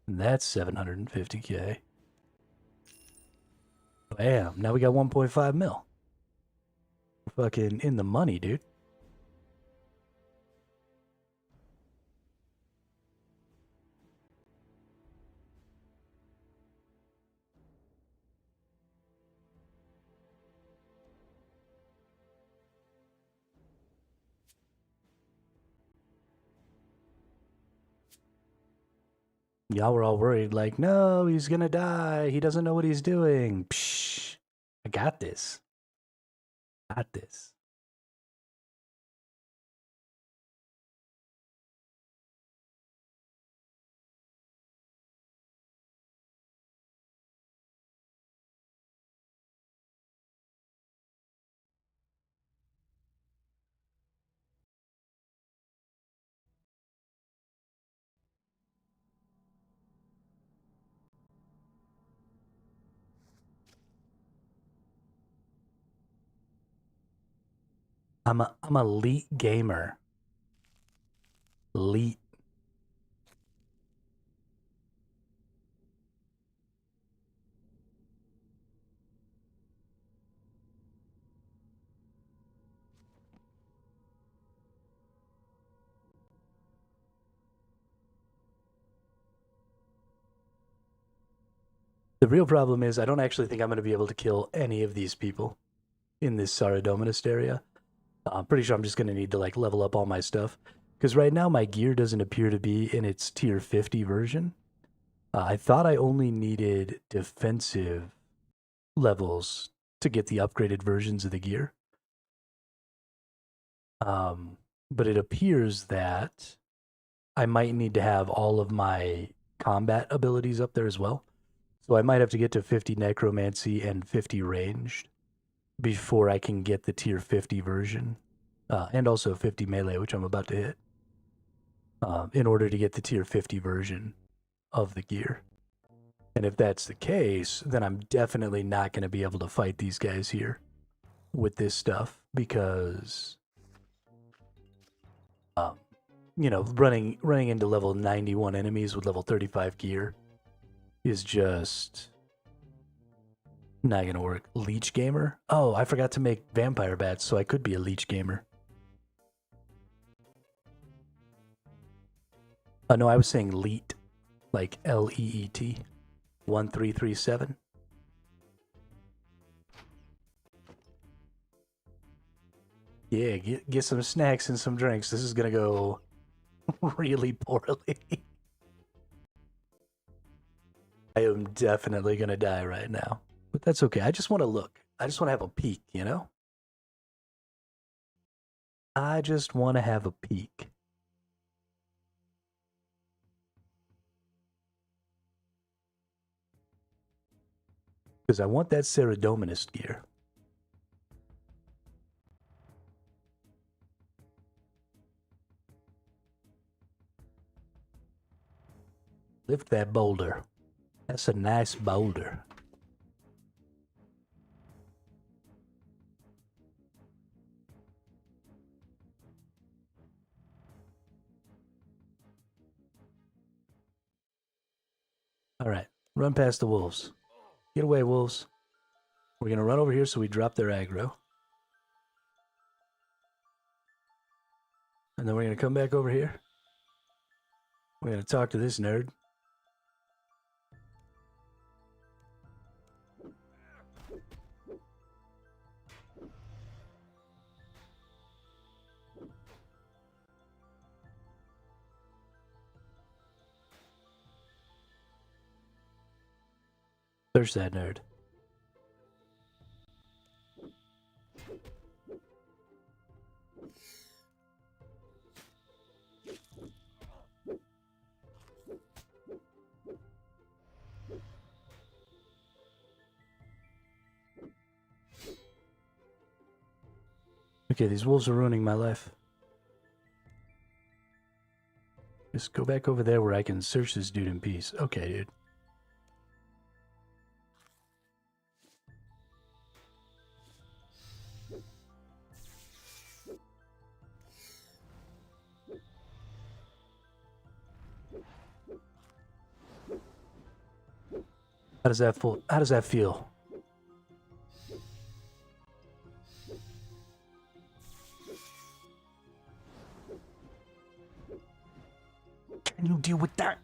And that's 750k. Bam, now we got 1.5 mil. We're fucking in the money, dude. Y'all were all worried, like, no, he's gonna die. He doesn't know what he's doing. Psh, I got this. Got this. I'm a elite gamer. Elite. The real problem is I don't actually think I'm going to be able to kill any of these people in this Saradominus area. I'm pretty sure I'm just going to need to like level up all my stuff. Because right now my gear doesn't appear to be in its tier 50 version. I thought I only needed defensive levels to get the upgraded versions of the gear. But it appears that I might need to have all of my combat abilities up there as well. So I might have to get to 50 necromancy and 50 ranged before I can get the tier 50 version. And also 50 melee, which I'm about to hit. In order to get the tier 50 version of the gear. And if that's the case, then I'm definitely not going to be able to fight these guys here with this stuff because, you know, running into level 91 enemies with level 35 gear is just not going to work. Leech gamer? Oh, I forgot to make vampire bats, so I could be a leech gamer. No, I was saying leet, like L-E-E-T. 1337. Yeah, get some snacks and some drinks. This is gonna go really poorly. I am definitely gonna die right now, but that's okay. I just want to look. I just want to have a peek, you know? I just want to have a peek. Because I want that Ceratominist gear. Lift that boulder. That's a nice boulder. All right, run past the wolves. Get away, wolves. We're going to run over here so we drop their aggro. And then we're going to come back over here. We're going to talk to this nerd. Search that nerd. Okay, these wolves are ruining my life. Just go back over there where I can search this dude in peace. Okay, dude. How does that feel? Can you deal with that?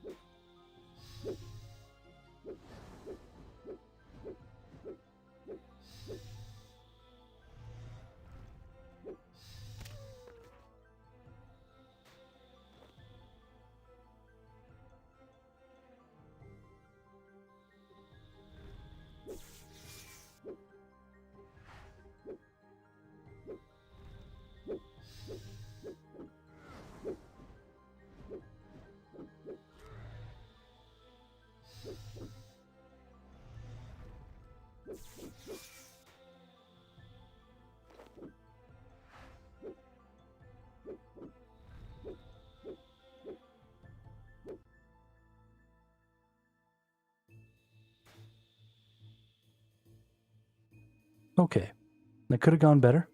Okay, that could have gone better.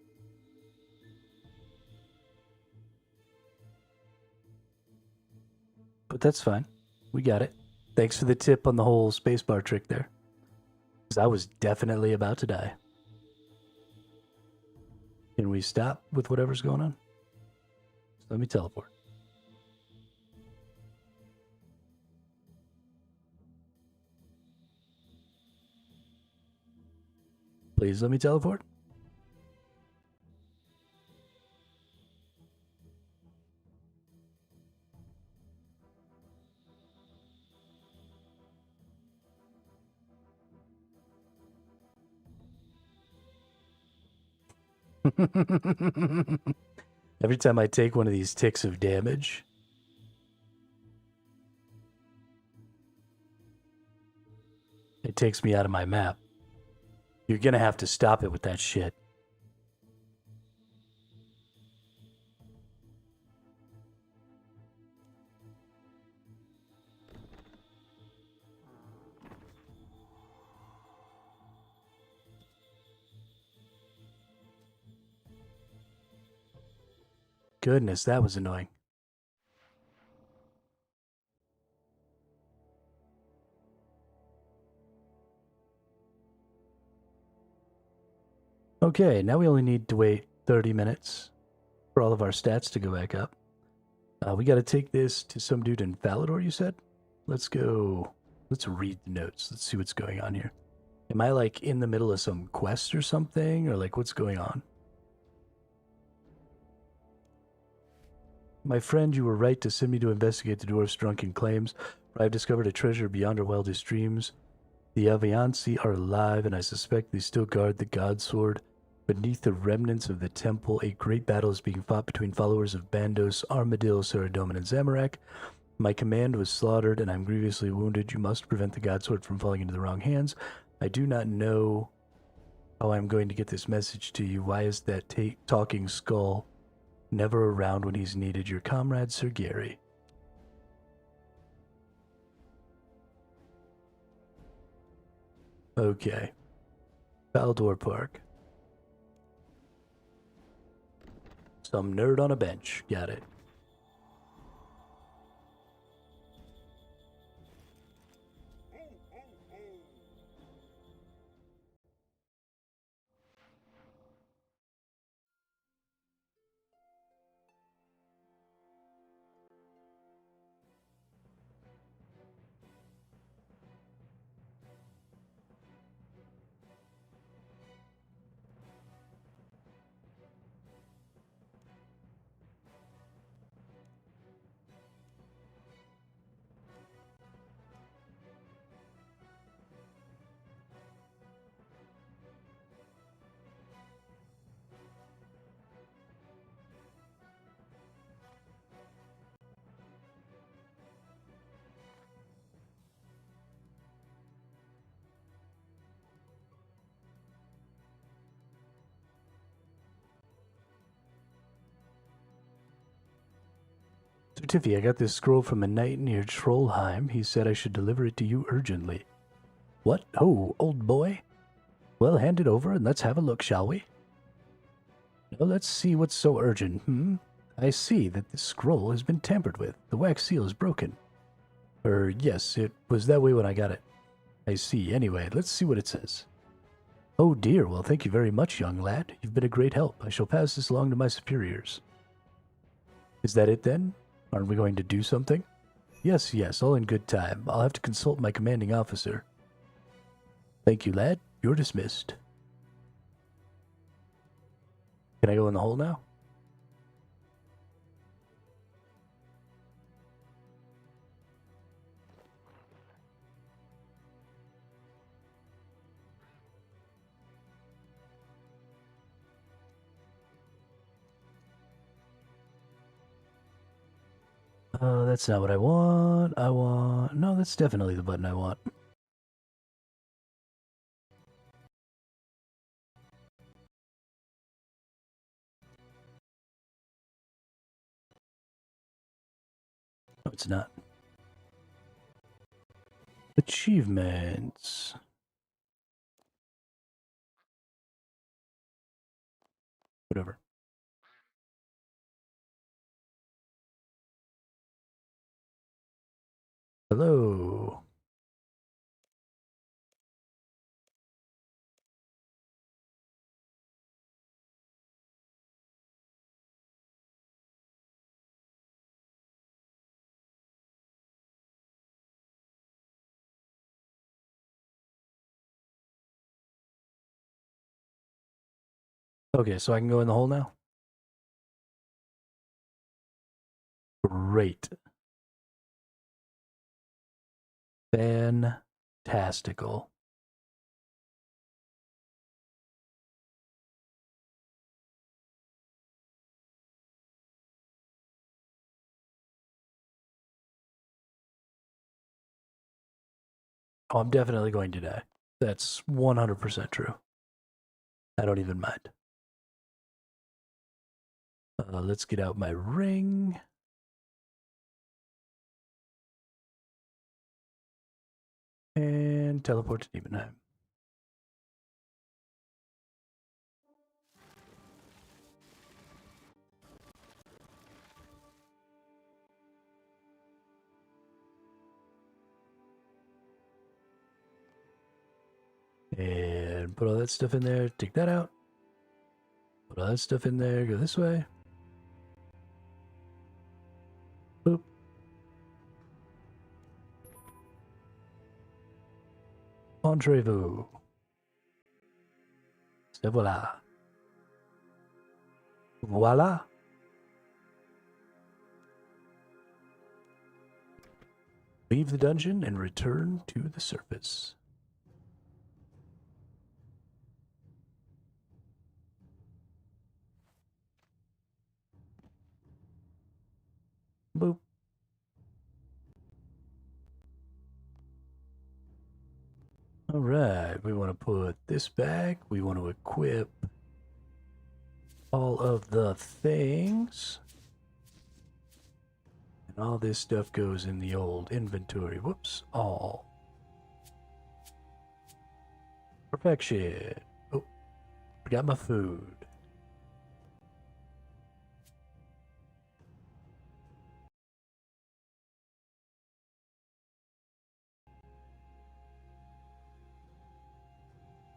But that's fine. We got it. Thanks for the tip on the whole spacebar trick there. Because I was definitely about to die. Can we stop with whatever's going on? Let me teleport. Please let me teleport. Every time I take one of these ticks of damage, it takes me out of my map. You're gonna have to stop it with that shit. Goodness, that was annoying. Okay, now we only need to wait 30 minutes for all of our stats to go back up. We got to take this to some dude in Falador, you said? Let's go. Let's read the notes. Let's see what's going on here. Am I like in the middle of some quest or something? Or like what's going on? My friend, you were right to send me to investigate the dwarf's drunken claims, for I have discovered a treasure beyond our wildest dreams. The Avianci are alive, and I suspect they still guard the God Sword. Beneath the remnants of the temple, a great battle is being fought between followers of Bandos, Armadillo, Saradomin, and Zamorak. My command was slaughtered, and I'm grievously wounded. You must prevent the God Sword from falling into the wrong hands. I do not know how I'm going to get this message to you. Why is that talking skull never around when he's needed? Your comrade, Sir Gary. Okay. Baldor Park. Some nerd on a bench. Got it. So, Tiffy, I got this scroll from a knight near Trollheim. He said I should deliver it to you urgently. What? Oh, old boy? Well, hand it over and let's have a look, shall we? Now, let's see what's so urgent, I see that this scroll has been tampered with. The wax seal is broken. Yes, it was that way when I got it. I see. Anyway, let's see what it says. Oh dear, well thank you very much, young lad. You've been a great help. I shall pass this along to my superiors. Is that it then? Aren't we going to do something? Yes, all in good time. I'll have to consult my commanding officer. Thank you, lad. You're dismissed. Can I go in the hole now? That's not what I want. No, that's definitely the button I want. No, it's not. Achievements. Whatever. Hello. Okay, so I can go in the hole now? Great. Fantastical. Oh, I'm definitely going to die. That's 100% true. I don't even mind. Let's get out my ring. And teleport to Demonheim. And put all that stuff in there. Take that out. Put all that stuff in there. Go this way. Boop. Entrez-vous. Et voilà. Voila. Leave the dungeon and return to the surface. Alright, we want to put this back. We want to equip all of the things. And all this stuff goes in the old inventory. Whoops, all. Perfection. Oh, forgot my food.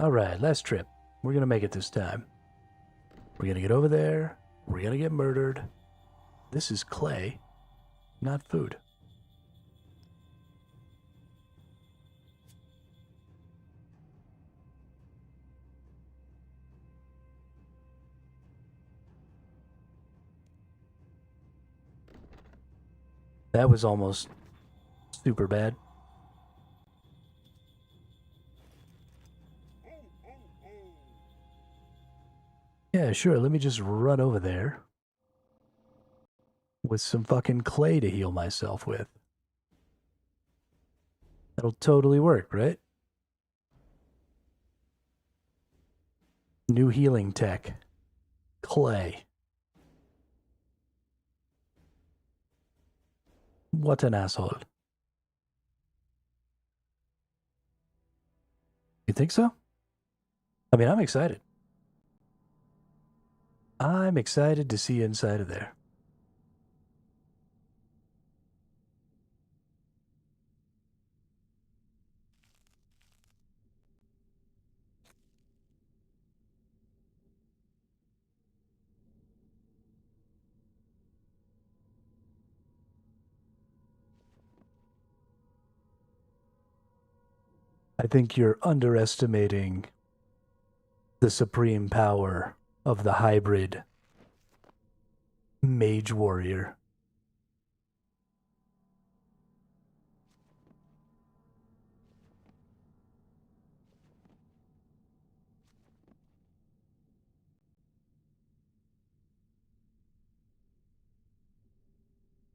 Alright, last trip. We're gonna make it this time. We're gonna get over there. We're gonna get murdered. This is clay, not food. That was almost super bad. Yeah, sure, let me just run over there with some fucking clay to heal myself with. That'll totally work, right? New healing tech. Clay. What an asshole. You think so? I mean, I'm excited. I'm excited to see inside of there. I think you're underestimating the supreme power of the hybrid mage warrior.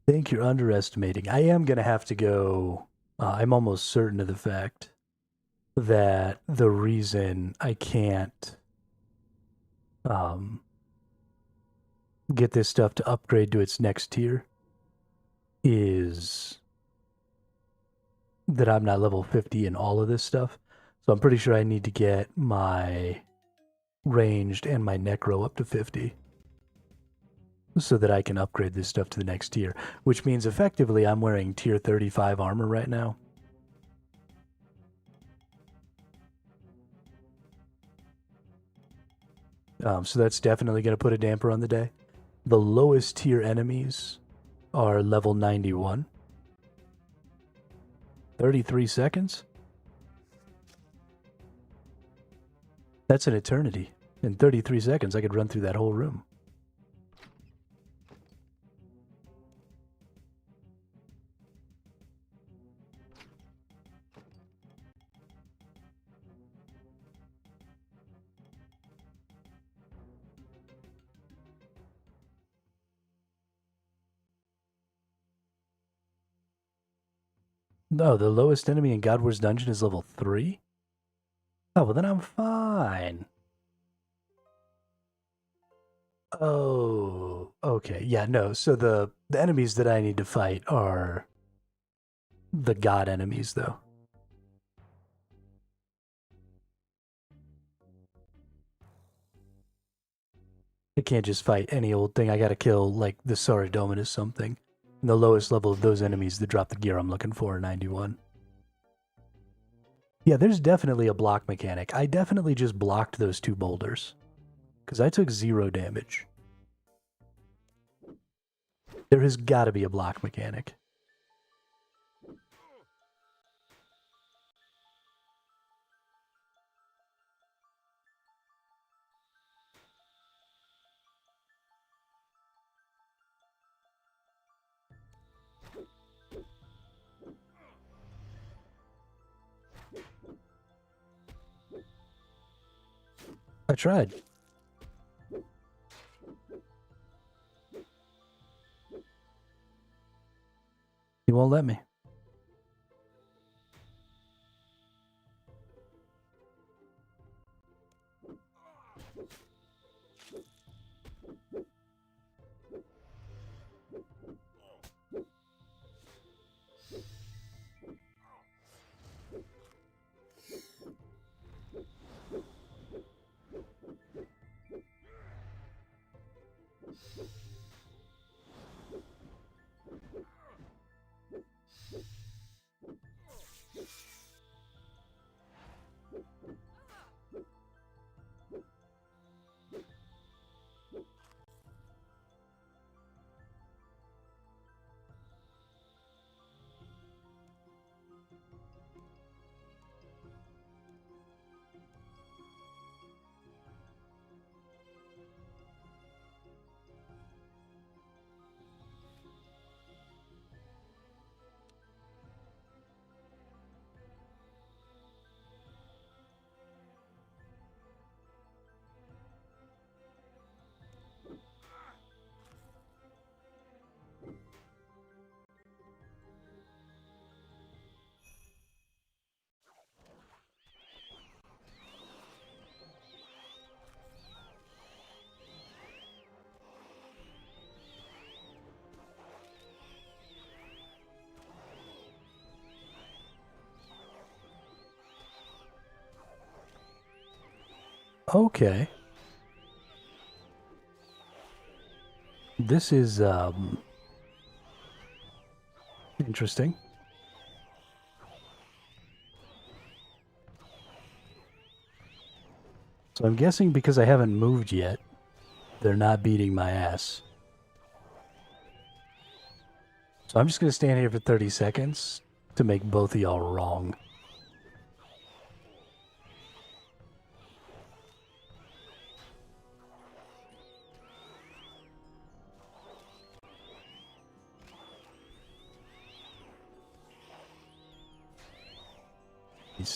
I think you're underestimating. I am going to have to go. I'm almost certain of the fact that the reason I can't get this stuff to upgrade to its next tier is that I'm not level 50 in all of this stuff. So I'm pretty sure I need to get my ranged and my necro up to 50 so that I can upgrade this stuff to the next tier, which means effectively I'm wearing tier 35 armor right now. So that's definitely going to put a damper on the day. The lowest tier enemies are level 91. 33 seconds? That's an eternity. In 33 seconds, I could run through that whole room. No, the lowest enemy in God Wars Dungeon is level 3? Oh, well then I'm fine. Oh, okay. Yeah, no. So the enemies that I need to fight are the god enemies, though. I can't just fight any old thing. I gotta kill, like, the Saurodominus something. And the lowest level of those enemies that drop the gear I'm looking for are 91. Yeah, there's definitely a block mechanic. I definitely just blocked those two boulders. Because I took 0 damage. There has got to be a block mechanic. I tried. He won't let me. Okay. This is interesting. So I'm guessing because I haven't moved yet, they're not beating my ass. So I'm just going to stand here for 30 seconds to make both of y'all wrong.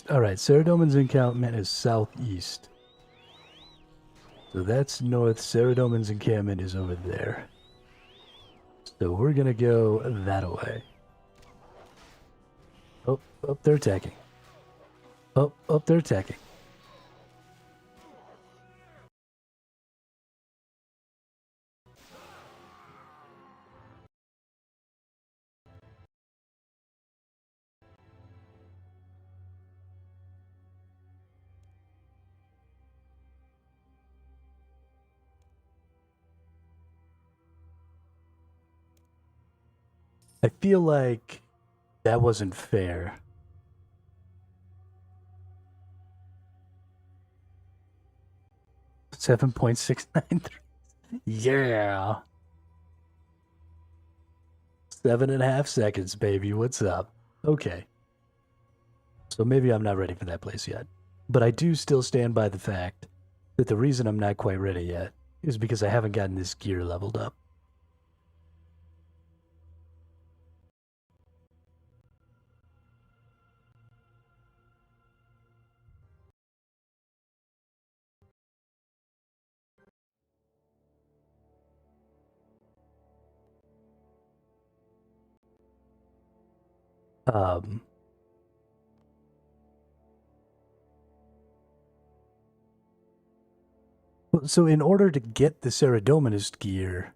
Alright, Saradomin's encampment is southeast. So that's north. Saradomin's encampment is over there. So we're gonna go that way. Oh, they're attacking. Oh, they're attacking. I feel like that wasn't fair. $7.693. Yeah. 7.5 seconds, baby. What's up? Okay. So maybe I'm not ready for that place yet. But I do still stand by the fact that the reason I'm not quite ready yet is because I haven't gotten this gear leveled up. So in order to get the Saradominist gear,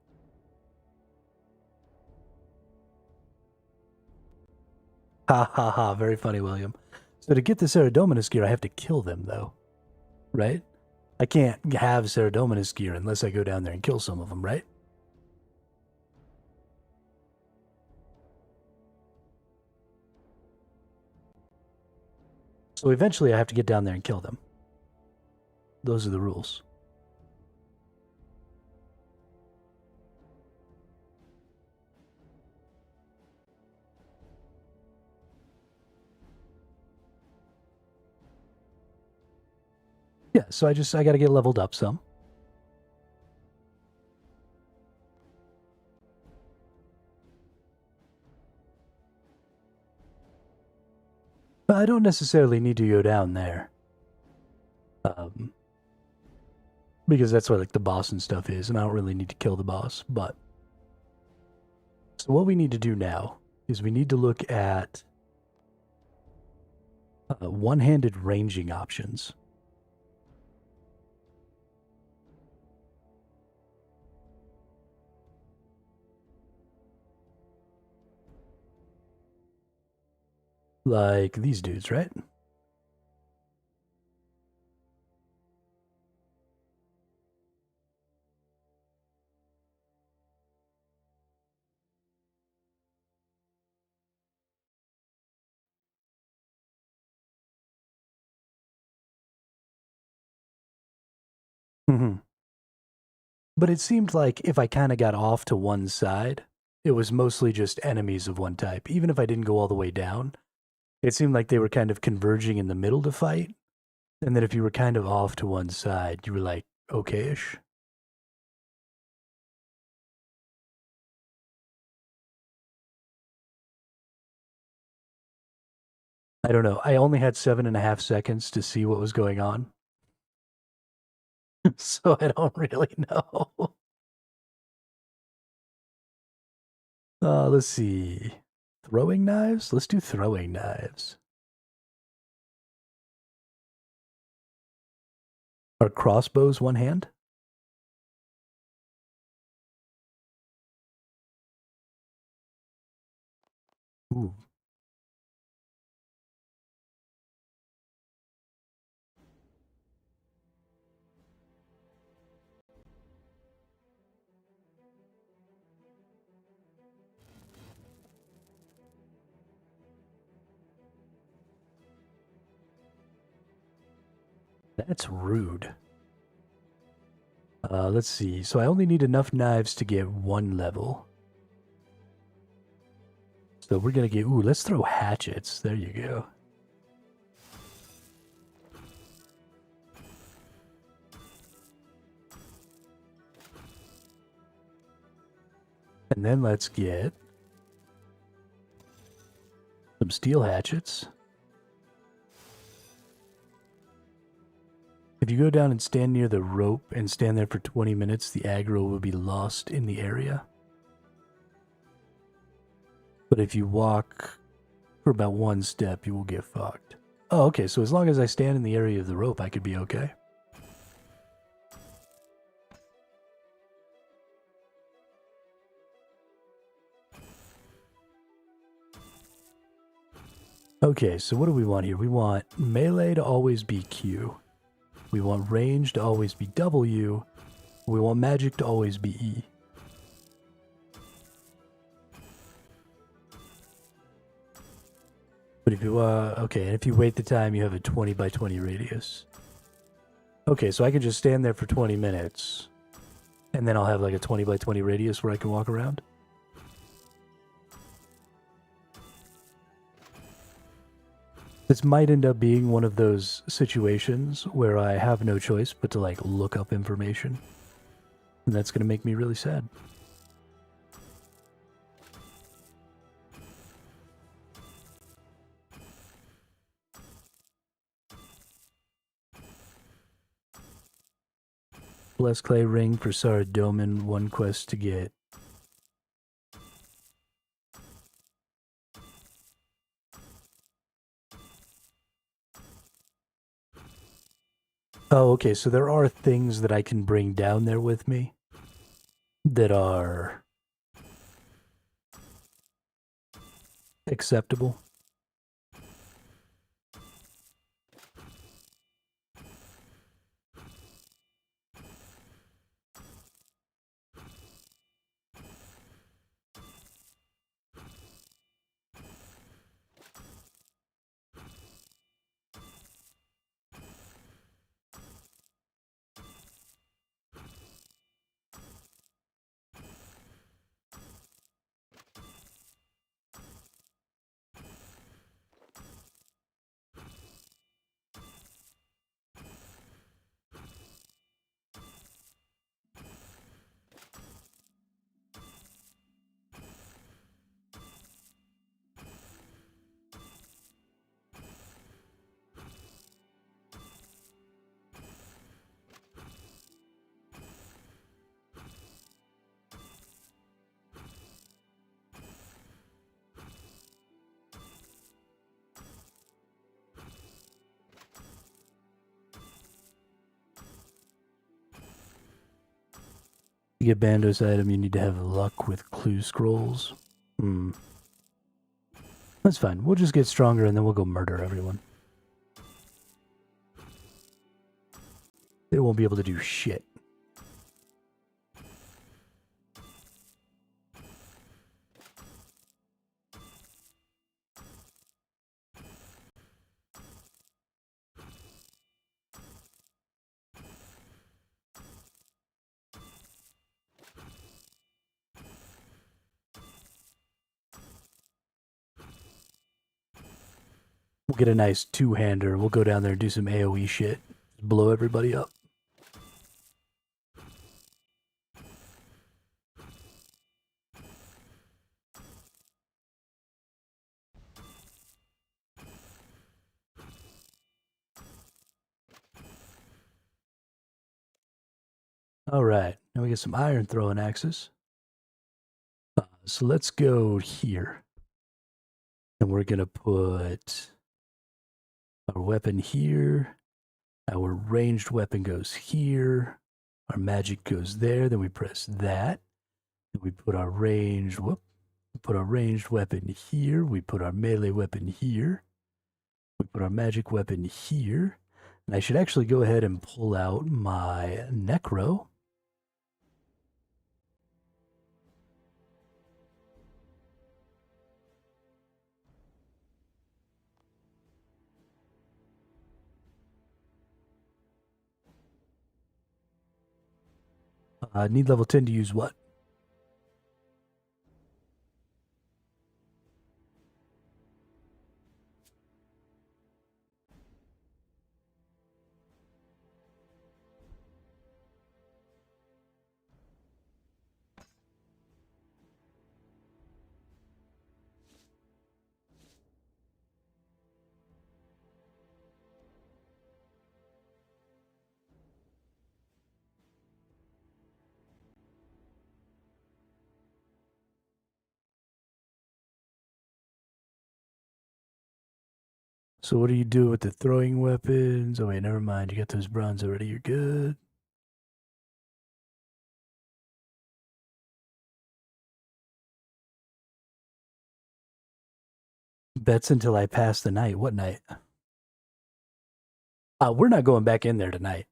ha ha ha, very funny, William. So to get the Saradominist gear, I have to kill them, though, right? I can't have Saradominist gear unless I go down there and kill some of them, right? So eventually I have to get down there and kill them. Those are the rules. Yeah, so I gotta get leveled up some. But I don't necessarily need to go down there. Because that's where like the boss and stuff is, and I don't really need to kill the boss, but so what we need to do now is we need to look at one-handed ranging options. Like these dudes, right? Mm-hmm. But it seemed like if I kind of got off to one side, it was mostly just enemies of one type. Even if I didn't go all the way down, It seemed like they were kind of converging in the middle to fight. And then if you were kind of off to one side, you were like, okay-ish. I don't know. I only had 7.5 seconds to see what was going on. So I don't really know. Let's see. Throwing knives? Let's do throwing knives. Are crossbows one hand? Ooh. That's rude. Let's see. So I only need enough knives to get 1 level. So we're gonna get... Ooh, let's throw hatchets. There you go. And then let's get some steel hatchets. If you go down and stand near the rope and stand there for 20 minutes, the aggro will be lost in the area. But if you walk for about 1 step, you will get fucked. Oh, okay, so as long as I stand in the area of the rope, I could be okay. Okay, so what do we want here? We want melee to always be Q. We want range to always be W. We want magic to always be E. But if you, okay, and if you wait the time, you have a 20 by 20 radius. Okay, so I can just stand there for 20 minutes. And then I'll have like a 20 by 20 radius where I can walk around. This might end up being one of those situations where I have no choice but to like look up information. And that's going to make me really sad. Bless Clay Ring for Saradomin, 1 quest to get. Oh, okay, so there are things that I can bring down there with me that are acceptable. To get Bandos item, you need to have luck with clue scrolls. That's fine. We'll just get stronger and then we'll go murder everyone. They won't be able to do shit. We'll get a nice two-hander. We'll go down there and do some AoE shit. Blow everybody up. All right, now we get some iron throwing axes. So let's go here. And we're going to put our weapon here. Our ranged weapon goes here. Our magic goes there. Then we press that. Then we put our ranged, we put our ranged weapon here. We put our melee weapon here. We put our magic weapon here. And I should actually go ahead and pull out my necro. Need level 10 to use what? So what do you do with the throwing weapons? Oh wait, never mind. You got those bronze already. You're good. Bets until I pass the night. What night? We're not going back in there tonight.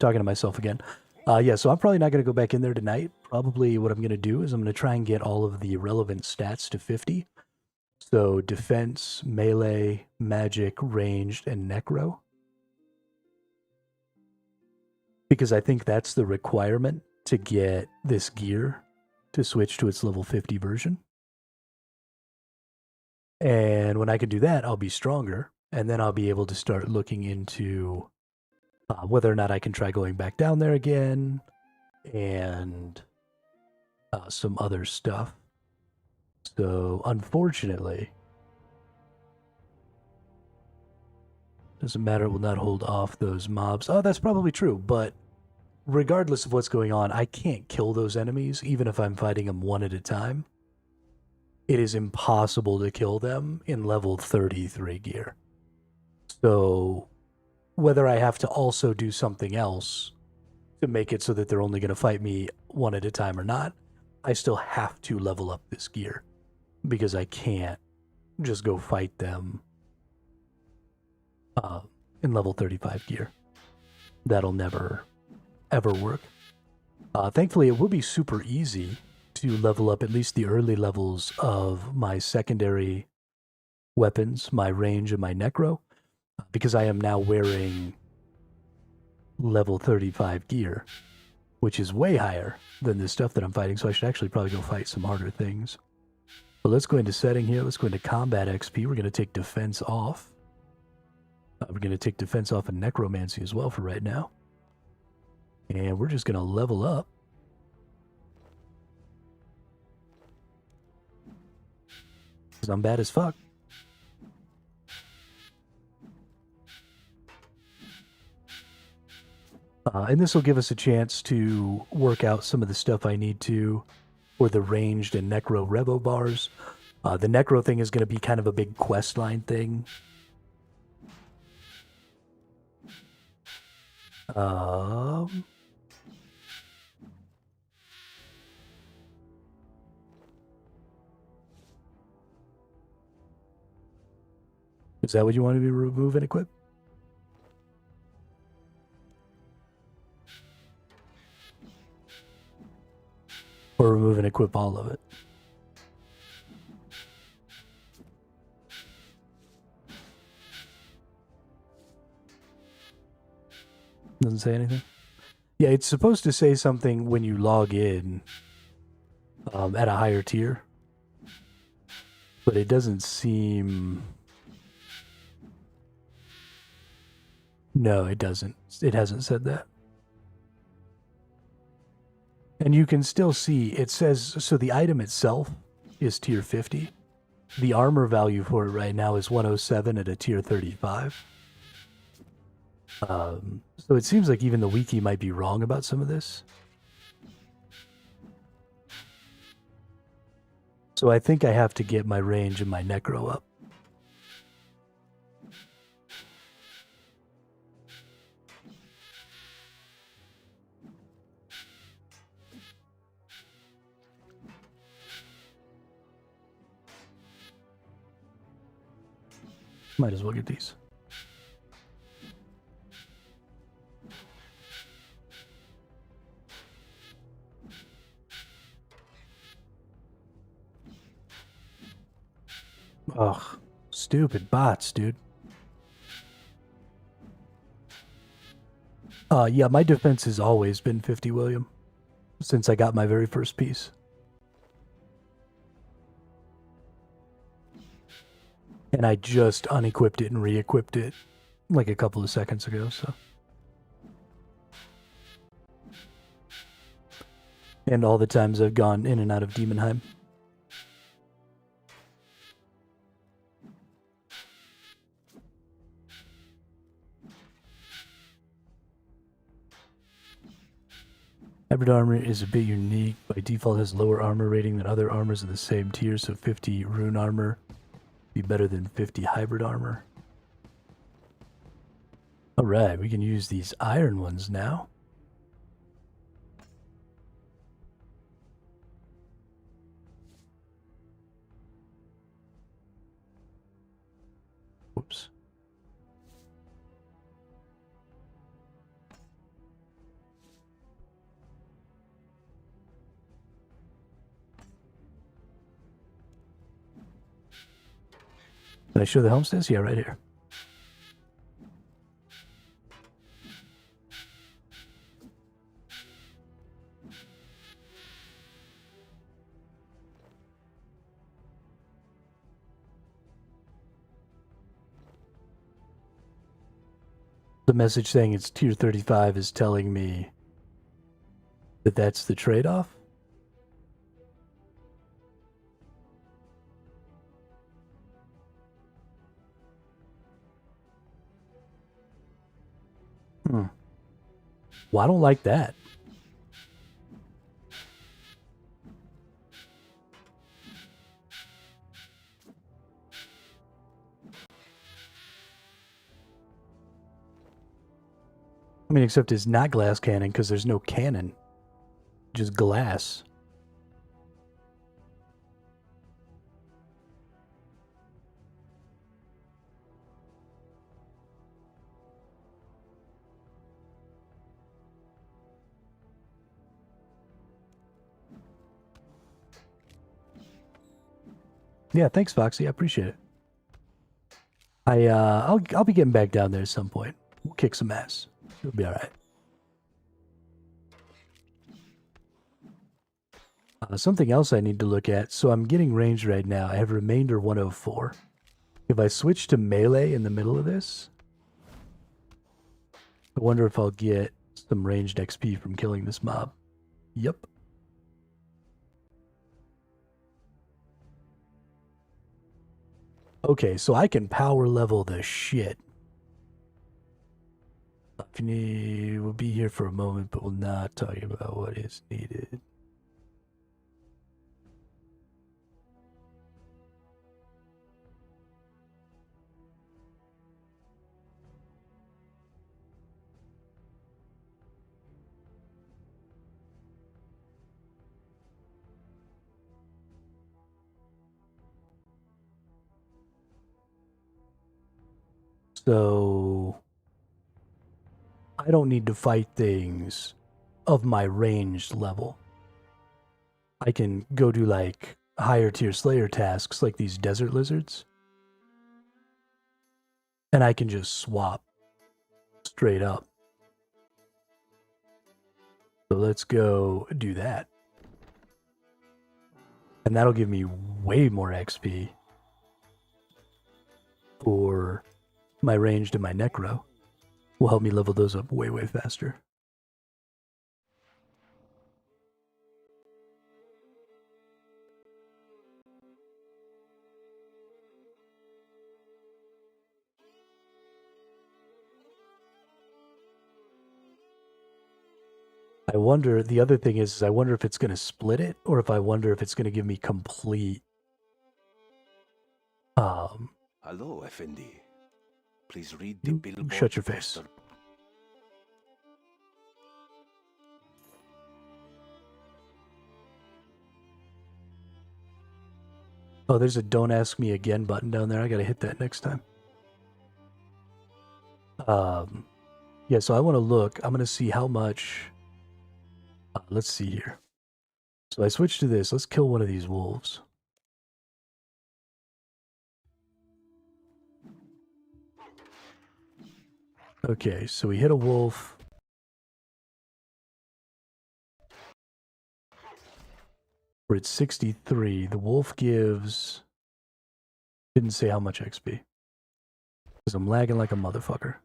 Talking to myself again. Yeah, so I'm probably not going to go back in there tonight. Probably what I'm going to do is I'm going to try and get all of the relevant stats to 50. So defense, melee, magic, ranged, and necro. Because I think that's the requirement to get this gear to switch to its level 50 version. And when I can do that, I'll be stronger. And then I'll be able to start looking into whether or not I can try going back down there again, and some other stuff. So, unfortunately, doesn't matter, it will not hold off those mobs. Oh, that's probably true, but regardless of what's going on, I can't kill those enemies, even if I'm fighting them one at a time. It is impossible to kill them in level 33 gear. So whether I have to also do something else to make it so that they're only going to fight me one at a time or not, I still have to level up this gear, because I can't just go fight them in level 35 gear. That'll never, ever work. Thankfully, it will be super easy to level up at least the early levels of my secondary weapons, my range, and my necro, because I am now wearing level 35 gear, which is way higher than the stuff that I'm fighting, so I should actually probably go fight some harder things. But let's go into setting here. Let's go into combat XP. We're going to take defense off. We're going to take defense off and necromancy as well for right now. And we're just going to level up. Because I'm bad as fuck. And this will give us a chance to work out some of the stuff I need to for the ranged and necro revo bars. The necro thing is going to be kind of a big quest line thing. Um, is that what you want to be remove and equip? Or remove and equip all of it? Doesn't say anything. Yeah, it's supposed to say something when you log in at a higher tier. But it doesn't seem... No, it doesn't. It hasn't said that. And you can still see, it says, so the item itself is tier 50. The armor value for it right now is 107 at a tier 35. So it seems like even the wiki might be wrong about some of this. So I think I have to get my range and my necro up. Might as well get these. Ugh, stupid bots, dude. Yeah, my defense has always been 50, William, since I got my very first piece. And I just unequipped it and re-equipped it like a couple of seconds ago, so. And all the times I've gone in and out of Demonheim. Hybrid armor is a bit unique. By default, has lower armor rating than other armors of the same tier, so 50 rune armor be better than 50 hybrid armor. Alright, we can use these iron ones now. Whoops. Can I show the homesteads? Yeah, right here. The message saying it's tier 35 is telling me that that's the trade-off. Well, I don't like that. I mean, except it's not glass cannon because there's no cannon. Just glass. Yeah, thanks, Foxy. I appreciate it. I'll be getting back down there at some point. We'll kick some ass. It'll be all right. Something else I need to look at. So I'm getting range right now. I have remainder 104. If I switch to melee in the middle of this, I wonder if I'll get some ranged XP from killing this mob. Yep. Okay, so I can power level the shit. We'll be here for a moment, but we'll not talk about what is needed. So I don't need to fight things of my ranged level. I can go do like higher tier slayer tasks like these desert lizards. And I can just swap straight up. So let's go do that. And that'll give me way more XP for my ranged and my necro. Will help me level those up way, way faster. I wonder, the other thing is I wonder if it's going to split it, or if I wonder if it's going to give me complete... Hello, Effendi. Please read the billboard. Shut your face. Oh, there's a don't ask me again button down there. I got to hit that next time. Yeah, so I want to look. I'm going to see how much... let's see here. So I switched to this. Let's kill one of these wolves. Okay, so we hit a wolf. We're at 63. The wolf gives... Didn't say how much XP. Because I'm lagging like a motherfucker.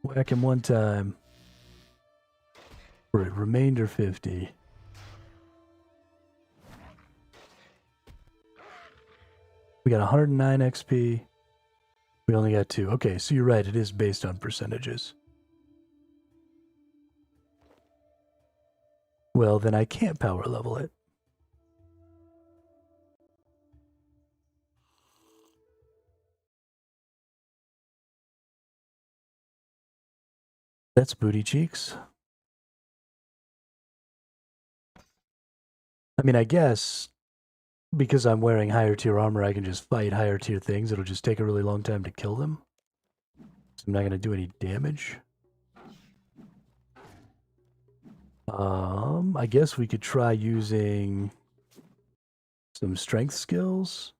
Whack him one time. We're at remainder 50. We got 109 XP. We only got 2. Okay, so you're right. It is based on percentages. Well, then I can't power level it. That's booty cheeks. I mean, I guess because I'm wearing higher tier armor, I can just fight higher tier things. It'll just take a really long time to kill them. So I'm not going to do any damage. I guess we could try using some strength skills.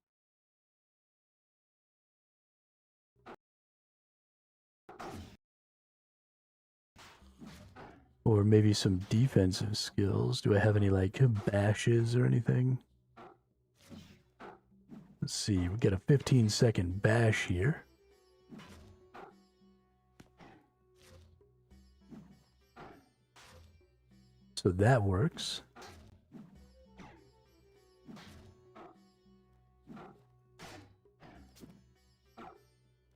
Or maybe some defensive skills. Do I have any, like, bashes or anything? Let's see. We get a 15-second bash here. So that works.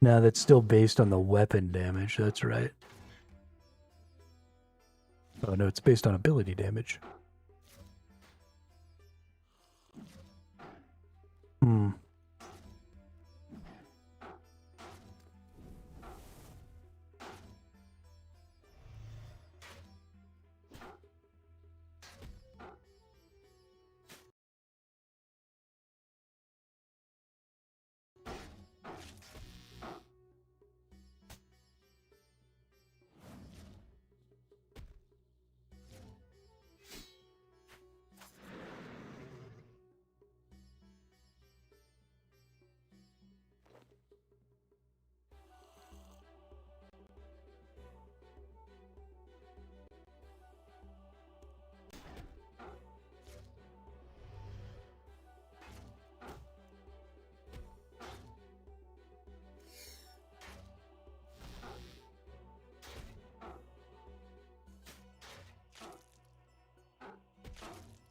Now that's still based on the weapon damage. That's right. Oh no, it's based on ability damage.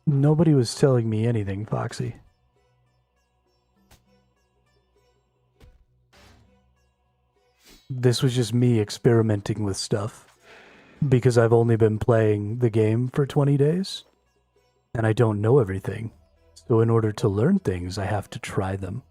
Nobody was telling me anything, Foxy. This was just me experimenting with stuff. Because I've only been playing the game for 20 days. And I don't know everything. So in order to learn things, I have to try them.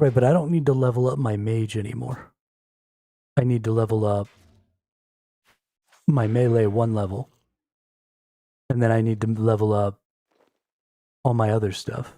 Right, but I don't need to level up my mage anymore. I need to level up my melee 1 level. And then I need to level up all my other stuff.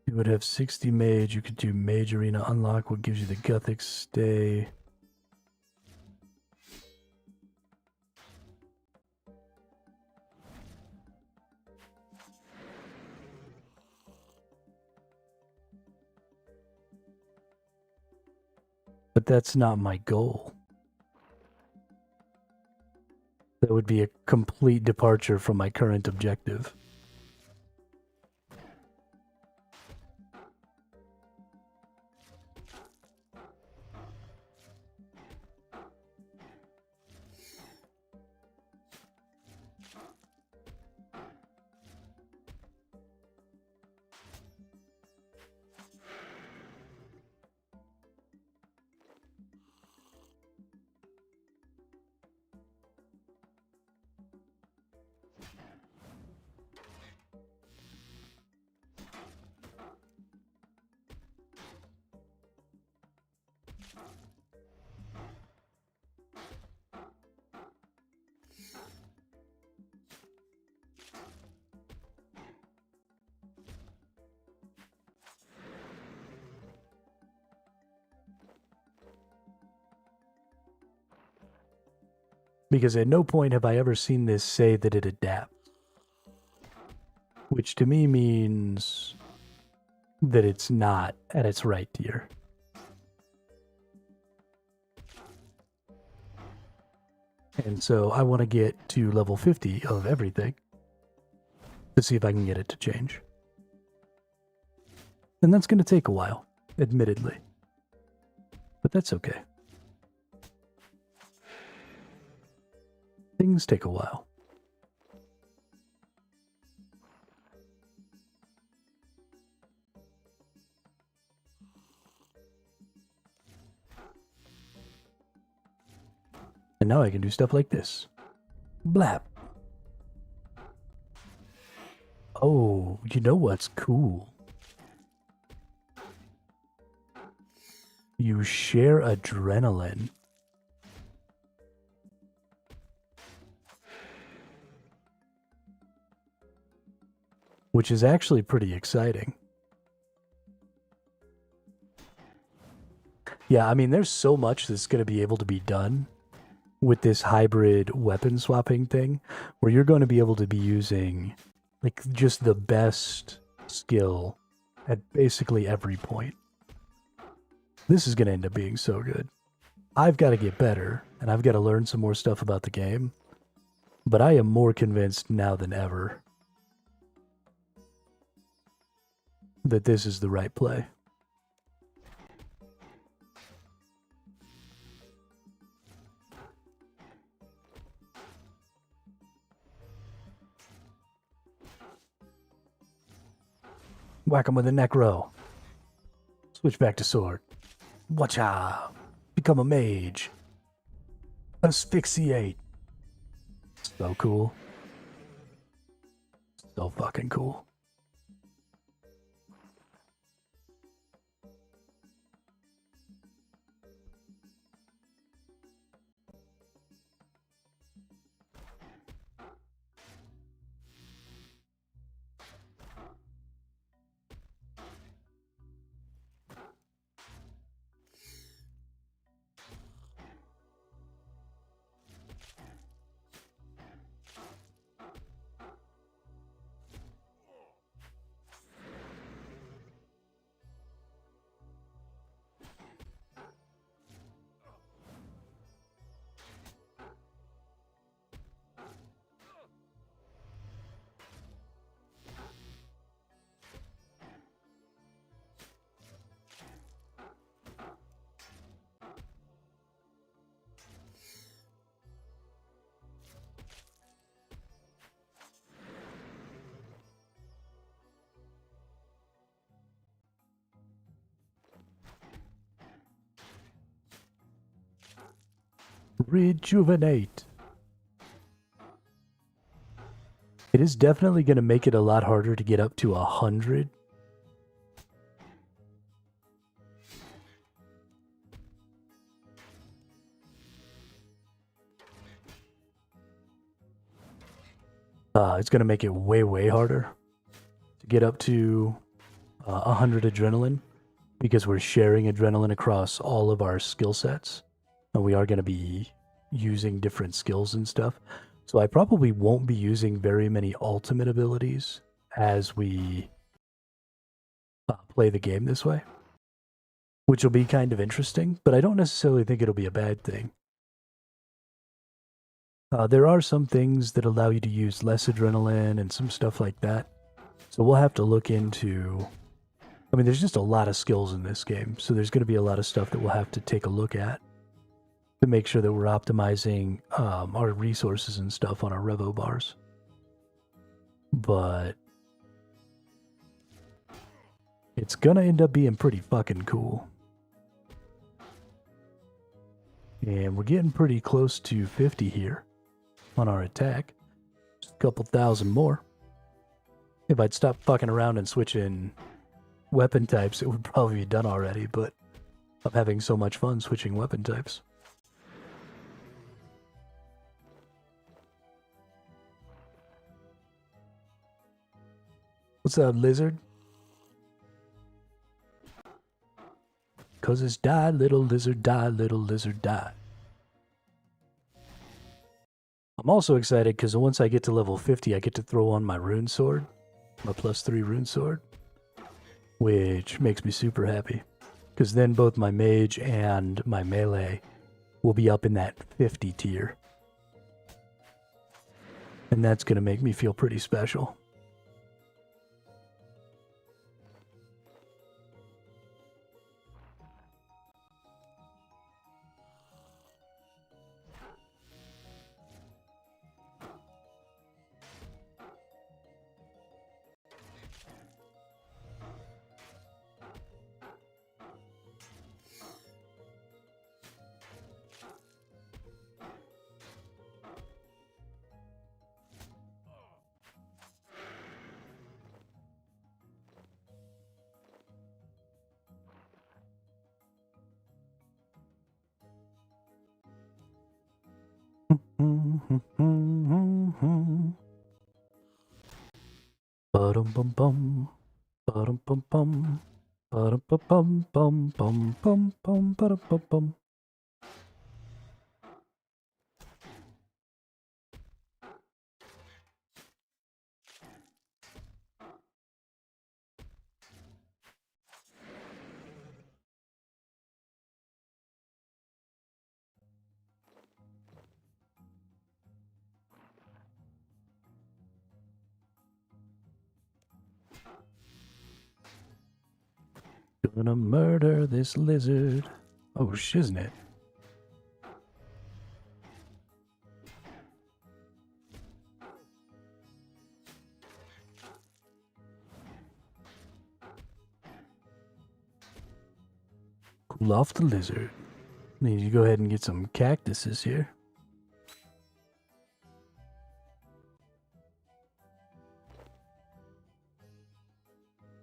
You would have 60 mage. You could do mage arena unlock, what gives you the Gothic stay. But that's not my goal. That would be a complete departure from my current objective. Because at no point have I ever seen this say that it adapts. Which to me means that it's not at its right tier. And so I want to get to level 50 of everything to see if I can get it to change. And that's going to take a while, admittedly. But that's okay. Things take a while. And now I can do stuff like this. Blap. Oh, you know what's cool? You share adrenaline. Which is actually pretty exciting. Yeah, I mean, there's so much that's going to be able to be done with this hybrid weapon swapping thing, where you're going to be able to be using like just the best skill at basically every point. This is going to end up being so good. I've got to get better, and I've got to learn some more stuff about the game, but I am more convinced now than ever that this is the right play. Whack him with a necro. Switch back to sword. Watcha! Become a mage. Asphyxiate. So cool. So fucking cool. Rejuvenate. It is definitely going to make it a lot harder to get up to 100. It's going to make it way, way harder to get up to 100 adrenaline because we're sharing adrenaline across all of our skill sets. And we are going to be using different skills and stuff. So I probably won't be using very many ultimate abilities as we play the game this way, which will be kind of interesting, but I don't necessarily think it'll be a bad thing. There are some things that allow you to use less adrenaline and some stuff like that. So we'll have to look into... I mean, there's just a lot of skills in this game, so there's going to be a lot of stuff that we'll have to take a look at to make sure that we're optimizing our resources and stuff on our revo bars. But it's going to end up being pretty fucking cool. And we're getting pretty close to 50 here on our attack. Just a couple thousand more. If I'd stop fucking around and switch in weapon types, it would probably be done already, but I'm having so much fun switching weapon types. What's up, lizard? 'Cause it's die, little lizard, die, little lizard, die. I'm also excited because once I get to level 50, I get to throw on my rune sword, my +3 rune sword, which makes me super happy. Because then both my mage and my melee will be up in that 50 tier. And that's going to make me feel pretty special. Bum bum bum, bum bum bum, bum bum bum bum bum bum bum bum. Gonna murder this lizard. Oh, shiznit. Cool off the lizard. Need to go ahead and get some cactuses here.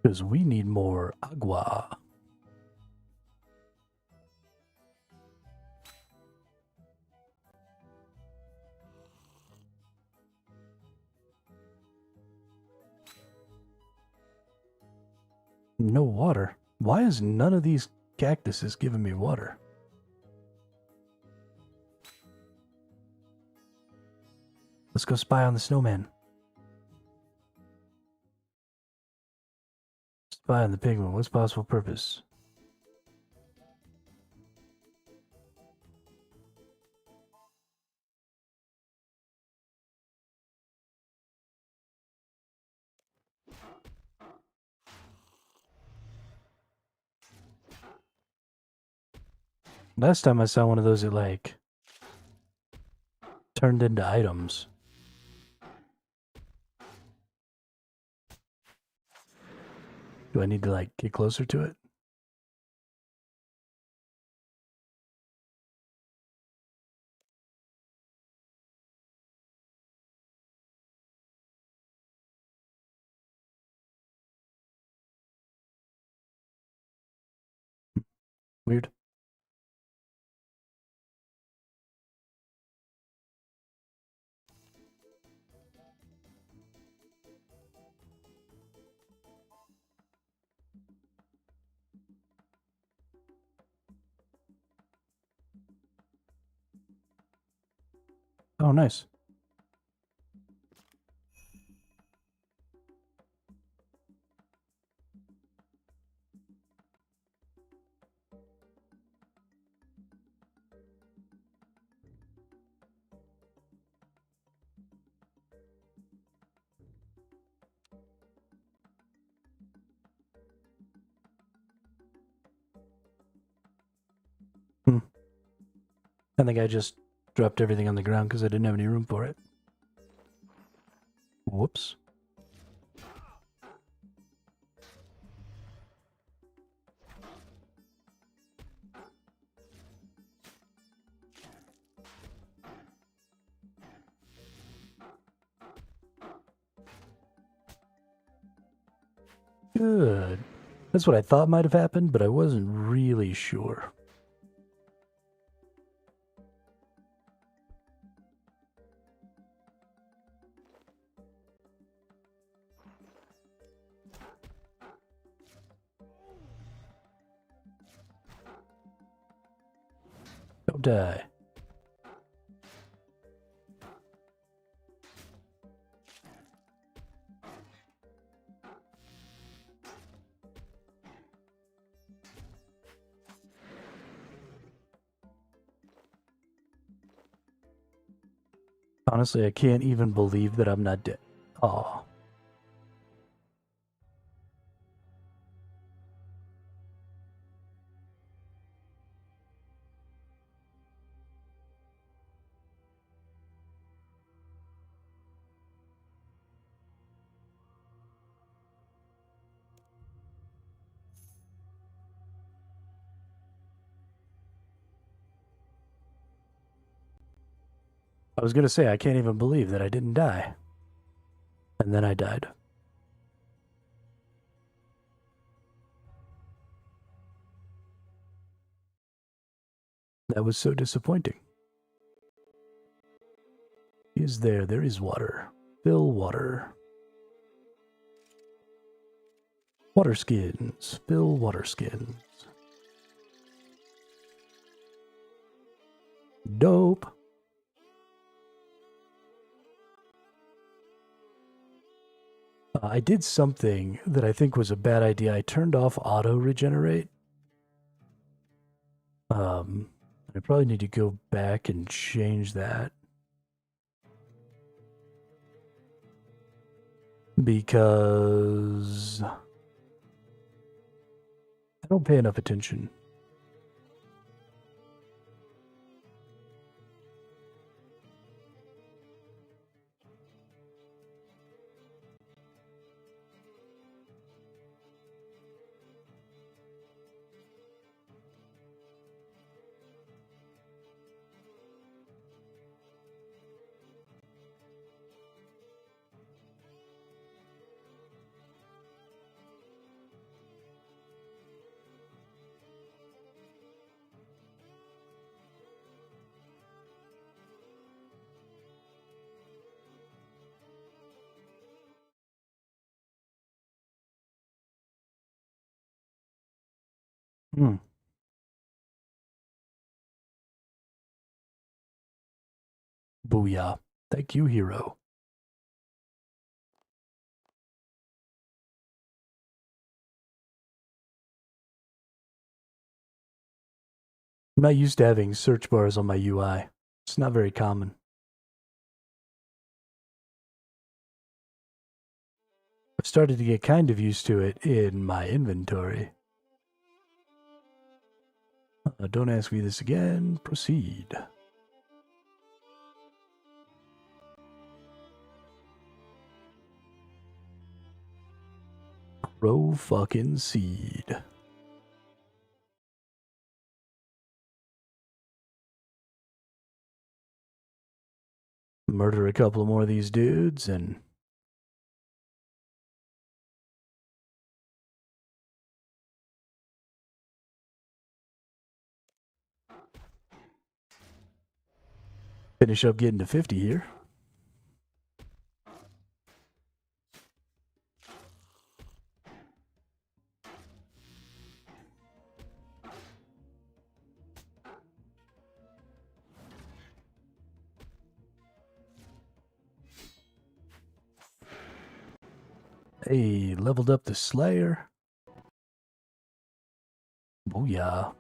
Because we need more agua. No water. Why is none of these cactuses giving me water? Let's go spy on the snowman. Spy on the penguin. What's possible purpose? Last time I saw one of those, it like turned into items. Do I need to like get closer to it? Weird. Oh, nice. I think I just dropped everything on the ground because I didn't have any room for it. Whoops. Good. That's what I thought might have happened, but I wasn't really sure. Don't die. Honestly, I can't even believe that I'm not dead. Aw. I was gonna say, I can't even believe that I didn't die. And then I died. That was so disappointing. Is there? There is water. Fill water. Water skins. Fill water skins. Dope. I did something that I think was a bad idea. I turned off auto regenerate. I probably need to go back and change that. Because I don't pay enough attention. Hmm. Booyah. Thank you, hero. I'm not used to having search bars on my UI. It's not very common. I've started to get kind of used to it in my inventory. Don't ask me this again. Proceed. Fucking seed. Murder a couple more of these dudes and Finish up getting to 50 here. Hey, leveled up the Slayer. Booyah.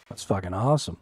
That's fucking awesome.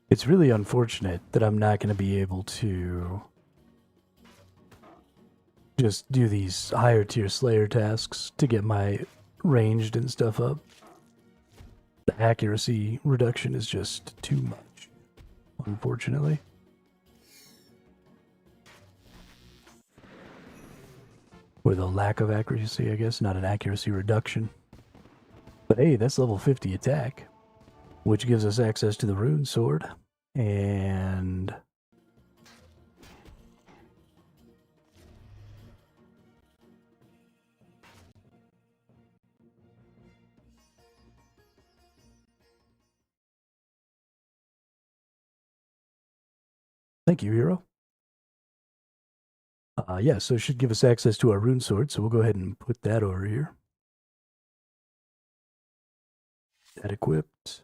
It's really unfortunate that I'm not going to be able to just do these higher tier Slayer tasks to get my ranged and stuff up. The accuracy reduction is just too much, unfortunately. With a lack of accuracy, I guess, not an accuracy reduction. But hey, that's level 50 attack, which gives us access to the rune sword. And thank you, hero. Yeah, so it should give us access to our rune sword, so we'll go ahead and put that over here. That equipped.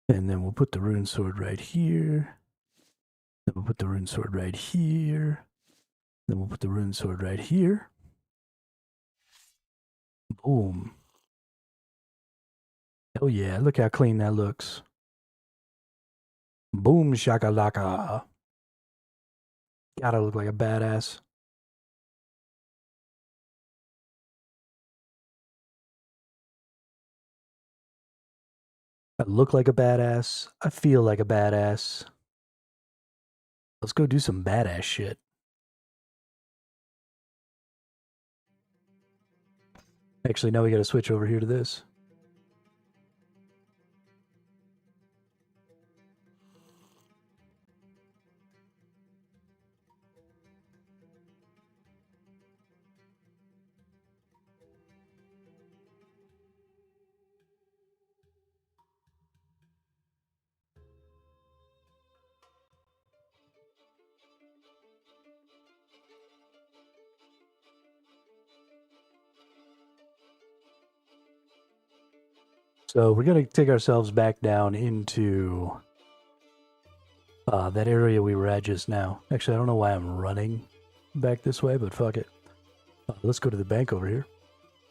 And then we'll put the rune sword right here. Then we'll put the rune sword right here. Then we'll put the rune sword right here. Boom. Hell yeah, look how clean that looks. Boom shakalaka. Gotta look like a badass. I look like a badass. I feel like a badass. Let's go do some badass shit. Actually, now we gotta switch over here to this. So we're going to take ourselves back down into that area we were at just now. Actually, I don't know why I'm running back this way, but fuck it. Let's go to the bank over here.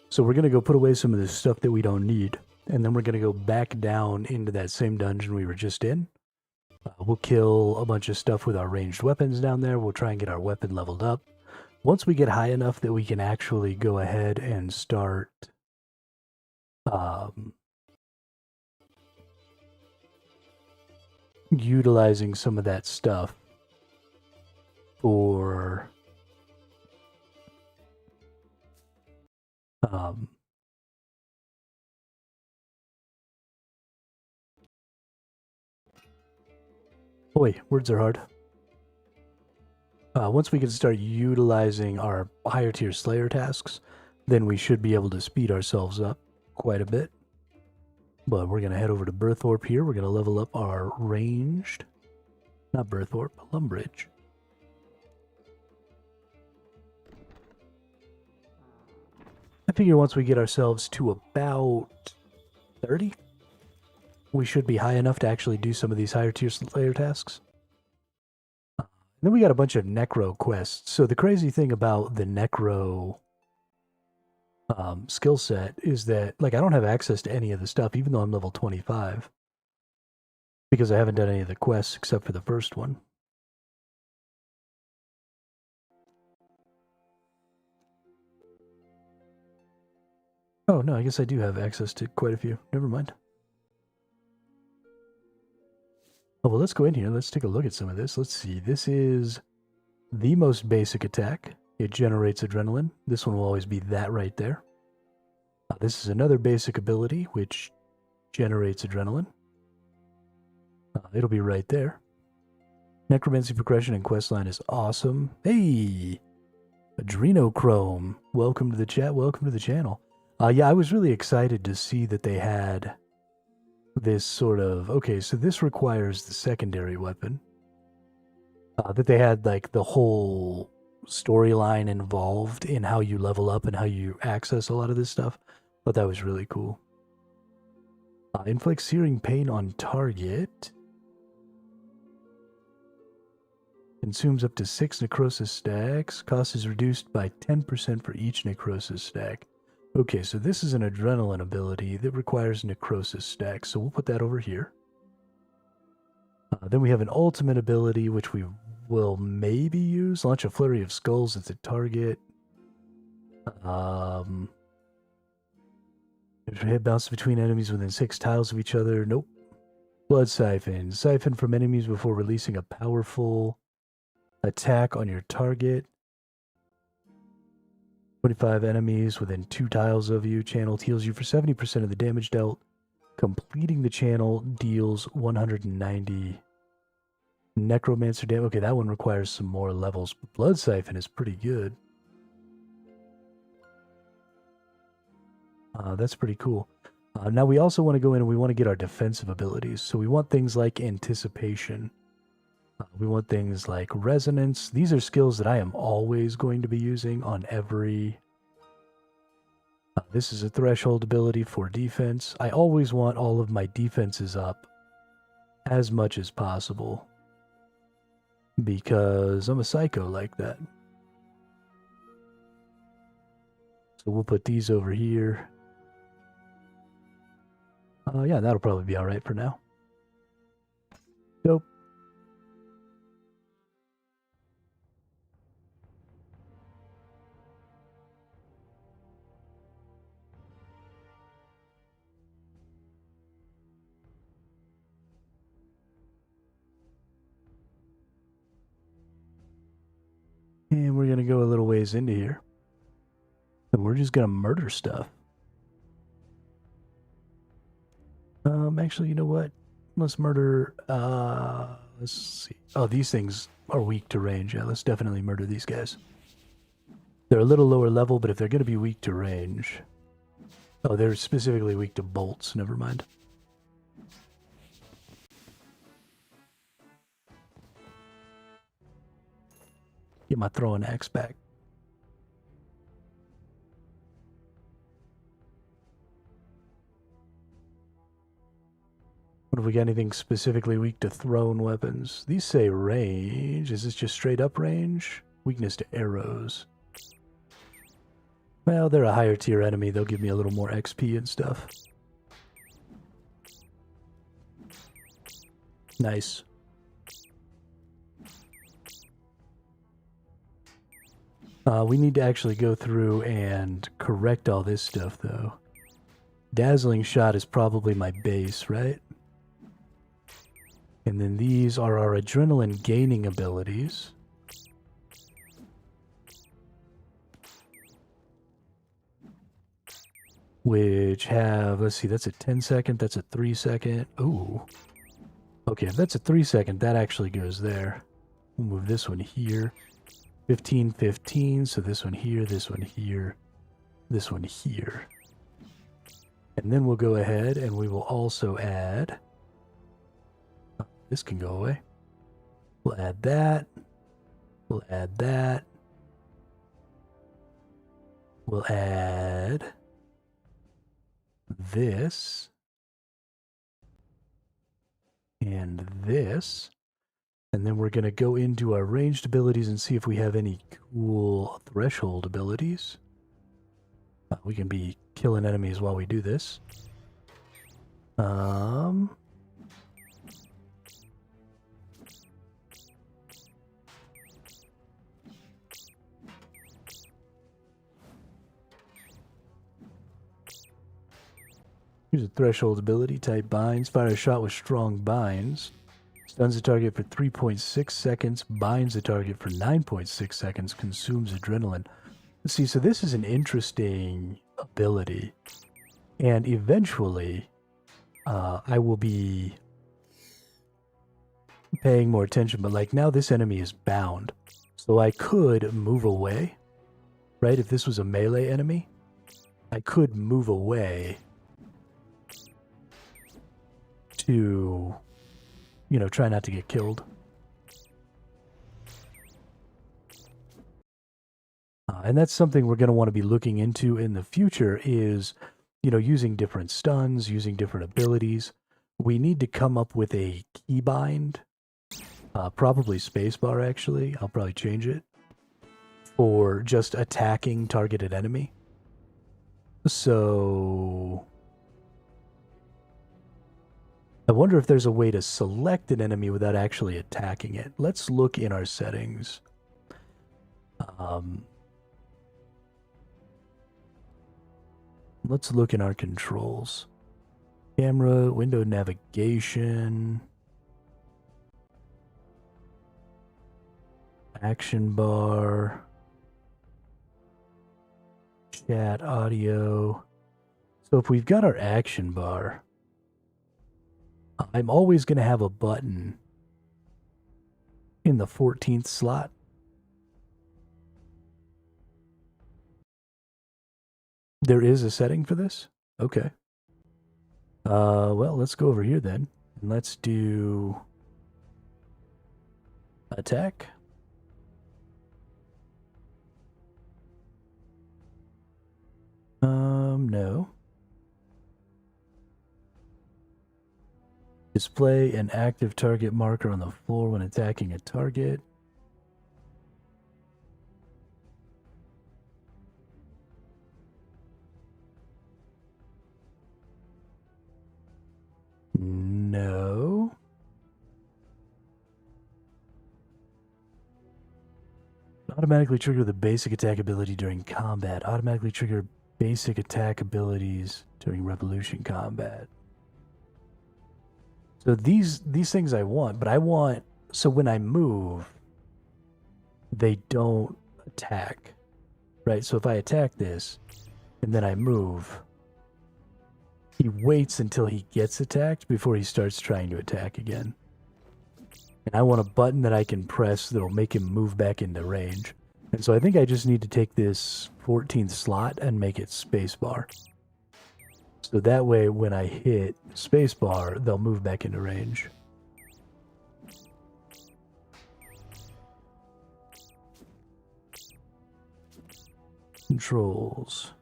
So we're going to go put away some of this stuff that we don't need. And then we're going to go back down into that same dungeon we were just in. We'll kill a bunch of stuff with our ranged weapons down there. We'll try and get our weapon leveled up. Once we get high enough that we can actually go ahead and start utilizing some of that stuff for boy, words are hard. Once we can start utilizing our higher tier Slayer tasks, then we should be able to speed ourselves up quite a bit. But we're going to head over to Birthorpe here. We're going to level up our ranged, not Birthorpe, Lumbridge. I figure once we get ourselves to about 30, we should be high enough to actually do some of these higher tier Slayer tasks. Then we got a bunch of Necro quests. So the crazy thing about the Necro skill set is that, like, I don't have access to any of the stuff, even though I'm level 25. Because I haven't done any of the quests except for the first one. Oh, no, I guess I do have access to quite a few. Never mind. Oh, well, let's go in here. Let's take a look at some of this. Let's see. This is the most basic attack. It generates adrenaline. This one will always be that right there. This is another basic ability, which generates adrenaline. It'll be right there. Necromancy progression and questline is awesome. Hey! Adrenochrome. Welcome to the chat. Welcome to the channel. Yeah, I was really excited to see that they had this sort of... Okay, so this requires the secondary weapon. That they had, like, the whole storyline involved in how you level up and how you access a lot of this stuff. But that was really cool. Inflicts searing pain on target. Consumes up to 6 necrosis stacks. Cost is reduced by 10% for each necrosis stack. Okay, so this is an adrenaline ability that requires necrosis stacks. So we'll put that over here. Then we have an ultimate ability, which we will maybe use. Launch a flurry of skulls at the target. Hit bounce between enemies within 6 tiles of each other. Nope. Blood siphon. Siphon from enemies before releasing a powerful attack on your target. 25 enemies within 2 tiles of you. Channel heals you for 70% of the damage dealt. Completing the channel deals 190 necromancer damage. Okay, that one requires some more levels. Blood siphon is pretty good. That's pretty cool. Now we also want to go in and we want to get our defensive abilities. So we want things like anticipation. We want things like resonance. These are skills that I am always going to be using on every... this is a threshold ability for defense. I always want all of my defenses up as much as possible. Because I'm a psycho like that. So we'll put these over here. Yeah, that'll probably be alright for now. Dope. And we're going to go a little ways into here. And we're just going to murder stuff. Actually, you know what? Let's murder, let's see. Oh, these things are weak to range. Yeah, let's definitely murder these guys. They're a little lower level, but if they're going to be weak to range... Oh, they're specifically weak to bolts. Never mind. Get my throwing axe back. What if we got anything specifically weak to thrown weapons? These say range. Is this just straight up range? Weakness to arrows. Well, they're a higher tier enemy. They'll give me a little more XP and stuff. Nice. We need to actually go through and correct all this stuff, though. Dazzling Shot is probably my base, right? And then these are our adrenaline gaining abilities. Which have, let's see, that's a 10 second, that's a 3 second. Ooh. Okay, if that's a 3 second, that actually goes there. We'll move this one here. 15, 15. So this one here, this one here, this one here. And then we'll go ahead and we will also add... Oh, this can go away. We'll add that. We'll add that. We'll add this. And this. And then we're going to go into our ranged abilities and see if we have any cool threshold abilities. We can be killing enemies while we do this. Here's a threshold ability. Type binds. Fire a shot with strong binds. Stuns the target for 3.6 seconds. Binds the target for 9.6 seconds. Consumes adrenaline. Let's see, so this is an interesting ability. And eventually, I will be paying more attention. But like now this enemy is bound. So I could move away. Right? If this was a melee enemy, I could move away to, you know, try not to get killed. And that's something we're going to want to be looking into in the future is, you know, using different stuns, using different abilities. We need to come up with a keybind, probably spacebar actually. I'll probably change it for just attacking targeted enemy. So I wonder if there's a way to select an enemy without actually attacking it. Let's look in our settings. Let's look in our controls. Camera, window navigation, action bar, chat audio. So if we've got our action bar, I'm always going to have a button in the 14th slot. There is a setting for this? Okay. Well, let's go over here then. And let's do attack. No. Display an active target marker on the floor when attacking a target. No. Automatically trigger the basic attack ability during combat. Automatically trigger basic attack abilities during revolution combat. So these things I want, but I want, so when I move, they don't attack, right? So if I attack this and then I move, he waits until he gets attacked before he starts trying to attack again. And I want a button that I can press that'll make him move back into range. And so I think I just need to take this 14th slot and make it spacebar. So that way when I hit spacebar, they'll move back into range. Controls.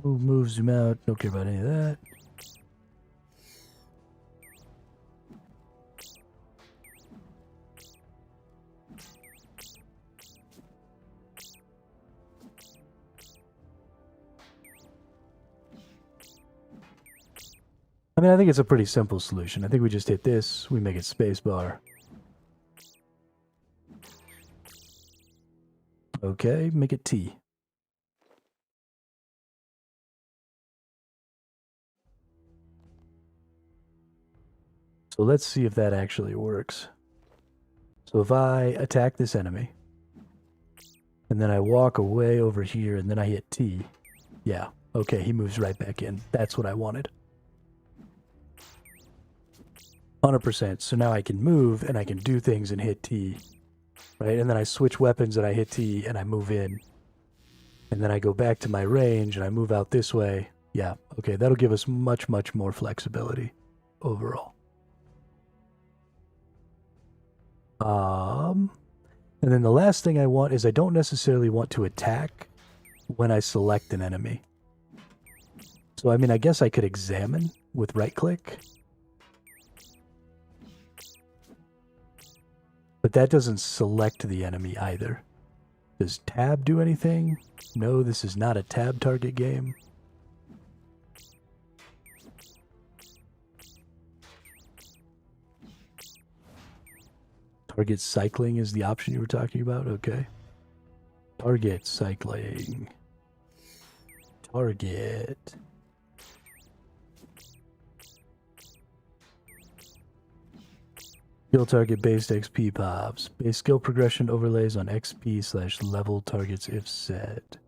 Move, zoom out. Don't care about any of that. I mean, I think it's a pretty simple solution. I think we just hit this, we make it spacebar. Okay, make it T. So let's see if that actually works. So if I attack this enemy, and then I walk away over here, and then I hit T, yeah, okay, he moves right back in. That's what I wanted. 100%. So now I can move and I can do things and hit T right? And then I switch weapons and I hit T and I move in. And then I go back to my range and I move out this way. Yeah, okay, that'll give us much, much more flexibility overall. And then the last thing I want is I don't necessarily want to attack when I select an enemy. So, I mean, I guess I could examine with right-click. But that doesn't select the enemy either. Does tab do anything? No, this is not a tab target game. Target cycling is the option you were talking about? Okay. Target cycling. Target. Skill target based XP pops. Base skill progression overlays on XP/level targets if set.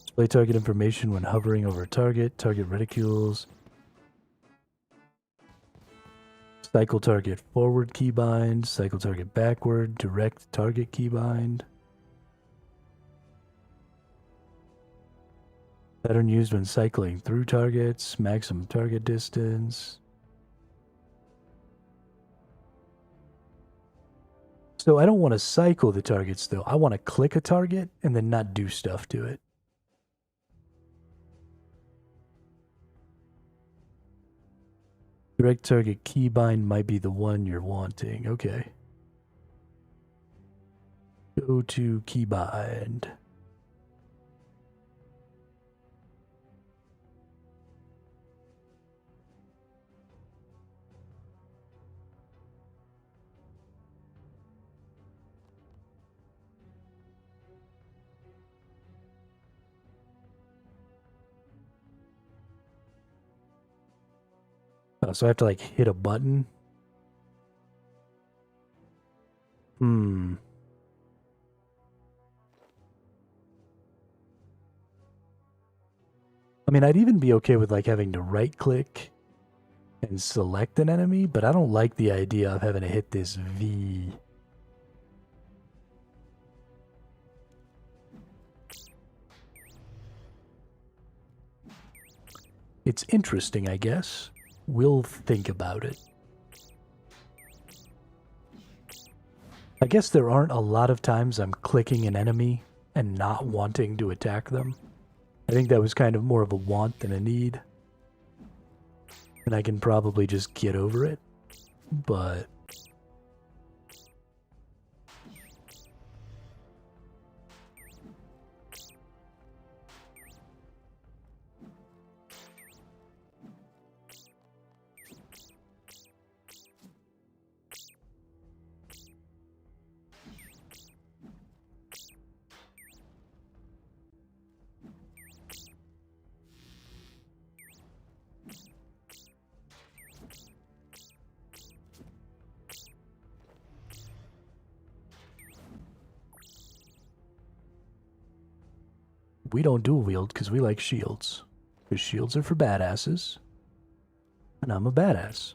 Display target information when hovering over a target. Target reticules. Cycle target forward keybind. Cycle target backward. Direct target keybind. Pattern used when cycling through targets. Maximum target distance. So I don't want to cycle the targets though. I want to click a target and then not do stuff to it. Direct target keybind might be the one you're wanting. Okay. Go to keybind. Oh, so I have to like hit a button. I mean, I'd even be okay with like having to right click and select an enemy, but I don't like the idea of having to hit this V. It's interesting, I guess. We'll think about it. I guess there aren't a lot of times I'm clicking an enemy and not wanting to attack them. I think that was kind of more of a want than a need. And I can probably just get over it. But we don't dual wield because we like shields. Because shields are for badasses. And I'm a badass.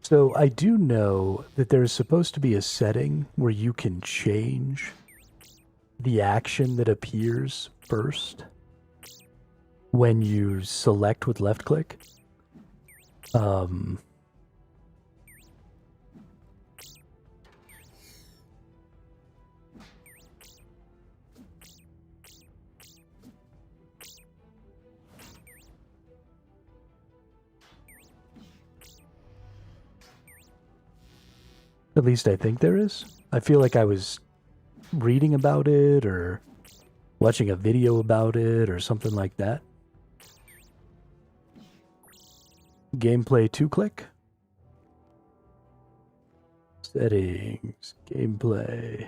So I do know that there is supposed to be a setting where you can change the action that appears first when you select with left click. At least I think there is. I feel like I was reading about it or watching a video about it or something like that. Gameplay 2-click. Settings. Gameplay.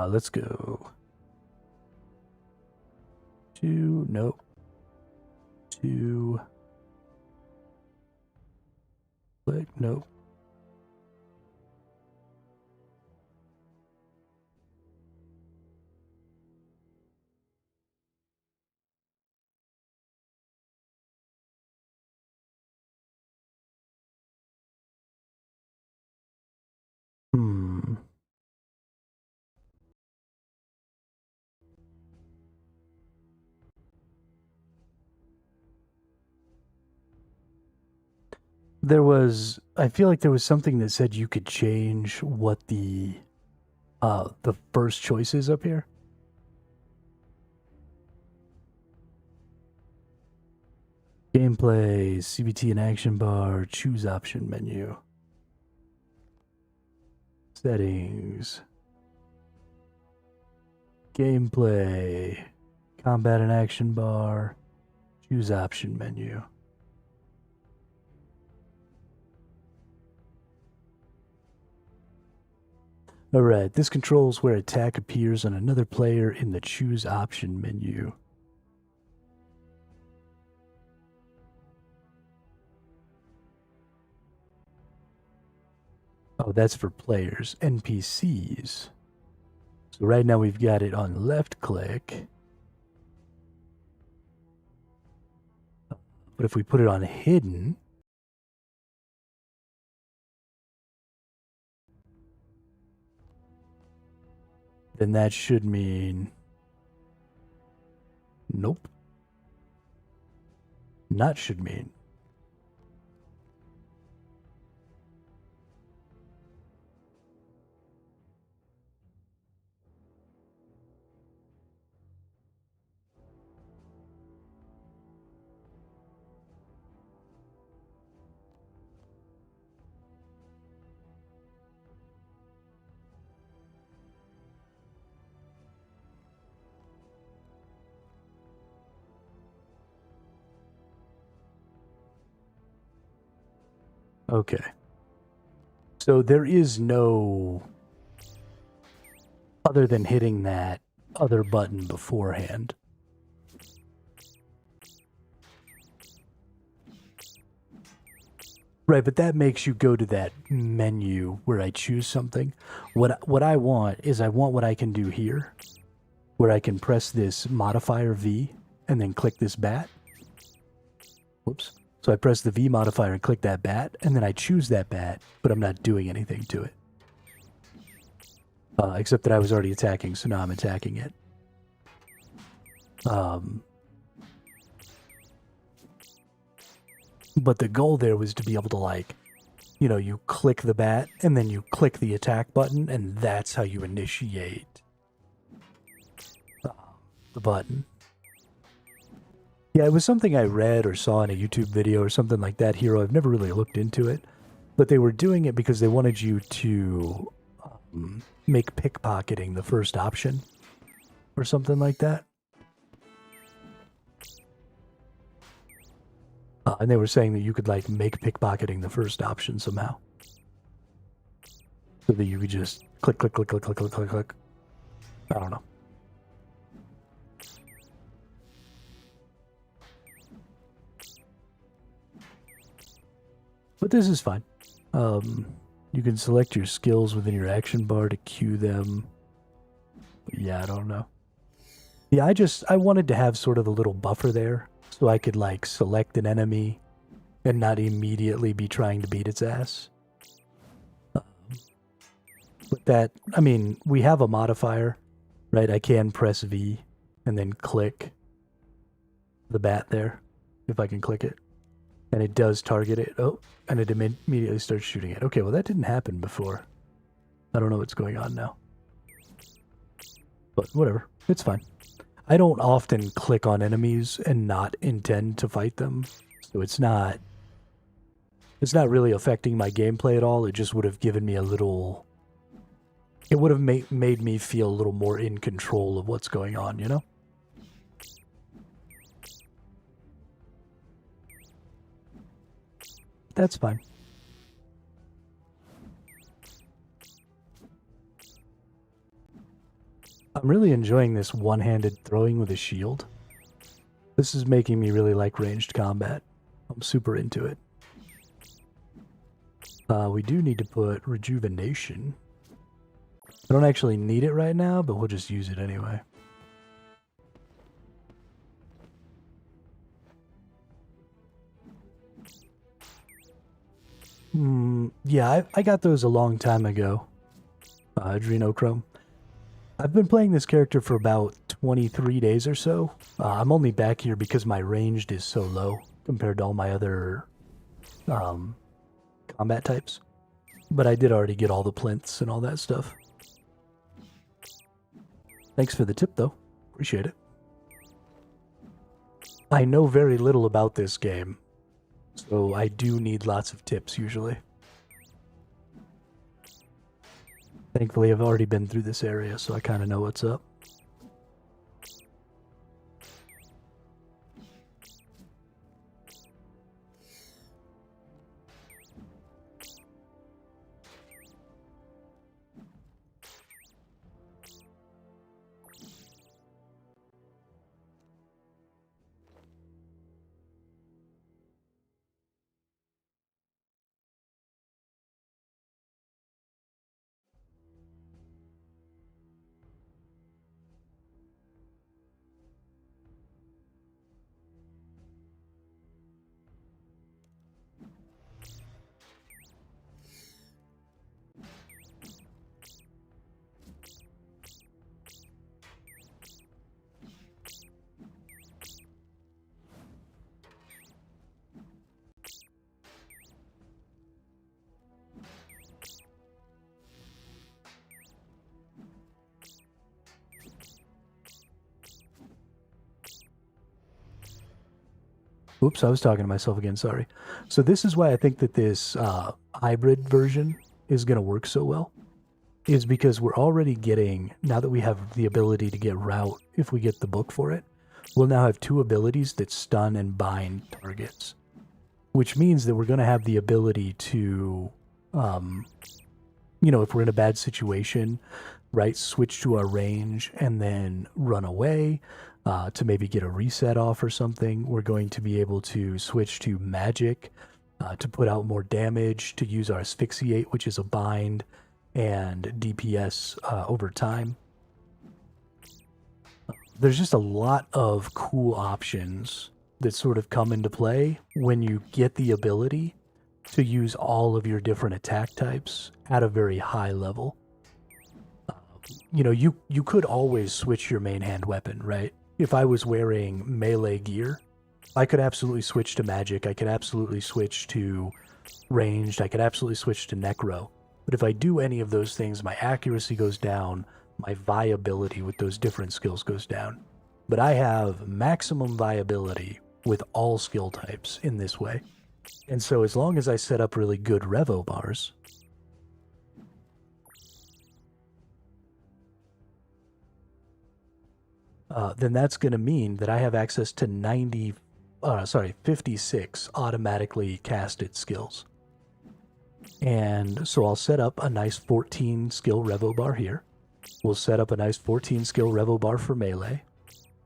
Let's go. 2, nope. 2. Click, nope. I feel like there was something that said you could change what the first choice is up here. Gameplay, CBT and action bar, choose option menu. Settings. Gameplay, combat and action bar, choose option menu. Alright, this controls where attack appears on another player in the choose option menu. Oh, that's for players. NPCs. So right now we've got it on left click. But if we put it on hidden, then that should mean... Nope. Not should mean. Okay. So there is no... other than hitting that other button beforehand. Right, but that makes you go to that menu where I choose something. What I want is I want what I can do here, where I can press this modifier V and then click this bat. Whoops. So I press the V modifier and click that bat, and then I choose that bat, but I'm not doing anything to it. Except that I was already attacking, so now I'm attacking it. But the goal there was to be able to, like, you know, you click the bat, and then you click the attack button, and that's how you initiate the button. Yeah, it was something I read or saw in a YouTube video or something like that, Hero. I've never really looked into it. But they were doing it because they wanted you to make pickpocketing the first option or something like that. And they were saying that you could, like, make pickpocketing the first option somehow. So that you could just click, click, click, click, click, click, click, click. I don't know. But this is fine. You can select your skills within your action bar to queue them. But yeah, I don't know. Yeah, I wanted to have sort of a little buffer there, so I could, like, select an enemy and not immediately be trying to beat its ass. But that, I mean, we have a modifier, right? I can press V and then click the bat there, if I can click it. And it does target it. Oh, and it immediately starts shooting it. Okay, well, that didn't happen before. I don't know what's going on now. But whatever, it's fine. I don't often click on enemies and not intend to fight them. So it's not really affecting my gameplay at all. It just would have given me a little... It would have made me feel a little more in control of what's going on, you know? That's fine. I'm really enjoying this one-handed throwing with a shield. This is making me really like ranged combat. I'm super into it. We do need to put rejuvenation. I don't actually need it right now, but we'll just use it anyway. Yeah, I got those a long time ago. Adrenochrome. I've been playing this character for about 23 days or so. I'm only back here because my ranged is so low compared to all my other combat types. But I did already get all the plinths and all that stuff. Thanks for the tip, though. Appreciate it. I know very little about this game, so I do need lots of tips usually. Thankfully, I've already been through this area, so I kind of know what's up. Oops, I was talking to myself again, sorry. So this is why I think that this hybrid version is going to work so well, is because we're already getting, now that we have the ability to get route if we get the book for it, we'll now have two abilities that stun and bind targets, which means that we're going to have the ability to, you know, if we're in a bad situation, right, switch to our range and then run away. To maybe get a reset off or something. We're going to be able to switch to magic to put out more damage, to use our asphyxiate, which is a bind, and DPS over time. There's just a lot of cool options that sort of come into play when you get the ability to use all of your different attack types at a very high level. You know, you could always switch your main hand weapon, right? If I was wearing melee gear, I could absolutely switch to magic. I could absolutely switch to ranged. I could absolutely switch to necro. But if I do any of those things, my accuracy goes down. My viability with those different skills goes down. But I have maximum viability with all skill types in this way. And so as long as I set up really good revo bars, then that's going to mean that I have access to 56 automatically casted skills. And so I'll set up a nice 14 skill revo bar here. We'll set up a nice 14 skill revo bar for melee.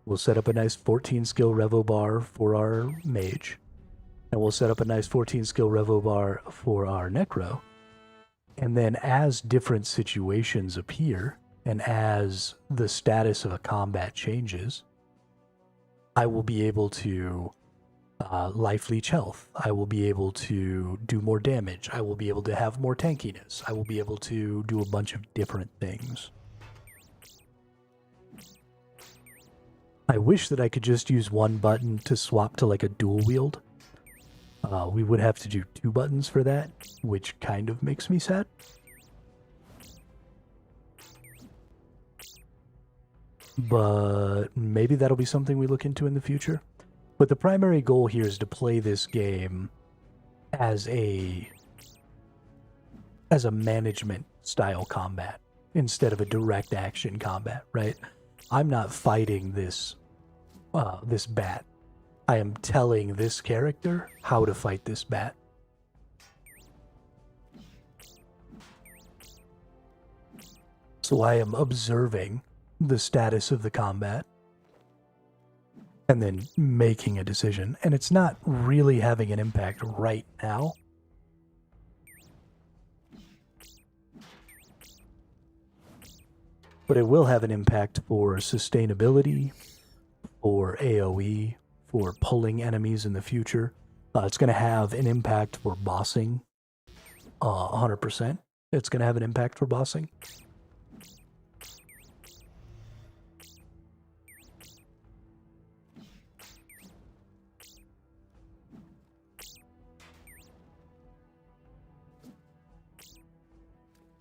We'll set up a nice 14 skill revo bar for our mage. And we'll set up a nice 14 skill revo bar for our necro. And then as different situations appear, and as the status of a combat changes, I will be able to life leech health. I will be able to do more damage. I will be able to have more tankiness. I will be able to do a bunch of different things. I wish that I could just use one button to swap to like a dual wield. We would have to do two buttons for that, which kind of makes me sad. But maybe that'll be something we look into in the future. But the primary goal here is to play this game as a management style combat instead of a direct action combat, right? I'm not fighting this bat. I am telling this character how to fight this bat. So I am observing the status of the combat and then making a decision. And it's not really having an impact right now. But it will have an impact for sustainability, for AoE, for pulling enemies in the future. It's going to have an impact for bossing. 100%. It's going to have an impact for bossing.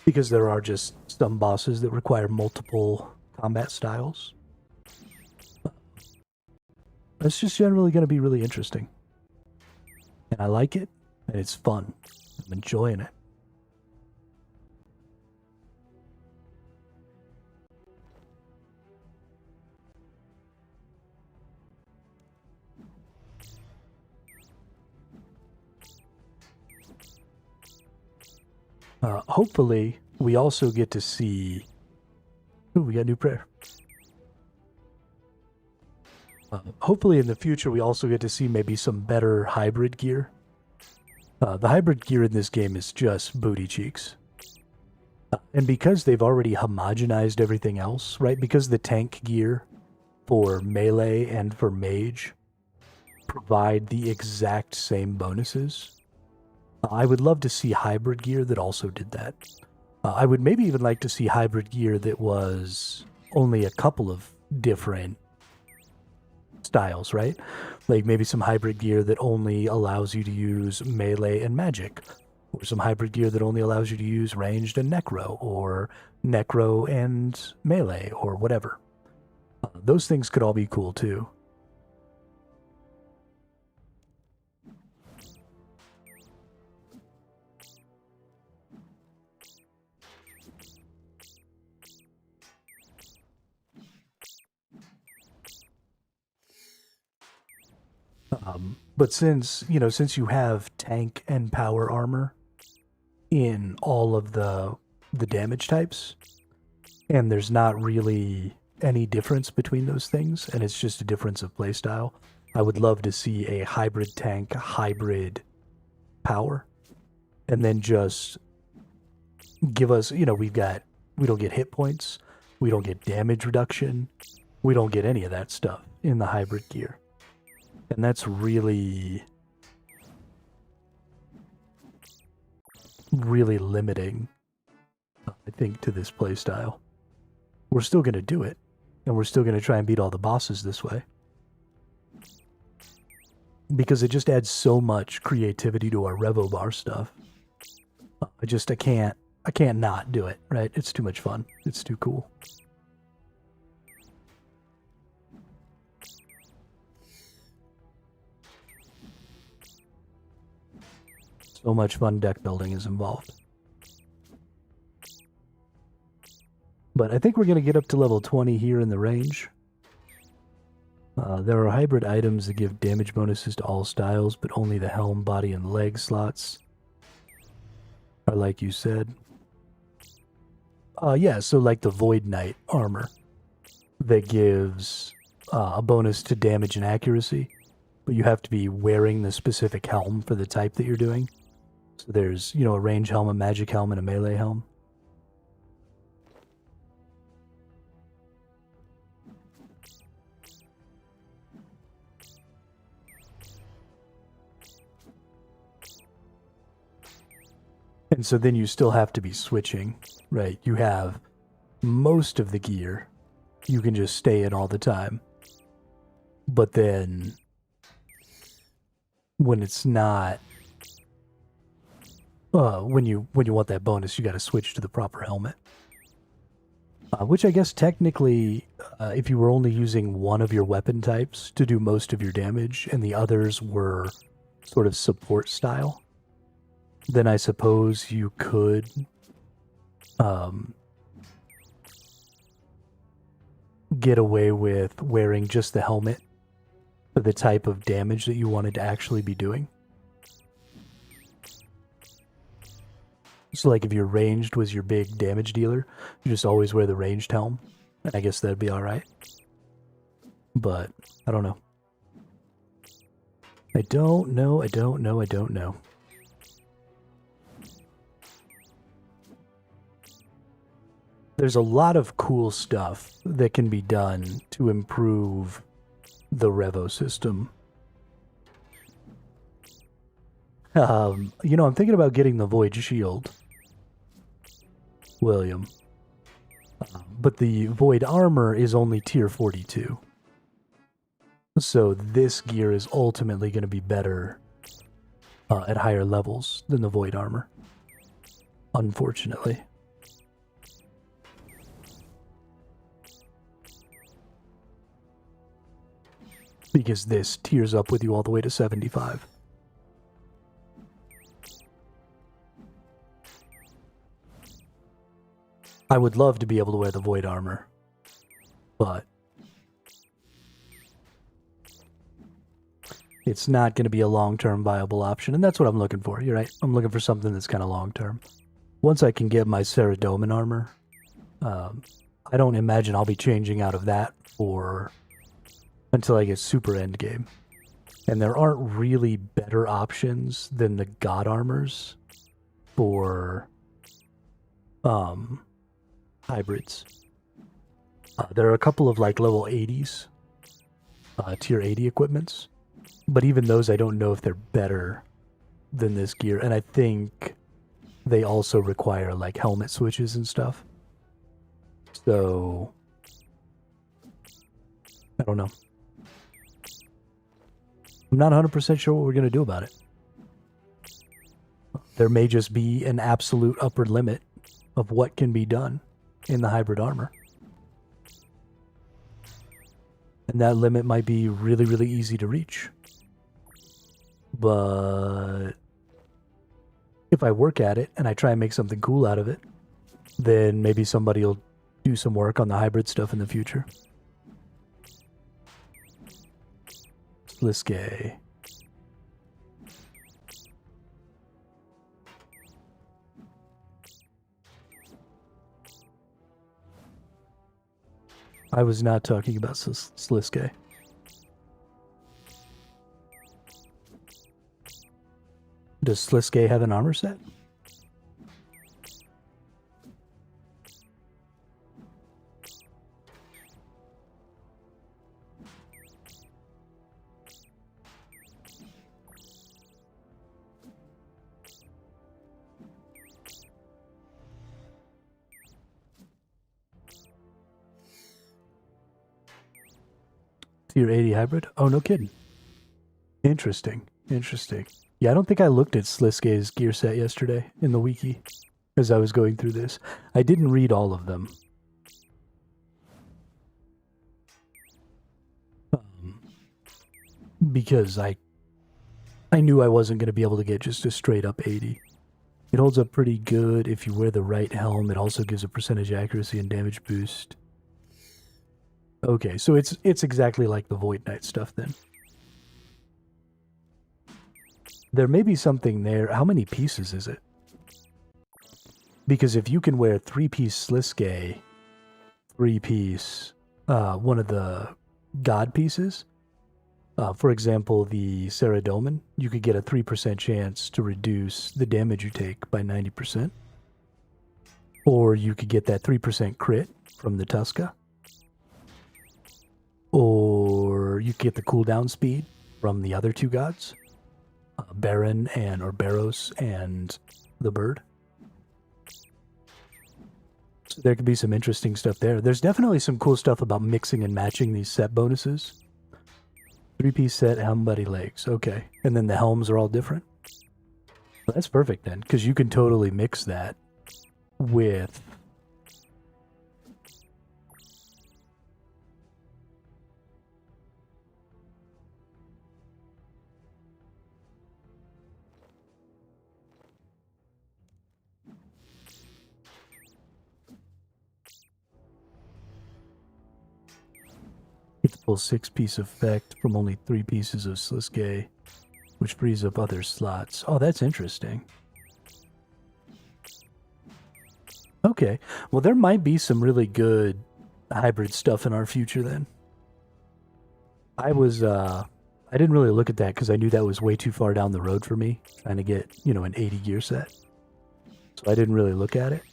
Because there are just some bosses that require multiple combat styles. It's just generally going to be really interesting. And I like it, and it's fun. I'm enjoying it. Hopefully, we also get to see... Ooh, we got new prayer. Hopefully in the future, we also get to see maybe some better hybrid gear. The hybrid gear in this game is just booty cheeks. And because they've already homogenized everything else, right? Because the tank gear for melee and for mage provide the exact same bonuses. I would love to see hybrid gear that also did that. I would maybe even like to see hybrid gear that was only a couple of different styles, right? Like maybe some hybrid gear that only allows you to use melee and magic, or some hybrid gear that only allows you to use ranged and necro, or necro and melee, or whatever. Those things could all be cool too. But since you have tank and power armor in all of the damage types, and there's not really any difference between those things, and it's just a difference of playstyle, I would love to see a hybrid tank, hybrid power, and then just give us, we don't get hit points, we don't get damage reduction, we don't get any of that stuff in the hybrid gear. And that's really, really limiting, I think, to this playstyle. We're still going to do it, and we're still going to try and beat all the bosses this way. Because it just adds so much creativity to our Revo Bar stuff. I can't not do it, right? It's too much fun. It's too cool. So much fun deck building is involved. But I think we're going to get up to level 20 here in the range. There are hybrid items that give damage bonuses to all styles, but only the helm, body, and leg slots are like you said. Yeah, so like the Void Knight armor that gives a bonus to damage and accuracy, but you have to be wearing the specific helm for the type that you're doing. So there's, a range helm, a magic helm, and a melee helm. And so then you still have to be switching, right? You have most of the gear you can just stay in all the time. But then when it's not, when you want that bonus, you got to switch to the proper helmet. Which I guess technically, if you were only using one of your weapon types to do most of your damage, and the others were sort of support style, then I suppose you could get away with wearing just the helmet for the type of damage that you wanted to actually be doing. So like if your ranged was your big damage dealer, you just always wear the ranged helm. And I guess that'd be alright. But, I don't know. I don't know. There's a lot of cool stuff that can be done to improve the Revo system. I'm thinking about getting the Void Shield, William. But the Void Armor is only tier 42. So this gear is ultimately going to be better at higher levels than the Void Armor. Unfortunately. Because this tiers up with you all the way to 75. I would love to be able to wear the Void Armor, but it's not going to be a long-term viable option, and that's what I'm looking for. You're right. I'm looking for something that's kind of long-term. Once I can get my Ceredomin armor, I don't imagine I'll be changing out of that until I get super endgame. And there aren't really better options than the God armors for hybrids. There are a couple of like level 80s, tier 80 equipments, but even those I don't know if they're better than this gear, and I think they also require like helmet switches and stuff. So I don't know. I'm not 100% sure what we're going to do about it. There may just be an absolute upper limit of what can be done in the hybrid armor. And that limit might be really, really easy to reach. But if I work at it and I try and make something cool out of it, then maybe somebody will do some work on the hybrid stuff in the future. Sliske. I was not talking about Sliske. Does Sliske have an armor set? Tier 80 hybrid? Oh, no kidding. Interesting. Interesting. Yeah, I don't think I looked at Sliske's gear set yesterday in the wiki as I was going through this. I didn't read all of them. Because I knew I wasn't going to be able to get just a straight up 80. It holds up pretty good if you wear the right helm. It also gives a percentage accuracy and damage boost. Okay, so it's exactly like the Void Knight stuff then. There may be something there. How many pieces is it? Because if you can wear 3-piece Sliske, 3-piece, one of the god pieces, for example, the Ceredomin, you could get a 3% chance to reduce the damage you take by 90%. Or you could get that 3% crit from the Tuska. Or you get the cooldown speed from the other two gods, Baron or Baros and the bird. So there could be some interesting stuff there. There's definitely some cool stuff about mixing and matching these set bonuses. 3-piece set, helm, buddy, legs. Okay. And then the helms are all different. Well, that's perfect then, because you can totally mix that with... It's full 6-piece effect from only 3 pieces of Sliske, which frees up other slots. Oh, that's interesting. Okay, well there might be some really good hybrid stuff in our future then. I didn't really look at that because I knew that was way too far down the road for me, trying to get, an 80 gear set. So I didn't really look at it.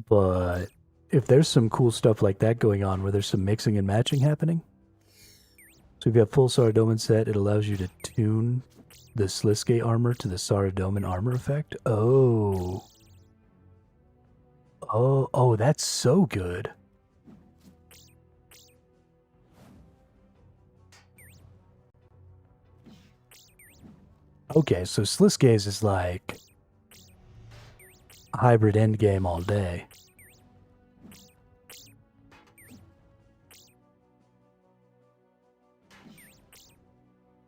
But if there's some cool stuff like that going on where there's some mixing and matching happening. So if you have full Saradomin set, it allows you to tune the Sliske armor to the Saradomin armor effect. Oh, that's so good. Okay, so Sliske's is like hybrid endgame all day.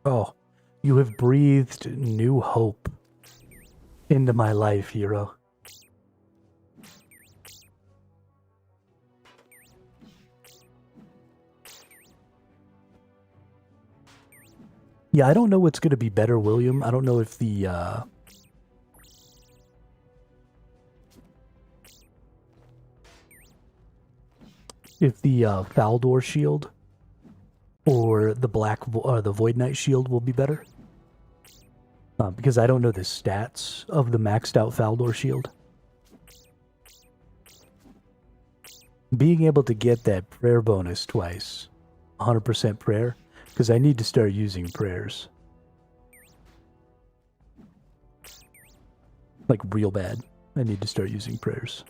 Oh, you have breathed new hope into my life, hero. Yeah, I don't know what's going to be better, William. I don't know if the Faldor shield or the the Void Knight shield will be better. Because I don't know the stats of the maxed out Faldor shield. Being able to get that prayer bonus twice, 100% prayer, because I need to start using prayers. Like real bad. I need to start using prayers.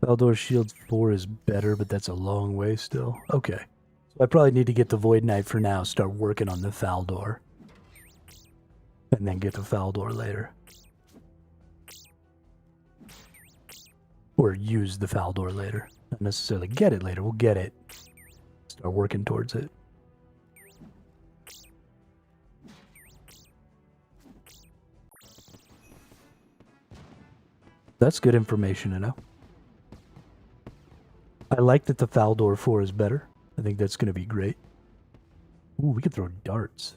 Faldor Shield 4 is better, but that's a long way still. Okay. So I probably need to get the Void Knight for now, start working on the Faldor. And then get the Faldor later. Or use the Faldor later. Not necessarily get it later, we'll get it. Start working towards it. That's good information to know. I like that the Faldor 4 is better. I think that's going to be great. Ooh, we could throw darts.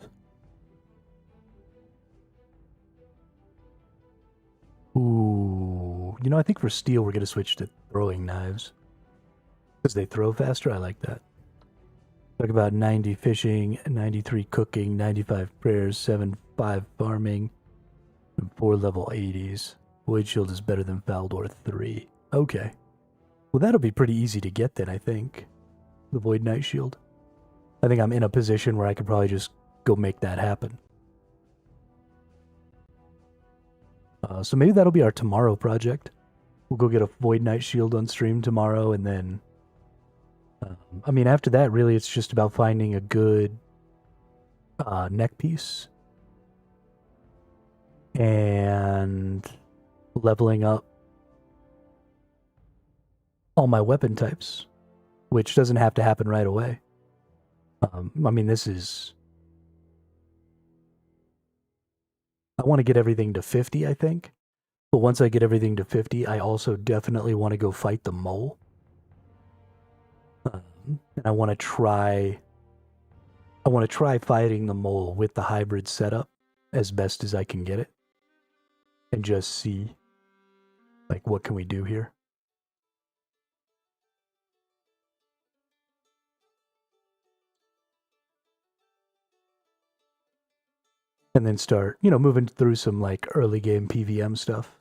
Ooh. I think for steel we're going to switch to throwing knives. Because they throw faster, I like that. Talk about 90 fishing, 93 cooking, 95 prayers, 7-5 farming, and 4 level 80s. Void Shield is better than Faldor 3. Okay. Well, that'll be pretty easy to get then, I think. The Void Knight Shield. I think I'm in a position where I could probably just go make that happen. So maybe that'll be our tomorrow project. We'll go get a Void Knight Shield on stream tomorrow, and then... I mean, after that, really, it's just about finding a good neck piece. And leveling up all my weapon types, which doesn't have to happen right away. I mean, this is... I want to get everything to 50, I think. But once I get everything to 50, I also definitely want to go fight the mole. And I want to try fighting the mole with the hybrid setup as best as I can get it. And just see, like, what can we do here? And then start, moving through some, like, early game PVM stuff.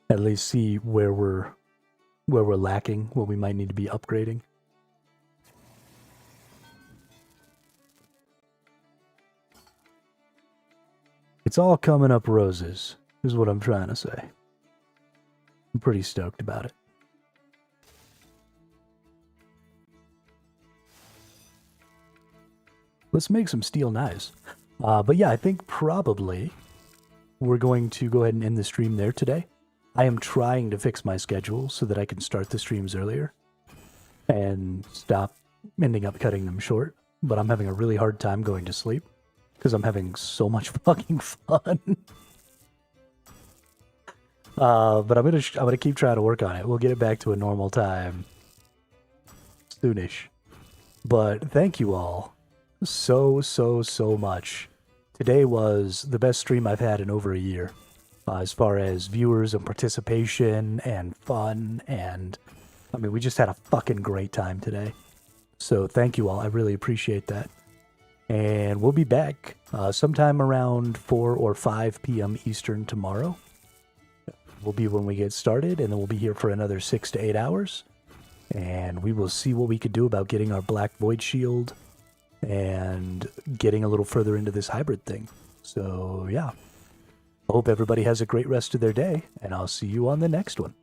At least see where we're lacking, what we might need to be upgrading. It's all coming up roses, is what I'm trying to say. I'm pretty stoked about it. Let's make some steel knives. But yeah, I think probably we're going to go ahead and end the stream there today. I am trying to fix my schedule so that I can start the streams earlier and stop ending up cutting them short. But I'm having a really hard time going to sleep because I'm having so much fucking fun. But I'm gonna keep trying to work on it. We'll get it back to a normal time soonish. But thank you all so much. Today was the best stream I've had in over a year, as far as viewers and participation and fun, and I mean, we just had a fucking great time today. So thank you all. I really appreciate that. And we'll be back sometime around 4 or 5 p.m. Eastern tomorrow. Will be when we get started, and then we'll be here for another 6 to 8 hours. And we will see what we could do about getting our Black Void Shield and getting a little further into this hybrid thing. So, yeah. I hope everybody has a great rest of their day, and I'll see you on the next one.